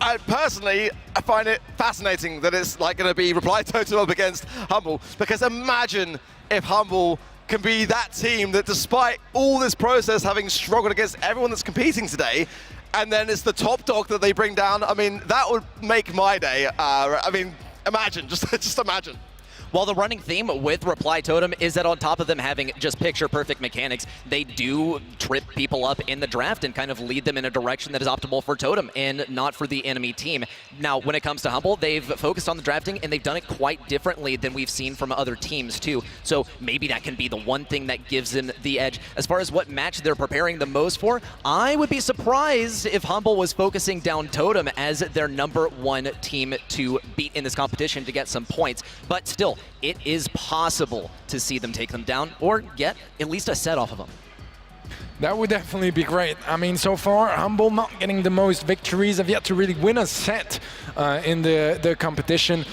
I find it fascinating that it's like going to be Reply Totem up against Humble, because imagine if Humble can be that team that, despite all this process, having struggled against everyone that's competing today, and then it's the top dog that they bring down. I mean, that would make my day. Imagine, just imagine. While the running theme with Reply Totem is that on top of them having just picture-perfect mechanics, they do trip people up in the draft and kind of lead them in a direction that is optimal for Totem and not for the enemy team. Now, when it comes to Humble, they've focused on the drafting, and they've done it quite differently than we've seen from other teams, too. So maybe that can be the one thing that gives them the edge. As far as what match they're preparing the most for, I would be surprised if Humble was focusing down Totem as their #1 team to beat in this competition to get some points. But still, it is possible to see them take them down or get at least a set off of them. That would definitely be great. I mean, so far, Humble not getting the most victories, have yet to really win a set in the competition.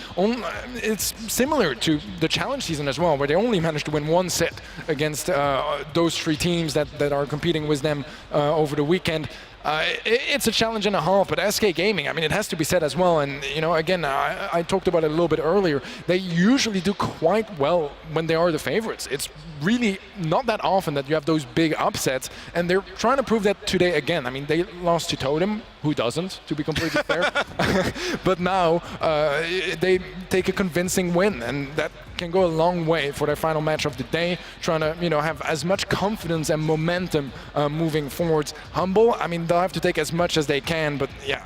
It's similar to the challenge season as well, where they only managed to win 1 set against those 3 teams that are competing with them over the weekend. It's a challenge and a half, but SK Gaming, I mean, it has to be said as well. And, you know, again, I talked about it a little bit earlier. They usually do quite well when they are the favorites. It's really not that often that you have those big upsets, and they're trying to prove that today again. I mean, they lost to Totem, who doesn't, to be completely fair. But now they take a convincing win, and that can go a long way for their final match of the day, trying to, you know, have as much confidence and momentum moving forwards. Humble, I mean, they'll have to take as much as they can, but yeah,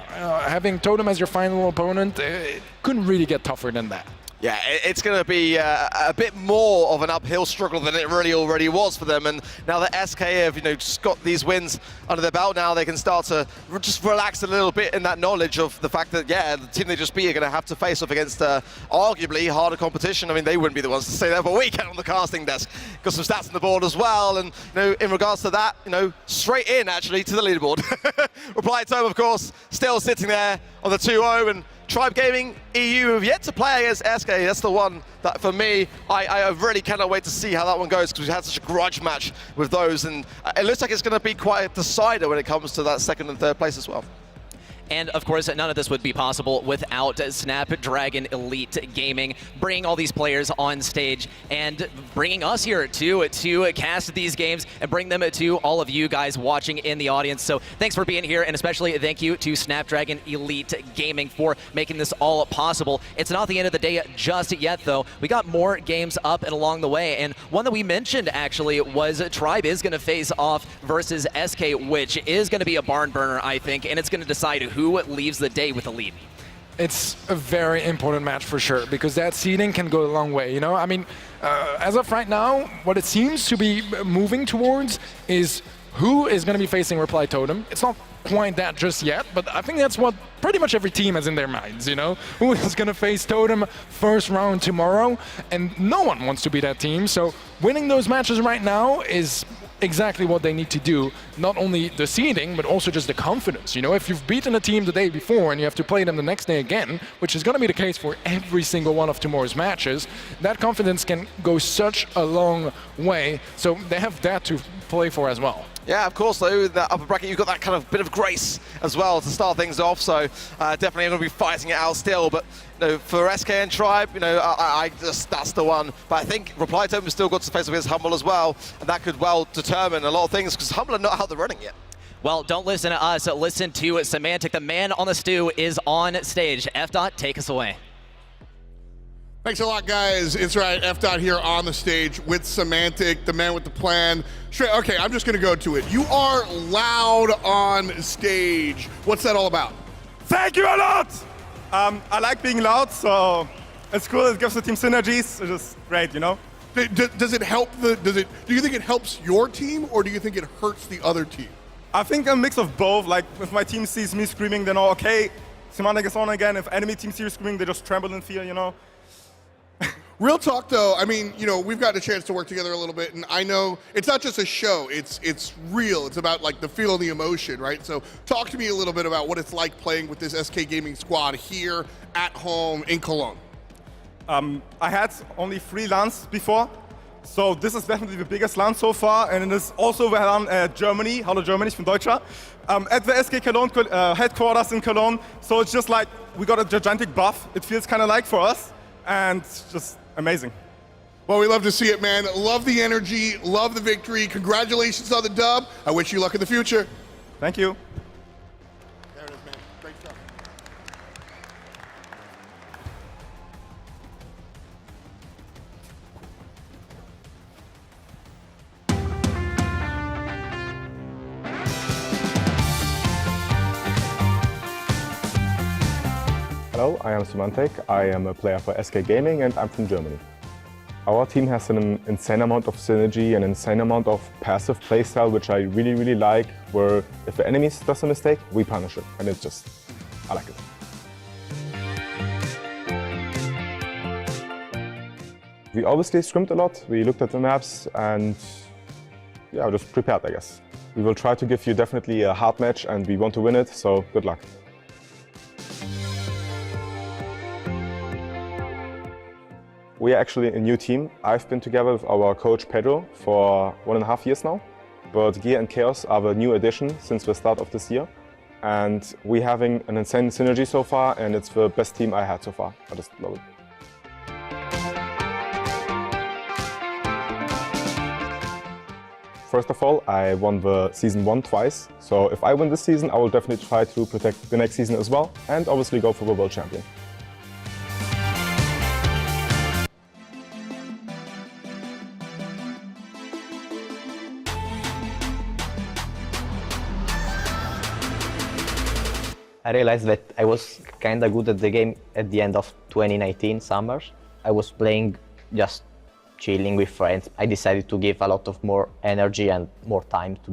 having Totem as your final opponent, it couldn't really get tougher than that. Yeah, it's going to be a bit more of an uphill struggle than it really already was for them. And now that SK have, you know, just got these wins under their belt, now they can start to just relax a little bit in that knowledge of the fact that, yeah, the team they just beat are going to have to face off against arguably harder competition. I mean, they wouldn't be the ones to say that, but we can on the casting desk. Got some stats on the board as well. And, you know, in regards to that, you know, straight in, actually, to the leaderboard. Reply Totem, of course, still sitting there on the 2-0, and Tribe Gaming EU have yet to play against SK. That's the one that, for me, I really cannot wait to see how that one goes, because we've had such a grudge match with those, and it looks like it's going to be quite a decider when it comes to that 2nd and 3rd place as well. And of course, none of this would be possible without Snapdragon Elite Gaming, bringing all these players on stage and bringing us here to cast these games and bring them to all of you guys watching in the audience. So thanks for being here, and especially thank you to Snapdragon Elite Gaming for making this all possible. It's not the end of the day just yet, though. We got more games up and along the way, and one that we mentioned actually was Tribe is going to face off versus SK, which is going to be a barn burner, I think, and it's going to decide who leaves the day with the lead. It's a very important match for sure, because that seeding can go a long way, you know? I mean, as of right now, what it seems to be moving towards is who is going to be facing Reply Totem. It's not quite that just yet, but I think that's what pretty much every team has in their minds, you know? Who is going to face Totem first round tomorrow, and no one wants to be that team, so winning those matches right now is exactly what they need to do. Not only the seeding, but also just the confidence. You know, if you've beaten a team the day before and you have to play them the next day again, which is going to be the case for every single one of tomorrow's matches, that confidence can go such a long way. So they have that to play for as well. Yeah, of course, though, the upper bracket, you've got that kind of bit of grace as well to start things off, so definitely going to be fighting it out still, but you know, for SK and Tribe, you know, I just, that's the one. But I think Reply Totem has still got to face against Humble as well, and that could well determine a lot of things, because Humble are not out the running yet. Well, don't listen to us, listen to Semantic. The man on the stew is on stage. F-Dot, take us away. Thanks a lot, guys. It's right, F-Dot here on the stage with Semantic, the man with the plan. Straight, okay, I'm just gonna go to it. You are loud on stage. What's that all about? Thank you a lot! I like being loud, so it's cool. It gives the team synergies. It's just great, you know? Does it help do you think it helps your team, or do you think it hurts the other team? I think a mix of both. Like, if my team sees me screaming, they know, okay, Semantic is on again. If enemy team sees you screaming, they just tremble in fear, you know? Real talk, though, I mean, you know, we've gotten a chance to work together a little bit, and I know it's not just a show, it's real. It's about, like, the feel and the emotion, right? So talk to me a little bit about what it's like playing with this SK Gaming squad here at home in Cologne. I had only 3 LANs before, so this is definitely the biggest LAN so far, and it is also the LAN Germany. Hallo Germany, ich bin Deutscher. At the SK Cologne headquarters in Cologne, so it's just like we got a gigantic buff. It feels kind of like for us, and just amazing. Well, we love to see it, man. Love the energy, love the victory. Congratulations on the dub. I wish you luck in the future. Thank you. There it is, man. Great stuff. Hello, I am Semantic. I am a player for SK Gaming and I'm from Germany. Our team has an insane amount of synergy, an insane amount of passive playstyle, which I really, really like, where if the enemy does a mistake, we punish it. And it's just, I like it. We obviously scrimmed a lot. We looked at the maps and yeah, just prepared, I guess. We will try to give you definitely a hard match and we want to win it, so good luck. We are actually a new team. I've been together with our coach Pedro for 1.5 years now, but Gear and Chaos are the new addition since the start of this year. And we're having an insane synergy so far, and it's the best team I had so far. I just love it. First of all, I won the Season 1 twice, so if I win this season, I will definitely try to protect the next season as well, and obviously go for the World Champion. I realized that I was kind of good at the game at the end of 2019 summers. I was playing just chilling with friends. I decided to give a lot of more energy and more time to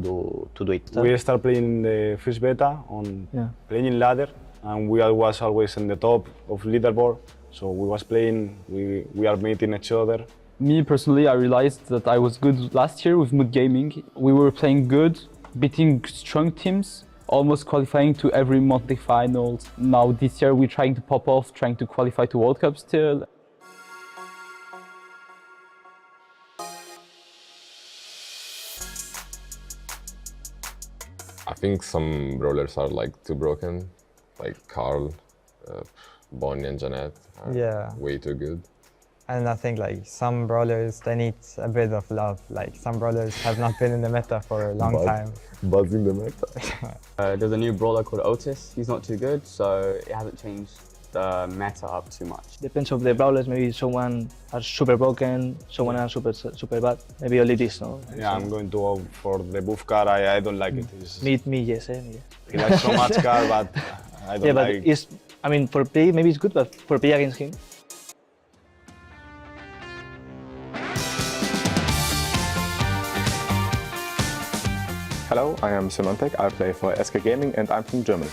do it. We started playing the first beta on playing in ladder, and we was always in the top of leaderboard. So we was playing, we are meeting each other. Me personally, I realized that I was good last year with Mood Gaming. We were playing good, beating strong teams, almost qualifying to every monthly finals. Now this year we're trying to pop off, trying to qualify to World Cup still. I think some brawlers are like too broken like Carl, Bonnie and Jeanette are Yeah. way too good. And I think like some brawlers, they need a bit of love. Like some brawlers have not been in the meta for a long time. Buzzing the meta. There's a new brawler called Otis. He's not too good, so it hasn't changed the meta up too much. Depends of the brawlers. Maybe someone are super broken, someone are super bad. Maybe only this, no? Yeah, I'm going to go for the buff car. I don't like it. Me, yes, me, yes. He likes so much car, but I don't yeah, but like it's, I mean, for play, maybe it's good, but for play against him, Hello, I am Semantic. I play for SK Gaming and I'm from Germany.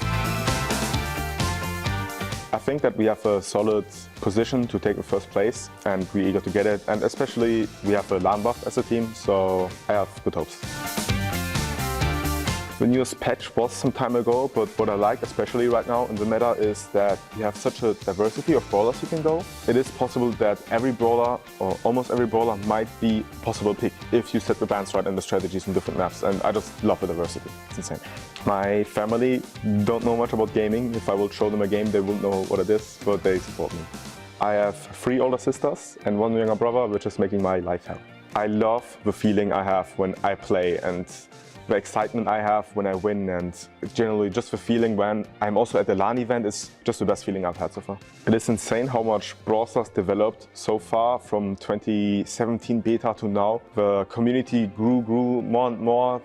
I think that we have a solid position to take the first place and we're eager to get it. And especially we have a LAN buff as a team, so I have good hopes. The newest patch was some time ago, but what I like, especially right now in the meta, is that you have such a diversity of brawlers you can go. It is possible that every brawler, or almost every brawler, might be a possible pick if you set the bans right and the strategies in different maps, and I just love the diversity. It's insane. My family don't know much about gaming. If I will show them a game, they won't know what it is, but they support me. I have 3 older sisters and 1 younger brother, which is making my life hell. I love the feeling I have when I play and the excitement I have when I win, and generally just the feeling when I'm also at the LAN event is just the best feeling I've had so far. It is insane how much Brawl Stars developed so far from 2017 beta to now. The community grew more and more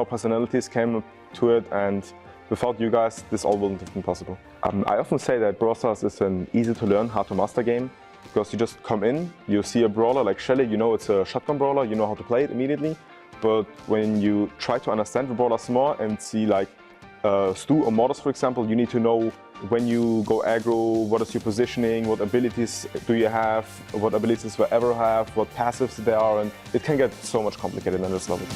personalities came to it, and without you guys, this all wouldn't have been possible. I often say that Brawl Stars is an easy to learn, hard to master game, because you just come in, you see a brawler like Shelly, you know it's a shotgun brawler, you know how to play it immediately. But when you try to understand the brawlers more and see like Stu or Mortis, for example, you need to know when you go aggro, what is your positioning, what abilities do you have, what abilities do you ever have, what passives there are, and it can get so much complicated, and I just love it.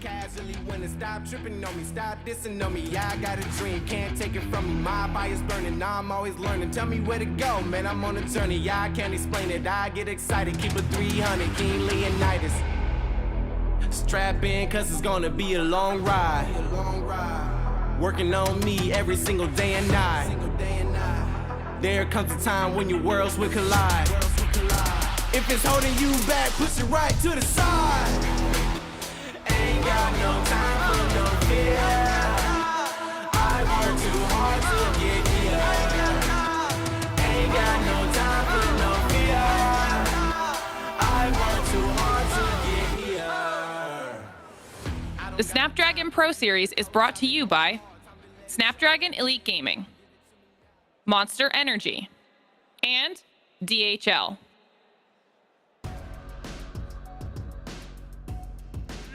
Casually when it stop tripping on me, stop dissing on me. Yeah, I got a dream, can't take it from me. My fire's burning, now I'm always learning. Tell me where to go, man, I'm on a journey. Yeah, I can't explain it, I get excited. Keep it 300, King Leonidas. Strap in, cause it's gonna be a long ride. Working on me every single day and night. There comes a time when your worlds will collide. If it's holding you back, push it right to the side. Ain't got no time for no fear. I work too hard to get here. Ain't got no time for no fear. I work too hard to get here. The Snapdragon Pro Series is brought to you by Snapdragon Elite Gaming, Monster Energy, and DHL.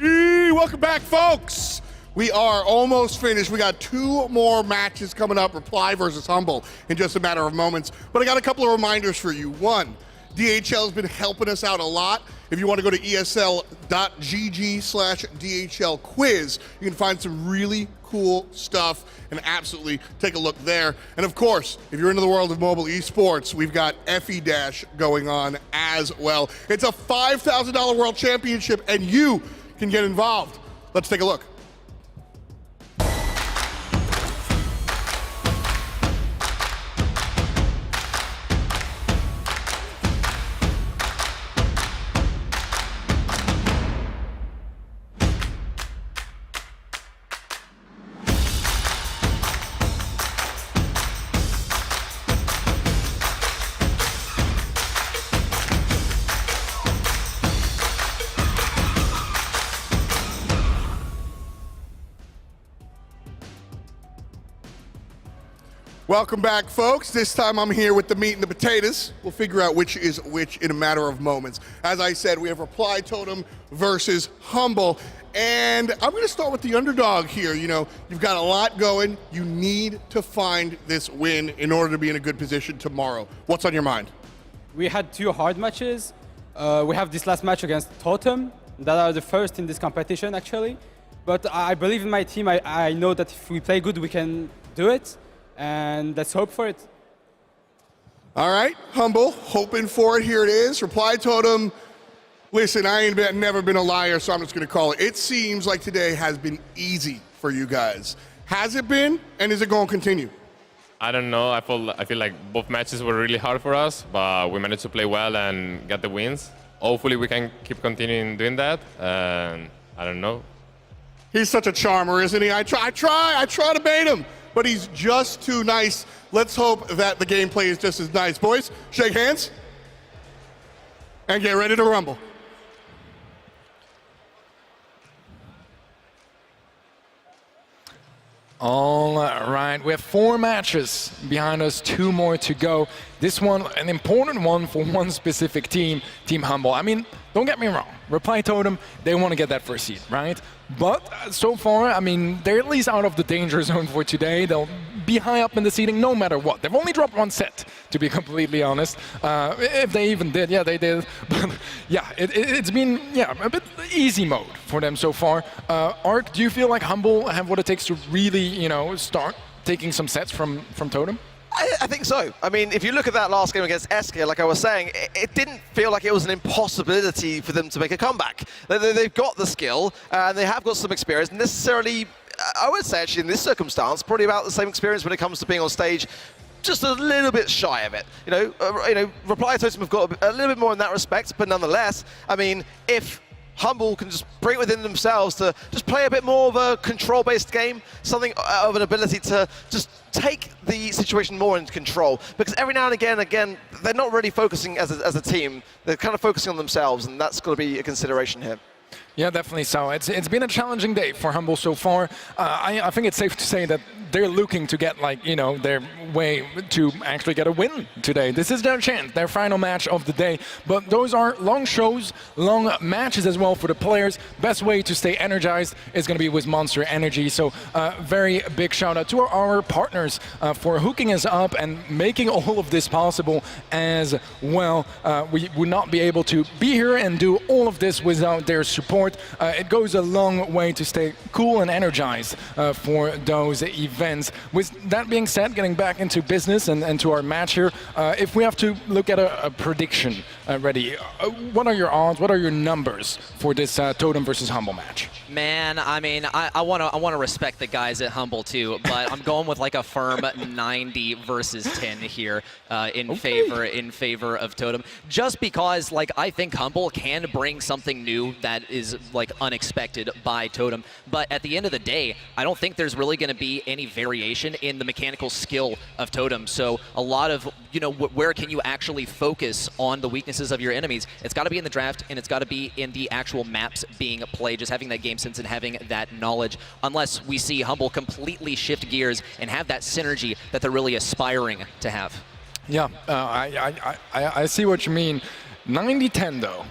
Welcome back, folks. We are almost finished. We got 2 more matches coming up, Reply versus Humble, in just a matter of moments. But I got a couple of reminders for you. 1, DHL has been helping us out a lot. If you want to go to esl.gg/DHL quiz, you can find some really cool stuff and absolutely take a look there. And of course, if you're into the world of mobile esports, we've got FE Dash going on as well. It's a $5,000 world championship and you can get involved. Let's take a look. Welcome back, folks. This time I'm here with the meat and the potatoes. We'll figure out which is which in a matter of moments. As I said, we have Reply Totem versus Humble. And I'm going to start with the underdog here. You know, you've got a lot going. You need to find this win in order to be in a good position tomorrow. What's on your mind? We had 2 hard matches. We have this last match against Totem that are the first in this competition, actually. But I believe in my team. I know that if we play good, we can do it. And let's hope for it. All right, Humble, hoping for it. Here it is. Reply Totem. Listen, I ain't never been a liar, so I'm just going to call it. It seems like today has been easy for you guys. Has it been, and is it going to continue? I don't know. I feel like both matches were really hard for us, but we managed to play well and get the wins. Hopefully we can keep continuing doing that. I don't know. He's such a charmer, isn't he? I try to bait him, but he's just too nice. Let's hope that the gameplay is just as nice. Boys, shake hands and get ready to rumble. All right, we have 4 matches behind us, 2 more to go. This one, an important one for one specific team, Team Humble. I mean, don't get me wrong, Reply Totem, they want to get that first seed, right? But so far, I mean, they're at least out of the danger zone for today. They'll be high up in the seeding no matter what. They've only dropped 1 set, to be completely honest. If they even did, yeah, they did. But yeah, it's been, yeah, a bit easy mode for them so far. Ark, do you feel like Humble have what it takes to really, you know, start taking some sets from Totem? I think so. I mean, if you look at that last game against SK, like I was saying, it didn't feel like it was an impossibility for them to make a comeback. They've got the skill, and they have got some experience. Necessarily, I would say actually in this circumstance, probably about the same experience when it comes to being on stage, just a little bit shy of it. You know, Reply Totem have got a little bit more in that respect, but nonetheless, I mean, if Humble can just bring it within themselves to just play a bit more of a control-based game, something of an ability to just take the situation more into control. Because every now and again, they're not really focusing as a team. They're kind of focusing on themselves, and that's got to be a consideration here. Yeah, definitely so. It's been a challenging day for Humble so far. I think it's safe to say that they're looking to get, like, you know, their way to actually get a win today. This is their chance, their final match of the day. But those are long shows, long matches as well for the players. Best way to stay energized is going to be with Monster Energy. So very big shout out to our partners for hooking us up and making all of this possible as well. We would not be able to be here and do all of this without their support. It goes a long way to stay cool and energized for those events. With that being said, getting back into business and to our match here, if we have to look at a prediction ready, what are your odds, what are your numbers for this Totem versus Humble match? Man, I mean, I want to respect the guys at Humble too, but I'm going with like a firm 90 versus 10 here in favor of Totem, just because like I think Humble can bring something new that is like unexpected by Totem, but at the end of the day, I don't think there's really going to be any variation in the mechanical skill of Totem. So a lot of, you know, where can you actually focus on the weaknesses of your enemies? It's got to be in the draft, and it's got to be in the actual maps being played, just having that game sense and having that knowledge, unless we see Humble completely shift gears and have that synergy that they're really aspiring to have. Yeah, I see what you mean. 90-10 though.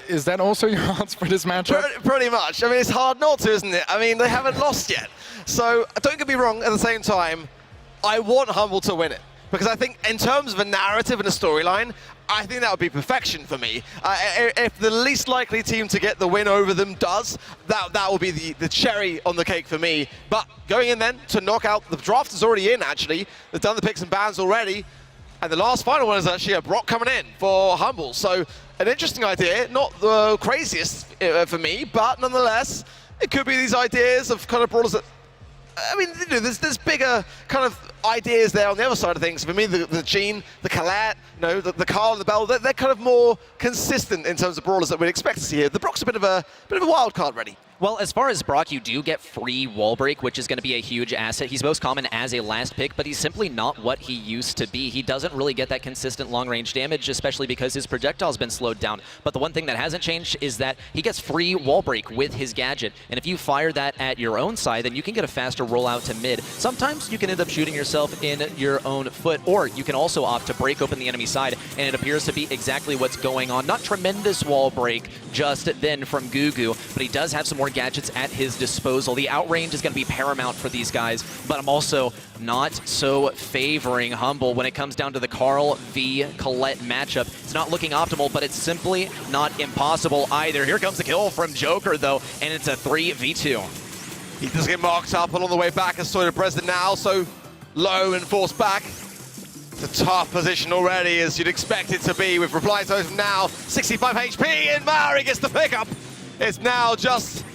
Is that also your odds for this matchup? Pretty much. I mean, it's hard not to, isn't it? I mean, they haven't lost yet. So don't get me wrong, at the same time, I want Humble to win it. Because I think in terms of a narrative and a storyline, I think that would be perfection for me. If the least likely team to get the win over them does, that will be the cherry on the cake for me. But going in then to knock out, the draft is already in actually. They've done the picks and bans already. And the last final one is actually a Brock coming in for Humble. So an interesting idea, not the craziest for me, but nonetheless, it could be these ideas of kind of brawlers that, I mean, you know, there's bigger kind of ideas there on the other side of things. For me, the Gene, the Colette, you know, the Carl, the Bell, they're kind of more consistent in terms of brawlers that we'd expect to see here. The Brock's a bit of a wild card ready. Well, as far as Brock, you do get free wall break, which is going to be a huge asset. He's most common as a last pick, but he's simply not what he used to be. He doesn't really get that consistent long-range damage, especially because his projectile's been slowed down. But the one thing that hasn't changed is that he gets free wall break with his gadget. And if you fire that at your own side, then you can get a faster rollout to mid. Sometimes you can end up shooting yourself in your own foot, or you can also opt to break open the enemy side, and it appears to be exactly what's going on. Not tremendous wall break just then from Gugu, but he does have some more gadgets at his disposal. The outrange is going to be paramount for these guys, but I'm also not so favoring Humble when it comes down to the Carl v Colette matchup. It's not looking optimal, but it's simply not impossible either. Here comes the kill from Joker, though, and it's a 3v2. He does get marked up, and on the way back is Soda President now, so low and forced back. It's a tough position already, as you'd expect it to be, with Reply Totem now 65 HP, and Mari gets the pickup. It's now just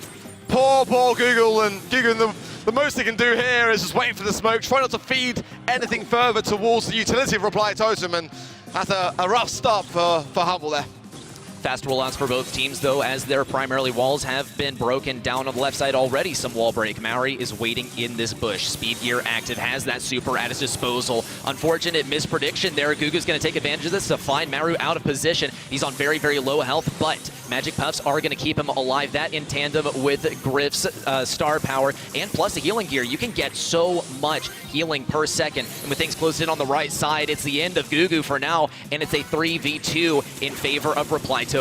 poor Google, and Google, the most he can do here is just wait for the smoke, try not to feed anything further towards the utility of Reply Totem, and that's a rough stop for Humble there. Fast rollouts for both teams, though, as their primarily walls have been broken down on the left side already. Some wall break. Maori is waiting in this bush. Speed gear active, has that super at his disposal. Unfortunate misprediction there. Gugu's going to take advantage of this to find Maru out of position. He's on very, very low health, but Magic Puffs are going to keep him alive. That in tandem with Griff's star power and plus the healing gear. You can get so much healing per second. And with things closed in on the right side, it's the end of Gugu for now, and it's a 3v2 in favor of Reply Totem.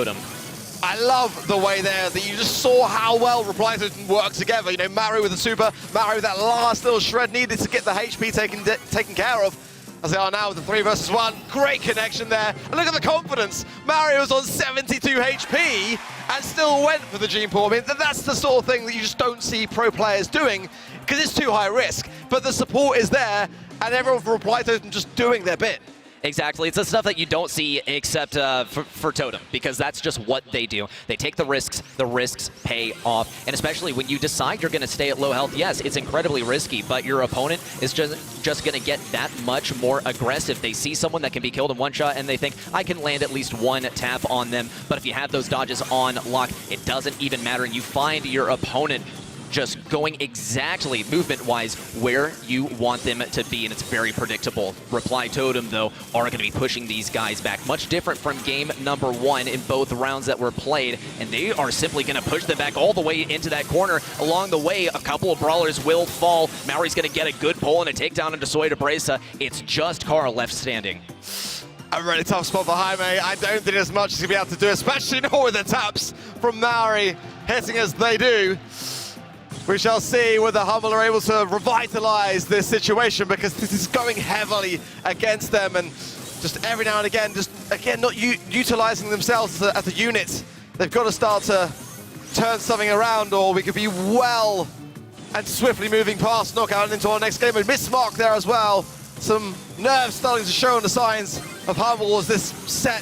I love the way there that you just saw how well Reply Totem work together. You know, Maru with the super, Maru with that last little shred needed to get the HP taken care of. As they are now with the 3 versus 1. Great connection there. And look at the confidence. Mario was on 72 HP and still went for the Gene Pool. I mean, that's the sort of thing that you just don't see pro players doing because it's too high risk. But the support is there, and everyone from Reply Totem just doing their bit. Exactly. It's the stuff that you don't see except for Totem, because that's just what they do. They take the risks pay off. And especially when you decide you're going to stay at low health, yes, it's incredibly risky, but your opponent is just going to get that much more aggressive. They see someone that can be killed in one shot, and they think, I can land at least one tap on them. But if you have those dodges on lock, it doesn't even matter. And you find your opponent just going exactly, movement-wise, where you want them to be, and it's very predictable. Reply Totem, though, are going to be pushing these guys back. Much different from game number 1 in both rounds that were played, and they are simply going to push them back all the way into that corner. Along the way, a couple of brawlers will fall. Maori's going to get a good pull and a takedown into Soy de Bresa. It's just Carl left standing. A really tough spot for Jaime. I don't think there's much he's going to be able to do, especially not with the taps from Maori hitting as they do. We shall see whether Humble are able to revitalize this situation, because this is going heavily against them, and just every now and again, just again not utilizing themselves as a unit. They've got to start to turn something around, or we could be well and swiftly moving past knockout into our next game. And miss mark there as well. Some nerves starting to show on the signs of Humble, as this set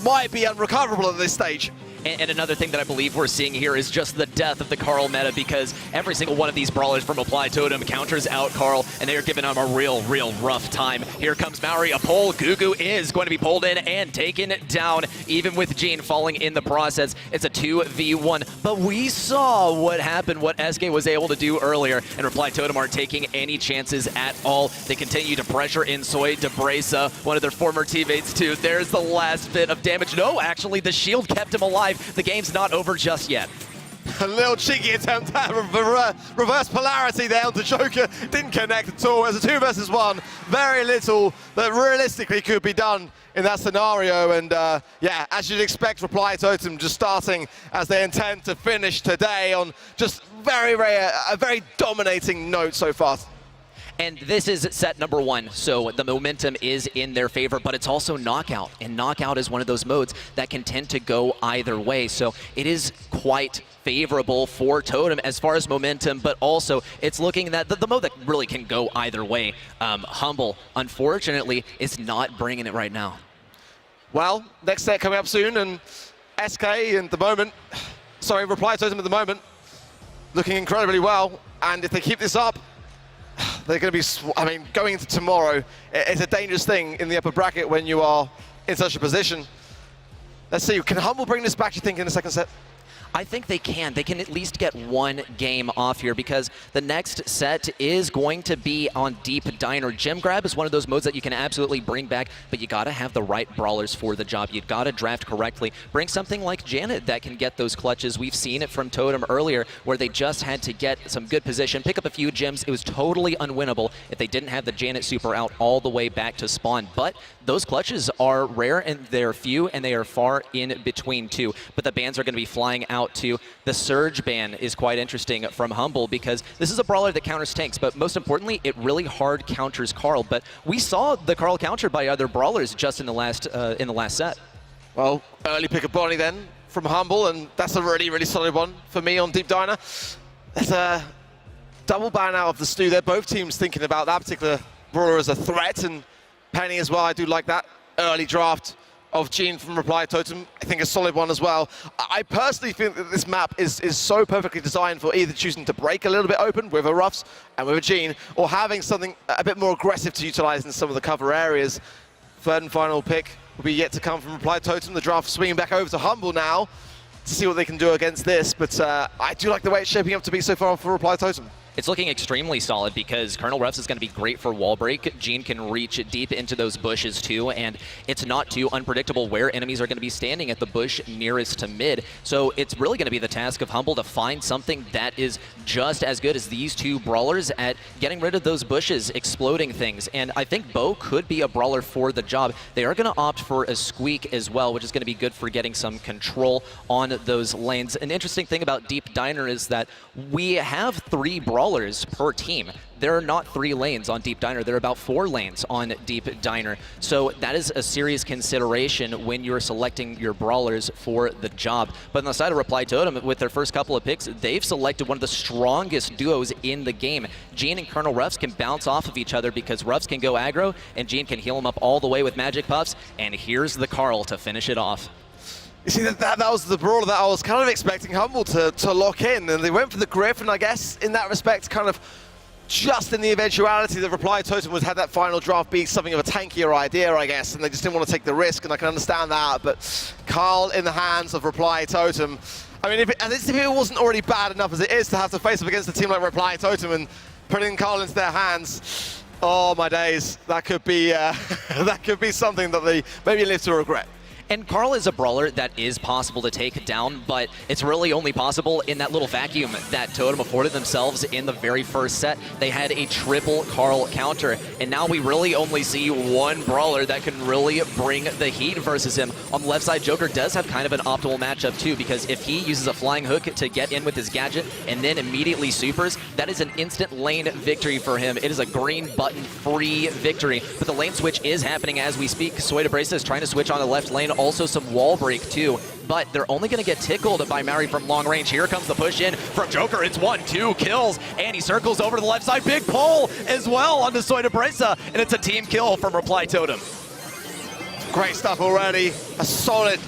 might be unrecoverable at this stage. And another thing that I believe we're seeing here is just the death of the Carl meta, because every single one of these brawlers from Reply Totem counters out Carl, and they are giving him a real rough time. Here comes Maori, a pull. Gugu is going to be pulled in and taken down, even with Gene falling in the process. It's a 2v1, but we saw what happened, what SK was able to do earlier, and Reply Totem aren't taking any chances at all. They continue to pressure in Soy de Bresa, one of their former teammates too. There's the last bit of damage. No, actually, the shield kept him alive. The game's not over just yet. A little cheeky attempt at reverse polarity there onto Joker. Didn't connect at all. As a 2 versus 1, very little that realistically could be done in that scenario. And yeah, as you'd expect, Reply Totem just starting as they intend to finish today on just a very dominating note so far. And this is set number 1, so the momentum is in their favor, but it's also knockout. And knockout is one of those modes that can tend to go either way. So it is quite favorable for Totem as far as momentum, but also it's looking that the mode that really can go either way. Humble, unfortunately, is not bringing it right now. Well, next set coming up soon, and SK at the moment, sorry, Reply Totem at the moment, looking incredibly well. And if they keep this up, they're going to be, I mean, going into tomorrow, it's a dangerous thing in the upper bracket when you are in such a position. Let's see, can Humble bring this back, you think, in the second set? I think they can. They can at least get one game off here, because the next set is going to be on Deep Diner. Gem Grab is one of those modes that you can absolutely bring back, but you got to have the right brawlers for the job. You've got to draft correctly. Bring something like Janet that can get those clutches. We've seen it from Totem earlier, where they just had to get some good position, pick up a few gems. It was totally unwinnable if they didn't have the Janet super out all the way back to spawn. But those clutches are rare, and they're few, and they are far in between too. But the bans are going to be flying out to. The Surge ban is quite interesting from Humble, because this is a brawler that counters tanks, but most importantly, it really hard counters Carl. But we saw the Carl countered by other brawlers just in the last set. Well, early pick of Bonnie then from Humble, and that's a really solid one for me on Deep Diner. There's a double ban out of the stew there. Both teams thinking about that particular brawler as a threat, and Penny as well, I do like that early draft of Gene from Reply Totem. I think a solid one as well. I personally think that this map is so perfectly designed for either choosing to break a little bit open with a Ruffs and with a Gene, or having something a bit more aggressive to utilize in some of the cover areas. Third and final pick will be yet to come from Reply Totem. The draft swinging back over to Humble now to see what they can do against this, but I do like the way it's shaping up to be so far for Reply Totem. It's looking extremely solid because Colonel Refs is going to be great for wall break. Gene can reach deep into those bushes too, and it's not too unpredictable where enemies are going to be standing at the bush nearest to mid. So it's really going to be the task of Humble to find something that is just as good as these two brawlers at getting rid of those bushes, exploding things. And I think Bo could be a brawler for the job. They are going to opt for a Squeak as well, which is going to be good for getting some control on those lanes. An interesting thing about Deep Diner is that we have 3 brawlers per team. There are not 3 lanes on Deep Diner. There are about 4 lanes on Deep Diner. So that is a serious consideration when you're selecting your brawlers for the job. But on the side of Reply Totem, with their first couple of picks, they've selected one of the strongest duos in the game. Gene and Colonel Ruffs can bounce off of each other because Ruffs can go aggro and Gene can heal him up all the way with magic puffs. And here's the Carl to finish it off. You see, that was the brawler that I was kind of expecting Humble to lock in, and they went for the Griff, and I guess in that respect, kind of just in the eventuality that Reply Totem would have that final draft be something of a tankier idea, I guess, and they just didn't want to take the risk, and I can understand that, but Carl in the hands of Reply Totem. I mean, if it wasn't already bad enough as it is to have to face up against a team like Reply Totem and putting Carl into their hands, oh my days, that could be that could be something that they maybe live to regret. And Carl is a brawler that is possible to take down, but it's really only possible in that little vacuum that Totem afforded themselves in the very first set. They had a triple Carl counter, and now we really only see one brawler that can really bring the heat versus him. On the left side, Joker does have kind of an optimal matchup too, because if he uses a flying hook to get in with his gadget and then immediately supers, that is an instant lane victory for him. It is a green button free victory, but the lane switch is happening as we speak. Soy de Bresa is trying to switch on the left lane, also some wall break too, but they're only going to get tickled by Mary from long range. Here comes the push in from Joker. It's 1-2 kills, and he circles over to the left side. Big pull as well onto Soy de Bresa, and it's a team kill from Reply Totem. Great stuff already. A solid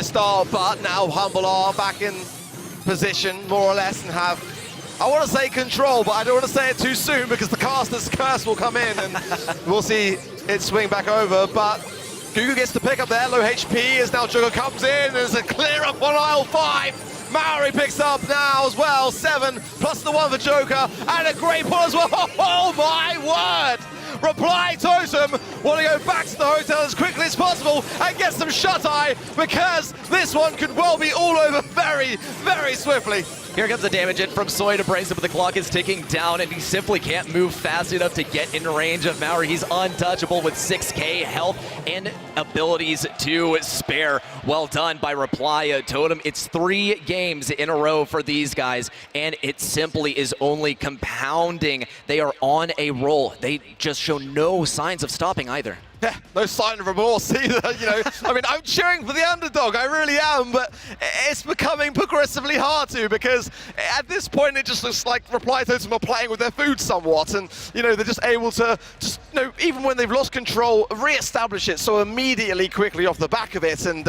start, but now Humble are back in position, more or less, and have, I want to say control, but I don't want to say it too soon because the caster's curse will come in, and we'll see it swing back over, but Gugu gets the pick up there, low HP as now Joker comes in, there's a clear up on aisle 5. Maori picks up now as well, 7 plus the 1 for Joker, and a great pull as well. Oh my word! Reply Totem want to go back to the hotel as quickly as possible and get some shut-eye because this one could well be all over very, very swiftly. Here comes the damage in from Soy de Bresa, but the clock is ticking down and he simply can't move fast enough to get in range of Maori. He's untouchable with 6k health and abilities to spare. Well done by Reply Totem. It's 3 games in a row for these guys, and it simply is only compounding. They are on a roll. They just show no signs of stopping either. Yeah, no sign of remorse either, you know. I mean, I'm cheering for the underdog, I really am, but it's becoming progressively hard to because at this point it just looks like Reply Totem are playing with their food somewhat, and, you know, they're just able to just, you know, even when they've lost control, re-establish it so immediately, quickly off the back of it, and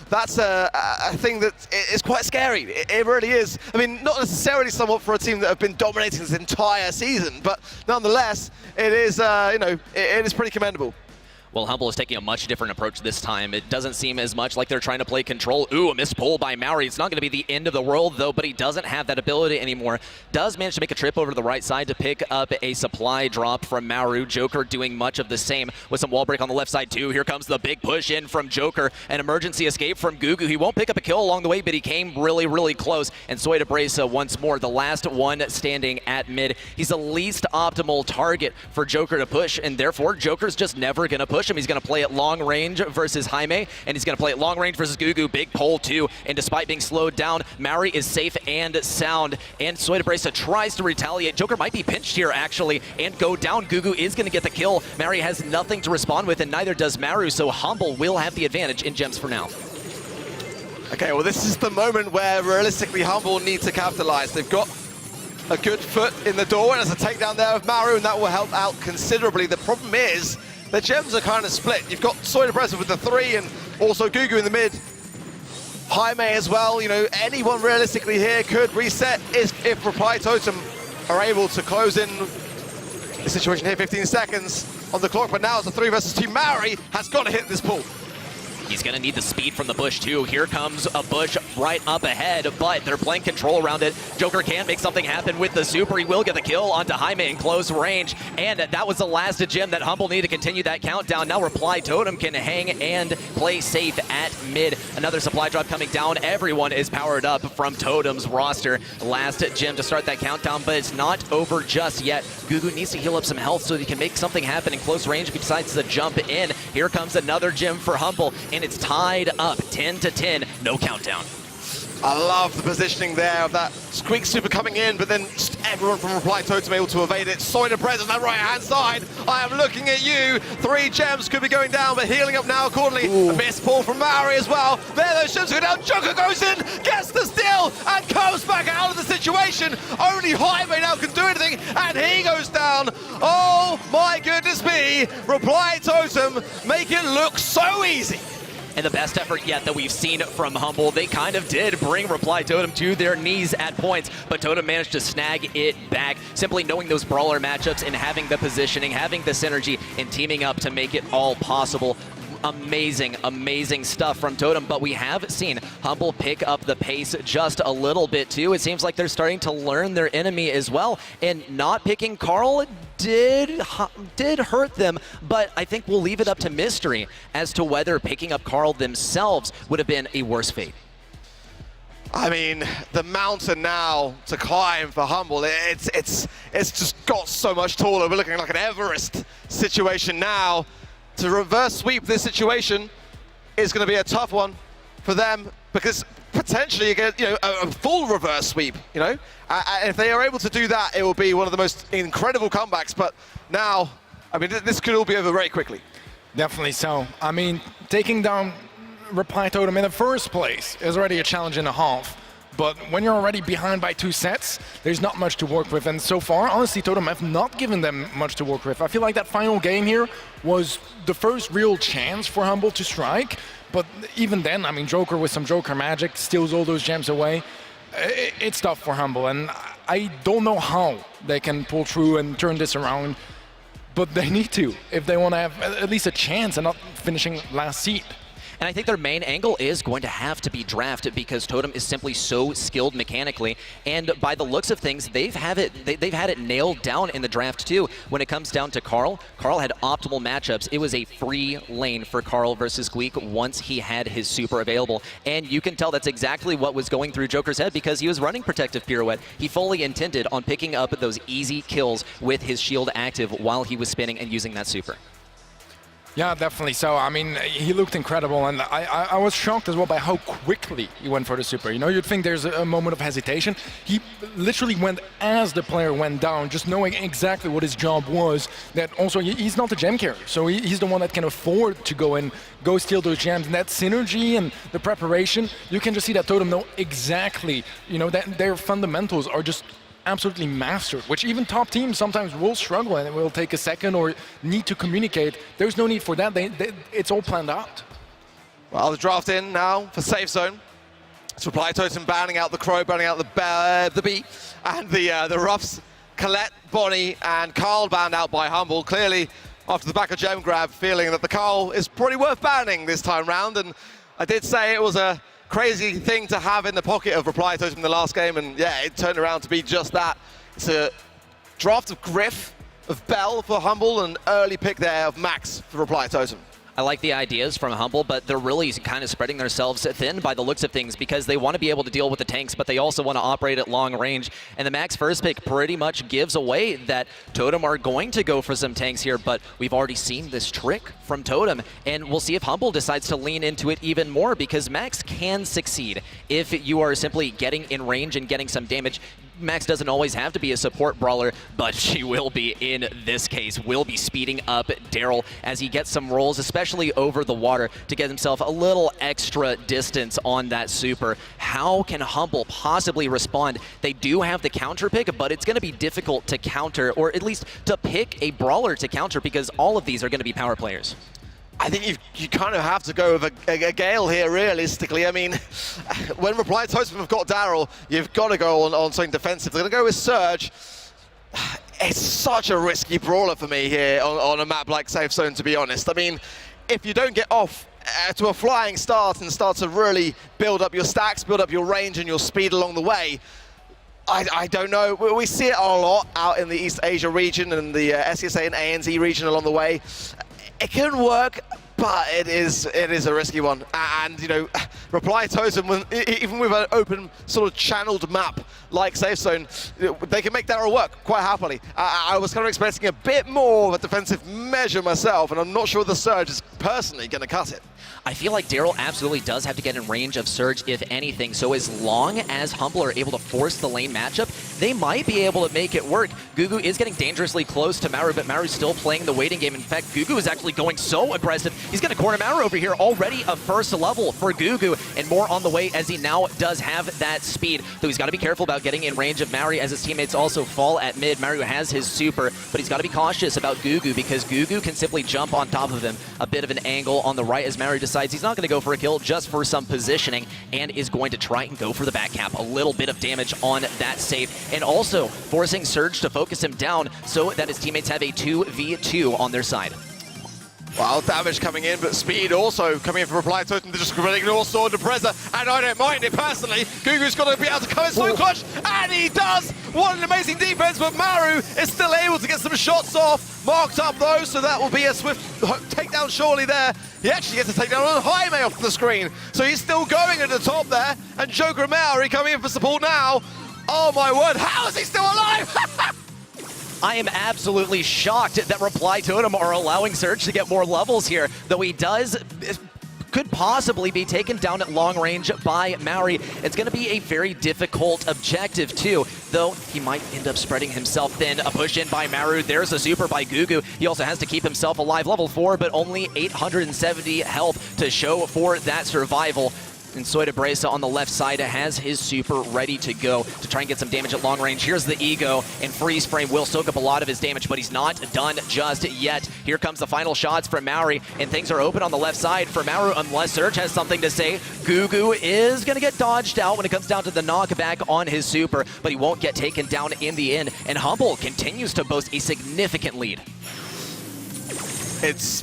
that's a thing that is quite scary. It really is. I mean, not necessarily somewhat for a team that have been dominating this entire season, but nonetheless, it is, you know, it is pretty commendable. Well, Humble is taking a much different approach this time. It doesn't seem as much like they're trying to play control. Ooh, a missed pull by Maori. It's not going to be the end of the world, though, but he doesn't have that ability anymore. Does manage to make a trip over to the right side to pick up a supply drop from Maru. Joker doing much of the same with some wall break on the left side, too. Here comes the big push in from Joker. An emergency escape from Gugu. He won't pick up a kill along the way, but he came really, really close. And Soy de Bresa once more, the last one standing at mid. He's the least optimal target for Joker to push, and therefore, Joker's just never going to push him. He's going to play it long range versus Jaime, and he's going to play it long range versus Gugu. Big pull too, and despite being slowed down, Maori is safe and sound, and Soy de Bresa tries to retaliate. Joker might be pinched here actually and go down. Gugu is going to get the kill. Maori has nothing to respond with, and neither does Maru, so Humble will have the advantage in gems for now. Okay, well, this is the moment where realistically Humble need to capitalize. They've got a good foot in the door, and there's a takedown there of Maru, and that will help out considerably. The problem is the gems are kind of split. You've got Soy Depressive with the 3 and also Gugu in the mid. Jaime as well, you know, anyone realistically here could reset if Reply Totem are able to close in the situation here. 15 seconds on the clock, but now it's a 3 versus 2. Maori has got to hit this pool. He's going to need the speed from the bush, too. Here comes a bush right up ahead, but they're playing control around it. Joker can make something happen with the super. He will get the kill onto Jaime in close range, and that was the last gem that Humble needed to continue that countdown. Now Reply Totem can hang and play safe at mid. Another supply drop coming down. Everyone is powered up from Totem's roster. Last gem to start that countdown, but it's not over just yet. Gugu needs to heal up some health so he can make something happen in close range if he decides to jump in. Here comes another gem for Humble, and it's tied up 10-10, no countdown. I love the positioning there of that Squeak Super coming in, but then just everyone from Reply Totem able to evade it. Soy Depressive on that right-hand side. I am looking at you. 3 gems could be going down, but healing up now accordingly. Ooh. A miss pull from Maori as well. There, those gems go down. Joker goes in, gets the steal, and comes back out of the situation. Only Jaime now can do anything, and he goes down. Oh my goodness me. Reply Totem make it look so easy. And the best effort yet that we've seen from Humble. They kind of did bring Reply Totem to their knees at points, but Totem managed to snag it back. Simply knowing those brawler matchups and having the positioning, having the synergy, and teaming up to make it all possible. Amazing, amazing stuff from Totem, but we have seen Humble pick up the pace just a little bit too. It seems like they're starting to learn their enemy as well, and not picking Carl did hurt them, but I think we'll leave it up to mystery as to whether picking up Carl themselves would have been a worse fate. I mean, the mountain now to climb for Humble, it's just got so much taller. We're looking like an Everest situation now. To reverse sweep this situation is going to be a tough one for them, because potentially you get, you know, a full reverse sweep, you know. If they are able to do that, it will be one of the most incredible comebacks. But now, I mean, this could all be over very quickly. Definitely so. I mean, taking down Reply Totem in the first place is already a challenge and a half. But when you're already behind by 2 sets, there's not much to work with. And so far, honestly, Totem have not given them much to work with. I feel like that final game here was the first real chance for Humble to strike. But even then, I mean, Joker with some Joker magic steals all those gems away. It's tough for Humble. And I don't know how they can pull through and turn this around. But they need to, if they want to have at least a chance and not finishing last seed. And I think their main angle is going to have to be draft, because Totem is simply so skilled mechanically. And by the looks of things, they've had it nailed down in the draft too. When it comes down to Carl, Carl had optimal matchups. It was a free lane for Carl versus Squeak once he had his super available. And you can tell that's exactly what was going through Joker's head, because he was running Protective Pirouette. He fully intended on picking up those easy kills with his shield active while he was spinning and using that super. Yeah, definitely so. I mean, he looked incredible, and I was shocked as well by how quickly he went for the super. You know, you'd think there's a moment of hesitation. He literally went as the player went down, just knowing exactly what his job was. That also, he's not the gem carrier, so he's the one that can afford to go and go steal those gems. And that synergy and the preparation, you can just see that Totem know exactly, you know, that their fundamentals are just absolutely mastered, which even top teams sometimes will struggle and it will take a second or need to communicate. There's no need for that. It's all planned out. Well, the draft in now for safe zone. It's Reply Totem banning out the Crow, banning out the Bee, and the Ruffs. Colette, Bonnie, and Carl banned out by Humble. Clearly, after the back of gem grab, feeling that the Carl is probably worth banning this time round. And I did say it was a crazy thing to have in the pocket of Reply Totem in the last game, and yeah, it turned around to be just that. It's a draft of Griff, of Bell for Humble, and early pick there of Max for Reply Totem. I like the ideas from Humble, but they're really kind of spreading themselves thin by the looks of things, because they want to be able to deal with the tanks, but they also want to operate at long range. And the Max first pick pretty much gives away that Totem are going to go for some tanks here, but we've already seen this trick from Totem, and we'll see if Humble decides to lean into it even more, because Max can succeed if you are simply getting in range and getting some damage. Max doesn't always have to be a support brawler, but she will be in this case. Will be speeding up Daryl as he gets some rolls, especially over the water, to get himself a little extra distance on that super. How can Humble possibly respond? They do have the counter pick, but it's going to be difficult to counter, or at least to pick a brawler to counter, because all of these are going to be power players. I think you kind of have to go with a Gale here, realistically. I mean, when Reply Totem have got Daryl, you've got to go on something defensive. They're going to go with Surge. It's such a risky brawler for me here on a map like Safe Zone, to be honest. I mean, if you don't get off to a flying start and start to really build up your stacks, build up your range and your speed along the way, I don't know. We see it a lot out in the East Asia region and the SCSA and ANZ region along the way. It can work, but it is a risky one. And, you know, Reply Totem, even with an open sort of channeled map like Safe Zone, they can make Daryl work quite happily. I was kind of expecting a bit more of a defensive measure myself, and I'm not sure the Surge is personally going to cut it. I feel like Daryl absolutely does have to get in range of Surge, if anything. So as long as Humble are able to force the lane matchup, they might be able to make it work. Gugu is getting dangerously close to Maru, but Maru's still playing the waiting game. In fact, Gugu is actually going so aggressive. He's going to corner Maru over here. Already a first level for Gugu, and more on the way as he now does have that speed. Though he's got to be careful about getting in range of Maru as his teammates also fall at mid. Maru has his super, but he's got to be cautious about Gugu because Gugu can simply jump on top of him. A bit of an angle on the right as Maru decides he's not going to go for a kill, just for some positioning, and is going to try and go for the back cap. A little bit of damage on that save, and also forcing Surge to focus him down so that his teammates have a 2v2 on their side. Well, damage coming in, but speed also coming in for Reply Totem. They're just going to ignore Sword and Preza, and I don't mind it personally. Gugu's got to be able to come in so clutch, and he does! What an amazing defense, but Maru is still able to get some shots off. Marked up though, so that will be a swift takedown surely there. He actually gets a takedown on Jaime off the screen, so he's still going at the top there, and Joker and Maori coming in for support now. Oh my word, how is he still alive? I am absolutely shocked that Reply Totem are allowing Surge to get more levels here, though he could possibly be taken down at long range by Maori. It's going to be a very difficult objective too, though he might end up spreading himself thin. A push in by Maru. There's a super by Gugu. He also has to keep himself alive. Level 4, but only 870 health to show for that survival. And Soida Bresa on the left side has his super ready to go to try and get some damage at long range. Here's the ego, and Freeze Frame will soak up a lot of his damage, but he's not done just yet. Here comes the final shots from Maori, and things are open on the left side for Maru unless Surge has something to say. Gugu is going to get dodged out when it comes down to the knockback on his super, but he won't get taken down in the end, and Humble continues to boast a significant lead. It's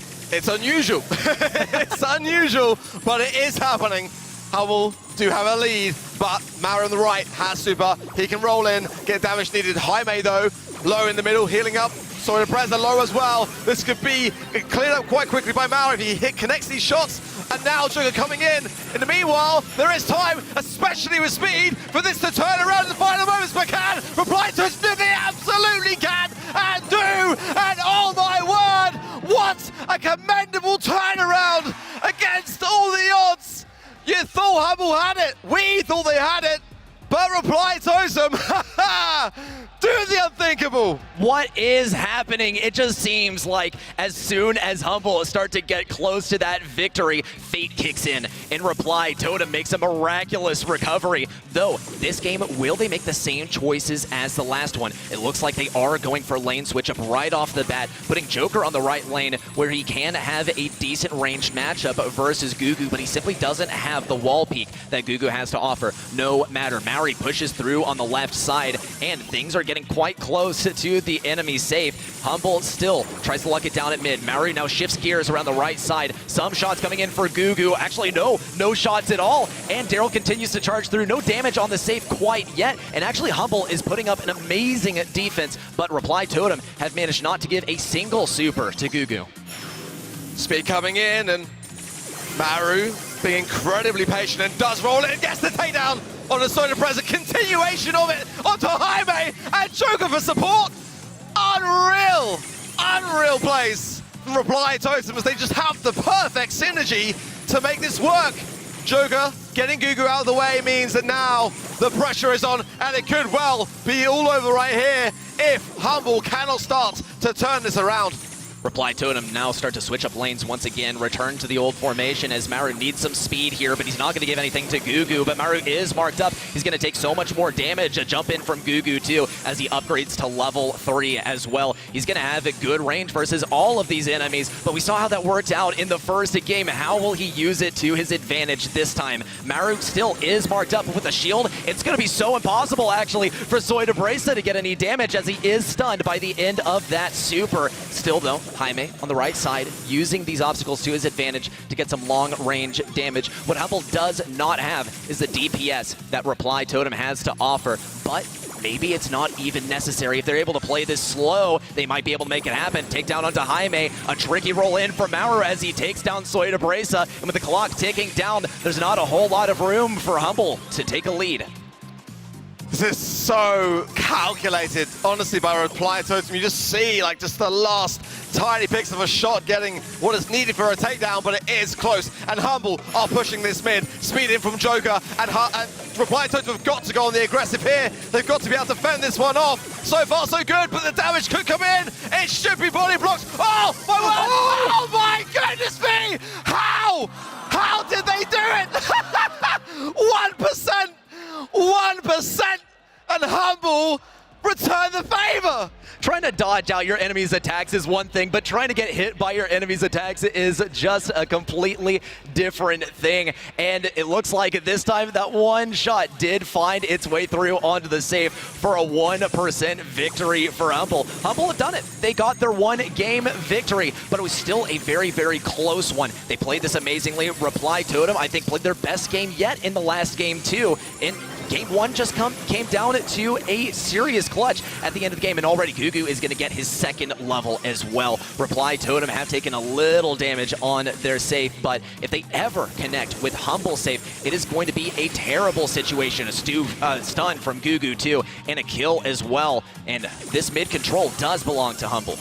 unusual. It's unusual, but it is happening. Humble do have a lead, but Maru on the right has super. He can roll in, get damage needed. Jaime, though, low in the middle, healing up. Soida Preza low as well. This could be cleared up quite quickly by Maru if he connects these shots. And now Joker coming in. In the meanwhile, there is time, especially with speed, for this to turn around in the final moments. But can Reply to us? They absolutely can and do. And oh my word, what a commendable turnaround against all the odds. You thought Humble had it. We thought they had it. But Reply Totem, do the unthinkable. What is happening? It just seems like as soon as Humble start to get close to that victory, fate kicks in. In Reply, Totem makes a miraculous recovery. Though, this game, will they make the same choices as the last one? It looks like they are going for lane switch up right off the bat, putting Joker on the right lane where he can have a decent ranged matchup versus Gugu, but he simply doesn't have the wall peek that Gugu has to offer. No matter. Maori pushes through on the left side, and things are getting quite close to the enemy safe. Humble still tries to lock it down at mid. Maori now shifts gears around the right side. Some shots coming in for Gugu. Actually, no shots at all. And Daryl continues to charge through. No damage on the safe quite yet. And actually, Humble is putting up an amazing defense, but Reply Totem have managed not to give a single super to Gugu. Speed coming in, and Maru being incredibly patient and does roll in, gets the takedown on a Soida Preza, continuation of it onto Jaime, and Joker for support. Unreal plays from Reply Totem as they just have the perfect synergy to make this work. Joker Getting Gugu out of the way means that now the pressure is on, and it could well be all over right here if Humble cannot start to turn this around. Reply Totem now start to switch up lanes once again, return to the old formation as Maru needs some speed here, but he's not going to give anything to Gugu, but Maru is marked up. He's going to take so much more damage. A jump in from Gugu too as he upgrades to level 3 as well. He's going to have a good range versus all of these enemies, but we saw how that worked out in the first game. How will he use it to his advantage this time? Maru still is marked up with a shield. It's going to be so impossible actually for Soydabresa to get any damage as he is stunned by the end of that super. Still though, Jaime on the right side using these obstacles to his advantage to get some long range damage. What Humble does not have is the DPS that Reply Totem has to offer, but maybe it's not even necessary. If they're able to play this slow, they might be able to make it happen. Take down onto Jaime, a tricky roll in from Maru as he takes down Soydabresa, and with the clock ticking down, there's not a whole lot of room for Humble to take a lead. This is so calculated, honestly, by Reply Totem. You just see, like, just the last tiny picks of a shot getting what is needed for a takedown, but it is close. And Humble are pushing this mid. Speed in from Joker, and Reply Totem have got to go on the aggressive here. They've got to be able to fend this one off. So far, so good, but the damage could come in. It should be body blocks. Oh, my word! Oh, my goodness me! How? How did they do it? 1%! 1%! And Humble return the favor! Trying to dodge out your enemy's attacks is one thing, but trying to get hit by your enemy's attacks is just a completely different thing. And it looks like this time that one shot did find its way through onto the safe for a 1% victory for Humble. Humble have done it. They got their one-game victory, but it was still a very, very close one. They played this amazingly. Reply Totem, I think, played their best game yet in the last game, too. In Game 1 just came down to a serious clutch at the end of the game, and already Gugu is going to get his second level as well. Reply Totem have taken a little damage on their safe, but if they ever connect with Humble safe, it is going to be a terrible situation. A stun from Gugu too, and a kill as well. And this mid control does belong to Humble.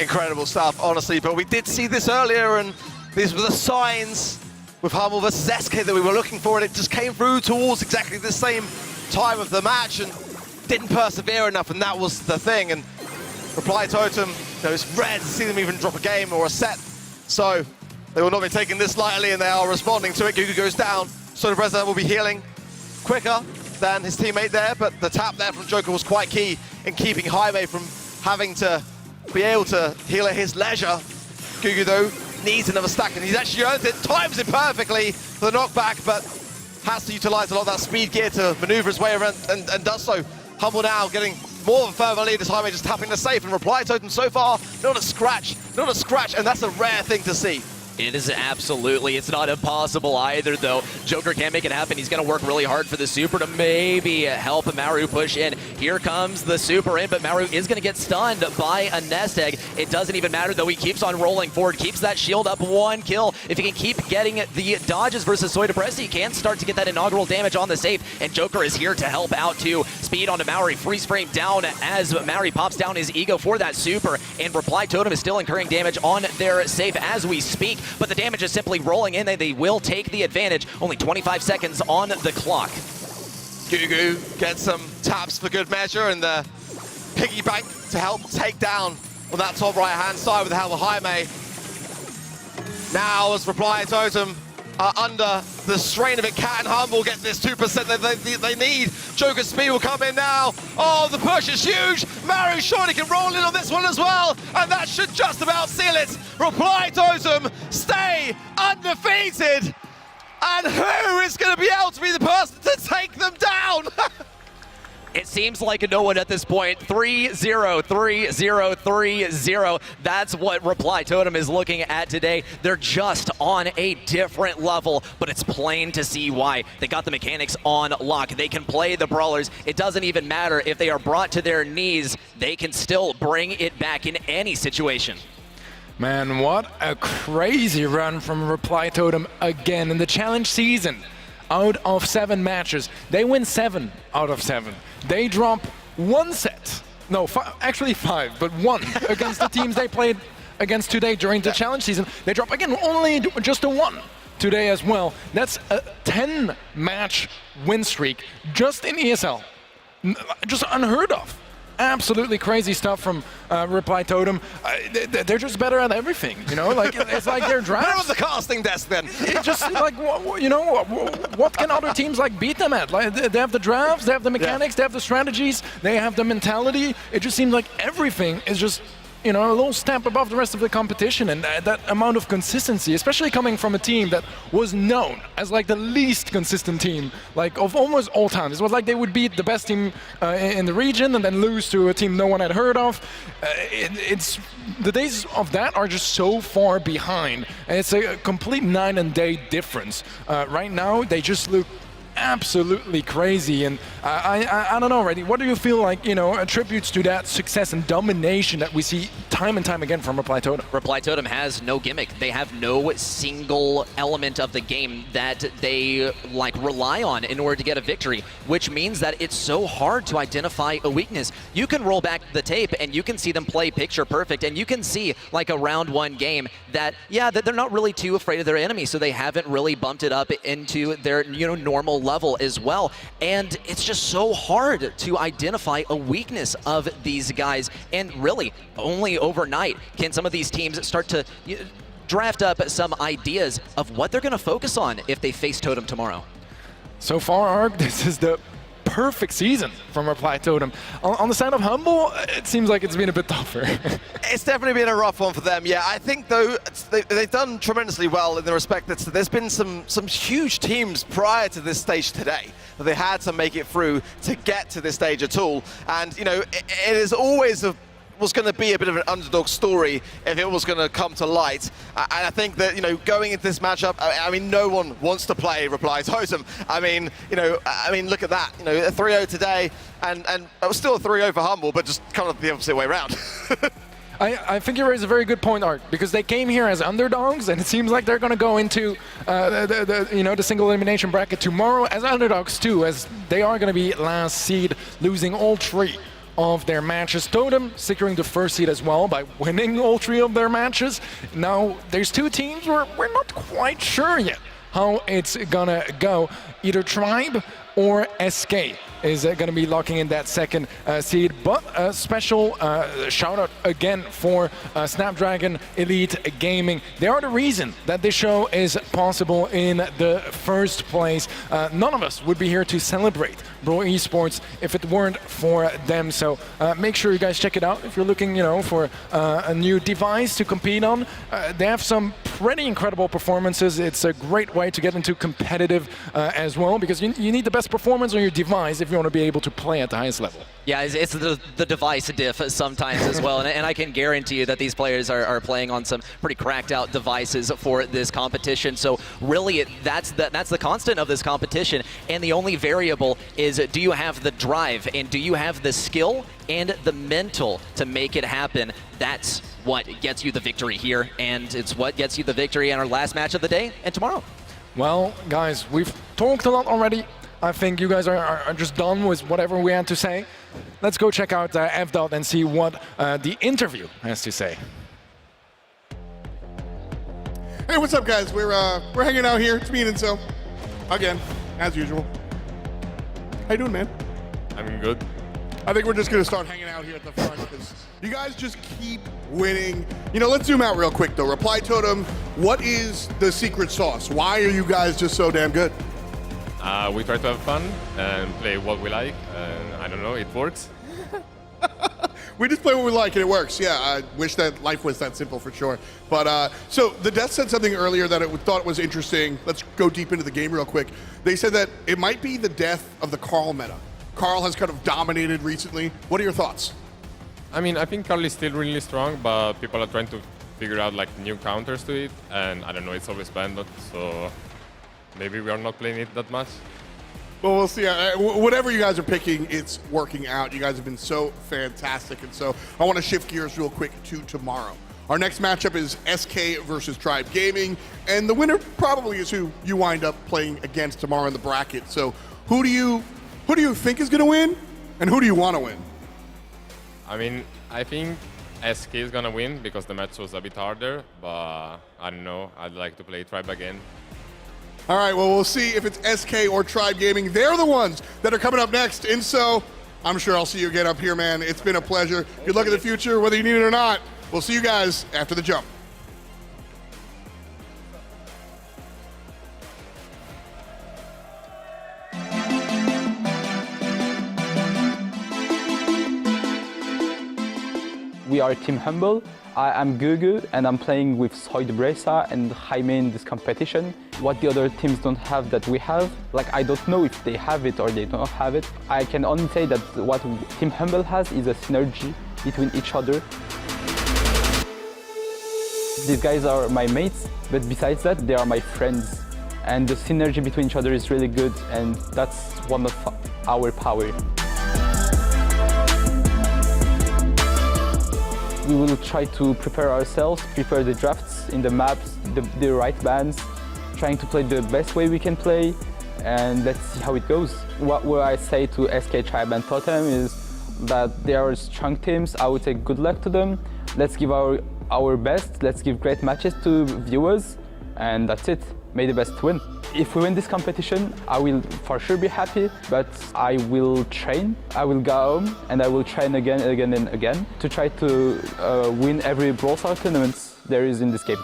Incredible stuff, honestly, but we did see this earlier, and these were the signs with Humble versus SK that we were looking for, and it just came through towards exactly the same time of the match and didn't persevere enough, and that was the thing. And Reply Totem, it's rare to see them even drop a game or a set, so they will not be taking this lightly, and they are responding to it. Gugu goes down, Soydabresa will be healing quicker than his teammate there, but the tap there from Joker was quite key in keeping Jaime from having to be able to heal at his leisure. Gugu, though, needs another stack, and he's actually earned it, times it perfectly for the knockback, but has to utilize a lot of that speed gear to maneuver his way around, and does so. Humble now getting more of a further lead as Jaime just tapping the safe, and Reply Totem so far, not a scratch, and that's a rare thing to see. It is absolutely, it's not impossible either though. Joker can't make it happen. He's gonna work really hard for the super to maybe help Maru push in. Here comes the super in, but Maru is gonna get stunned by a nest egg. It doesn't even matter though, he keeps on rolling forward, keeps that shield up, one kill. If he can keep getting the dodges versus Soydabresa, he can start to get that inaugural damage on the safe, and Joker is here to help out too. Speed onto Maori, freeze frame down as Maori pops down his ego for that super, and Reply Totem is still incurring damage on their safe as we speak. But the damage is simply rolling in, and they will take the advantage. Only 25 seconds on the clock. Gugu gets some taps for good measure, and the piggy bank to help take down on that top right-hand side with the help of Jaime. Now, as Reply Totem are under the strain of it, Cat and Humble get this 2% they need. Joker's speed will come in now. Oh, the push is huge. Maru surely can roll in on this one as well, and that should just about seal it. Reply Totem stay undefeated, and who is going to be able to be the person to take them down? It seems like no one at this point. 3-0, 3-0, 3-0. That's what Reply Totem is looking at today. They're just on a different level, but it's plain to see why. They got the mechanics on lock. They can play the brawlers. It doesn't even matter if they are brought to their knees. They can still bring it back in any situation. Man, what a crazy run from Reply Totem again in the challenge season. Out of 7 matches, they win 7 out of 7. They drop 1 set, no, actually 5, but 1 against the teams they played against today during the challenge season. They drop again only just a 1 today as well. That's a 10-match win streak just in ESL. Just unheard of. Absolutely crazy stuff from Reply Totem. They're just better at everything, you know. Like it's like their drafts. Where was the casting desk then? It's just like you know, what can other teams like beat them at? Like they have the drafts, they have the mechanics, they have the strategies, they have the mentality. It just seems like everything is just, you know, a little step above the rest of the competition, and that amount of consistency, especially coming from a team that was known as like the least consistent team, like of almost all time. It was like they would beat the best team in the region and then lose to a team no one had heard of. It's the days of that are just so far behind, and it's a complete night and day difference. Right now, they just look absolutely crazy, and I don't know, already. What do you feel like, you know, attributes to that success and domination that we see time and time again from Reply Totem? Reply Totem has no gimmick. They have no single element of the game that they like rely on in order to get a victory, which means that it's so hard to identify a weakness. You can roll back the tape and you can see them play picture perfect, and you can see like a round one game that, yeah, that they're not really too afraid of their enemy, so they haven't really bumped it up into their, you know, normal level as well. And it's just so hard to identify a weakness of these guys, and really only overnight can some of these teams start to draft up some ideas of what they're going to focus on if they face Totem tomorrow. So far, Ark, this is the perfect season from Reply Totem. On the side of Humble, it seems like it's been a bit tougher. It's definitely been a rough one for them. Yeah, I think though they've done tremendously well in the respect that there's been some huge teams prior to this stage today that they had to make it through to get to this stage at all. And you know, it is always was going to be a bit of an underdog story if it was going to come to light. And I think that, you know, going into this matchup, I mean, no one wants to play Reply Totem. I mean, you know, look at that. You know, a 3-0 today, and it was still a 3-0 for Humble, but just kind of the opposite way around. I think you raise a very good point, Art, because they came here as underdogs, and it seems like they're going to go into the single elimination bracket tomorrow as underdogs too, as they are going to be last seed, losing all 3 of their matches. Totem securing the first seed as well by winning all 3 of their matches. Now, there's 2 teams where we're not quite sure yet how it's gonna go. Either Tribe or SK is going to be locking in that second seed. But a special shout out again for Snapdragon Elite Gaming. They are the reason that this show is possible in the first place. None of us would be here to celebrate Brawl Esports if it weren't for them. So make sure you guys check it out if you're looking, you know, for a new device to compete on. They have some pretty incredible performances. It's a great way to get into competitive as well, because you need the best performance on your device if you want to be able to play at the highest level. Yeah, it's the device diff sometimes as well, and I can guarantee you that these players are playing on some pretty cracked out devices for this competition. So really, that's the constant of this competition, and the only variable is, do you have the drive, and do you have the skill and the mental to make it happen? That's what gets you the victory here, and it's what gets you the victory in our last match of the day and tomorrow. Well, guys, we've talked a lot already. I think you guys are just done with whatever we had to say. Let's go check out F-Dot and see what the interview has to say. Hey, what's up, guys? We're hanging out here. It's me and Inso. Again, as usual. How you doing, man? I'm good. I think we're just gonna start hanging out here at the front because you guys just keep winning. You know, let's zoom out real quick though. Reply Totem, what is the secret sauce? Why are you guys just so damn good? We try to have fun and play what we like, and I don't know, it works. We just play what we like and it works. Yeah, I wish that life was that simple for sure. But so the Death said something earlier that I thought was interesting. Let's go deep into the game real quick. They said that it might be the death of the Carl meta. Carl has kind of dominated recently. What are your thoughts? I mean, I think Carl is still really strong, but people are trying to figure out like new counters to it, and I don't know, it's always banned, so maybe we are not playing it that much. Well, we'll see. Whatever you guys are picking, it's working out. You guys have been so fantastic, and so I want to shift gears real quick to tomorrow. Our next matchup is SK versus Tribe Gaming, and the winner probably is who you wind up playing against tomorrow in the bracket. So who do you think is going to win, and who do you want to win? I mean, I think SK is going to win because the match was a bit harder, but I don't know. I'd like to play Tribe again. All right, well, we'll see if it's SK or Tribe Gaming. They're the ones that are coming up next. And so I'm sure I'll see you again up here, man. It's been a pleasure. Good luck in the future, whether you need it or not. We'll see you guys after the jump. We are Team Humble. I'm Gugu and I'm playing with Soy Bresa and Jaime in this competition. What the other teams don't have that we have, like I don't know if they have it or they don't have it. I can only say that what Team Humble has is a synergy between each other. These guys are my mates, but besides that, they are my friends. And the synergy between each other is really good, and that's one of our power. We will try to prepare ourselves, prepare the drafts in the maps, the right bands, trying to play the best way we can play, and let's see how it goes. What I say to SK Tribe and Totem is that they are strong teams. I would say good luck to them. Let's give our best, let's give great matches to viewers, and that's it. May the best win. If we win this competition, I will for sure be happy, but I will train. I will go home and I will train again and again and again to try to win every Brawl Stars tournament there is in this game.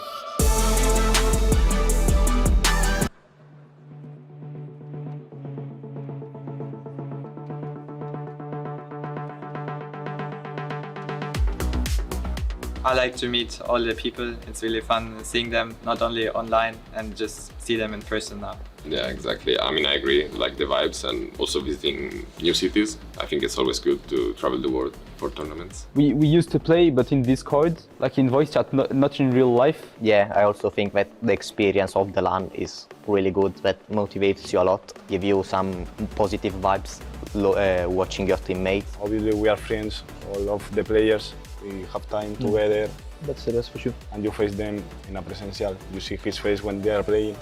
I like to meet all the people. It's really fun seeing them, not only online, and just see them in person now. Yeah, exactly. I mean, I agree, like the vibes and also visiting new cities. I think it's always good to travel the world for tournaments. We used to play, but in Discord, like in voice chat, not in real life. Yeah, I also think that the experience of the LAN is really good. That motivates you a lot, give you some positive vibes watching your teammates. Obviously, we are friends, all of the players. We have time together. That's the best for sure. And you face them in a presential. You see his face when they are playing.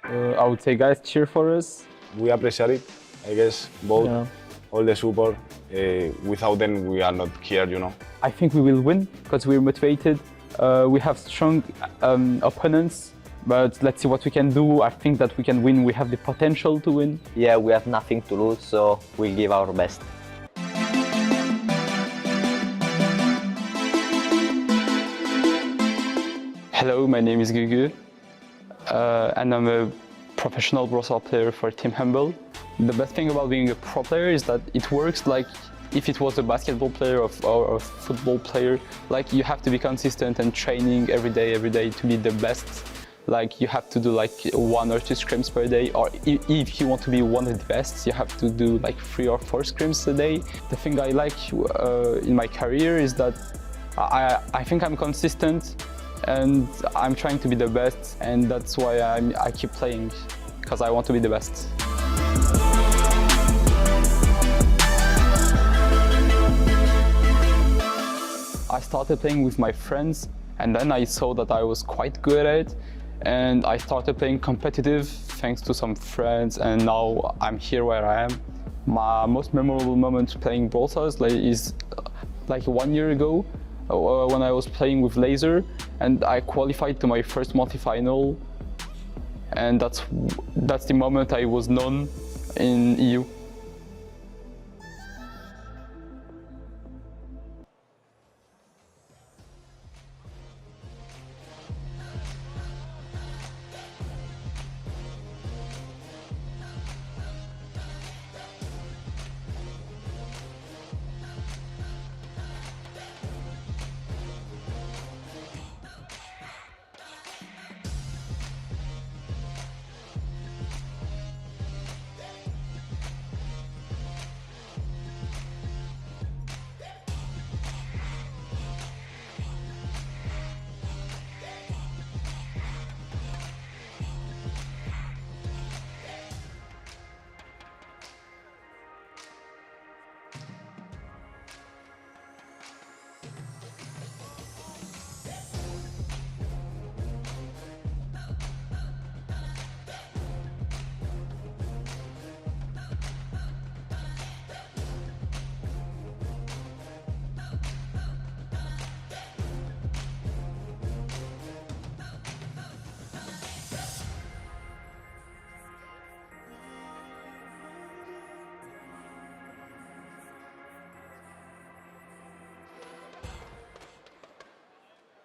I would say, guys, cheer for us. We appreciate it, I guess, both, all the support. Without them, we are not here, you know. I think we will win because we're motivated. We have strong opponents. But let's see what we can do. I think that we can win. We have the potential to win. Yeah, we have nothing to lose, so we'll give our best. Hello, my name is Gugu, and I'm a professional Brawl Stars player for Team Humble. The best thing about being a pro player is that it works like if it was a basketball player or a football player. Like you have to be consistent and training every day to be the best. Like you have to do like 1 or 2 scrims per day, or if you want to be one of the best, you have to do like 3 or 4 scrims a day. The thing I like in my career is that I think I'm consistent and I'm trying to be the best, and that's why I keep playing, because I want to be the best. I started playing with my friends, and then I saw that I was quite good at it. And I started playing competitive thanks to some friends, and now I'm here where I am. My most memorable moment playing Brawl Stars is like 1 year ago when I was playing with Laser, and I qualified to my first multi-final, and that's the moment I was known in EU.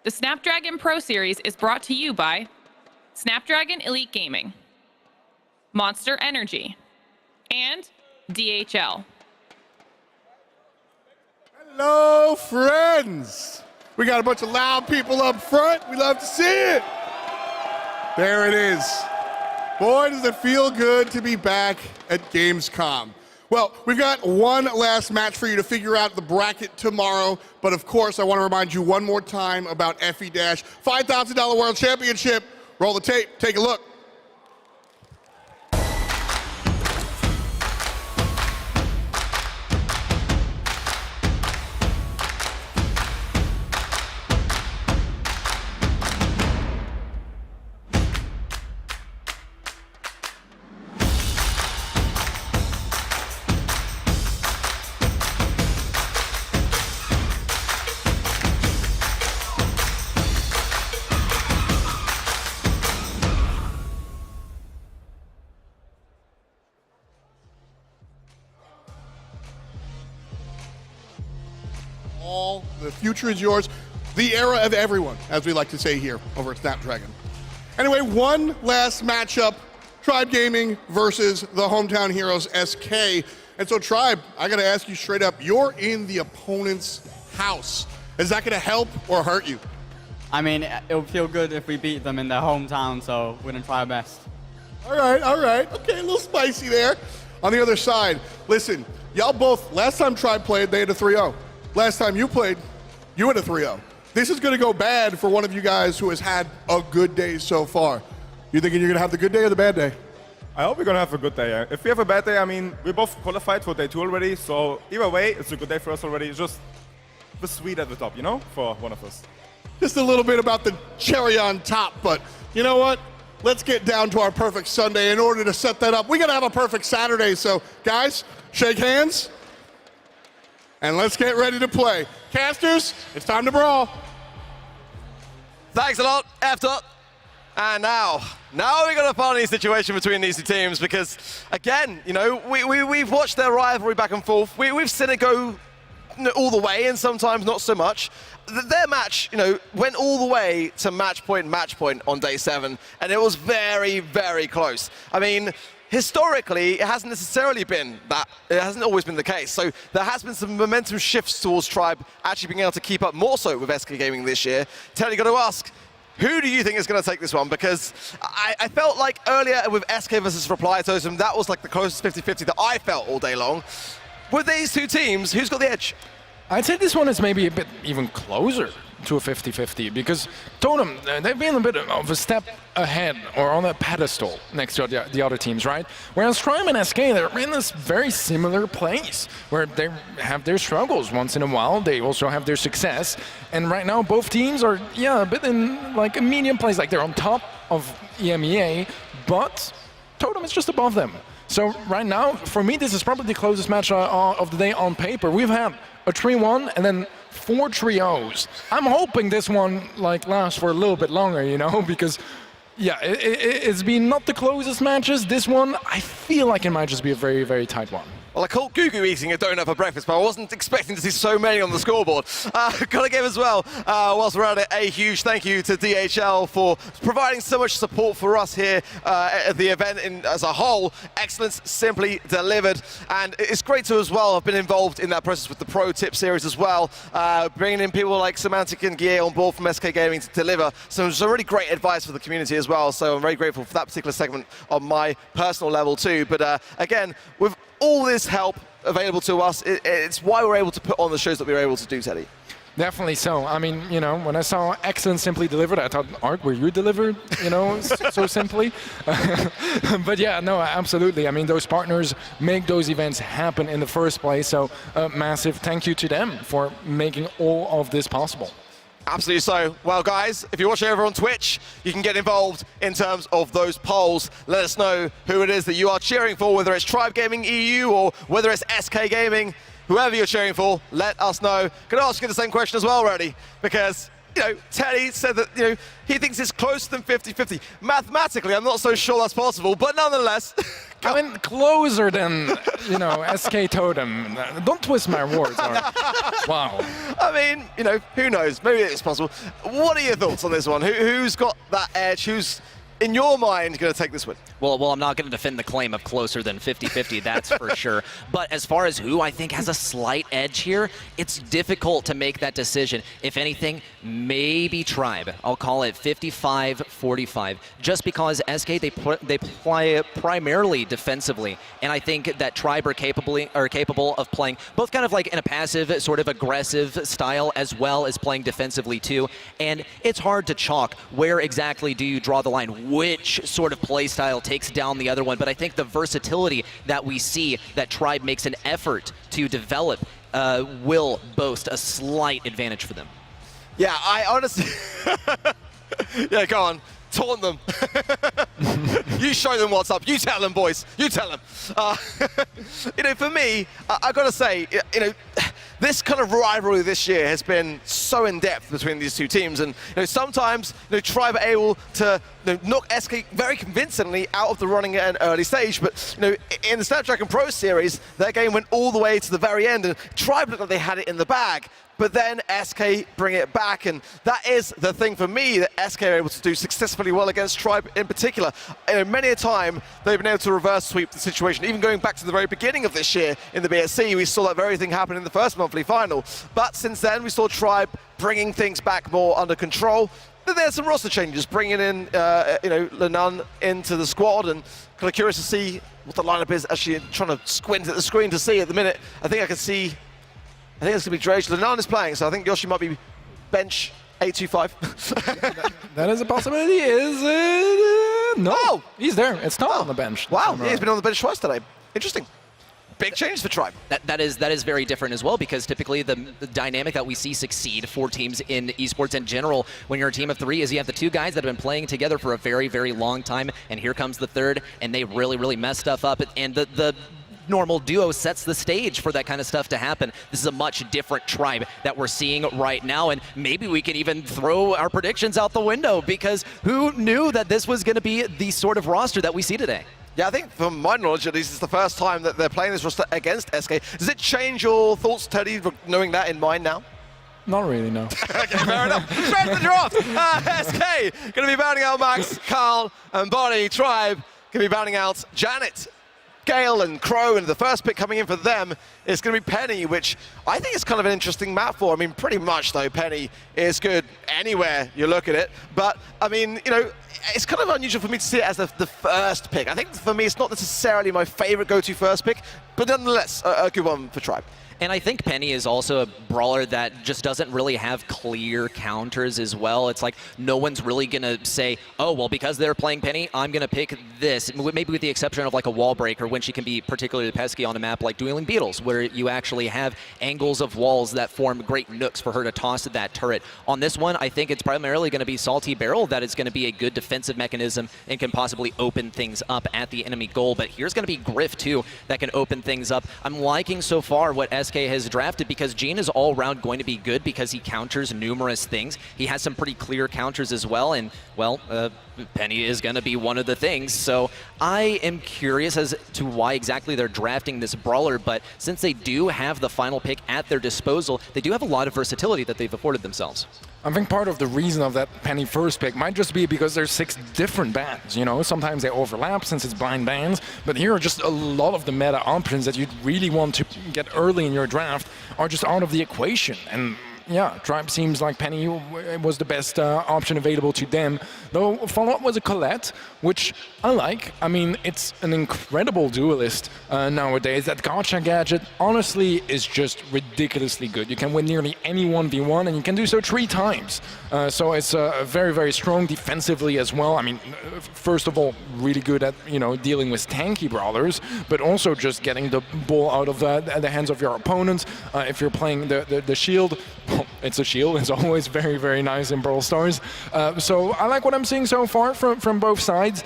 The Snapdragon Pro Series is brought to you by Snapdragon Elite Gaming, Monster Energy, and DHL. Hello, friends. We got a bunch of loud people up front. We love to see it. There it is. Boy, does it feel good to be back at Gamescom. Well, we've got one last match for you to figure out the bracket tomorrow. But of course, I want to remind you one more time about FE Dash, $5,000 World Championship. Roll the tape, take a look. The future is yours. The era of everyone, as we like to say here over at Snapdragon. Anyway, one last matchup. Tribe Gaming versus the Hometown Heroes SK. And so Tribe, I gotta ask you straight up, you're in the opponent's house. Is that gonna help or hurt you? I mean, it would feel good if we beat them in their hometown, so we're gonna try our best. All right. Okay, a little spicy there. On the other side, listen, y'all both, last time Tribe played, they had a 3-0. Last time you played, you had a 3-0. This is going to go bad for one of you guys who has had a good day so far. You thinking you're going to have the good day or the bad day? I hope we're going to have a good day. If we have a bad day, I mean, we both qualified for day 2 already, so either way, it's a good day for us already. It's just the sweet at the top, you know, for one of us. Just a little bit about the cherry on top, but you know what? Let's get down to our perfect Sunday. In order to set that up, we got to have a perfect Saturday. So, guys, shake hands. And let's get ready to play. Casters, it's time to brawl. Thanks a lot, F-Dot. And now we're going to find a situation between these two teams because, again, you know, we've watched their rivalry back and forth. We've seen it go all the way and sometimes not so much. Their match, you know, went all the way to match point on day 7, and it was very, very close. I mean, historically, it hasn't necessarily been that. It hasn't always been the case. So there has been some momentum shifts towards Tribe actually being able to keep up more so with SK Gaming this year. Terry, got to ask, who do you think is going to take this one? Because I felt like earlier with SK versus Reply Totem, that was like the closest 50-50 that I felt all day long. With these two teams, who's got the edge? I'd say this one is maybe a bit even closer to a 50-50 because Totem, they've been a bit of a step ahead or on a pedestal next to the other teams, right? Whereas Tribe and SK, they're in this very similar place where they have their struggles once in a while. They also have their success. And right now, both teams are, a bit in like a medium place. Like they're on top of EMEA, but Totem is just above them. So right now, for me, this is probably the closest match of the day on paper. We've had a 3-1 and then 4 3-0s. I'm hoping this one like lasts for a little bit longer, you know, because it's been not the closest matches. This one, I feel like it might just be a very, very tight one. Well, I caught Gugu eating a donut for breakfast, but I wasn't expecting to see so many on the scoreboard. Gotta give as well, whilst we're at it, a huge thank you to DHL for providing so much support for us here at the event as a whole. Excellence simply delivered. And it's great to as well have been involved in that process with the Pro Tip series as well, bringing in people like Semantic and Guille on board from SK Gaming to deliver some really great advice for the community as well. So I'm very grateful for that particular segment on my personal level too. But again, with all this help available to us, it's why we're able to put on the shows that we were able to do, Teddy. Definitely so. I mean, you know, when I saw Excellence simply delivered, I thought, Art, were you delivered, you know, so simply? But yeah, no, absolutely. I mean, those partners make those events happen in the first place. So massive thank you to them for making all of this possible. Absolutely so. Well, guys, if you're watching over on Twitch, you can get involved in terms of those polls. Let us know who it is that you are cheering for, whether it's Tribe Gaming EU or whether it's SK Gaming. Whoever you're cheering for, let us know. Can I ask you the same question as well, Roddy? Because Teddy said that, he thinks it's closer than 50-50. Mathematically, I'm not so sure that's possible, but nonetheless. I mean, closer than, SK Totem. Don't twist my words. Wow. I mean, who knows? Maybe it's possible. What are your thoughts on this one? Who's got that edge? Who's, in your mind, going to take this win? Well, I'm not going to defend the claim of closer than 50-50, that's for sure. But as far as who I think has a slight edge here, it's difficult to make that decision. If anything, maybe Tribe. I'll call it 55-45, just because SK, they play primarily defensively, and I think that Tribe are capable of playing both kind of like in a passive, sort of aggressive style, as well as playing defensively too. And it's hard to chalk where exactly do you draw the line, which sort of play style takes down the other one, but I think the versatility that we see that Tribe makes an effort to develop will boast a slight advantage for them. Yeah, I honestly... yeah, go on. Taunt them. You show them what's up. You tell them, boys. You tell them. For me, I got to say, this kind of rivalry this year has been so in-depth between these two teams, and sometimes Tribe are able to knock SK very convincingly out of the running at an early stage, but in the Snapdragon Pro Series, their game went all the way to the very end, and Tribe looked like they had it in the bag. But then SK bring it back, and that is the thing for me that SK are able to do successfully well against Tribe in particular. Many a time they've been able to reverse sweep the situation. Even going back to the very beginning of this year in the BSC, we saw that very thing happen in the first monthly final. But since then, we saw Tribe bringing things back more under control. Then there's some roster changes, bringing in Lenan into the squad, and kind of curious to see what the lineup is. Actually, trying to squint at the screen to see at the minute. I think it's going to be Drage. Lenan is playing, so I think Yoshi might be bench 825. That is a possibility. No, he's there. It's not on the bench. Wow, he's been on the bench twice today. Interesting. Big change for Tribe. That is very different as well, because typically the dynamic that we see succeed for teams in esports in general when you're a team of three is you have the two guys that have been playing together for a very, very long time, and here comes the third, and they really, really mess stuff up. And the normal duo sets the stage for that kind of stuff to happen. This is a much different Tribe that we're seeing right now, and maybe we can even throw our predictions out the window, because who knew that this was going to be the sort of roster that we see today? Yeah, I think from my knowledge at least, it's the first time that they're playing this roster against SK. Does it change your thoughts, Teddy, knowing that in mind now? Not really, no. Okay, fair enough. Straight to the draft. SK going to be bounding out Max, Carl, and Bonnie. Tribe going to be bounding out Janet, Gale, and Crow, and the first pick coming in for them is going to be Penny, which I think is kind of an interesting map for. I mean, pretty much, though, Penny is good anywhere you look at it. But, I mean, it's kind of unusual for me to see it as the first pick. I think for me, it's not necessarily my favorite go-to first pick, but nonetheless, a good one for Tribe. And I think Penny is also a brawler that just doesn't really have clear counters as well. It's like no one's really going to say, oh, well, because they're playing Penny, I'm going to pick this. Maybe with the exception of like a wall breaker when she can be particularly pesky on a map like Dueling Beetles, where you actually have angles of walls that form great nooks for her to toss at that turret. On this one, I think it's primarily going to be Salty Barrel that is going to be a good defensive mechanism and can possibly open things up at the enemy goal. But here's going to be Griff, too, that can open things up. I'm liking so far what SK has drafted, because Gene is all around going to be good because he counters numerous things. He has some pretty clear counters as well, and well, Penny is going to be one of the things. So I am curious as to why exactly they're drafting this brawler, but since they do have the final pick at their disposal, they do have a lot of versatility that they've afforded themselves. I think part of the reason of that Penny first pick might just be because there's 6 different bans, Sometimes they overlap since it's blind bans, but here are just a lot of the meta options that you'd really want to get early in your draft are just out of the equation. And yeah, Tribe seems like Penny was the best option available to them. Though follow-up was a Colette, which I like. I mean, it's an incredible duelist nowadays. That gacha gadget, honestly, is just ridiculously good. You can win nearly any 1v1, and you can do so 3 times. So it's very, very strong defensively as well. I mean, first of all, really good at, dealing with tanky brawlers, but also just getting the ball out of the hands of your opponents. If you're playing the shield, well, it's a shield. It's always very, very nice in Brawl Stars. So I like what I'm seeing so far from both sides.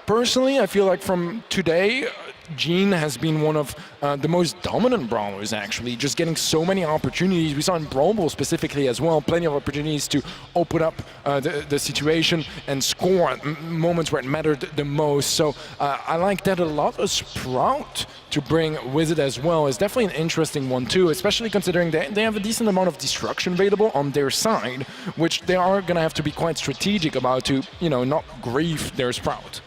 Personally, I feel like from today, Gene has been one of the most dominant brawlers, actually, just getting so many opportunities. We saw in Brawl Ball specifically as well, plenty of opportunities to open up the situation and score at moments where it mattered the most. So I like that a lot. A Sprout to bring with it as well is definitely an interesting one too, especially considering they have a decent amount of destruction available on their side, which they are going to have to be quite strategic about to, you know, not grief their Sprout.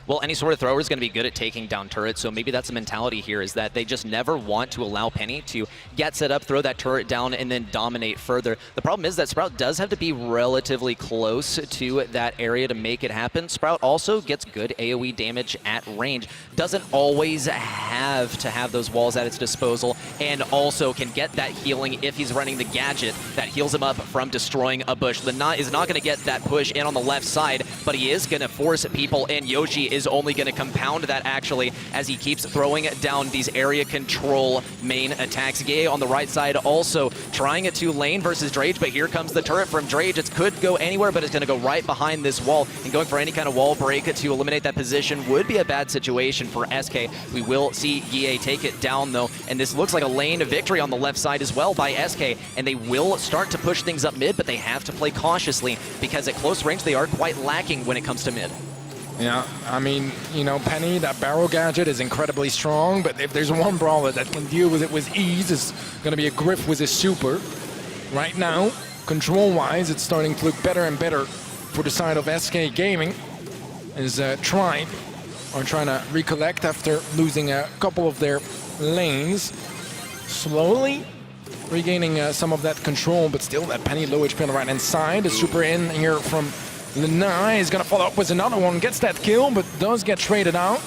Well, any sort of thrower is going to be good at taking down turrets, so maybe that's the mentality here, is that they just never want to allow Penny to get set up, throw that turret down, and then dominate further. The problem is that Sprout does have to be relatively close to that area to make it happen. Sprout also gets good AoE damage at range, doesn't always have to have those walls at its disposal, and also can get that healing if he's running the gadget that heals him up from destroying a bush. Lina is not going to get that push in on the left side, but he is going to force people, and Yoshi is only going to compound that actually as he keeps throwing down these area control main attacks. Gay on the right side also trying it to lane versus Drage, but here comes the turret from Drage. It could go anywhere, but it's going to go right behind this wall, and going for any kind of wall break to eliminate that position would be a bad situation for SK. We will see Guille take it down though, and this looks like a lane victory on the left side as well by SK, and they will start to push things up mid, but they have to play cautiously because at close range they are quite lacking when it comes to mid. Yeah, I mean, you know, Penny, that barrel gadget is incredibly strong, but if there's one brawler that can deal with it with ease, it's going to be a Griff with his super. Right now, control-wise, it's starting to look better and better for the side of SK Gaming, as Tribe are trying to recollect after losing a couple of their lanes. Slowly regaining some of that control, but still that Penny low HP on the right-hand side. A super in here from Lina is going to follow up with another one, gets that kill, but does get traded out.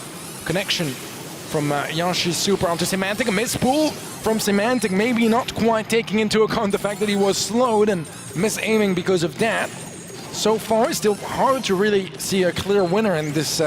Connection from Yashi's super onto Semantic, a mispull from Semantic, maybe not quite taking into account the fact that he was slowed and misaiming because of that. So far, it's still hard to really see a clear winner in this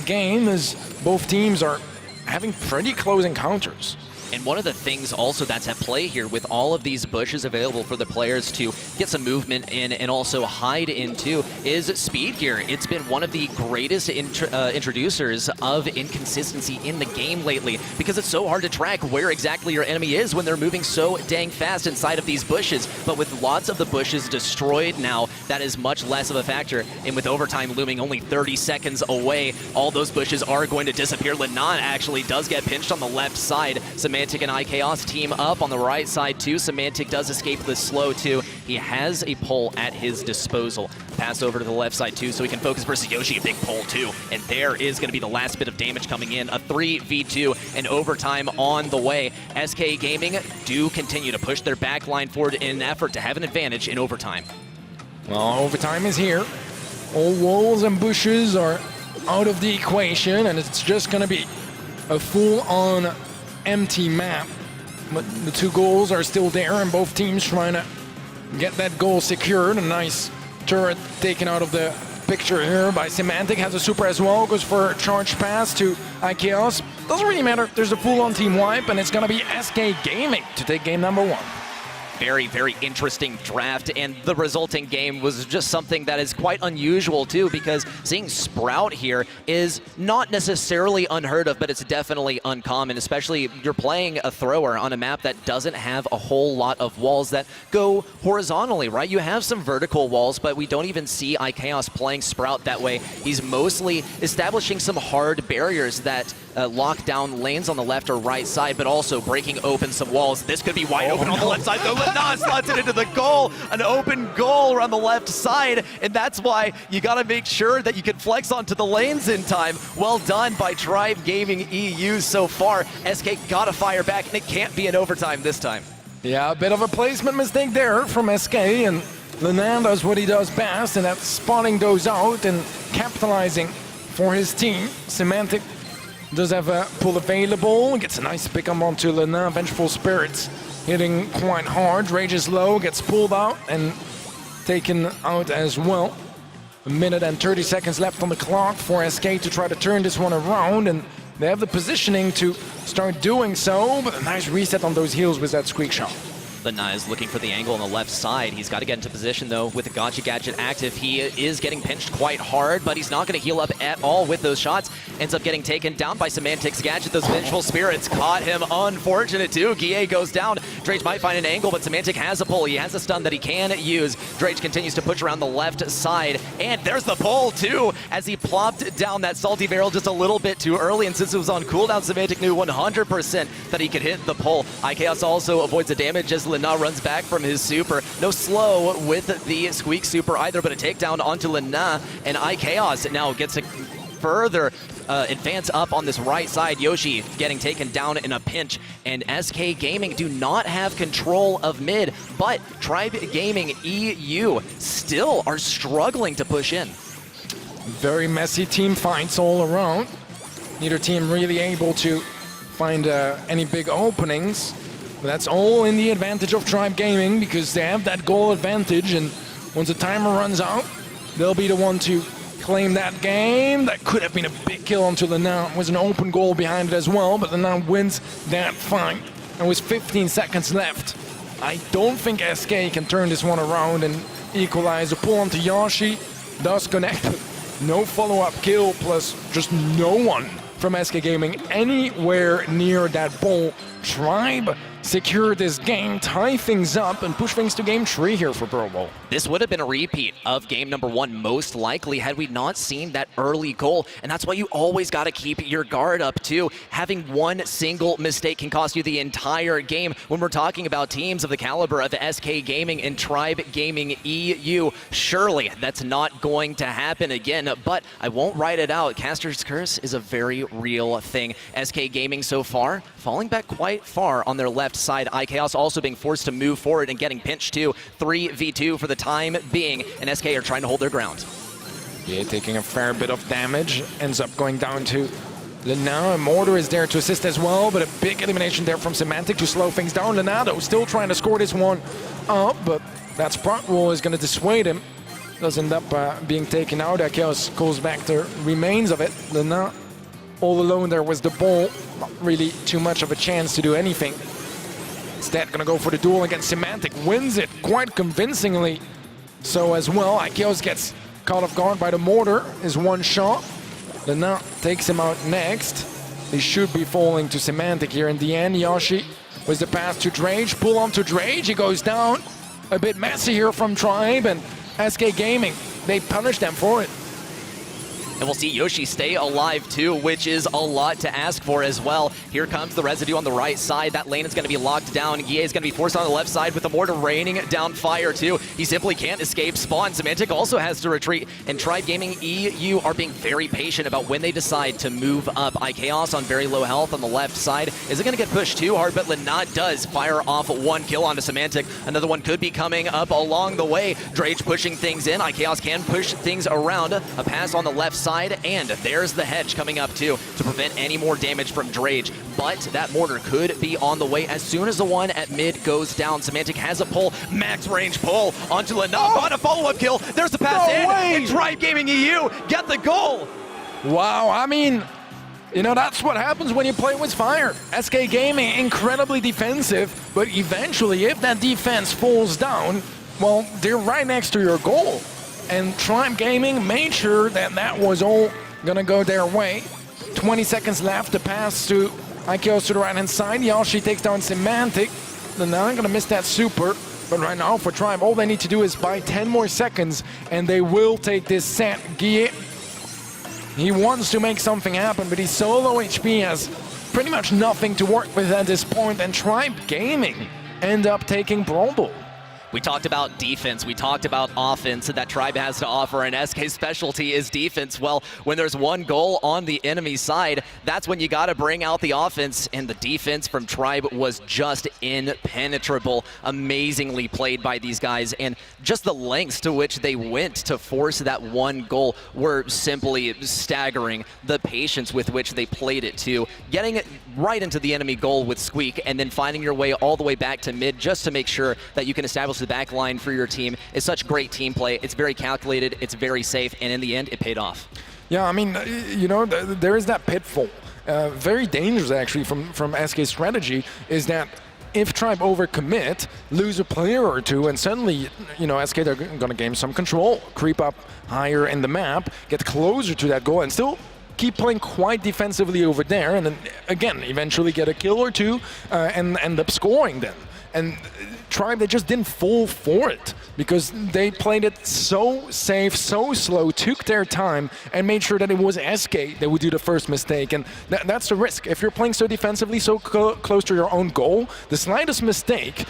game, as both teams are having pretty close encounters. And one of the things also that's at play here with all of these bushes available for the players to get some movement in and also hide into is speed here. It's been one of the greatest introducers of inconsistency in the game lately, because it's so hard to track where exactly your enemy is when they're moving so dang fast inside of these bushes. But with lots of the bushes destroyed now, that is much less of a factor. And with overtime looming only 30 seconds away, all those bushes are going to disappear. Lina actually does get pinched on the left side. Semantic and iChaos team up on the right side too. Semantic does escape the slow too. He has a pull at his disposal. Pass over to the left side too, so he can focus versus Yoshi, a big pull too. And there is going to be the last bit of damage coming in. A 3v2 and overtime on the way. SK Gaming do continue to push their back line forward in an effort to have an advantage in overtime. Well, overtime is here. All walls and bushes are out of the equation, and it's just going to be a full-on empty map, but the two goals are still there, and both teams trying to get that goal secured. A nice turret taken out of the picture here by Semantic, has a super as well, goes for a charge pass to iChaos. Doesn't really matter, there's a full-on team wipe, and it's gonna be SK Gaming to take game number 1. Very, very interesting draft, and the resulting game was just something that is quite unusual too, because seeing Sprout here is not necessarily unheard of, but it's definitely uncommon, especially you're playing a thrower on a map that doesn't have a whole lot of walls that go horizontally, right? You have some vertical walls, but we don't even see iChaos playing Sprout that way. He's mostly establishing some hard barriers that lock down lanes on the left or right side, but also breaking open some walls. This could be wide open on the left side, though. Lina slots it into the goal, an open goal on the left side, and that's why you gotta make sure that you can flex onto the lanes in time. Well done by Tribe Gaming EU so far. SK gotta fire back, and it can't be an overtime this time. Yeah, a bit of a placement mistake there from SK, and Lina does what he does best, and that's spotting those out and capitalizing for his team. Semantic does have a pull available, gets a nice pick up onto Lina. Vengeful Spirits hitting quite hard. Rage is low, gets pulled out and taken out as well. A minute and 30 seconds left on the clock for SK to try to turn this one around, and they have the positioning to start doing so, but a nice reset on those heals with that squeak shot. Lina is looking for the angle on the left side. He's got to get into position, though, with the Gotcha Gadget active. He is getting pinched quite hard, but he's not going to heal up at all with those shots. ends up getting taken down by Semantic's gadget. Those vengeful spirits caught him. Unfortunate too. Guille goes down. Drage might find an angle, but Semantic has a pull. He has a stun that he can use. Drage continues to push around the left side, and there's the pull too, as he plopped down that salty barrel just a little bit too early, and since it was on cooldown, Semantic knew 100% that he could hit the pull. iKaos also avoids the damage as Lina runs back from his super. No slow with the Squeak super either, but a takedown onto Lina, and iKaos now gets a further advance up on this right side. Yoshi getting taken down in a pinch, and SK Gaming do not have control of mid, but Tribe Gaming EU still are struggling to push in. Very messy team fights all around. Neither team really able to find any big openings. But that's all in the advantage of Tribe Gaming, because they have that goal advantage, and once the timer runs out, they'll be the one to claim that game. That could have been a big kill onto Lina. It was an open goal behind it as well, but Lina wins that fight. And with 15 seconds left, I don't think SK can turn this one around and equalize. A pull onto Yoshi does connect. No follow-up kill, plus just no one from SK Gaming anywhere near that ball. Tribe secure this game, tie things up, and push things to game 3 here for Brawl Ball. This would have been a repeat of game number 1, most likely, had we not seen that early goal. And that's why you always got to keep your guard up, too. Having one single mistake can cost you the entire game. When we're talking about teams of the caliber of SK Gaming and Tribe Gaming EU, surely that's not going to happen again. But I won't write it out. Caster's Curse is a very real thing. SK Gaming so far falling back quite far on their left side. iKaos also being forced to move forward and getting pinched too. 3v2 for the time being, and SK are trying to hold their ground. Yeah, taking a fair bit of damage. Ends up going down to Lina, and Mortar is there to assist as well, but a big elimination there from Semantic to slow things down. Leonardo still trying to score this one up, but that Sprout Wall is going to dissuade him. Does end up being taken out. iKaos goes back to remains of it. Lina all alone there was the ball. Not really too much of a chance to do anything. Instead, gonna go for the duel against Semantic. Wins it quite convincingly. So as well, iKaos gets caught off guard by the Mortar. Is one shot. Lina takes him out next. They should be falling to Semantic here in the end. Yoshi with the pass to Drage. Pull on to Drage. He goes down. A bit messy here from Tribe, and SK Gaming, they punish them for it. And we'll see Yoshi stay alive too, which is a lot to ask for as well. Here comes the residue on the right side. That lane is going to be locked down. Guille is going to be forced on the left side with the Mortar raining down fire too. He simply can't escape spawn. Semantic also has to retreat, and Tribe Gaming EU are being very patient about when they decide to move up. iKaos on very low health on the left side. Is it going to get pushed too hard? But Lina does fire off one kill onto Semantic. Another one could be coming up along the way. Drage pushing things in. iKaos can push things around. A pass on the left side, and there's the hedge coming up too to prevent any more damage from Drage. But that Mortar could be on the way as soon as the one at mid goes down. Semantic has a pull, max range pull onto Lina. On a follow-up kill. There's the pass and Tribe Gaming EU get the goal. Wow, I mean, you know, that's what happens when you play with fire. SK Gaming, incredibly defensive, but eventually if that defense falls down, well, they're right next to your goal. And Tribe Gaming made sure that that was all gonna go their way. 20 seconds left, the pass to iKaos to the right-hand side. Yoshi takes down Semantic. They're not gonna miss that super, but right now for Tribe, all they need to do is buy 10 more seconds, and they will take this set. Guille, he wants to make something happen, but he's so low HP, has pretty much nothing to work with at this point, and Tribe Gaming end up taking Brawl Ball. We talked about defense, we talked about offense that Tribe has to offer, and SK's specialty is defense. Well, when there's one goal on the enemy side, that's when you got to bring out the offense, and the defense from Tribe was just impenetrable. Amazingly played by these guys, and just the lengths to which they went to force that one goal were simply staggering. The patience with which they played it too, getting it right into the enemy goal with Squeak, and then finding your way all the way back to mid just to make sure that you can establish the back line for your team. Is such great team play. It's very calculated, it's very safe, and in the end, it paid off. Yeah, I mean, you know, there is that pitfall. Very dangerous, actually, from SK's strategy, is that if Tribe overcommit, lose a player or two, and suddenly, you know, SK, they're going to gain some control, creep up higher in the map, get closer to that goal, and still keep playing quite defensively over there, and then again, eventually get a kill or two, and end up scoring then. And Tribe, they just didn't fall for it because they played it so safe, so slow, took their time, and made sure that it was SK that would do the first mistake. And that's the risk. If you're playing so defensively, so close to your own goal, the slightest mistake,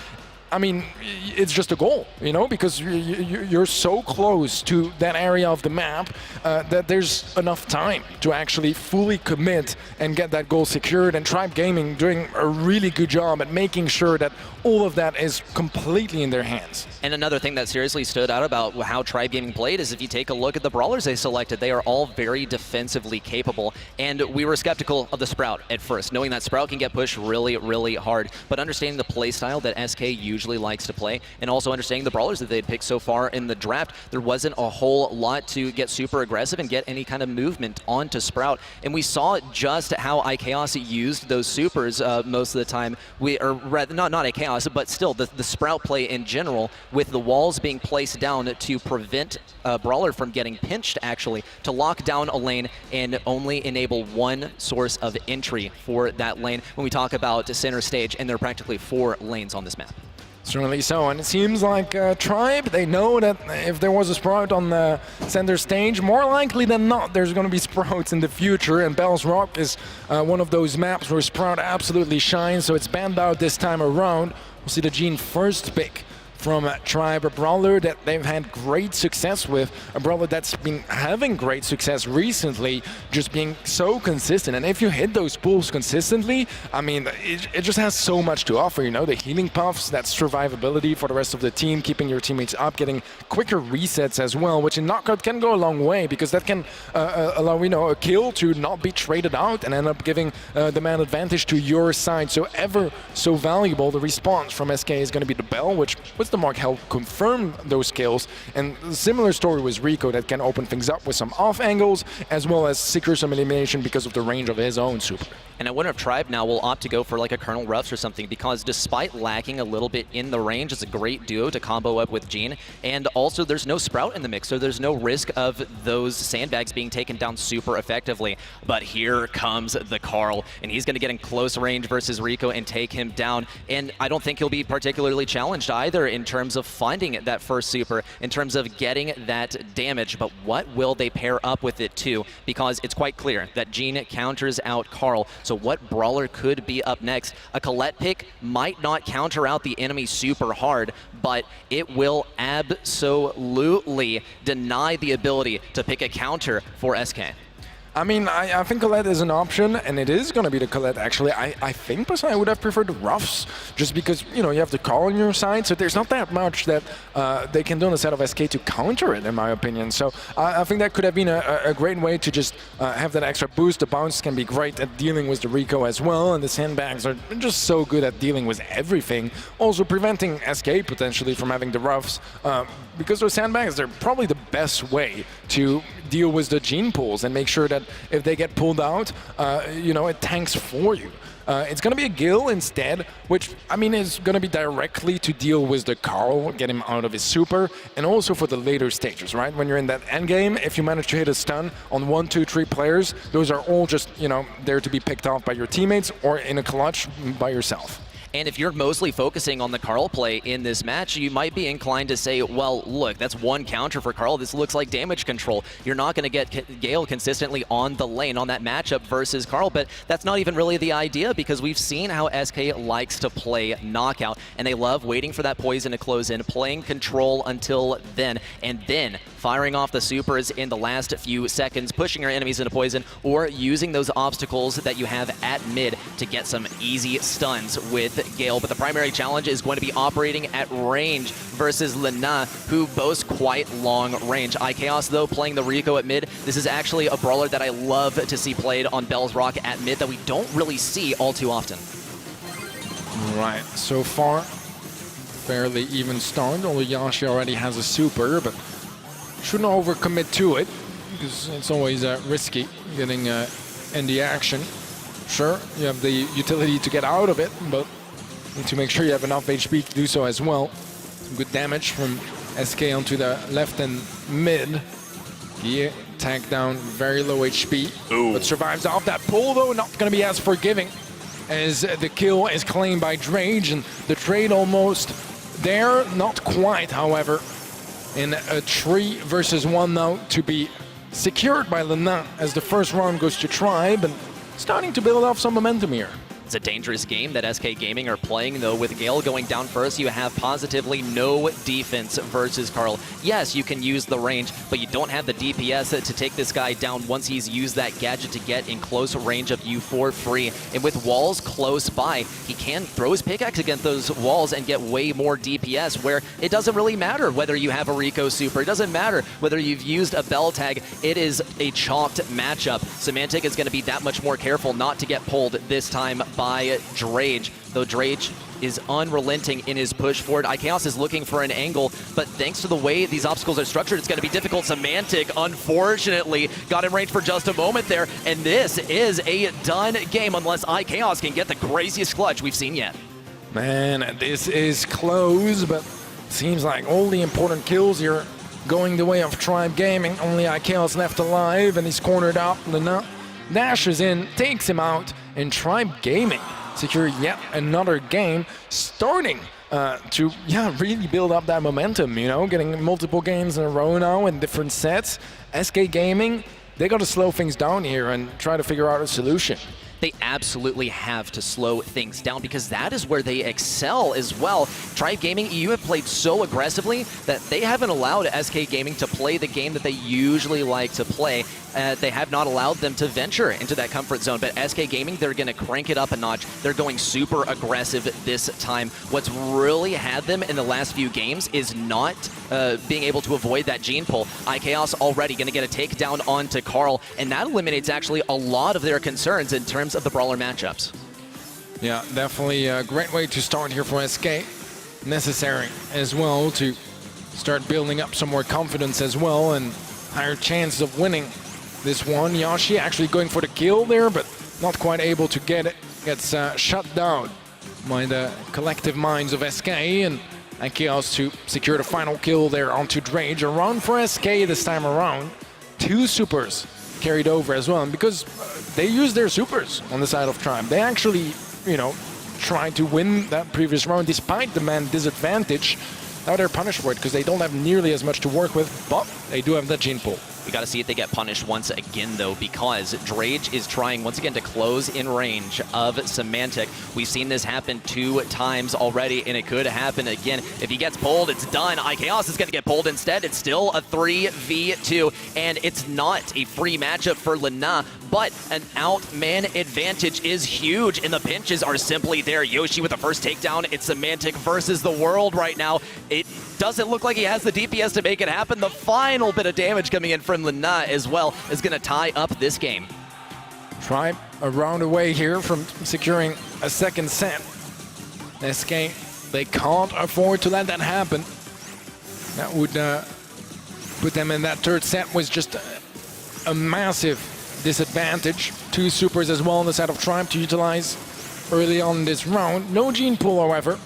I mean, it's just a goal, you know, because you're so close to that area of the map that there's enough time to actually fully commit and get that goal secured. And Tribe Gaming doing a really good job at making sure that all of that is completely in their hands. And another thing that seriously stood out about how Tribe Gaming played is if you take a look at the brawlers they selected, they are all very defensively capable. And we were skeptical of the Sprout at first, knowing that Sprout can get pushed really, really hard. But understanding the play style that SK usually likes to play, and also understanding the brawlers that they'd picked so far in the draft, there wasn't a whole lot to get super aggressive and get any kind of movement onto Sprout. And we saw just how iChaos used those supers most of the time. Or rather, not iChaos, but still the Sprout play in general, with the walls being placed down to prevent a brawler from getting pinched, actually, to lock down a lane and only enable one source of entry for that lane when we talk about center stage, and there are practically 4 lanes on this map. Certainly so, and it seems like Tribe, they know that if there was a Sprout on the center stage, more likely than not there's going to be Sprouts in the future, and Bell's Rock is one of those maps where Sprout absolutely shines, so it's banned out this time around. We'll see the Gene first pick from Tribe, a brawler that they've had great success with, a brawler that's been having great success recently, just being so consistent. And if you hit those pools consistently, I mean, it just has so much to offer, you know, the healing puffs, that survivability for the rest of the team, keeping your teammates up, getting quicker resets as well, which in knockout can go a long way, because that can allow, you know, a kill to not be traded out and end up giving the man advantage to your side. So ever so valuable, the response from SK is going to be the Bell, which was the Mark help confirm those kills, and a similar story with Rico that can open things up with some off angles as well as secure some elimination because of the range of his own super. And I wonder if Tribe now will opt to go for like a Colonel Ruffs or something, because despite lacking a little bit in the range, it's a great duo to combo up with Gene. And also there's no Sprout in the mix, so there's no risk of those sandbags being taken down super effectively. But here comes the Carl, and he's going to get in close range versus Rico and take him down. And I don't think he'll be particularly challenged either in terms of finding that first super, in terms of getting that damage. But what will they pair up with it too? Because it's quite clear that Gene counters out Carl. So what brawler could be up next? A Colette pick might not counter out the enemy super hard, but it will absolutely deny the ability to pick a counter for SK. I mean, I think Colette is an option, and it is going to be the Colette, actually. I think personally I would have preferred the Ruffs, just because, you know, you have the Carl on your side, so there's not that much that they can do on the side of SK to counter it, in my opinion. So I think that could have been a great way to just have that extra boost. The bounce can be great at dealing with the Rico as well, and the sandbags are just so good at dealing with everything. Also preventing SK potentially from having the Ruffs, because those sandbags, they're probably the best way to deal with the gene pools and make sure that if they get pulled out, you know, it tanks for you. It's going to be a Gil instead, which, I mean, is going to be directly to deal with the Carl, get him out of his super, and also for the later stages, right? When you're in that end game, if you manage to hit a stun on 1, 2, 3 players, those are all just, you know, there to be picked off by your teammates or in a clutch by yourself. And if you're mostly focusing on the Carl play in this match, you might be inclined to say, well, look, that's one counter for Carl. This looks like damage control. You're not going to get Gale consistently on the lane on that matchup versus Carl, but that's not even really the idea, because we've seen how SK likes to play knockout, and they love waiting for that poison to close in, playing control until then, and then firing off the supers in the last few seconds, pushing your enemies into poison, or using those obstacles that you have at mid to get some easy stuns with Gale. But the primary challenge is going to be operating at range versus Lena, who boasts quite long range. iChaos, though, playing the Rico at mid. This is actually a brawler that I love to see played on Bell's Rock at mid that we don't really see all too often. Right, so far, fairly even start. Although Yashi already has a super, but shouldn't overcommit to it, because it's always risky getting in the action. Sure, you have the utility to get out of it, but need to make sure you have enough HP to do so as well. Some good damage from SK onto the left and mid. He tagged down, very low HP, but survives off that pull though, not going to be as forgiving as the kill is claimed by Drage, and the trade almost there, not quite, however, in a 3 versus 1 now to be secured by Lena as the first round goes to Tribe, and starting to build up some momentum here. It's a dangerous game that SK Gaming are playing, though. With Gale going down first, you have positively no defense versus Carl. Yes, you can use the range, but you don't have the DPS to take this guy down once he's used that gadget to get in close range of you for free. And with walls close by, he can throw his pickaxe against those walls and get way more DPS, where it doesn't really matter whether you have a Rico Super. It doesn't matter whether you've used a Bell Tag. It is a chalked matchup. Semantic is going to be that much more careful not to get pulled this time by Drage, though Drage is unrelenting in his push forward. iChaos is looking for an angle, but thanks to the way these obstacles are structured, it's going to be difficult. Semantic, unfortunately, got in range for just a moment there, and this is a done game unless iChaos can get the craziest clutch we've seen yet. Man, this is close, but seems like all the important kills here going the way of Tribe Gaming. Only iChaos left alive, and he's cornered up. Lena dashes in, takes him out, and Tribe Gaming secure yet another game, starting to really build up that momentum, you know, getting multiple games in a row now in different sets. SK Gaming, they got to slow things down here and try to figure out a solution. They absolutely have to slow things down because that is where they excel as well. Tribe Gaming, you have played so aggressively that they haven't allowed SK Gaming to play the game that they usually like to play. They have not allowed them to venture into that comfort zone, but SK Gaming, they're going to crank it up a notch. They're going super aggressive this time. What's really had them in the last few games is not being able to avoid that gene pull. iChaos already going to get a takedown onto Carl, and that eliminates actually a lot of their concerns in terms of the brawler matchups. Yeah, definitely a great way to start here for SK. Necessary as well to start building up some more confidence as well and higher chances of winning this one. Yoshi actually going for the kill there, but not quite able to get it. Gets shut down by the collective minds of SK, and iChaos to secure the final kill there onto Drage. A run for SK this time around. 2 supers carried over as well, and because they used their supers on the side of Tribe, they actually, you know, tried to win that previous round despite the man disadvantage. Now they're punished for it because they don't have nearly as much to work with, but they do have that gene pool. We got to see if they get punished once again, though, because Drage is trying once again to close in range of Semantic. We've seen this happen 2 times already, and it could happen again. If he gets pulled, it's done. iChaos is going to get pulled instead. It's still a 3v2, and it's not a free matchup for Lena, but an outman advantage is huge, and the pinches are simply there. Yoshi with the first takedown. It's Semantic versus the world right now. It doesn't look like he has the DPS to make it happen. The final bit of damage coming in from Lena as well is going to tie up this game. Tribe a round away here from securing a second set. SK, they can't afford to let that happen. That would put them in that third set with just a massive disadvantage. 2 supers as well on the side of Tribe to utilize early on this round. No gene pool, however.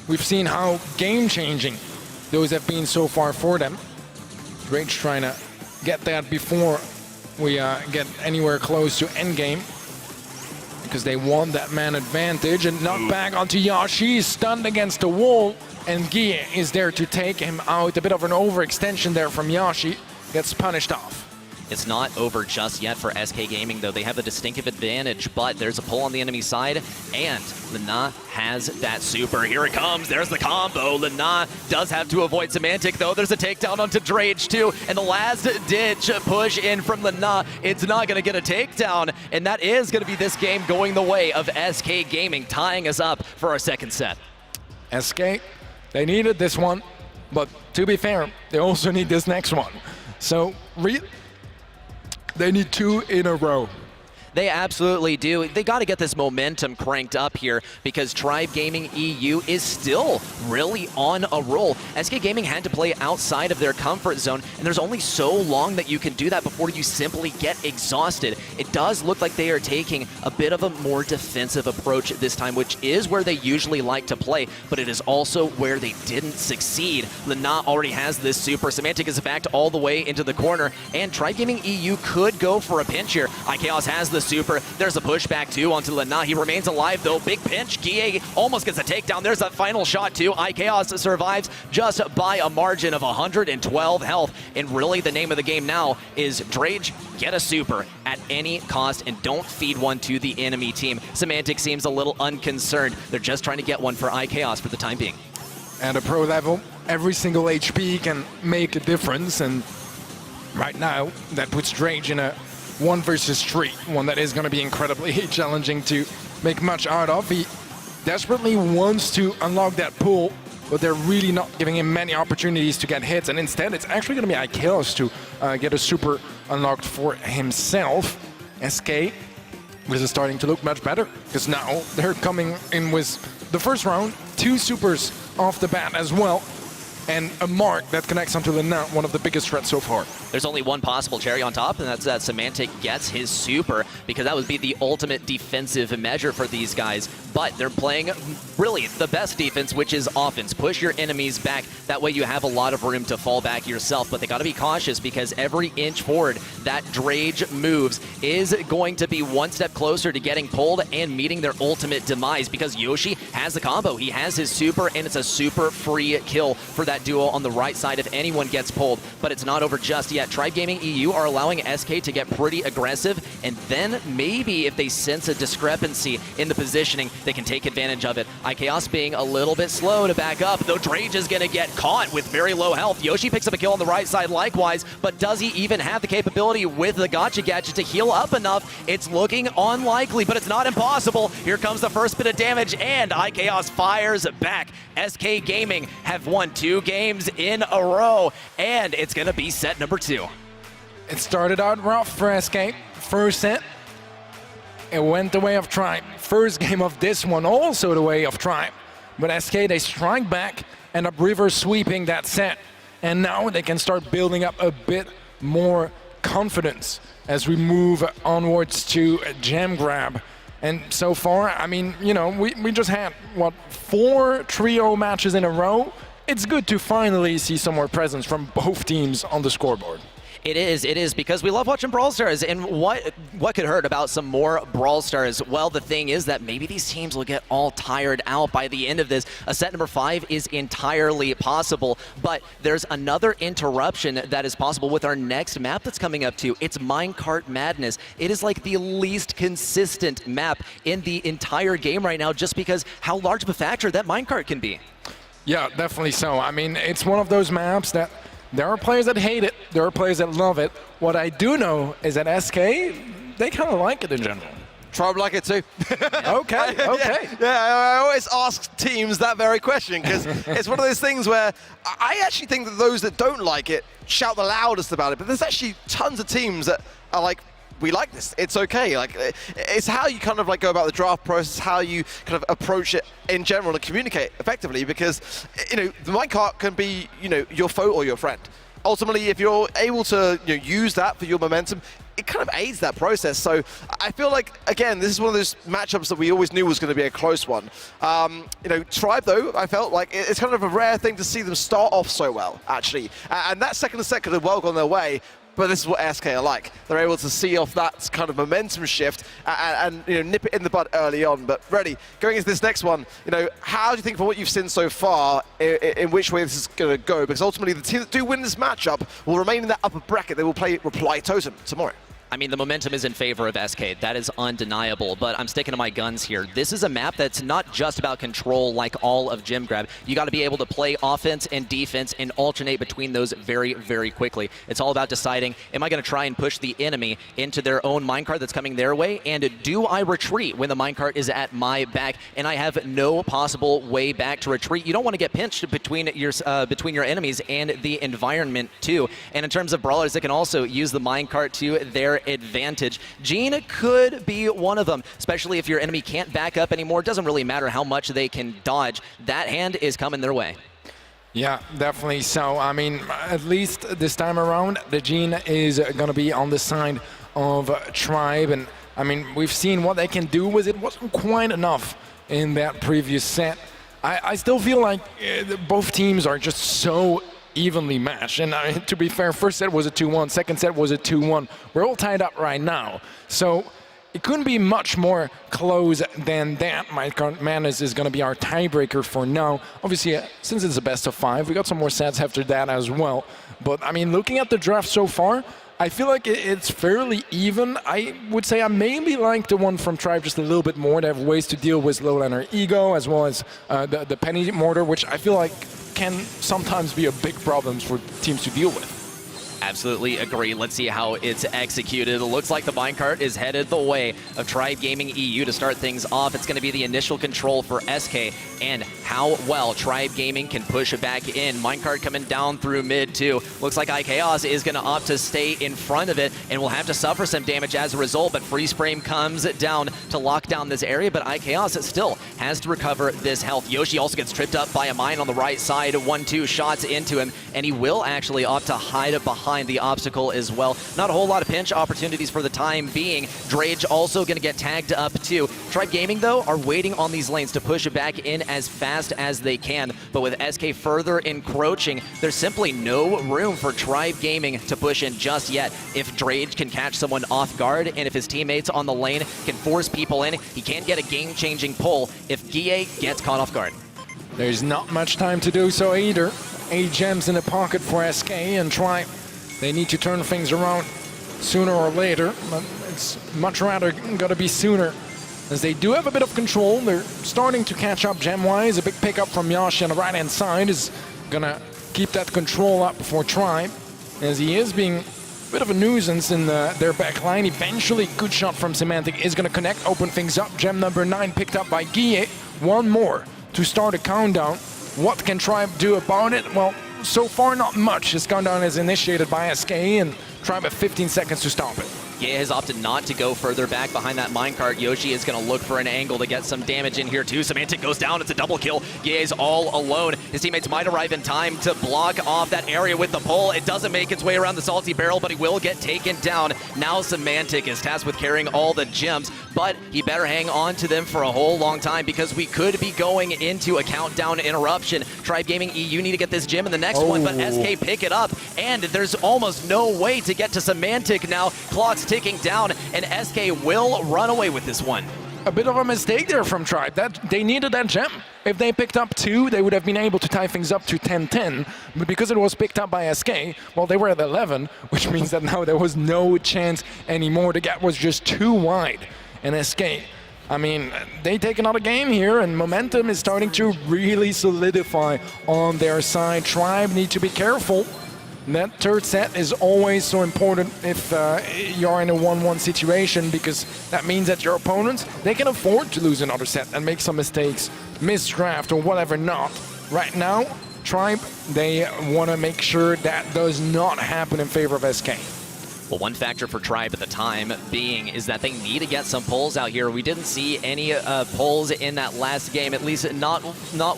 We've seen how game-changing those have been so far for them. Drage trying to get that before we get anywhere close to endgame, because they want that man advantage. And knocked back onto Yoshi, stunned against the wall, and Guy is there to take him out. A bit of an overextension there from Yoshi, gets punished off. It's not over just yet for SK Gaming, though. They have a distinctive advantage, but there's a pull on the enemy side, and Lena has that super. Here it comes. There's the combo. Lena does have to avoid Semantic, though. There's a takedown onto Drage, too, and the last-ditch push in from Lena. It's not going to get a takedown, and that is going to be this game going the way of SK Gaming, tying us up for our second set. SK, they needed this one, but to be fair, they also need this next one. So, they need 2 in a row. They absolutely do. They got to get this momentum cranked up here because Tribe Gaming EU is still really on a roll. SK Gaming had to play outside of their comfort zone, and there's only so long that you can do that before you simply get exhausted. It does look like they are taking a bit of a more defensive approach this time, which is where they usually like to play, but it is also where they didn't succeed. Lana already has this super. Semantic is backed all the way into the corner, and Tribe Gaming EU could go for a pinch here. iKaos has the super. There's a pushback too onto Lana. He remains alive though. Big pinch. Guille almost gets a takedown. There's that final shot too. iKaos survives just by a margin of 112 health. And really the name of the game now is Drage, get a super at any cost and don't feed one to the enemy team. Semantic seems a little unconcerned. They're just trying to get one for iKaos for the time being. At a pro level, every single HP can make a difference, and right now that puts Drage in a 1 versus 3, one that is going to be incredibly challenging to make much out of. He desperately wants to unlock that pool, but they're really not giving him many opportunities to get hits, and instead it's actually going to be iKaos to get a super unlocked for himself. SK, this is starting to look much better, because now they're coming in with the first round, 2 supers off the bat as well, and a mark that connects onto Lana, one of the biggest threats so far. There's only one possible cherry on top, and that's that Semantic gets his super, because that would be the ultimate defensive measure for these guys. But they're playing really the best defense, which is offense. Push your enemies back. That way you have a lot of room to fall back yourself. But they got to be cautious, because every inch forward that Drage moves is going to be one step closer to getting pulled and meeting their ultimate demise, because Yoshi has the combo. He has his super, and it's a super free kill for that duo on the right side if anyone gets pulled. But it's not over just yet. Tribe Gaming EU are allowing SK to get pretty aggressive, and then maybe if they sense a discrepancy in the positioning, they can take advantage of it. iKaos being a little bit slow to back up, though Drage is going to get caught with very low health. Yoshi picks up a kill on the right side likewise, but does he even have the capability with the gotcha gadget to heal up enough? It's looking unlikely, but it's not impossible. Here comes the first bit of damage, and iKaos fires back. SK Gaming have won 2 games in a row, and it's going to be set number 2. It started out rough for SK. First set, it went the way of Tribe. First game of this one, also the way of Tribe. But SK, they strike back, end up reverse sweeping that set. And now they can start building up a bit more confidence as we move onwards to Gem Grab. And so far, I mean, you know, we just had, what, 4 trio matches in a row? It's good to finally see some more presence from both teams on the scoreboard. It is, because we love watching Brawl Stars, and what could hurt about some more Brawl Stars? Well, the thing is that maybe these teams will get all tired out by the end of this. A set number 5 is entirely possible, but there's another interruption that is possible with our next map that's coming up too. It's Minecart Madness. It is like the least consistent map in the entire game right now, just because how large of a factor that minecart can be. Yeah, definitely so. I mean, it's one of those maps that there are players that hate it, there are players that love it. What I do know is that SK, they kind of like it in general. Tribe like it too. Okay. Yeah, I always ask teams that very question, because it's one of those things where I actually think that those that don't like it shout the loudest about it, but there's actually tons of teams that are like, we like this, it's okay. Like, it's how you kind of like go about the draft process, how you kind of approach it in general and communicate effectively, because, you know, the minecart can be, you know, your foe or your friend. Ultimately, if you're able to, you know, use that for your momentum, it kind of aids that process. So I feel like, again, this is one of those matchups that we always knew was going to be a close one. You know, Tribe, though, I felt like it's kind of a rare thing to see them start off so well, actually. And that second set could have well gone their way. But this is what SK are like. They're able to see off that kind of momentum shift and you know, nip it in the bud early on. But ready, going into this next one, you know, how do you think, from what you've seen so far, in which way this is going to go? Because ultimately, the team that do win this matchup will remain in that upper bracket. They will play Reply Totem tomorrow. I mean, the momentum is in favor of SK. That is undeniable, but I'm sticking to my guns here. This is a map that's not just about control like all of Gem Grab. You got to be able to play offense and defense and alternate between those very, very quickly. It's all about deciding, am I going to try and push the enemy into their own minecart that's coming their way, and do I retreat when the minecart is at my back and I have no possible way back to retreat? You don't want to get pinched between your enemies and the environment too. And in terms of brawlers, they can also use the minecart to their advantage. Gene could be one of them, especially if your enemy can't back up anymore. Doesn't really matter how much they can dodge. That hand is coming their way. Yeah, definitely so. I mean, at least this time around, the Gene is going to be on the side of Tribe. And I mean, we've seen what they can do with it. Wasn't quite enough in that previous set. I still feel like both teams are just so evenly matched. And to be fair, first set was a 2-1, second set was a 2-1. We're all tied up right now. So it couldn't be much more close than that. Madness is going to be our tiebreaker for now. Obviously, since it's a best of 5, we got some more sets after that as well. But I mean, looking at the draft so far, I feel like it's fairly even. I would say I maybe like the one from Tribe just a little bit more. They have ways to deal with low laner ego, as well as the penny mortar, which I feel like can sometimes be a big problem for teams to deal with. Absolutely agree. Let's see how it's executed. It looks like the minecart is headed the way of Tribe Gaming EU to start things off. It's going to be the initial control for SK and how well Tribe Gaming can push it back in. Minecart coming down through mid too. Looks like iChaos is going to opt to stay in front of it and will have to suffer some damage as a result, but Freeze Frame comes down to lock down this area, but iChaos still has to recover this health. Yoshi also gets tripped up by a mine on the right side. 1-2 shots into him, and he will actually opt to hide behind the obstacle as well. Not a whole lot of pinch opportunities for the time being. Drage also going to get tagged up too. Tribe Gaming, though, are waiting on these lanes to push it back in as fast as they can. But with SK further encroaching, there's simply no room for Tribe Gaming to push in just yet. If Drage can catch someone off guard, and if his teammates on the lane can force people in, he can't get a game-changing pull if Guille gets caught off guard. There's not much time to do so either. 8 gems in the pocket for SK and Tribe. They need to turn things around sooner or later, but it's much rather going to be sooner, as they do have a bit of control. They're starting to catch up gem-wise. A big pickup from Yoshi on the right-hand side is going to keep that control up for Tribe, as he is being a bit of a nuisance in their back line. Eventually, good shot from Semantic is going to connect, open things up. Gem number 9 picked up by Guille. One more to start a countdown. What can Tribe do about it? Well, so far, not much. This countdown is initiated by SK, and Tribe have 15 seconds to stop it. Guille has opted not to go further back behind that minecart. Yoshi is going to look for an angle to get some damage in here too. Semantic goes down. It's a double kill. Guille's all alone. His teammates might arrive in time to block off that area with the pull. It doesn't make its way around the salty barrel, but he will get taken down. Now Semantic is tasked with carrying all the gems, but he better hang on to them for a whole long time, because we could be going into a countdown interruption. Tribe Gaming EU need to get this gem in the next one, but SK pick it up, and there's almost no way to get to Semantic now. Clock's ticking down, and SK will run away with this one. A bit of a mistake there from Tribe. They needed that gem. If they picked up 2, they would have been able to tie things up to 10-10, but because it was picked up by SK, well, they were at 11, which means that now there was no chance anymore. The gap was just too wide, and SK, I mean, they take another game here, and momentum is starting to really solidify on their side. Tribe need to be careful. That third set is always so important if you're in a 1-1 situation, because that means that your opponents, they can afford to lose another set and make some mistakes, misdraft or whatever not. Right now, Tribe, they want to make sure that does not happen in favor of SK. Well, one factor for Tribe at the time being is that they need to get some pulls out here. We didn't see any pulls in that last game, at least not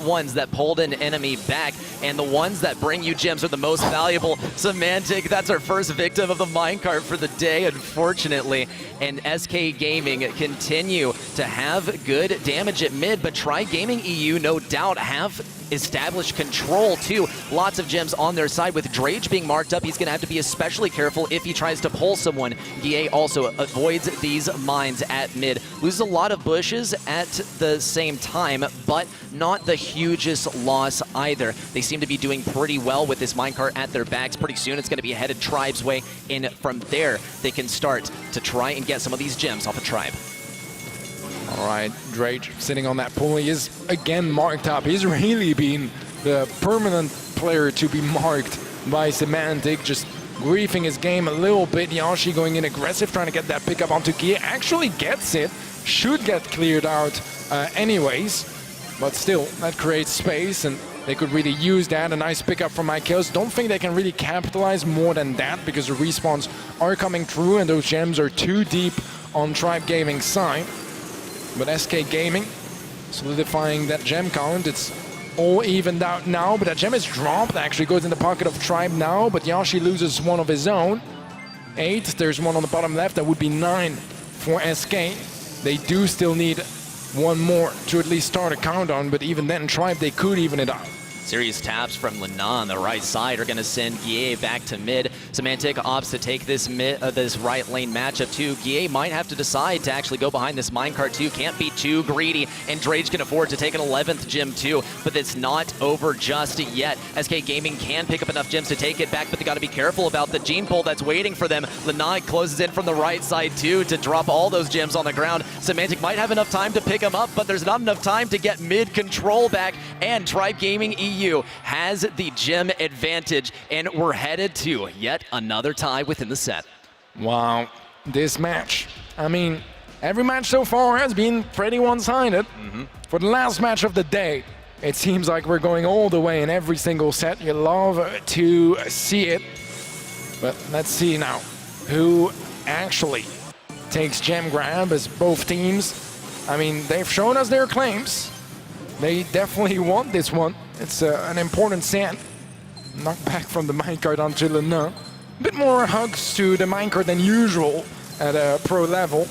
ones that pulled an enemy back. And the ones that bring you gems are the most valuable. Semantic, that's our first victim of the minecart for the day, unfortunately. And SK Gaming continue to have good damage at mid, but Tribe Gaming EU no doubt have established control too. Lots of gems on their side. With Drage being marked up, he's going to have to be especially careful if he tries to pull someone. Guille also avoids these mines at mid. Loses a lot of bushes at the same time, but not the hugest loss either. They seem to be doing pretty well with this minecart at their backs. Pretty soon it's going to be headed Tribe's way, and from there they can start to try and get some of these gems off of Tribe. All right, Drage sitting on that pull. He is again marked up. He's really been the permanent player to be marked by Semantic, just griefing his game a little bit. Yoshi going in aggressive, trying to get that pickup onto Guille. Actually gets it, should get cleared out anyways, but still, that creates space, and they could really use that. A nice pickup from IKEOS. Don't think they can really capitalize more than that because the respawns are coming through and those gems are too deep on Tribe Gaming's side. But SK Gaming solidifying that gem count. It's all evened out now, but that gem is dropped. Actually goes in the pocket of Tribe now, but Yashi loses one of his own. 8, there's one on the bottom left. That would be 9 for SK. They do still need one more to at least start a countdown, but even then, Tribe, they could even it out. Serious taps from Lena on the right side are going to send Guille back to mid. Semantic opts to take this this right lane matchup too. Guille might have to decide to actually go behind this minecart too. Can't be too greedy, and Drage can afford to take an 11th gem too, but it's not over just yet. SK Gaming can pick up enough gems to take it back, but they got to be careful about the gene pull that's waiting for them. Lena closes in from the right side too to drop all those gems on the ground. Semantic might have enough time to pick them up, but there's not enough time to get mid control back, and Tribe Gaming EU has the gem advantage, and we're headed to yet another tie within the set. Wow, this match. I mean, every match so far has been pretty one-sided. For the last match of the day, it seems like we're going all the way in every single set. You love to see it. But let's see now who actually takes gem grab as both teams. I mean, they've shown us their claims. They definitely want this one. It's an important set. Knockback from the minecart onto Lena. A bit more hugs to the minecart than usual at a pro level.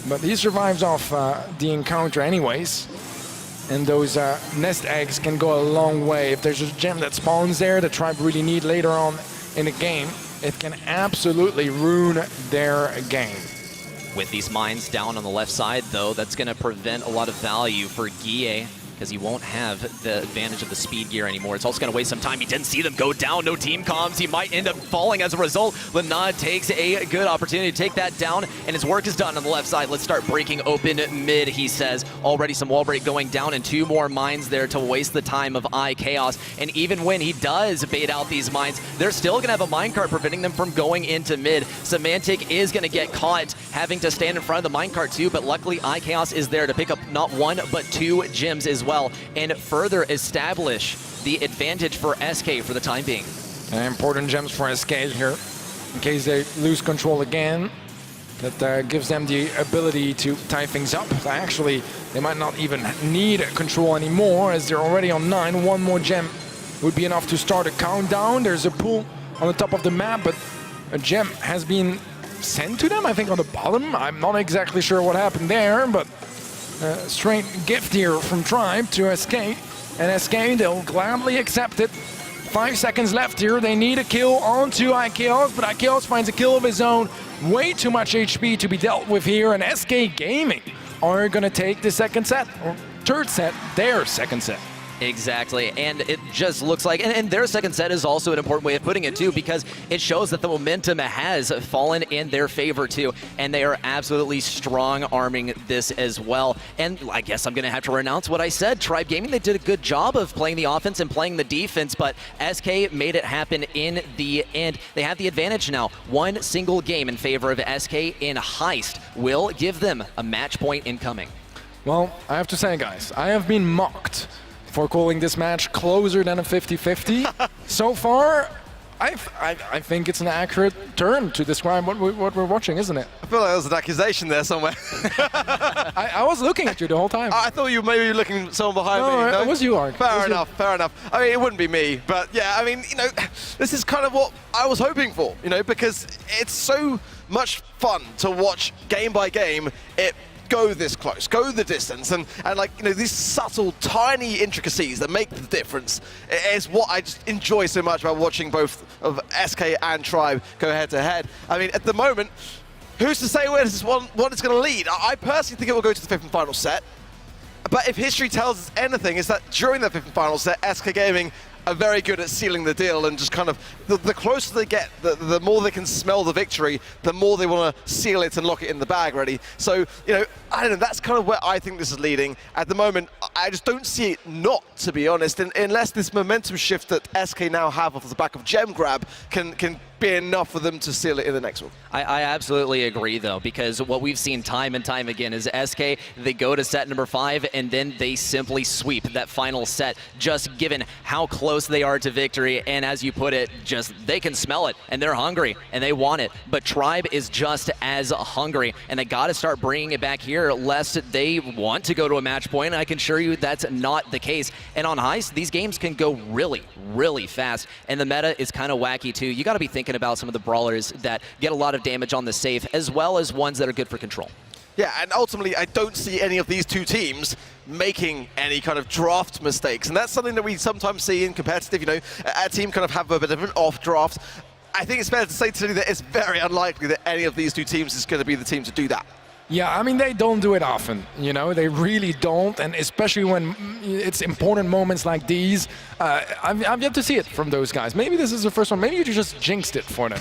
But he survives off the encounter anyways. And those nest eggs can go a long way. If there's a gem that spawns there that Tribe really need later on in the game, it can absolutely ruin their game. With these mines down on the left side, though, that's going to prevent a lot of value for Guille, because he won't have the advantage of the speed gear anymore. It's also going to waste some time. He didn't see them go down, no team comms. He might end up falling as a result. Lena takes a good opportunity to take that down, and his work is done on the left side. Let's start breaking open mid, he says. Already some wall break going down, and 2 more mines there to waste the time of iKaos. And even when he does bait out these mines, they're still going to have a minecart preventing them from going into mid. Semantic is going to get caught having to stand in front of the minecart too, but luckily iKaos is there to pick up not 1, but 2 gems as well, and further establish the advantage for SK for the time being. Important gems for SK here, in case they lose control again. That gives them the ability to tie things up. Actually, they might not even need control anymore, as they're already on 9. 1 more gem would be enough to start a countdown. There's a pool on the top of the map, but a gem has been sent to them, I think on the bottom. I'm not exactly sure what happened there, but straight gift here from Tribe to SK, and SK, they'll gladly accept it. 5 seconds left here. They need a kill onto iKaos, but iKaos finds a kill of his own. Way too much HP to be dealt with here, and SK Gaming are gonna take the second set, or third set, their second set. Exactly, and it just looks like, and their second set is also an important way of putting it too, because it shows that the momentum has fallen in their favor too, and they are absolutely strong-arming this as well. And I guess I'm going to have to renounce what I said. Tribe Gaming, they did a good job of playing the offense and playing the defense, but SK made it happen in the end. They have the advantage now. 1 single game in favor of SK in Heist will give them a match point incoming. Well, I have to say, guys, I have been mocked for calling this match closer than a 50-50. So far, I think it's an accurate term to describe what we're watching, isn't it? I feel like there was an accusation there somewhere. I was looking at you the whole time. I thought you maybe looking someone behind me. No, it was you, Ark. Fair enough. I mean, it wouldn't be me, but yeah, I mean, you know, this is kind of what I was hoping for, you know, because it's so much fun to watch game by game it go this close, go the distance, and like, you know, these subtle, tiny intricacies that make the difference is what I just enjoy so much about watching both of SK and Tribe go head to head. I mean, at the moment, who's to say where this one is going to lead? I personally think it will go to the 5th and final set, but if history tells us anything, is that during the 5th and final set, SK Gaming are very good at sealing the deal, and just kind of, the closer they get, the more they can smell the victory, the more they want to seal it and lock it in the bag ready. So, you know, I don't know, that's kind of where I think this is leading. At the moment, I just don't see it not, to be honest, unless this momentum shift that SK now have off the back of Gem Grab can be enough for them to seal it in the next one. I absolutely agree, though, because what we've seen time and time again is SK, they go to set number 5, and then they simply sweep that final set, just given how close they are to victory. And as you put it, just they can smell it, and they're hungry, and they want it. But Tribe is just as hungry, and they got to start bringing it back here, lest they want to go to a match point. And I can assure you that's not the case. And on Heist, these games can go really, really fast, and the meta is kind of wacky, too. You got to be thinking about some of the brawlers that get a lot of damage on the safe, as well as ones that are good for control. Yeah, and ultimately, I don't see any of these two teams making any kind of draft mistakes. And that's something that we sometimes see in competitive, you know, a team kind of have a bit of an off draft. I think it's fair to say today that it's very unlikely that any of these two teams is going to be the team to do that. Yeah, I mean, they don't do it often, you know, they really don't, and especially when it's important moments like these, I've yet to see it from those guys. Maybe this is the first one, maybe you just jinxed it for them.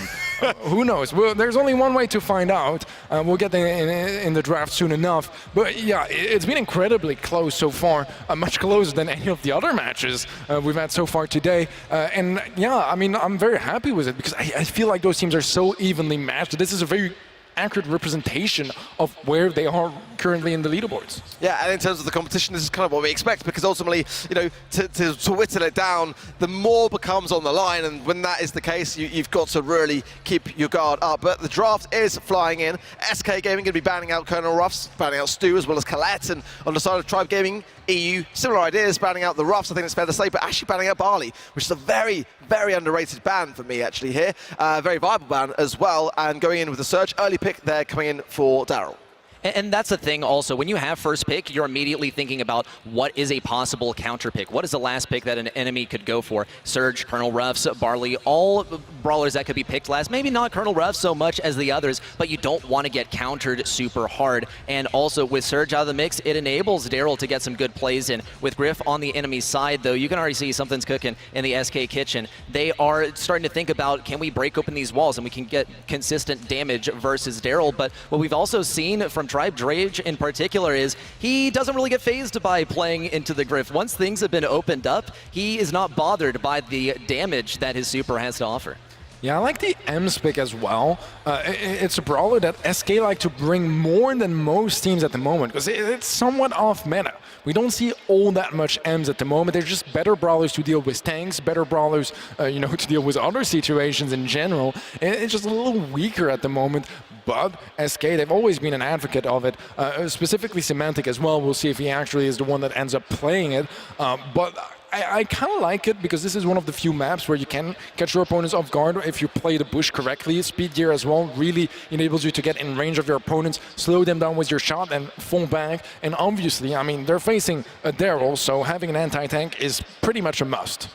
Who knows? Well, there's only one way to find out. We'll get in the draft soon enough, but yeah, it's been incredibly close so far, much closer than any of the other matches we've had so far today, and yeah, I mean, I'm very happy with it, because I feel like those teams are so evenly matched. This is a very accurate representation of where they are currently in the leaderboards. Yeah, and in terms of the competition, this is kind of what we expect, because ultimately, you know, to whittle it down, the more becomes on the line, and when that is the case, you've got to really keep your guard up. But the draft is flying in. SK Gaming going to be banning out Colonel Ruffs, banning out Stu, as well as Colette, and on the side of Tribe Gaming, EU, similar ideas, banning out the Ruffs, I think it's fair to say, but actually banning out Barley, which is a very, very underrated ban for me, actually, here. Very viable ban as well, and going in with the Surge, early pick there coming in for Daryl. And that's the thing also, when you have first pick, you're immediately thinking about what is a possible counter pick. What is the last pick that an enemy could go for? Surge, Colonel Ruffs, Barley, all brawlers that could be picked last. Maybe not Colonel Ruffs so much as the others, but you don't want to get countered super hard. And also with Surge out of the mix, it enables Daryl to get some good plays in. With Griff on the enemy side, though, you can already see something's cooking in the SK kitchen. They are starting to think about, can we break open these walls and we can get consistent damage versus Daryl. But what we've also seen from Tribe Drage in particular is he doesn't really get phased by playing into the Griff. Once things have been opened up, he is not bothered by the damage that his super has to offer. Yeah, I like the M's pick as well. It's a brawler that SK like to bring more than most teams at the moment, because it's somewhat off meta. We don't see all that much M's at the moment. They're just better brawlers to deal with tanks, better brawlers, you know, to deal with other situations in general. And it's just a little weaker at the moment. But SK, they've always been an advocate of it, specifically Semantic as well. We'll see if he actually is the one that ends up playing it. But I kind of like it, because this is one of the few maps where you can catch your opponents off guard if you play the bush correctly. Speed gear as well really enables you to get in range of your opponents, slow them down with your shot, and fall back. And obviously, I mean, they're facing a Daryl, so having an anti-tank is pretty much a must.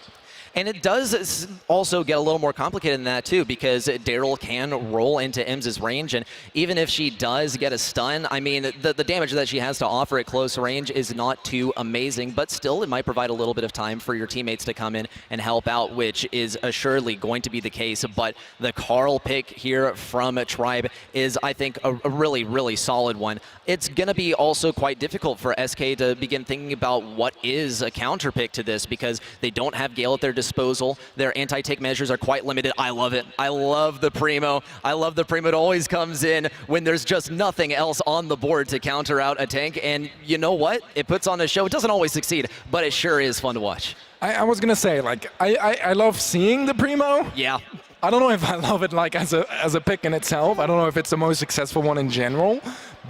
And it does also get a little more complicated than that, too, because Daryl can roll into Em's range, and even if she does get a stun, I mean, the damage that she has to offer at close range is not too amazing, but still it might provide a little bit of time for your teammates to come in and help out, which is assuredly going to be the case. But the Carl pick here from Tribe is, I think, a really, really solid one. It's going to be also quite difficult for SK to begin thinking about what is a counter pick to this, because they don't have Gale at their disposal. Their anti-take measures are quite limited. I love it. I love the Primo. I love the Primo. It always comes in when there's just nothing else on the board to counter out a tank. And you know what? It puts on a show. It doesn't always succeed, but it sure is fun to watch. I was going to say, like, I love seeing the Primo. Yeah. I don't know if I love it like as a pick in itself. I don't know if it's the most successful one in general,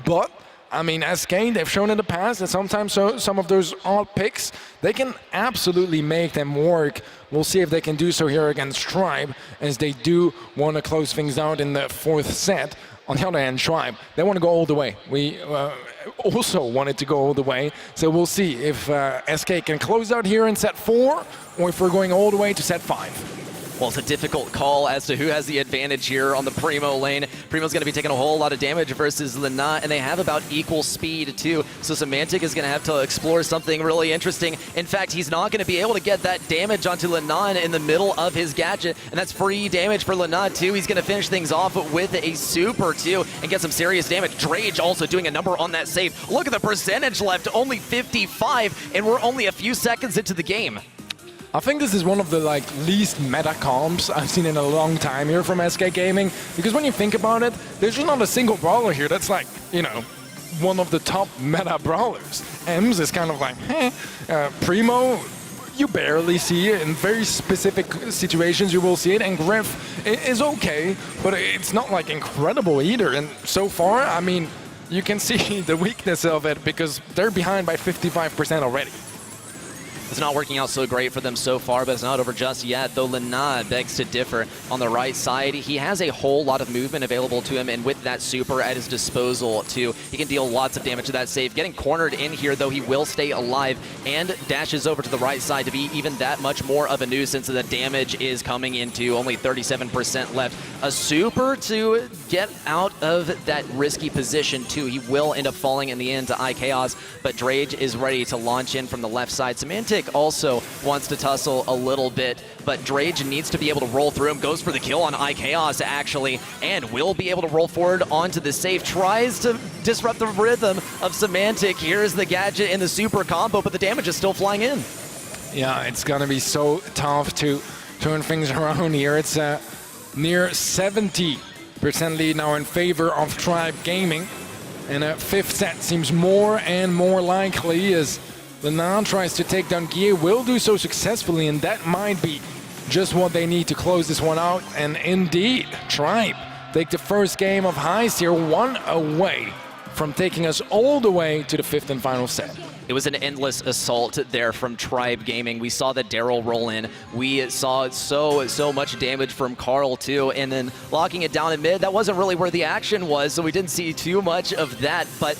but I mean, SK, they've shown in the past that sometimes some of those odd picks, they can absolutely make them work. We'll see if they can do so here against Tribe, as they do want to close things out in the fourth set. On the other hand, Tribe, they want to go all the way. We also wanted to go all the way, so we'll see if SK can close out here in set 4, or if we're going all the way to set 5. Well, it's a difficult call as to who has the advantage here on the Primo lane. Primo's going to be taking a whole lot of damage versus Lina, and they have about equal speed, too. So Semantic is going to have to explore something really interesting. In fact, he's not going to be able to get that damage onto Lina in the middle of his gadget, and that's free damage for Lina, too. He's going to finish things off with a super, too, and get some serious damage. Drage also doing a number on that save. Look at the percentage left, only 55, and we're only a few seconds into the game. I think this is one of the least meta comps I've seen in a long time here from SK Gaming, because when you think about it, there's just not a single brawler here that's one of the top meta brawlers. Ems is kind of like, Primo, you barely see it. In very specific situations you will see it, and Griff is okay, but it's not incredible either. And so far, I mean, you can see the weakness of it because they're behind by 55% already. It's not working out so great for them so far, but it's not over just yet, though Lena begs to differ. On the right side, he has a whole lot of movement available to him, and with that super at his disposal, too, he can deal lots of damage to that save. Getting cornered in here, though, he will stay alive and dashes over to the right side to be even that much more of a nuisance. The damage is coming into only 37% left. A super to get out of that risky position, too. He will end up falling in the end to iChaos, but Drage is ready to launch in from the left side. Semantic also wants to tussle a little bit, but Drage needs to be able to roll through him. Goes for the kill on iChaos, actually, and will be able to roll forward onto the safe. Tries to disrupt the rhythm of Semantic. Here's the gadget in the super combo, but the damage is still flying in. Yeah, it's gonna be so tough to turn things around here. It's near 70% lead now in favor of Tribe Gaming, and a fifth set seems more and more likely as Lena tries to take down Guille, will do so successfully, and that might be just what they need to close this one out. And indeed, Tribe take the first game of Heist here, one away from taking us all the way to the fifth and final set. It was an endless assault there from Tribe Gaming. We saw the Daryl roll in. We saw so much damage from Carl too, and then locking it down in mid. That wasn't really where the action was, so we didn't see too much of that, but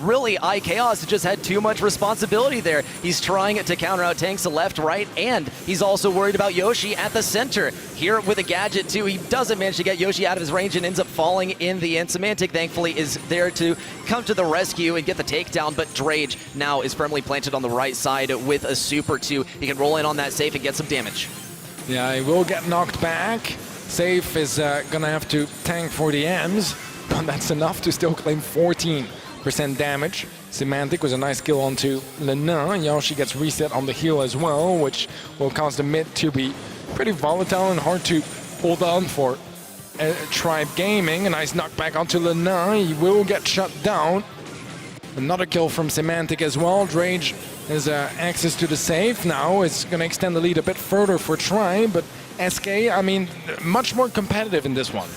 really, iChaos just had too much responsibility there. He's trying to counter out tanks to left, right, and he's also worried about Yoshi at the center. Here with a gadget too, he doesn't manage to get Yoshi out of his range and ends up falling in the end. Semantic, thankfully, is there to come to the rescue and get the takedown, but Drage now is firmly planted on the right side with a super too. He can roll in on that safe and get some damage. Yeah, he will get knocked back. Safe is gonna have to tank for the M's, but that's enough to still claim 14% damage. Semantic was a nice kill onto Lena. Yoshi gets reset on the heal as well, which will cause the mid to be pretty volatile and hard to hold on for Tribe Gaming. A nice knockback onto Lena. He will get shut down. Another kill from Semantic as well. Drage has access to the safe now. It's going to extend the lead a bit further for Tribe, but SK, I mean, much more competitive in this one.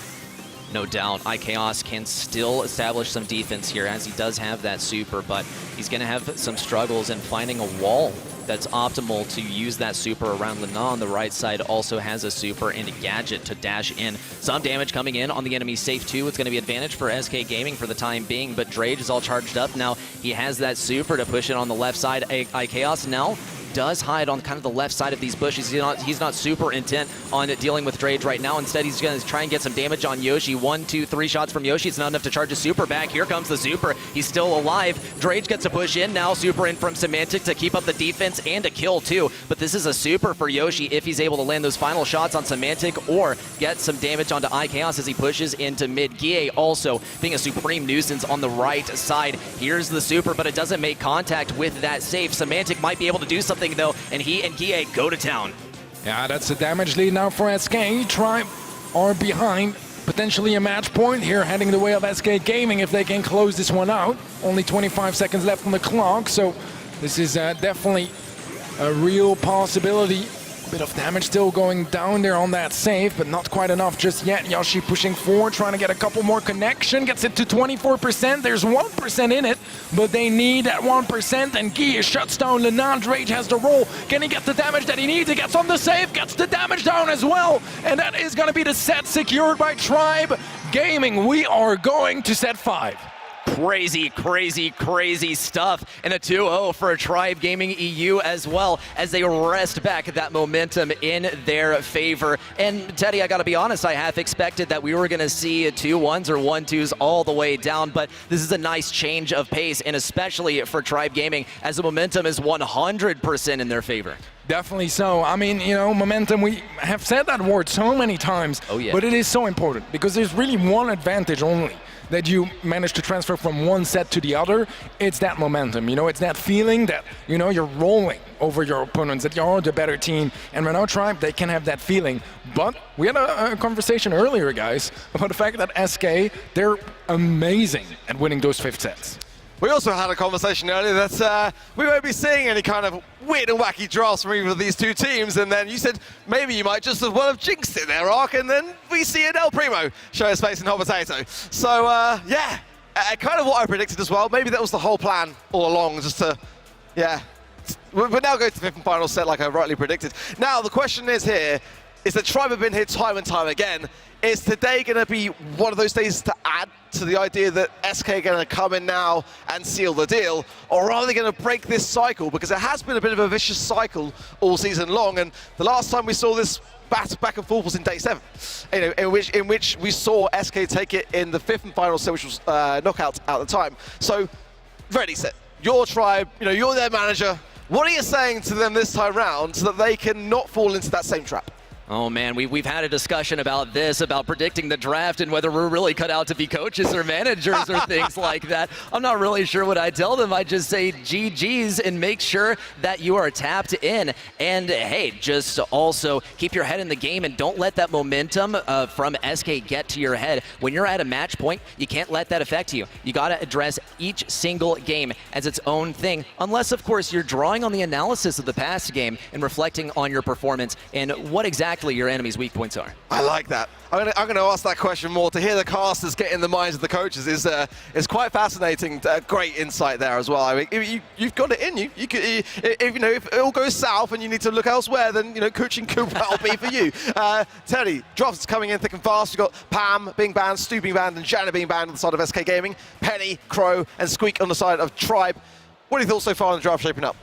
No doubt, iChaos can still establish some defense here as he does have that super, but he's going to have some struggles in finding a wall that's optimal to use that super around. Lena on the right side also has a super and a gadget to dash in. Some damage coming in on the enemy safe too. It's going to be advantage for SK Gaming for the time being, but Drage is all charged up now. He has that super to push it on the left side. iChaos now does hide on kind of the left side of these bushes. He's not super intent on dealing with Drage right now. Instead, he's going to try and get some damage on Yoshi. 1, 2, 3 shots from Yoshi. It's not enough to charge a super back. Here comes the super. He's still alive. Drage gets to push in now. Super in from Semantic to keep up the defense and a kill too. But this is a super for Yoshi if he's able to land those final shots on Semantic or get some damage onto iChaos as he pushes into mid. Guille also being a supreme nuisance on the right side. Here's the super, but it doesn't make contact with that safe. Semantic might be able to do something though, and he and Guille go to town. Yeah, that's a damage lead now for SK. Tribe are behind. Potentially a match point here, heading the way of SK Gaming if they can close this one out. Only 25 seconds left on the clock, so this is definitely a real possibility. Bit of damage still going down there on that save, but not quite enough just yet. Yoshi pushing forward, trying to get a couple more connection, gets it to 24%. There's 1% in it, but they need that 1%, and Guille shuts down Lena. Drage has the roll. Can he get the damage that he needs? He gets on the save, gets the damage down as well, and that is going to be the set secured by Tribe Gaming. We are going to set 5. Crazy, crazy, crazy stuff. And a 2-0 for Tribe Gaming EU as well as they wrest back that momentum in their favor. And Teddy, I gotta be honest, I half expected that we were gonna see 2-1s or 1-2s all the way down, but this is a nice change of pace, and especially for Tribe Gaming as the momentum is 100% in their favor. Definitely so. I mean, you know, momentum, we have said that word so many times, oh, yeah. But it is so important because there's really one advantage only. that you manage to transfer from one set to the other, it's that momentum, you know, it's that feeling that, you know, you're rolling over your opponents, that you're the better team. And right now, Tribe, they can have that feeling. But we had a conversation earlier, guys, about the fact that SK, they're amazing at winning those 5th sets. We also had a conversation earlier that we won't be seeing any kind of weird and wacky drafts from either of these two teams, and then you said maybe you might just as well have jinxed it there, Ark, and then we see an El Primo show his face in Hot Potato. So, yeah, kind of what I predicted as well. Maybe that was the whole plan all along, just to, yeah. We're now going to the 5th and final set like I rightly predicted. Now, the question is here, is that Tribe have been here time and time again. Is today going to be one of those days to add to the idea that SK are going to come in now and seal the deal, or are they going to break this cycle? Because it has been a bit of a vicious cycle all season long, and the last time we saw this back and forth was in day 7, you know, in which we saw SK take it in the 5th and final set, which was knockout at the time. So, ready, set. Your Tribe, you know, you're their manager. What are you saying to them this time round so that they can not fall into that same trap? Oh man, we've had a discussion about this, about predicting the draft and whether we're really cut out to be coaches or managers or things like that. I'm not really sure what I tell them. I just say GG's and make sure that you are tapped in. And hey, just also keep your head in the game and don't let that momentum from SK get to your head. When you're at a match point, you can't let that affect you. You got to address each single game as its own thing, unless of course you're drawing on the analysis of the past game and reflecting on your performance and what exactly your enemy's weak points are. I like that. I'm going to ask that question more. To hear the casters get in the minds of the coaches is quite fascinating. Great insight there as well. I mean, you've got it in you. You could, if you know, if it all goes south and you need to look elsewhere, then you know, coaching could well be for you. Teddy, drafts coming in thick and fast. You've got Pam being banned, Stu being banned, and Jana being banned on the side of SK Gaming. Penny, Crow, and Squeak on the side of Tribe. What are your thoughts so far on the draft shaping up?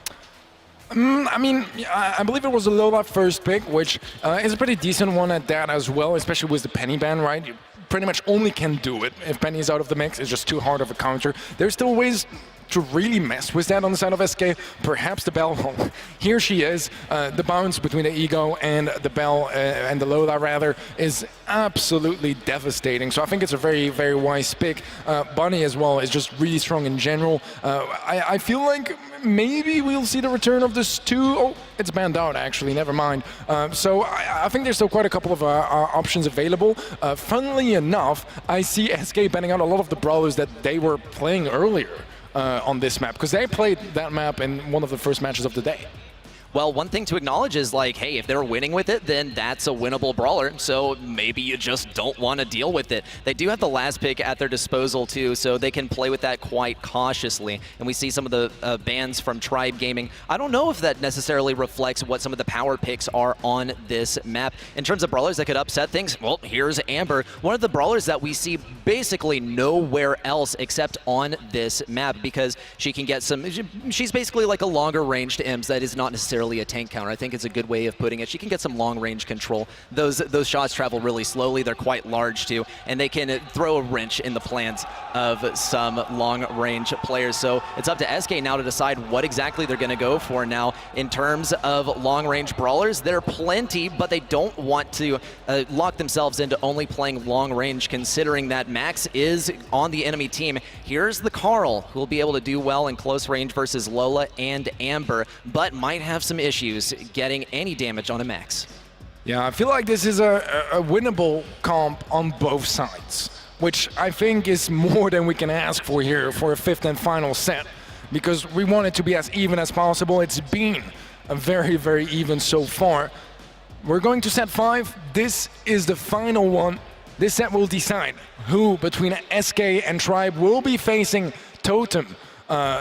I mean, I believe it was a Lola first pick, which is a pretty decent one at that as well, especially with the Penny ban, right? You pretty much only can do it if Penny is out of the mix. It's just too hard of a counter. There's still ways to really mess with that on the side of SK. Perhaps the Bell, well, here she is. The bounce between the Ego and the Bell, and the Lola rather, is absolutely devastating. So I think it's a very, very wise pick. Bunny as well is just really strong in general. I feel like maybe we'll see the return of this too. Oh, it's banned out actually, never mind. So I think there's still quite a couple of options available. Funnily enough, I see SK banning out a lot of the brawlers that they were playing earlier on this map, because they played that map in one of the first matches of the day. Well, one thing to acknowledge is like, hey, if they're winning with it, then that's a winnable brawler. So maybe you just don't want to deal with it. They do have the last pick at their disposal too, so they can play with that quite cautiously. And we see some of the bans from Tribe Gaming. I don't know if that necessarily reflects what some of the power picks are on this map. In terms of brawlers that could upset things, well, here's Amber, one of the brawlers that we see basically nowhere else except on this map, because she can get some, she's basically like a longer ranged Imps that is not necessarily a tank counter. I think it's a good way of putting it. She can get some long range control. Those shots travel really slowly. They're quite large too, and they can throw a wrench in the plans of some long range players. So it's up to SK now to decide what exactly they're going to go for now. In terms of long range brawlers, there are plenty, but they don't want to lock themselves into only playing long range, considering that Max is on the enemy team. Here's the Carl, who will be able to do well in close range versus Lola and Amber, but might have some issues getting any damage on a Max. Yeah, I feel like this is a winnable comp on both sides, which I think is more than we can ask for here for a 5th and final set, because we want it to be as even as possible. It's been a very, very even so far. We're going to set 5. This is the final one. This set will decide who between SK and Tribe will be facing Totem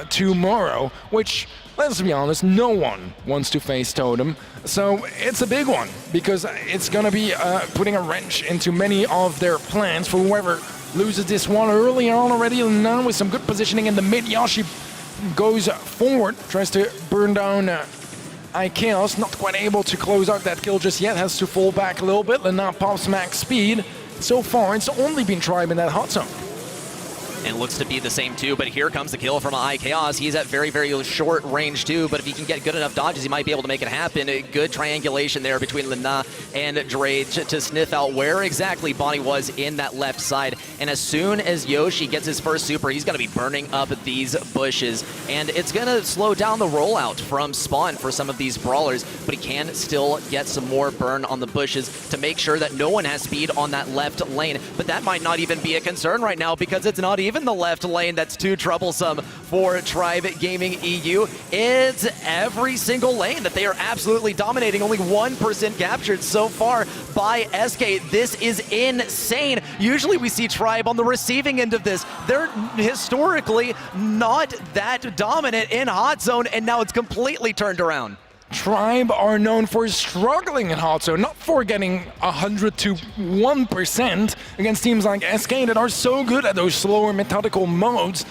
tomorrow, which, let's be honest, no one wants to face Totem. So it's a big one, because it's going to be putting a wrench into many of their plans for whoever loses this one early on already. And now with some good positioning in the mid, Yoshi goes forward, tries to burn down iKaos, not quite able to close out that kill just yet, has to fall back a little bit, and now pops max speed. So far, it's only been Tribe in that hot zone. and looks to be the same too, but here comes the kill from iKaos. He's at very, very short range too, but if he can get good enough dodges, he might be able to make it happen. A good triangulation there between Lina and Drage to sniff out where exactly Bonnie was in that left side. And as soon as Yoshi gets his first super, he's going to be burning up these bushes, and it's going to slow down the rollout from spawn for some of these brawlers, but he can still get some more burn on the bushes to make sure that no one has speed on that left lane. But that might not even be a concern right now, because it's not even the left lane that's too troublesome for Tribe Gaming EU. It's every single lane that they are absolutely dominating. Only 1% captured so far by SK. This is insane. Usually we see Tribe on the receiving end of this. They're historically not that dominant in Hot Zone, and now it's completely turned around. Tribe are known for struggling in Hot Zone, not for getting 100 to 1% against teams like SK that are so good at those slower methodical modes.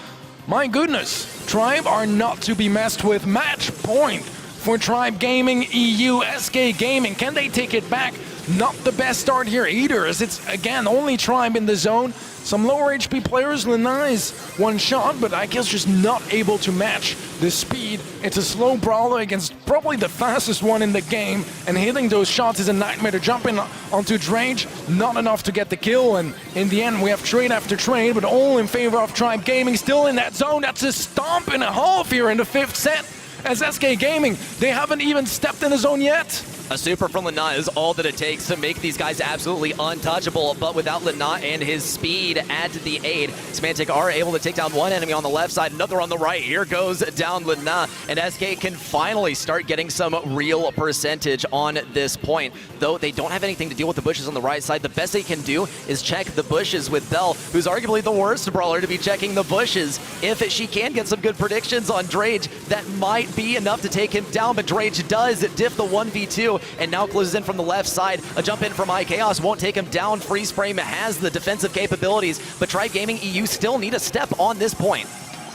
My goodness, Tribe are not to be messed with. Match point for Tribe Gaming EU. SK Gaming, can they take it back? Not the best start here either, as it's again only Tribe in the zone. Some lower HP players, Lina is one shot, but iKaos just not able to match the speed. It's a slow brawler against probably the fastest one in the game, and hitting those shots is a nightmare. To jump in onto Drage, not enough to get the kill, and in the end we have trade after trade, but all in favor of Tribe Gaming. Still in that zone. That's a stomp and a half here in the 5th set, as SK Gaming, they haven't even stepped in the zone yet. A super from Lina is all that it takes to make these guys absolutely untouchable, but without Lina and his speed add to the aid, Symantec are able to take down one enemy on the left side, another on the right. Here goes down Lina, and SK can finally start getting some real percentage on this point. Though they don't have anything to deal with the bushes on the right side, the best they can do is check the bushes with Belle, who's arguably the worst brawler to be checking the bushes. If she can get some good predictions on Drage, that might be enough to take him down, but Drage does diff the 1v2, and now closes in from the left side. A jump in from iKaos won't take him down. Freeze Frame has the defensive capabilities, but Tribe Gaming EU still need a step on this point.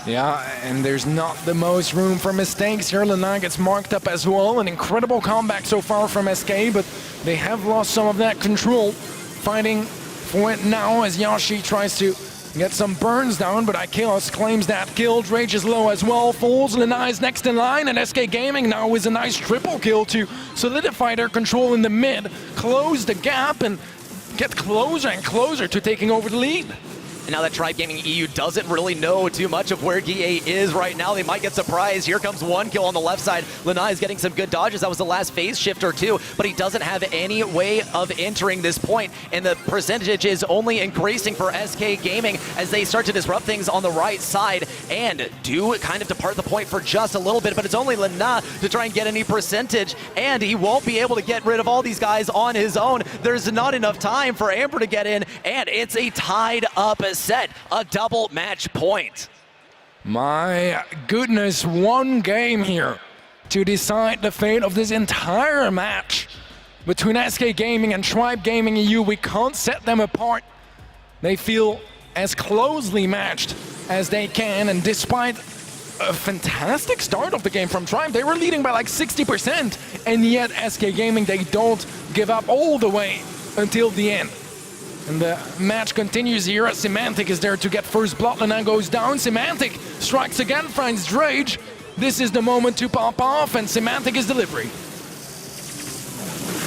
Yeah, and there's not the most room for mistakes here. Lina gets marked up as well. An incredible comeback so far from SK, but they have lost some of that control. Fighting for it now as Yoshi tries to get some burns down, but iKaos claims that kill. Drage is low as well. Falls, Lina is next in line, and SK Gaming now with a nice triple kill to solidify their control in the mid, close the gap, and get closer and closer to taking over the lead. And now that Tribe Gaming EU doesn't really know too much of where Guille is right now, they might get surprised. Here comes one kill on the left side. Lina is getting some good dodges. That was the last phase shift or two, but he doesn't have any way of entering this point, and the percentage is only increasing for SK Gaming as they start to disrupt things on the right side and do kind of depart the point for just a little bit, but it's only Lina to try and get any percentage, and he won't be able to get rid of all these guys on his own. There's not enough time for Amber to get in, and it's a tied up set, a double match point. My goodness, one game here to decide the fate of this entire match between SK Gaming and Tribe Gaming EU. We can't set them apart. They feel as closely matched as they can, and despite a fantastic start of the game from Tribe, they were leading by like 60%, and yet SK Gaming, they don't give up all the way until the end. And the match continues here as Symantec is there to get first blood. Lina goes down. Symantec strikes again, finds Drage. This is the moment to pop off, and Symantec is delivering.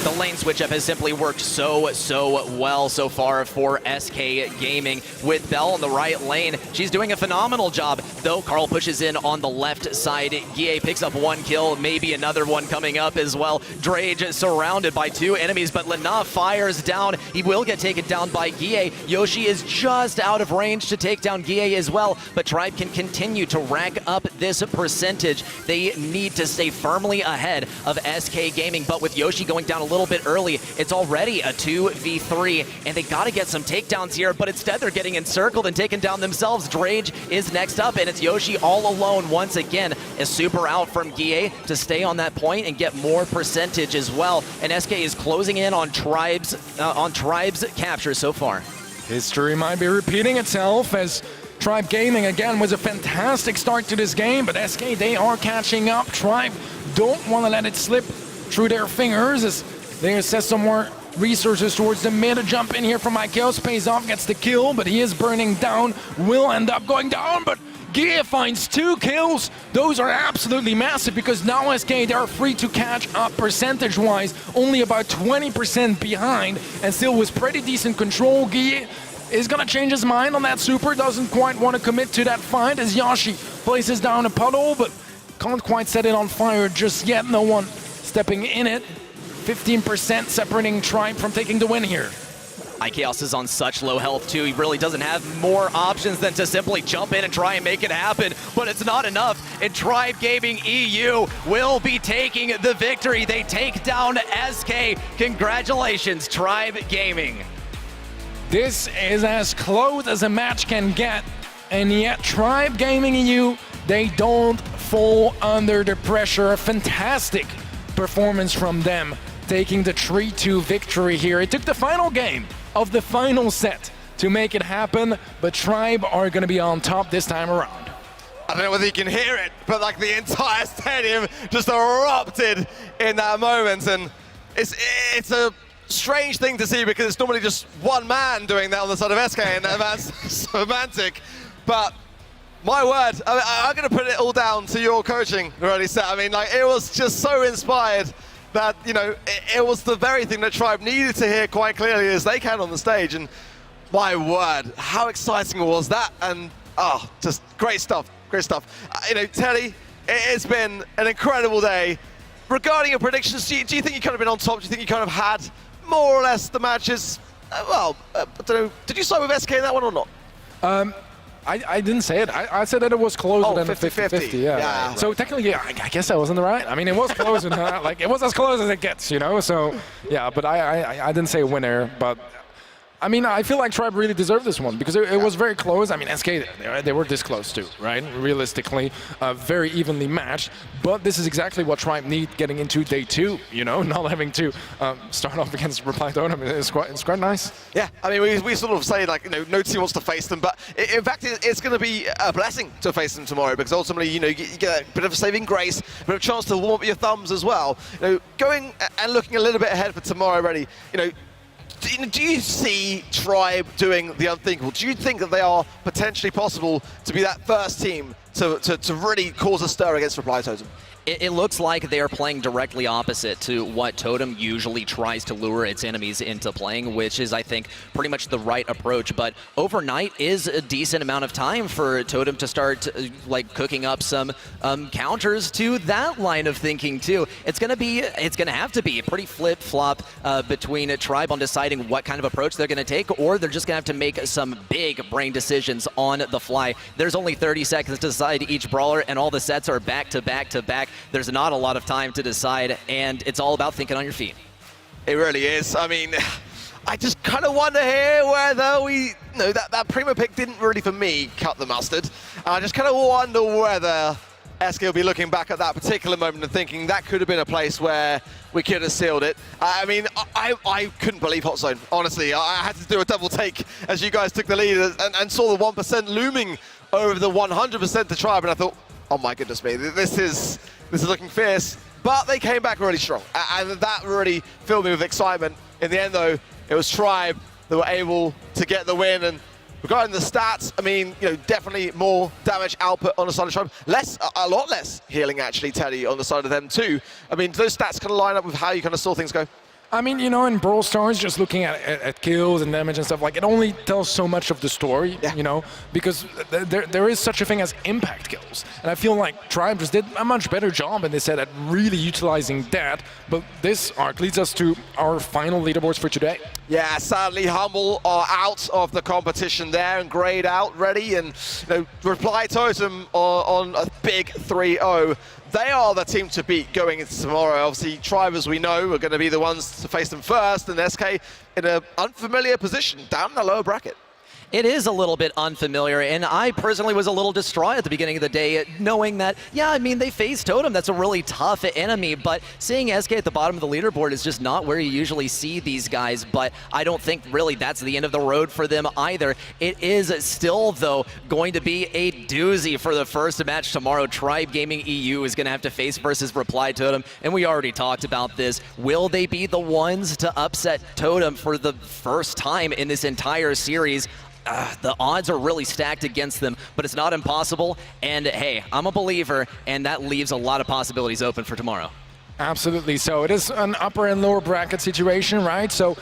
The lane switch up has simply worked so well so far for SK Gaming. With Belle on the right lane, she's doing a phenomenal job, though Carl pushes in on the left side. Guille picks up one kill, maybe another one coming up as well. Drage surrounded by two enemies, but Lina fires down. He will get taken down by Guille. Yoshi is just out of range to take down Guille as well, but Tribe can continue to rack up this percentage. They need to stay firmly ahead of SK Gaming, but with Yoshi going down a little bit early, it's already a 2v3, and they gotta get some takedowns here, but instead they're getting encircled and taken down themselves. Drage is next up, and it's Yoshi all alone once again. A super out from Guille to stay on that point and get more percentage as well, and SK is closing in on Tribe's capture so far. History might be repeating itself as Tribe Gaming again was a fantastic start to this game, but SK, they are catching up. Tribe don't want to let it slip through their fingers as they assess some more resources towards the mid. A jump in here from Ikeos pays off, gets the kill, but he is burning down. Will end up going down, but Gia finds 2 kills. Those are absolutely massive because now SK, they are free to catch up percentage-wise, only about 20% behind, and still with pretty decent control. Gia is gonna change his mind on that super, doesn't quite want to commit to that fight as Yashi places down a puddle, but can't quite set it on fire just yet. No one stepping in it. 15% separating Tribe from taking the win here. Ikeos is on such low health too. He really doesn't have more options than to simply jump in and try and make it happen, but it's not enough. And Tribe Gaming EU will be taking the victory. They take down SK. Congratulations, Tribe Gaming. This is as close as a match can get, and yet Tribe Gaming EU, they don't fall under the pressure. A fantastic performance from them, taking the 3-2 victory here. It took the final game of the final set to make it happen, but Tribe are going to be on top this time around. I don't know whether you can hear it, but like the entire stadium just erupted in that moment, and it's a strange thing to see because it's normally just one man doing that on the side of SK, and that man's semantic. But my word, I'm going to put it all down to your coaching, really, Set. I mean, like, it was just so inspired that, you know, it was the very thing that Tribe needed to hear quite clearly as they can on the stage. And my word, how exciting was that? And, oh, just great stuff, great stuff. You know, Teddy, it's been an incredible day. Regarding your predictions, do you think you could have been on top? Do you think you kind of had more or less the matches? I don't know. Did you side with SK in that one or not? I didn't say it. I said that it was closer than 50-50. Yeah. So technically, I guess I wasn't right. I mean, it was close enough. Like, it was as close as it gets, you know? So, yeah, but I didn't say winner, but I mean, I feel like Tribe really deserved this one because it was very close. I mean, SK, they were this close too, right? Realistically, very evenly matched. But this is exactly what Tribe need getting into day 2, you know, not having to start off against Reply Totem. It's quite nice. Yeah, I mean, we sort of say, like, you know, no team wants to face them, but in fact, it's going to be a blessing to face them tomorrow because ultimately, you know, you get a bit of a saving grace, a bit of a chance to warm up your thumbs as well. You know, going and looking a little bit ahead for tomorrow already, you know, do you see Tribe doing the unthinkable? Do you think that they are potentially possible to be that first team to really cause a stir against Reply Totem? It looks like they are playing directly opposite to what Totem usually tries to lure its enemies into playing, which is, I think, pretty much the right approach. But overnight is a decent amount of time for Totem to start like cooking up some counters to that line of thinking too. It's gonna have to be a pretty flip-flop between Tribe on deciding what kind of approach they're gonna take, or they're just gonna have to make some big brain decisions on the fly. There's only 30 seconds to decide each brawler, and all the sets are back to back to back. There's not a lot of time to decide, and it's all about thinking on your feet. It really is. I mean, I just kind of wonder here whether that Primo pick didn't really, for me, cut the mustard. I just kind of wonder whether SK will be looking back at that particular moment and thinking that could have been a place where we could have sealed it. I mean, I couldn't believe Hot Zone, honestly. I had to do a double take as you guys took the lead and saw the 1% looming over the 100% to Tribe, and I thought, oh my goodness me, this is looking fierce. But they came back really strong, and that really filled me with excitement. In the end, though, it was Tribe that were able to get the win. And regarding the stats, I mean, you know, definitely more damage output on the side of Tribe. A lot less healing, actually, Teddy, on the side of them, too. I mean, those stats kind of line up with how you kind of saw things go. I mean, you know, in Brawl Stars, just looking at kills and damage and stuff, like, it only tells so much of the story, you know, because there is such a thing as impact kills. And I feel like Tribe just did a much better job in this set at really utilizing that. But this arc leads us to our final leaderboards for today. Yeah, sadly, Humble are out of the competition there, and Grade out, ready, and, you know, Reply Totem on a big 3-0. They are the team to beat going into tomorrow. Obviously, Tribe, as we know, are going to be the ones to face them first, and SK in an unfamiliar position down in the lower bracket. It is a little bit unfamiliar, and I personally was a little distraught at the beginning of the day, knowing that, yeah, I mean, they faced Totem. That's a really tough enemy, but seeing SK at the bottom of the leaderboard is just not where you usually see these guys, but I don't think really that's the end of the road for them either. It is still, though, going to be a doozy for the first match tomorrow. Tribe Gaming EU is going to have to face versus Reply Totem, and we already talked about this. Will they be the ones to upset Totem for the first time in this entire series? The odds are really stacked against them, but it's not impossible. And hey, I'm a believer, and that leaves a lot of possibilities open for tomorrow. Absolutely. So it is an upper and lower bracket situation, right? So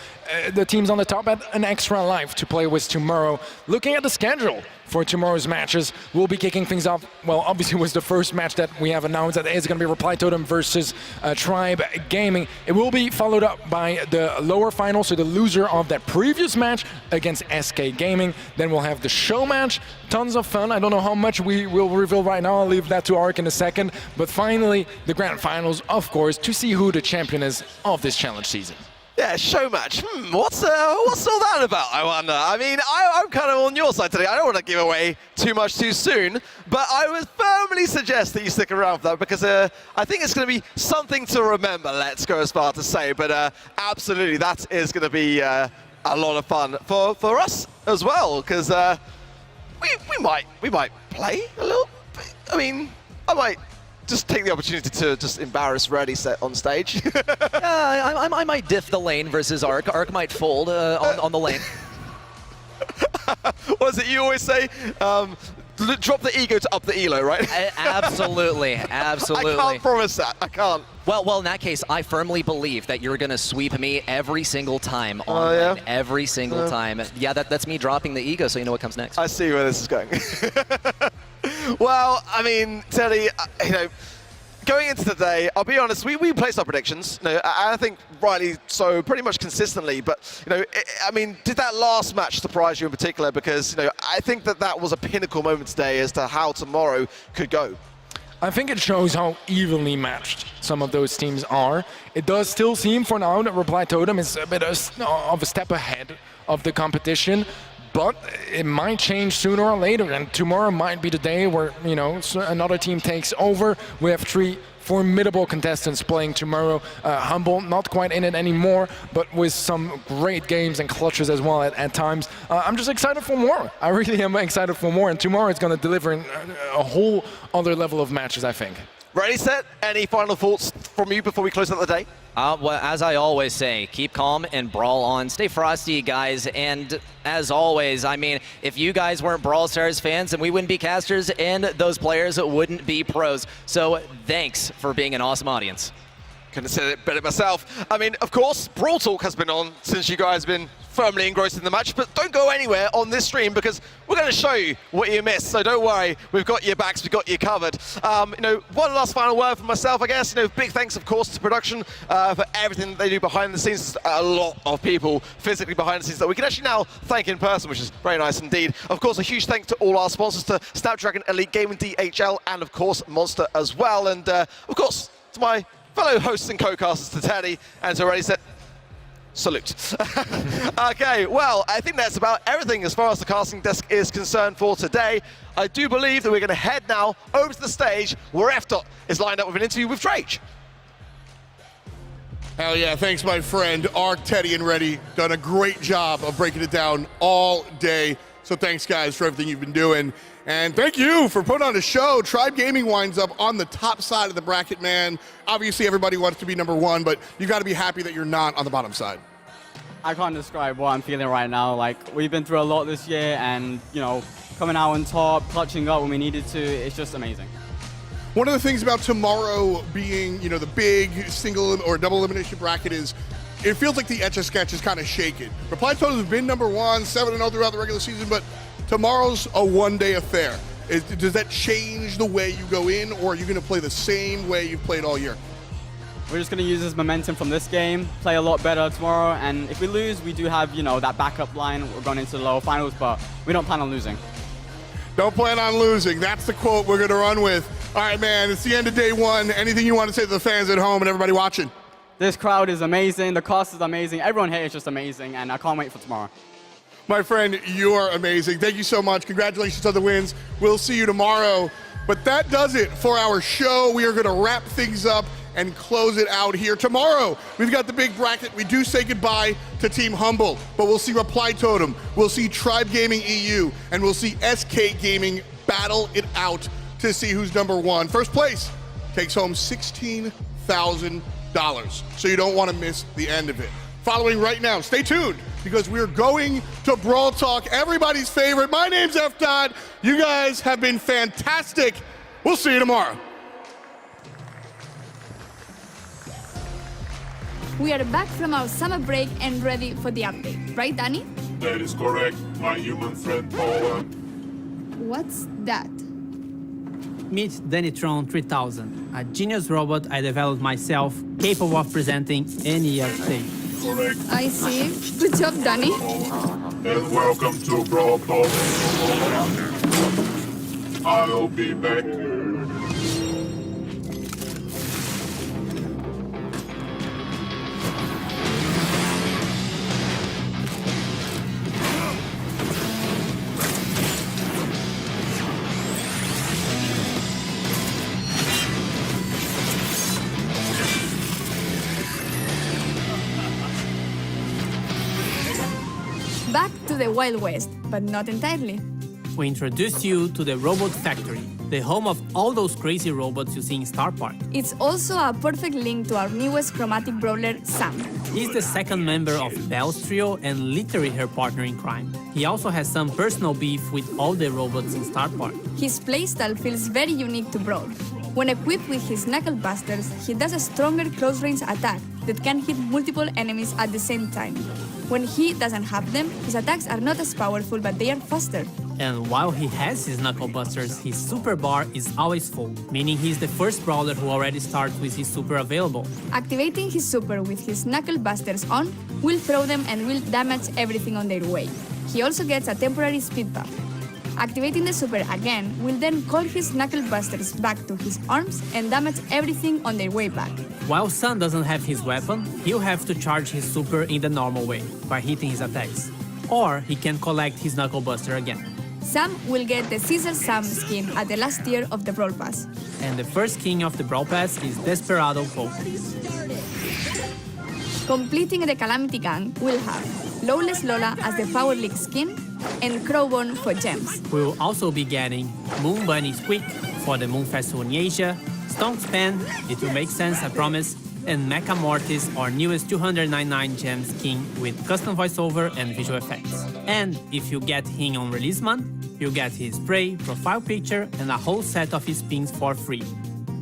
the teams on the top have an extra life to play with tomorrow. Looking at the schedule for tomorrow's matches, we'll be kicking things off. Well, obviously, it was the first match that we have announced that is going to be Reply Totem versus Tribe Gaming. It will be followed up by the lower final, so the loser of that previous match against SK Gaming. Then we'll have the show match. Tons of fun. I don't know how much we will reveal right now. I'll leave that to Ark in a second. But finally, the grand finals, of course, to see who the champion is of this challenge season. Yeah, show match. What's all that about, I wonder? I mean, I'm kind of on your side today. I don't want to give away too much too soon, but I would firmly suggest that you stick around for that because I think it's going to be something to remember, let's go as far to say. But absolutely, that is going to be a lot of fun for us as well because we might play a little bit. I mean, I might just take the opportunity to just embarrass Ready Set on stage. Yeah, I might diff the lane versus Ark. Ark might fold on the lane. What is it you always say? Drop the ego to up the elo, right? Absolutely, absolutely. I can't promise that. I can't. Well, in that case, I firmly believe that you're going to sweep me every single time on lane. Every single time. Yeah, that's me dropping the ego, so you know what comes next. I see where this is going. Well, I mean, Teddy, you know, going into today, I'll be honest, we placed our predictions. You know, I think rightly so, pretty much consistently. But you know, I mean, did that last match surprise you in particular? Because you know, I think that was a pinnacle moment today as to how tomorrow could go. I think it shows how evenly matched some of those teams are. It does still seem for now that Reply Totem is a bit of a step ahead of the competition. But it might change sooner or later, and tomorrow might be the day where, you know, another team takes over. We have 3 formidable contestants playing tomorrow. Humble, not quite in it anymore, but with some great games and clutches as well at times. I'm just excited for more. I really am excited for more, and tomorrow is going to deliver a whole other level of matches, I think. Ready, set? Any final thoughts from you before we close out the day? Well, as I always say, keep calm and brawl on. Stay frosty, guys. And as always, I mean, if you guys weren't Brawl Stars fans, then we wouldn't be casters, and those players wouldn't be pros. So thanks for being an awesome audience. Couldn't have said it better myself. I mean, of course, Brawl Talk has been on since you guys have been firmly engrossed in the match, but don't go anywhere on this stream because we're going to show you what you missed. So don't worry, we've got your backs, we've got you covered. You know, one last final word for myself, I guess. You know, big thanks, of course, to production for everything that they do behind the scenes. There's a lot of people physically behind the scenes that we can actually now thank in person, which is very nice indeed. Of course, a huge thanks to all our sponsors, to Snapdragon, Elite Gaming, DHL, and of course, Monster as well. And of course, to my fellow hosts and co-casters, to Teddy and to Ready Set. Salute. Okay, well, I think that's about everything as far as the casting desk is concerned for today. I do believe that we're going to head now over to the stage where F-Dot is lined up with an interview with Drake. Hell yeah, thanks my friend. Ark, Teddy, and Ready done a great job of breaking it down all day. So thanks guys for everything you've been doing. And thank you for putting on a show. Tribe Gaming winds up on the top side of the bracket, man. Obviously everybody wants to be #1, but you got to be happy that you're not on the bottom side. I can't describe what I'm feeling right now. Like, we've been through a lot this year, and, you know, coming out on top, clutching up when we needed to, it's just amazing. One of the things about tomorrow being, you know, the big single or double elimination bracket is it feels like the Etch-a-Sketch is kind of shaken. Reply Totem has been #1, 7-0 throughout the regular season, but tomorrow's a one-day affair. Does that change the way you go in, or are you going to play the same way you've played all year? We're just going to use this momentum from this game, play a lot better tomorrow, and if we lose, we do have, you know, that backup line. We're going into the lower finals, but we don't plan on losing. Don't plan on losing. That's the quote we're going to run with. All right, man, it's the end of day 1. Anything you want to say to the fans at home and everybody watching? This crowd is amazing. The cast is amazing. Everyone here is just amazing, and I can't wait for tomorrow. My friend, you are amazing. Thank you so much. Congratulations on the wins. We'll see you tomorrow. But that does it for our show. We are going to wrap things up and close it out here. Tomorrow, we've got the big bracket. We do say goodbye to Team Humble, but we'll see Reply Totem, we'll see Tribe Gaming EU, and we'll see SK Gaming battle it out to see who's number one. First place takes home $16,000, so you don't want to miss the end of it. Following right now, stay tuned, because we're going to Brawl Talk, everybody's favorite. My name's F. Dot. You guys have been fantastic. We'll see you tomorrow. We are back from our summer break and ready for the update. Right, Danny? That is correct, my human friend Paula. What's that? Meet Dannytron 3000, a genius robot I developed myself, capable of presenting any update. Correct. I see. Good job, Danny. And welcome to Brawl Talk. I'll be back. Back to the Wild West, but not entirely. We introduce you to the Robot Factory, the home of all those crazy robots you see in Star Park. It's also a perfect link to our newest chromatic brawler, Sam. He's the second member of Belle's trio and literally her partner in crime. He also has some personal beef with all the robots in Star Park. His playstyle feels very unique to Brawl. When equipped with his Knuckle Busters, he does a stronger close-range attack that can hit multiple enemies at the same time. When he doesn't have them, his attacks are not as powerful, but they are faster. And while he has his Knuckle Busters, his super bar is always full, meaning he's the first brawler who already starts with his super available. Activating his super with his Knuckle Busters on will throw them and will damage everything on their way. He also gets a temporary speed buff. Activating the super again will then call his Knuckle Busters back to his arms and damage everything on their way back. While Sun doesn't have his weapon, he'll have to charge his super in the normal way, by hitting his attacks. Or he can collect his Knuckle Buster again. Sam will get the Caesar Sam skin at the last tier of the Brawl Pass. And the first king of the Brawl Pass is Desperado Pope. Completing the Calamity Gang will have Lawless Lola as the Power League skin and Crowbone for gems. We will also be getting Moon Bunny Squeak for the Moon Festival in Asia, Stonk Span, it will make sense, I promise, and Mecha Mortis, our newest 299 gems king with custom voiceover and visual effects. And if you get him on release month, you'll get his spray, profile picture, and a whole set of his pins for free.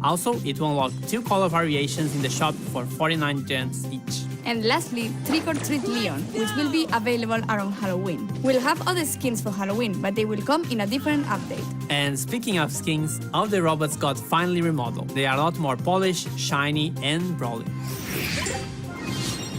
Also, it will unlock 2 color variations in the shop for 49 gems each. And lastly, Trick or Treat Leon, which will be available around Halloween. We'll have other skins for Halloween, but they will come in a different update. And speaking of skins, all the robots got finally remodeled. They are a lot more polished, shiny, and brawly.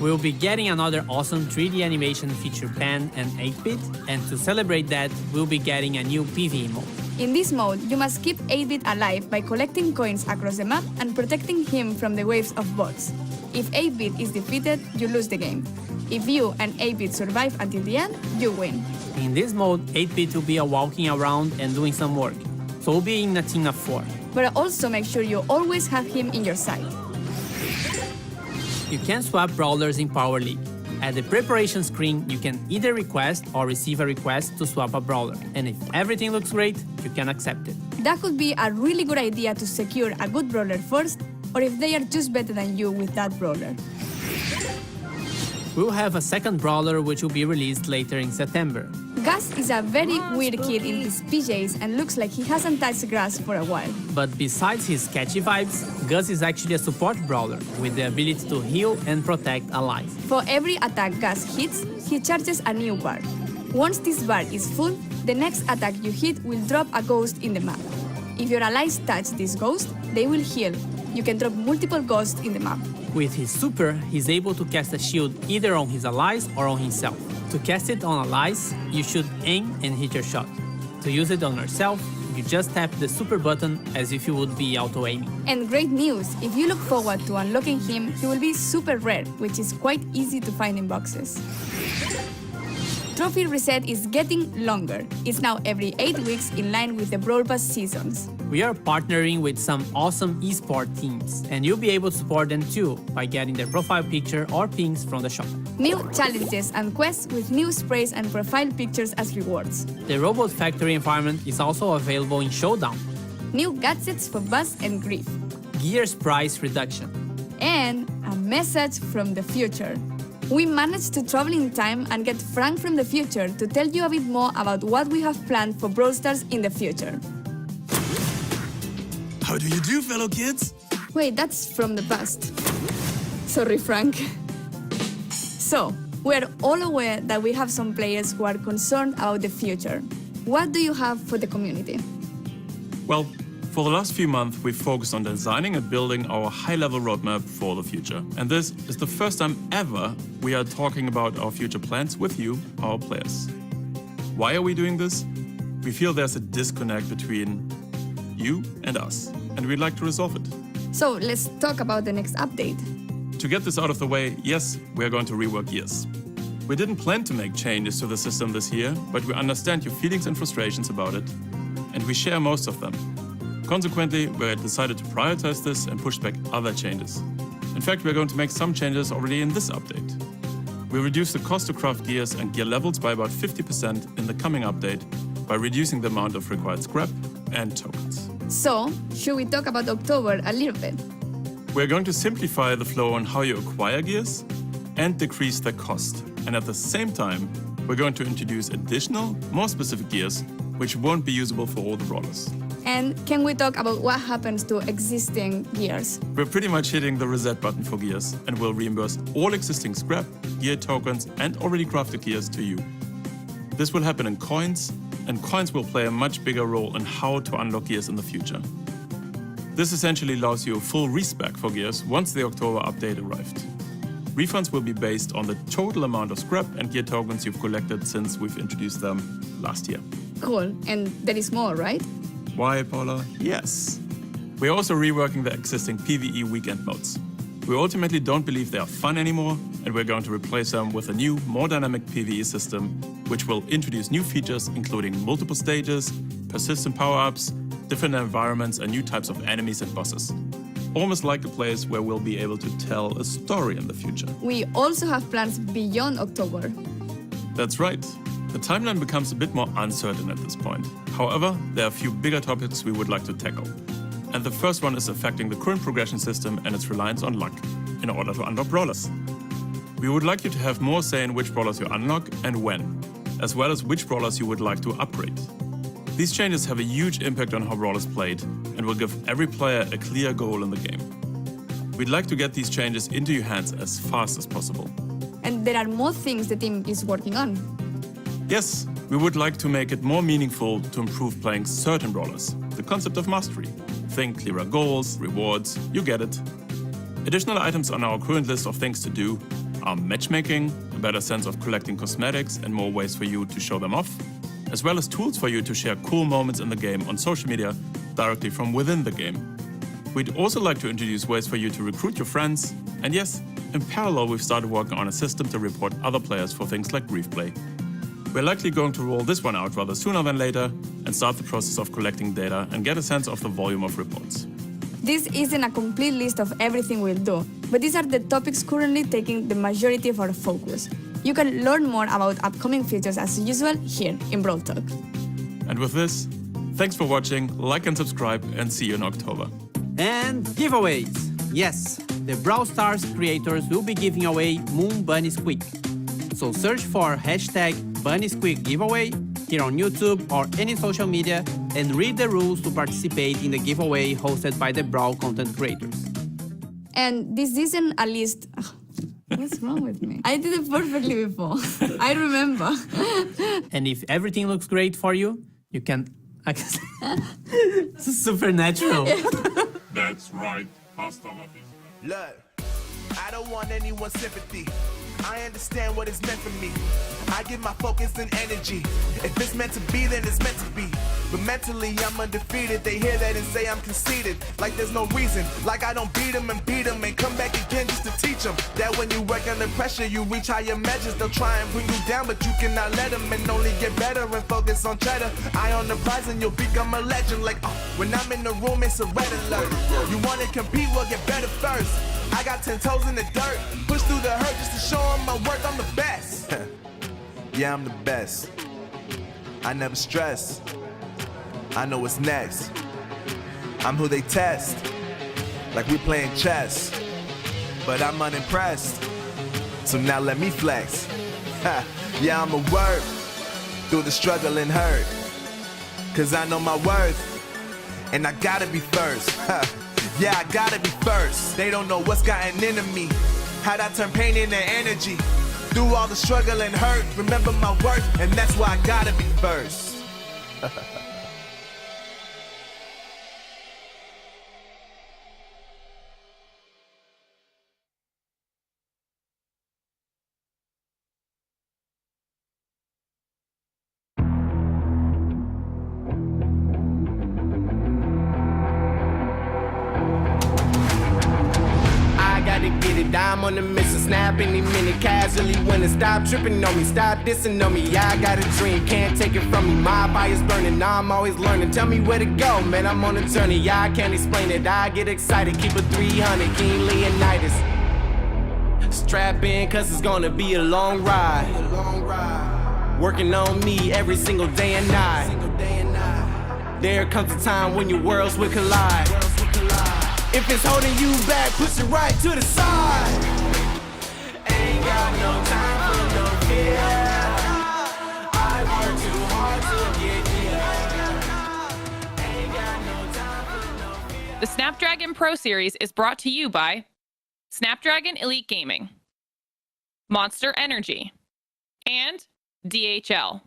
We'll be getting another awesome 3D animation feature Pan and 8-bit, and to celebrate that, we'll be getting a new PvE mode. In this mode, you must keep 8-bit alive by collecting coins across the map and protecting him from the waves of bots. If 8-bit is defeated, you lose the game. If you and 8-bit survive until the end, you win. In this mode, 8-bit will be walking around and doing some work, so we'll be in a team of 4. But also make sure you always have him in your sight. You can swap brawlers in Power League. At the preparation screen, you can either request or receive a request to swap a brawler, and if everything looks great, you can accept it. That could be a really good idea to secure a good brawler first, or if they are just better than you with that brawler. We'll have a second brawler which will be released later in September. Gus is a very weird kid in his PJs and looks like he hasn't touched grass for a while. But besides his catchy vibes, Gus is actually a support brawler with the ability to heal and protect allies. For every attack Gus hits, he charges a new bar. Once this bar is full, the next attack you hit will drop a ghost in the map. If your allies touch this ghost, they will heal. You can drop multiple ghosts in the map. With his super, he's able to cast a shield either on his allies or on himself. To cast it on allies, you should aim and hit your shot. To use it on yourself, you just tap the super button as if you would be auto-aiming. And great news, if you look forward to unlocking him, he will be super rare, which is quite easy to find in boxes. trophy reset is getting longer. It's now every 8 weeks in line with the Brawl Pass seasons. We are partnering with some awesome esport teams, and you'll be able to support them too by getting their profile picture or pings from the shop. New challenges and quests with new sprays and profile pictures as rewards. The Robot Factory environment is also available in Showdown. New gadgets for Buzz and Grief. Gears price reduction. And a message from the future. We managed to travel in time and get Frank from the future to tell you a bit more about what we have planned for Brawl Stars in the future. How do you do, fellow kids? Wait, that's from the past. Sorry, Frank. So, we're all aware that we have some players who are concerned about the future. What do you have for the community? Well, for the last few months, we've focused on designing and building our high-level roadmap for the future. And this is the first time ever we are talking about our future plans with you, our players. Why are we doing this? We feel there's a disconnect between you and us, and we'd like to resolve it. So, let's talk about the next update. To get this out of the way, yes, we are going to rework Gears. We didn't plan to make changes to the system this year, but we understand your feelings and frustrations about it, and we share most of them. Consequently, we decided to prioritize this and push back other changes. In fact, we're going to make some changes already in this update. We reduce the cost to craft gears and gear levels by about 50% in the coming update by reducing the amount of required scrap and tokens. So, should we talk about October a little bit? We're going to simplify the flow on how you acquire gears and decrease their cost. And at the same time, we're going to introduce additional, more specific gears, which won't be usable for all the brawlers. And can we talk about what happens to existing gears? We're pretty much hitting the reset button for gears and will reimburse all existing scrap, gear tokens, and already crafted gears to you. This will happen in coins, and coins will play a much bigger role in how to unlock gears in the future. This essentially allows you a full respec for gears once the October update arrived. Refunds will be based on the total amount of scrap and gear tokens you've collected since we've introduced them last year. Cool, and there is more, right? Why, Paula? Yes. We're also reworking the existing PvE weekend modes. We ultimately don't believe they are fun anymore, and we're going to replace them with a new, more dynamic PvE system, which will introduce new features including multiple stages, persistent power-ups, different environments, and new types of enemies and bosses. Almost like a place where we'll be able to tell a story in the future. We also have plans beyond October. That's right. The timeline becomes a bit more uncertain at this point. However, there are a few bigger topics we would like to tackle. And the first one is affecting the current progression system and its reliance on luck in order to unlock brawlers. We would like you to have more say in which brawlers you unlock and when, as well as which brawlers you would like to upgrade. These changes have a huge impact on how Brawl is played and will give every player a clear goal in the game. We'd like to get these changes into your hands as fast as possible. And there are more things the team is working on. Yes, we would like to make it more meaningful to improve playing certain brawlers. The concept of mastery. Think clearer goals, rewards, you get it. Additional items on our current list of things to do are matchmaking, a better sense of collecting cosmetics and more ways for you to show them off, as well as tools for you to share cool moments in the game on social media directly from within the game. We'd also like to introduce ways for you to recruit your friends, and yes, in parallel we've started working on a system to report other players for things like grief play. We're likely going to roll this one out rather sooner than later and start the process of collecting data and get a sense of the volume of reports. This isn't a complete list of everything we'll do, but these are the topics currently taking the majority of our focus. You can learn more about upcoming features as usual here in Brawl Talk. And with this, thanks for watching, like and subscribe, and see you in October. And giveaways. Yes, the Brawl Stars creators will be giving away Moon Bunny Squeak. So search for #BunnySqueak giveaway here on YouTube or any social media and read the rules to participate in the giveaway hosted by the Brawl content creators. And this isn't a list. What's wrong with me? I did it perfectly before. I remember. And if everything looks great for you, you can... This is supernatural. That's right. Hasta la vista. Look, I don't want anyone's sympathy. I understand what it's meant for me. I give my focus and energy. If it's meant to be, then it's meant to be. But mentally, I'm undefeated. They hear that and say I'm conceited. Like there's no reason. Like I don't beat them and come back again just to teach them that when you work under pressure, you reach higher measures. They'll try and bring you down, but you cannot let them, and only get better and focus on cheddar. Eye on the prize and you'll become a legend. Like, when I'm in the room, it's a red alert. You want to compete, well, get better first. I got 10 toes in the dirt. Push through the hurt just to show them my worth. I'm the best. Yeah, I'm the best. I never stress. I know what's next. I'm who they test. Like we playing chess. But I'm unimpressed. So now let me flex. Yeah, I'ma work through the struggle and hurt. Cause I know my worth. And I gotta be first. Yeah, I gotta be first. They don't know what's gotten into me. How'd I turn pain into energy? Through all the struggle and hurt, remember my worth, and that's why I gotta be first. I'm on the mission, snap any minute, casually winning. Stop tripping on me, stop dissing on me. Yeah, I got a dream, can't take it from me. My fire's burning, I'm always learning. Tell me where to go, man, I'm on a journey. Yeah, I can't explain it, I get excited. Keep it 300, King Leonidas. Strap in, cause it's gonna be a long ride. Working on me every single day and night. There comes a time when your worlds will collide. If it's holding you back, push it right to the side. Ain't got no time for no fear. I work too hard to get here. Ain't got no time for no fear. The Snapdragon Pro Series is brought to you by Snapdragon Elite Gaming, Monster Energy, and DHL.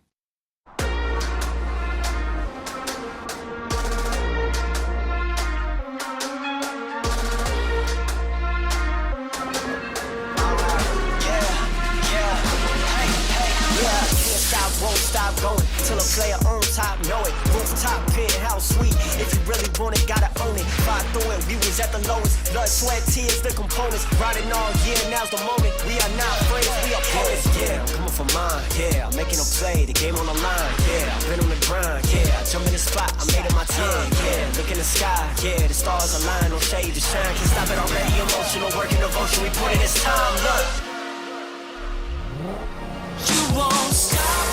Won't stop going till a player on top know it. Rooftop pit, how sweet. If you really want it, gotta own it. Fight through it, we was at the lowest. Blood, sweat, tears, the components. Riding all year, now's the moment. We are not afraid, we are opponents. Yeah, I'm coming for mine. Yeah, I'm making a play, the game on the line. Yeah, I've been on the grind. Yeah, I jump in the spot, I made it my time. Yeah, look in the sky. Yeah, the stars align, no shade to shine. Can't stop it already, emotional work and devotion. We put in this time, look. You won't stop.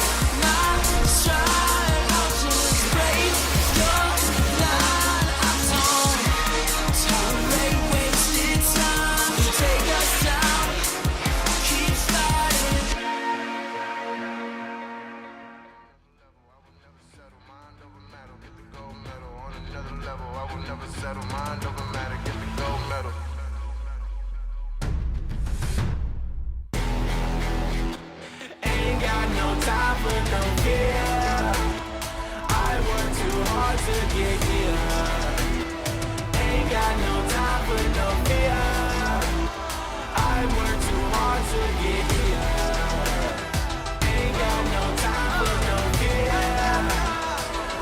Ain't got no time for no fear. I work too hard to get here. Ain't got no time for no fear. I work too hard to get here. Ain't got no time for no fear.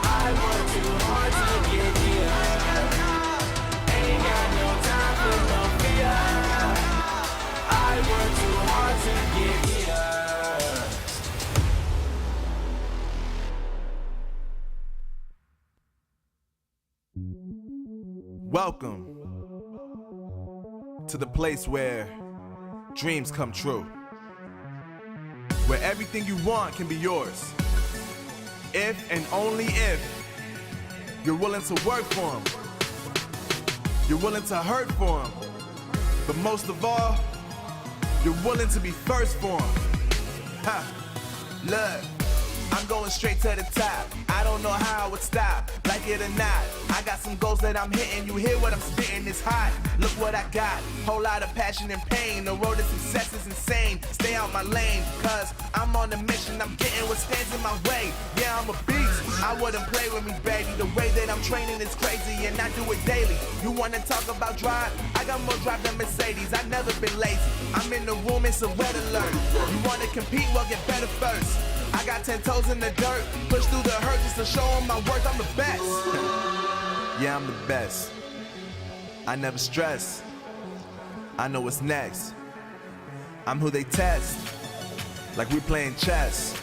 I work too hard to get here. Ain't got no time for no fear. I work too hard to get here. Welcome to the place where dreams come true, where everything you want can be yours, if and only if you're willing to work for them, you're willing to hurt for them, but most of all, you're willing to be first for them. Ha! Look, I'm going straight to the top. I don't know how I would stop, like it or not. I got some goals that I'm hitting. You hear what I'm spitting? It's hot. Look what I got. Whole lot of passion and pain. The road to success is insane. Stay out my lane, cause I'm on a mission. I'm getting what stands in my way. Yeah, I'm a beast. I wouldn't play with me, baby. The way that I'm training is crazy, and I do it daily. You wanna talk about drive? I got more drive than Mercedes. I've never been lazy. I'm in the room, it's a red alert. You wanna compete? Well, get better first. I got 10 toes in the dirt. Push through the hurt just to show them my worth. I'm the best. Yeah, I'm the best. I never stress. I know what's next. I'm who they test, like we playing chess.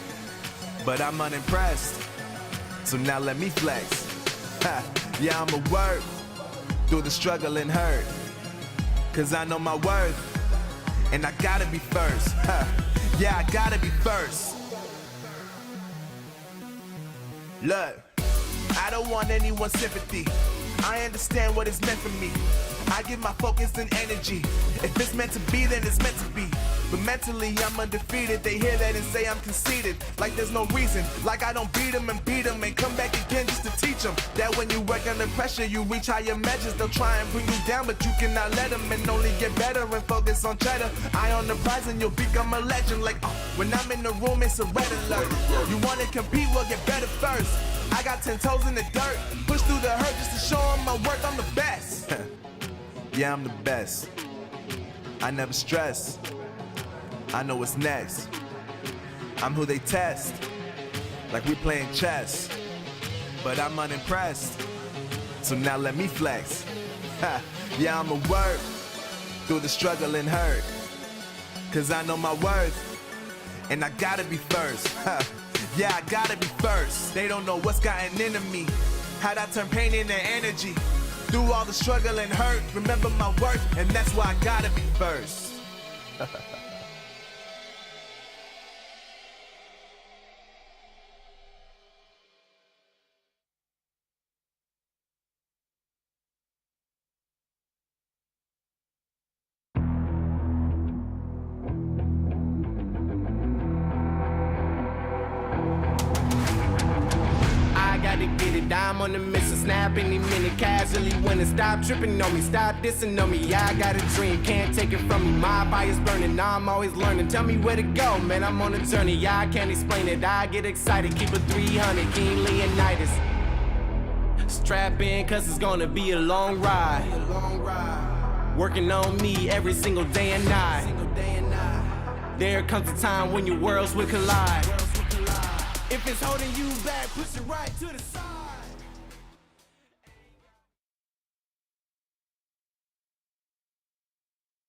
But I'm unimpressed, so now let me flex. Ha. Yeah, I'ma work through the struggle and hurt, cause I know my worth, and I gotta be first. Ha. Yeah, I gotta be first. Look, I don't want anyone's sympathy. I understand what it's meant for me. I give my focus and energy. If it's meant to be, then it's meant to be. But mentally, I'm undefeated. They hear that and say I'm conceited. Like there's no reason. Like I don't beat them and come back again just to teach them that when you work under pressure, you reach higher measures. They'll try and bring you down, but you cannot let them, and only get better and focus on cheddar. Eye on the prize and you'll become a legend. Like, when I'm in the room, it's a red alert. You wanna compete? Well, get better first. I got 10 toes in the dirt. Push through the hurt just to show them my worth. I'm the best. Yeah, I'm the best. I never stress. I know what's next. I'm who they test, like we playing chess. But I'm unimpressed, so now let me flex. Ha. Yeah, I'ma work through the struggle and hurt, cause I know my worth, and I gotta be first. Ha. Yeah, I gotta be first. They don't know what's gotten into me, how'd I turn pain into energy. Through all the struggle and hurt, remember my worth, and that's why I gotta be first. I'm on the mission, snap any minute, casually winning. Stop tripping on me, stop dissing on me. Yeah, I got a dream, can't take it from me. My fire's burning, I'm always learning. Tell me where to go, man, I'm on a journey. Yeah, I can't explain it, I get excited. Keep it 300, King Leonidas. Strap in, cause it's gonna be a long ride. Working on me every single day and night. There comes a time when your worlds will collide. If it's holding you back, push it right to the side.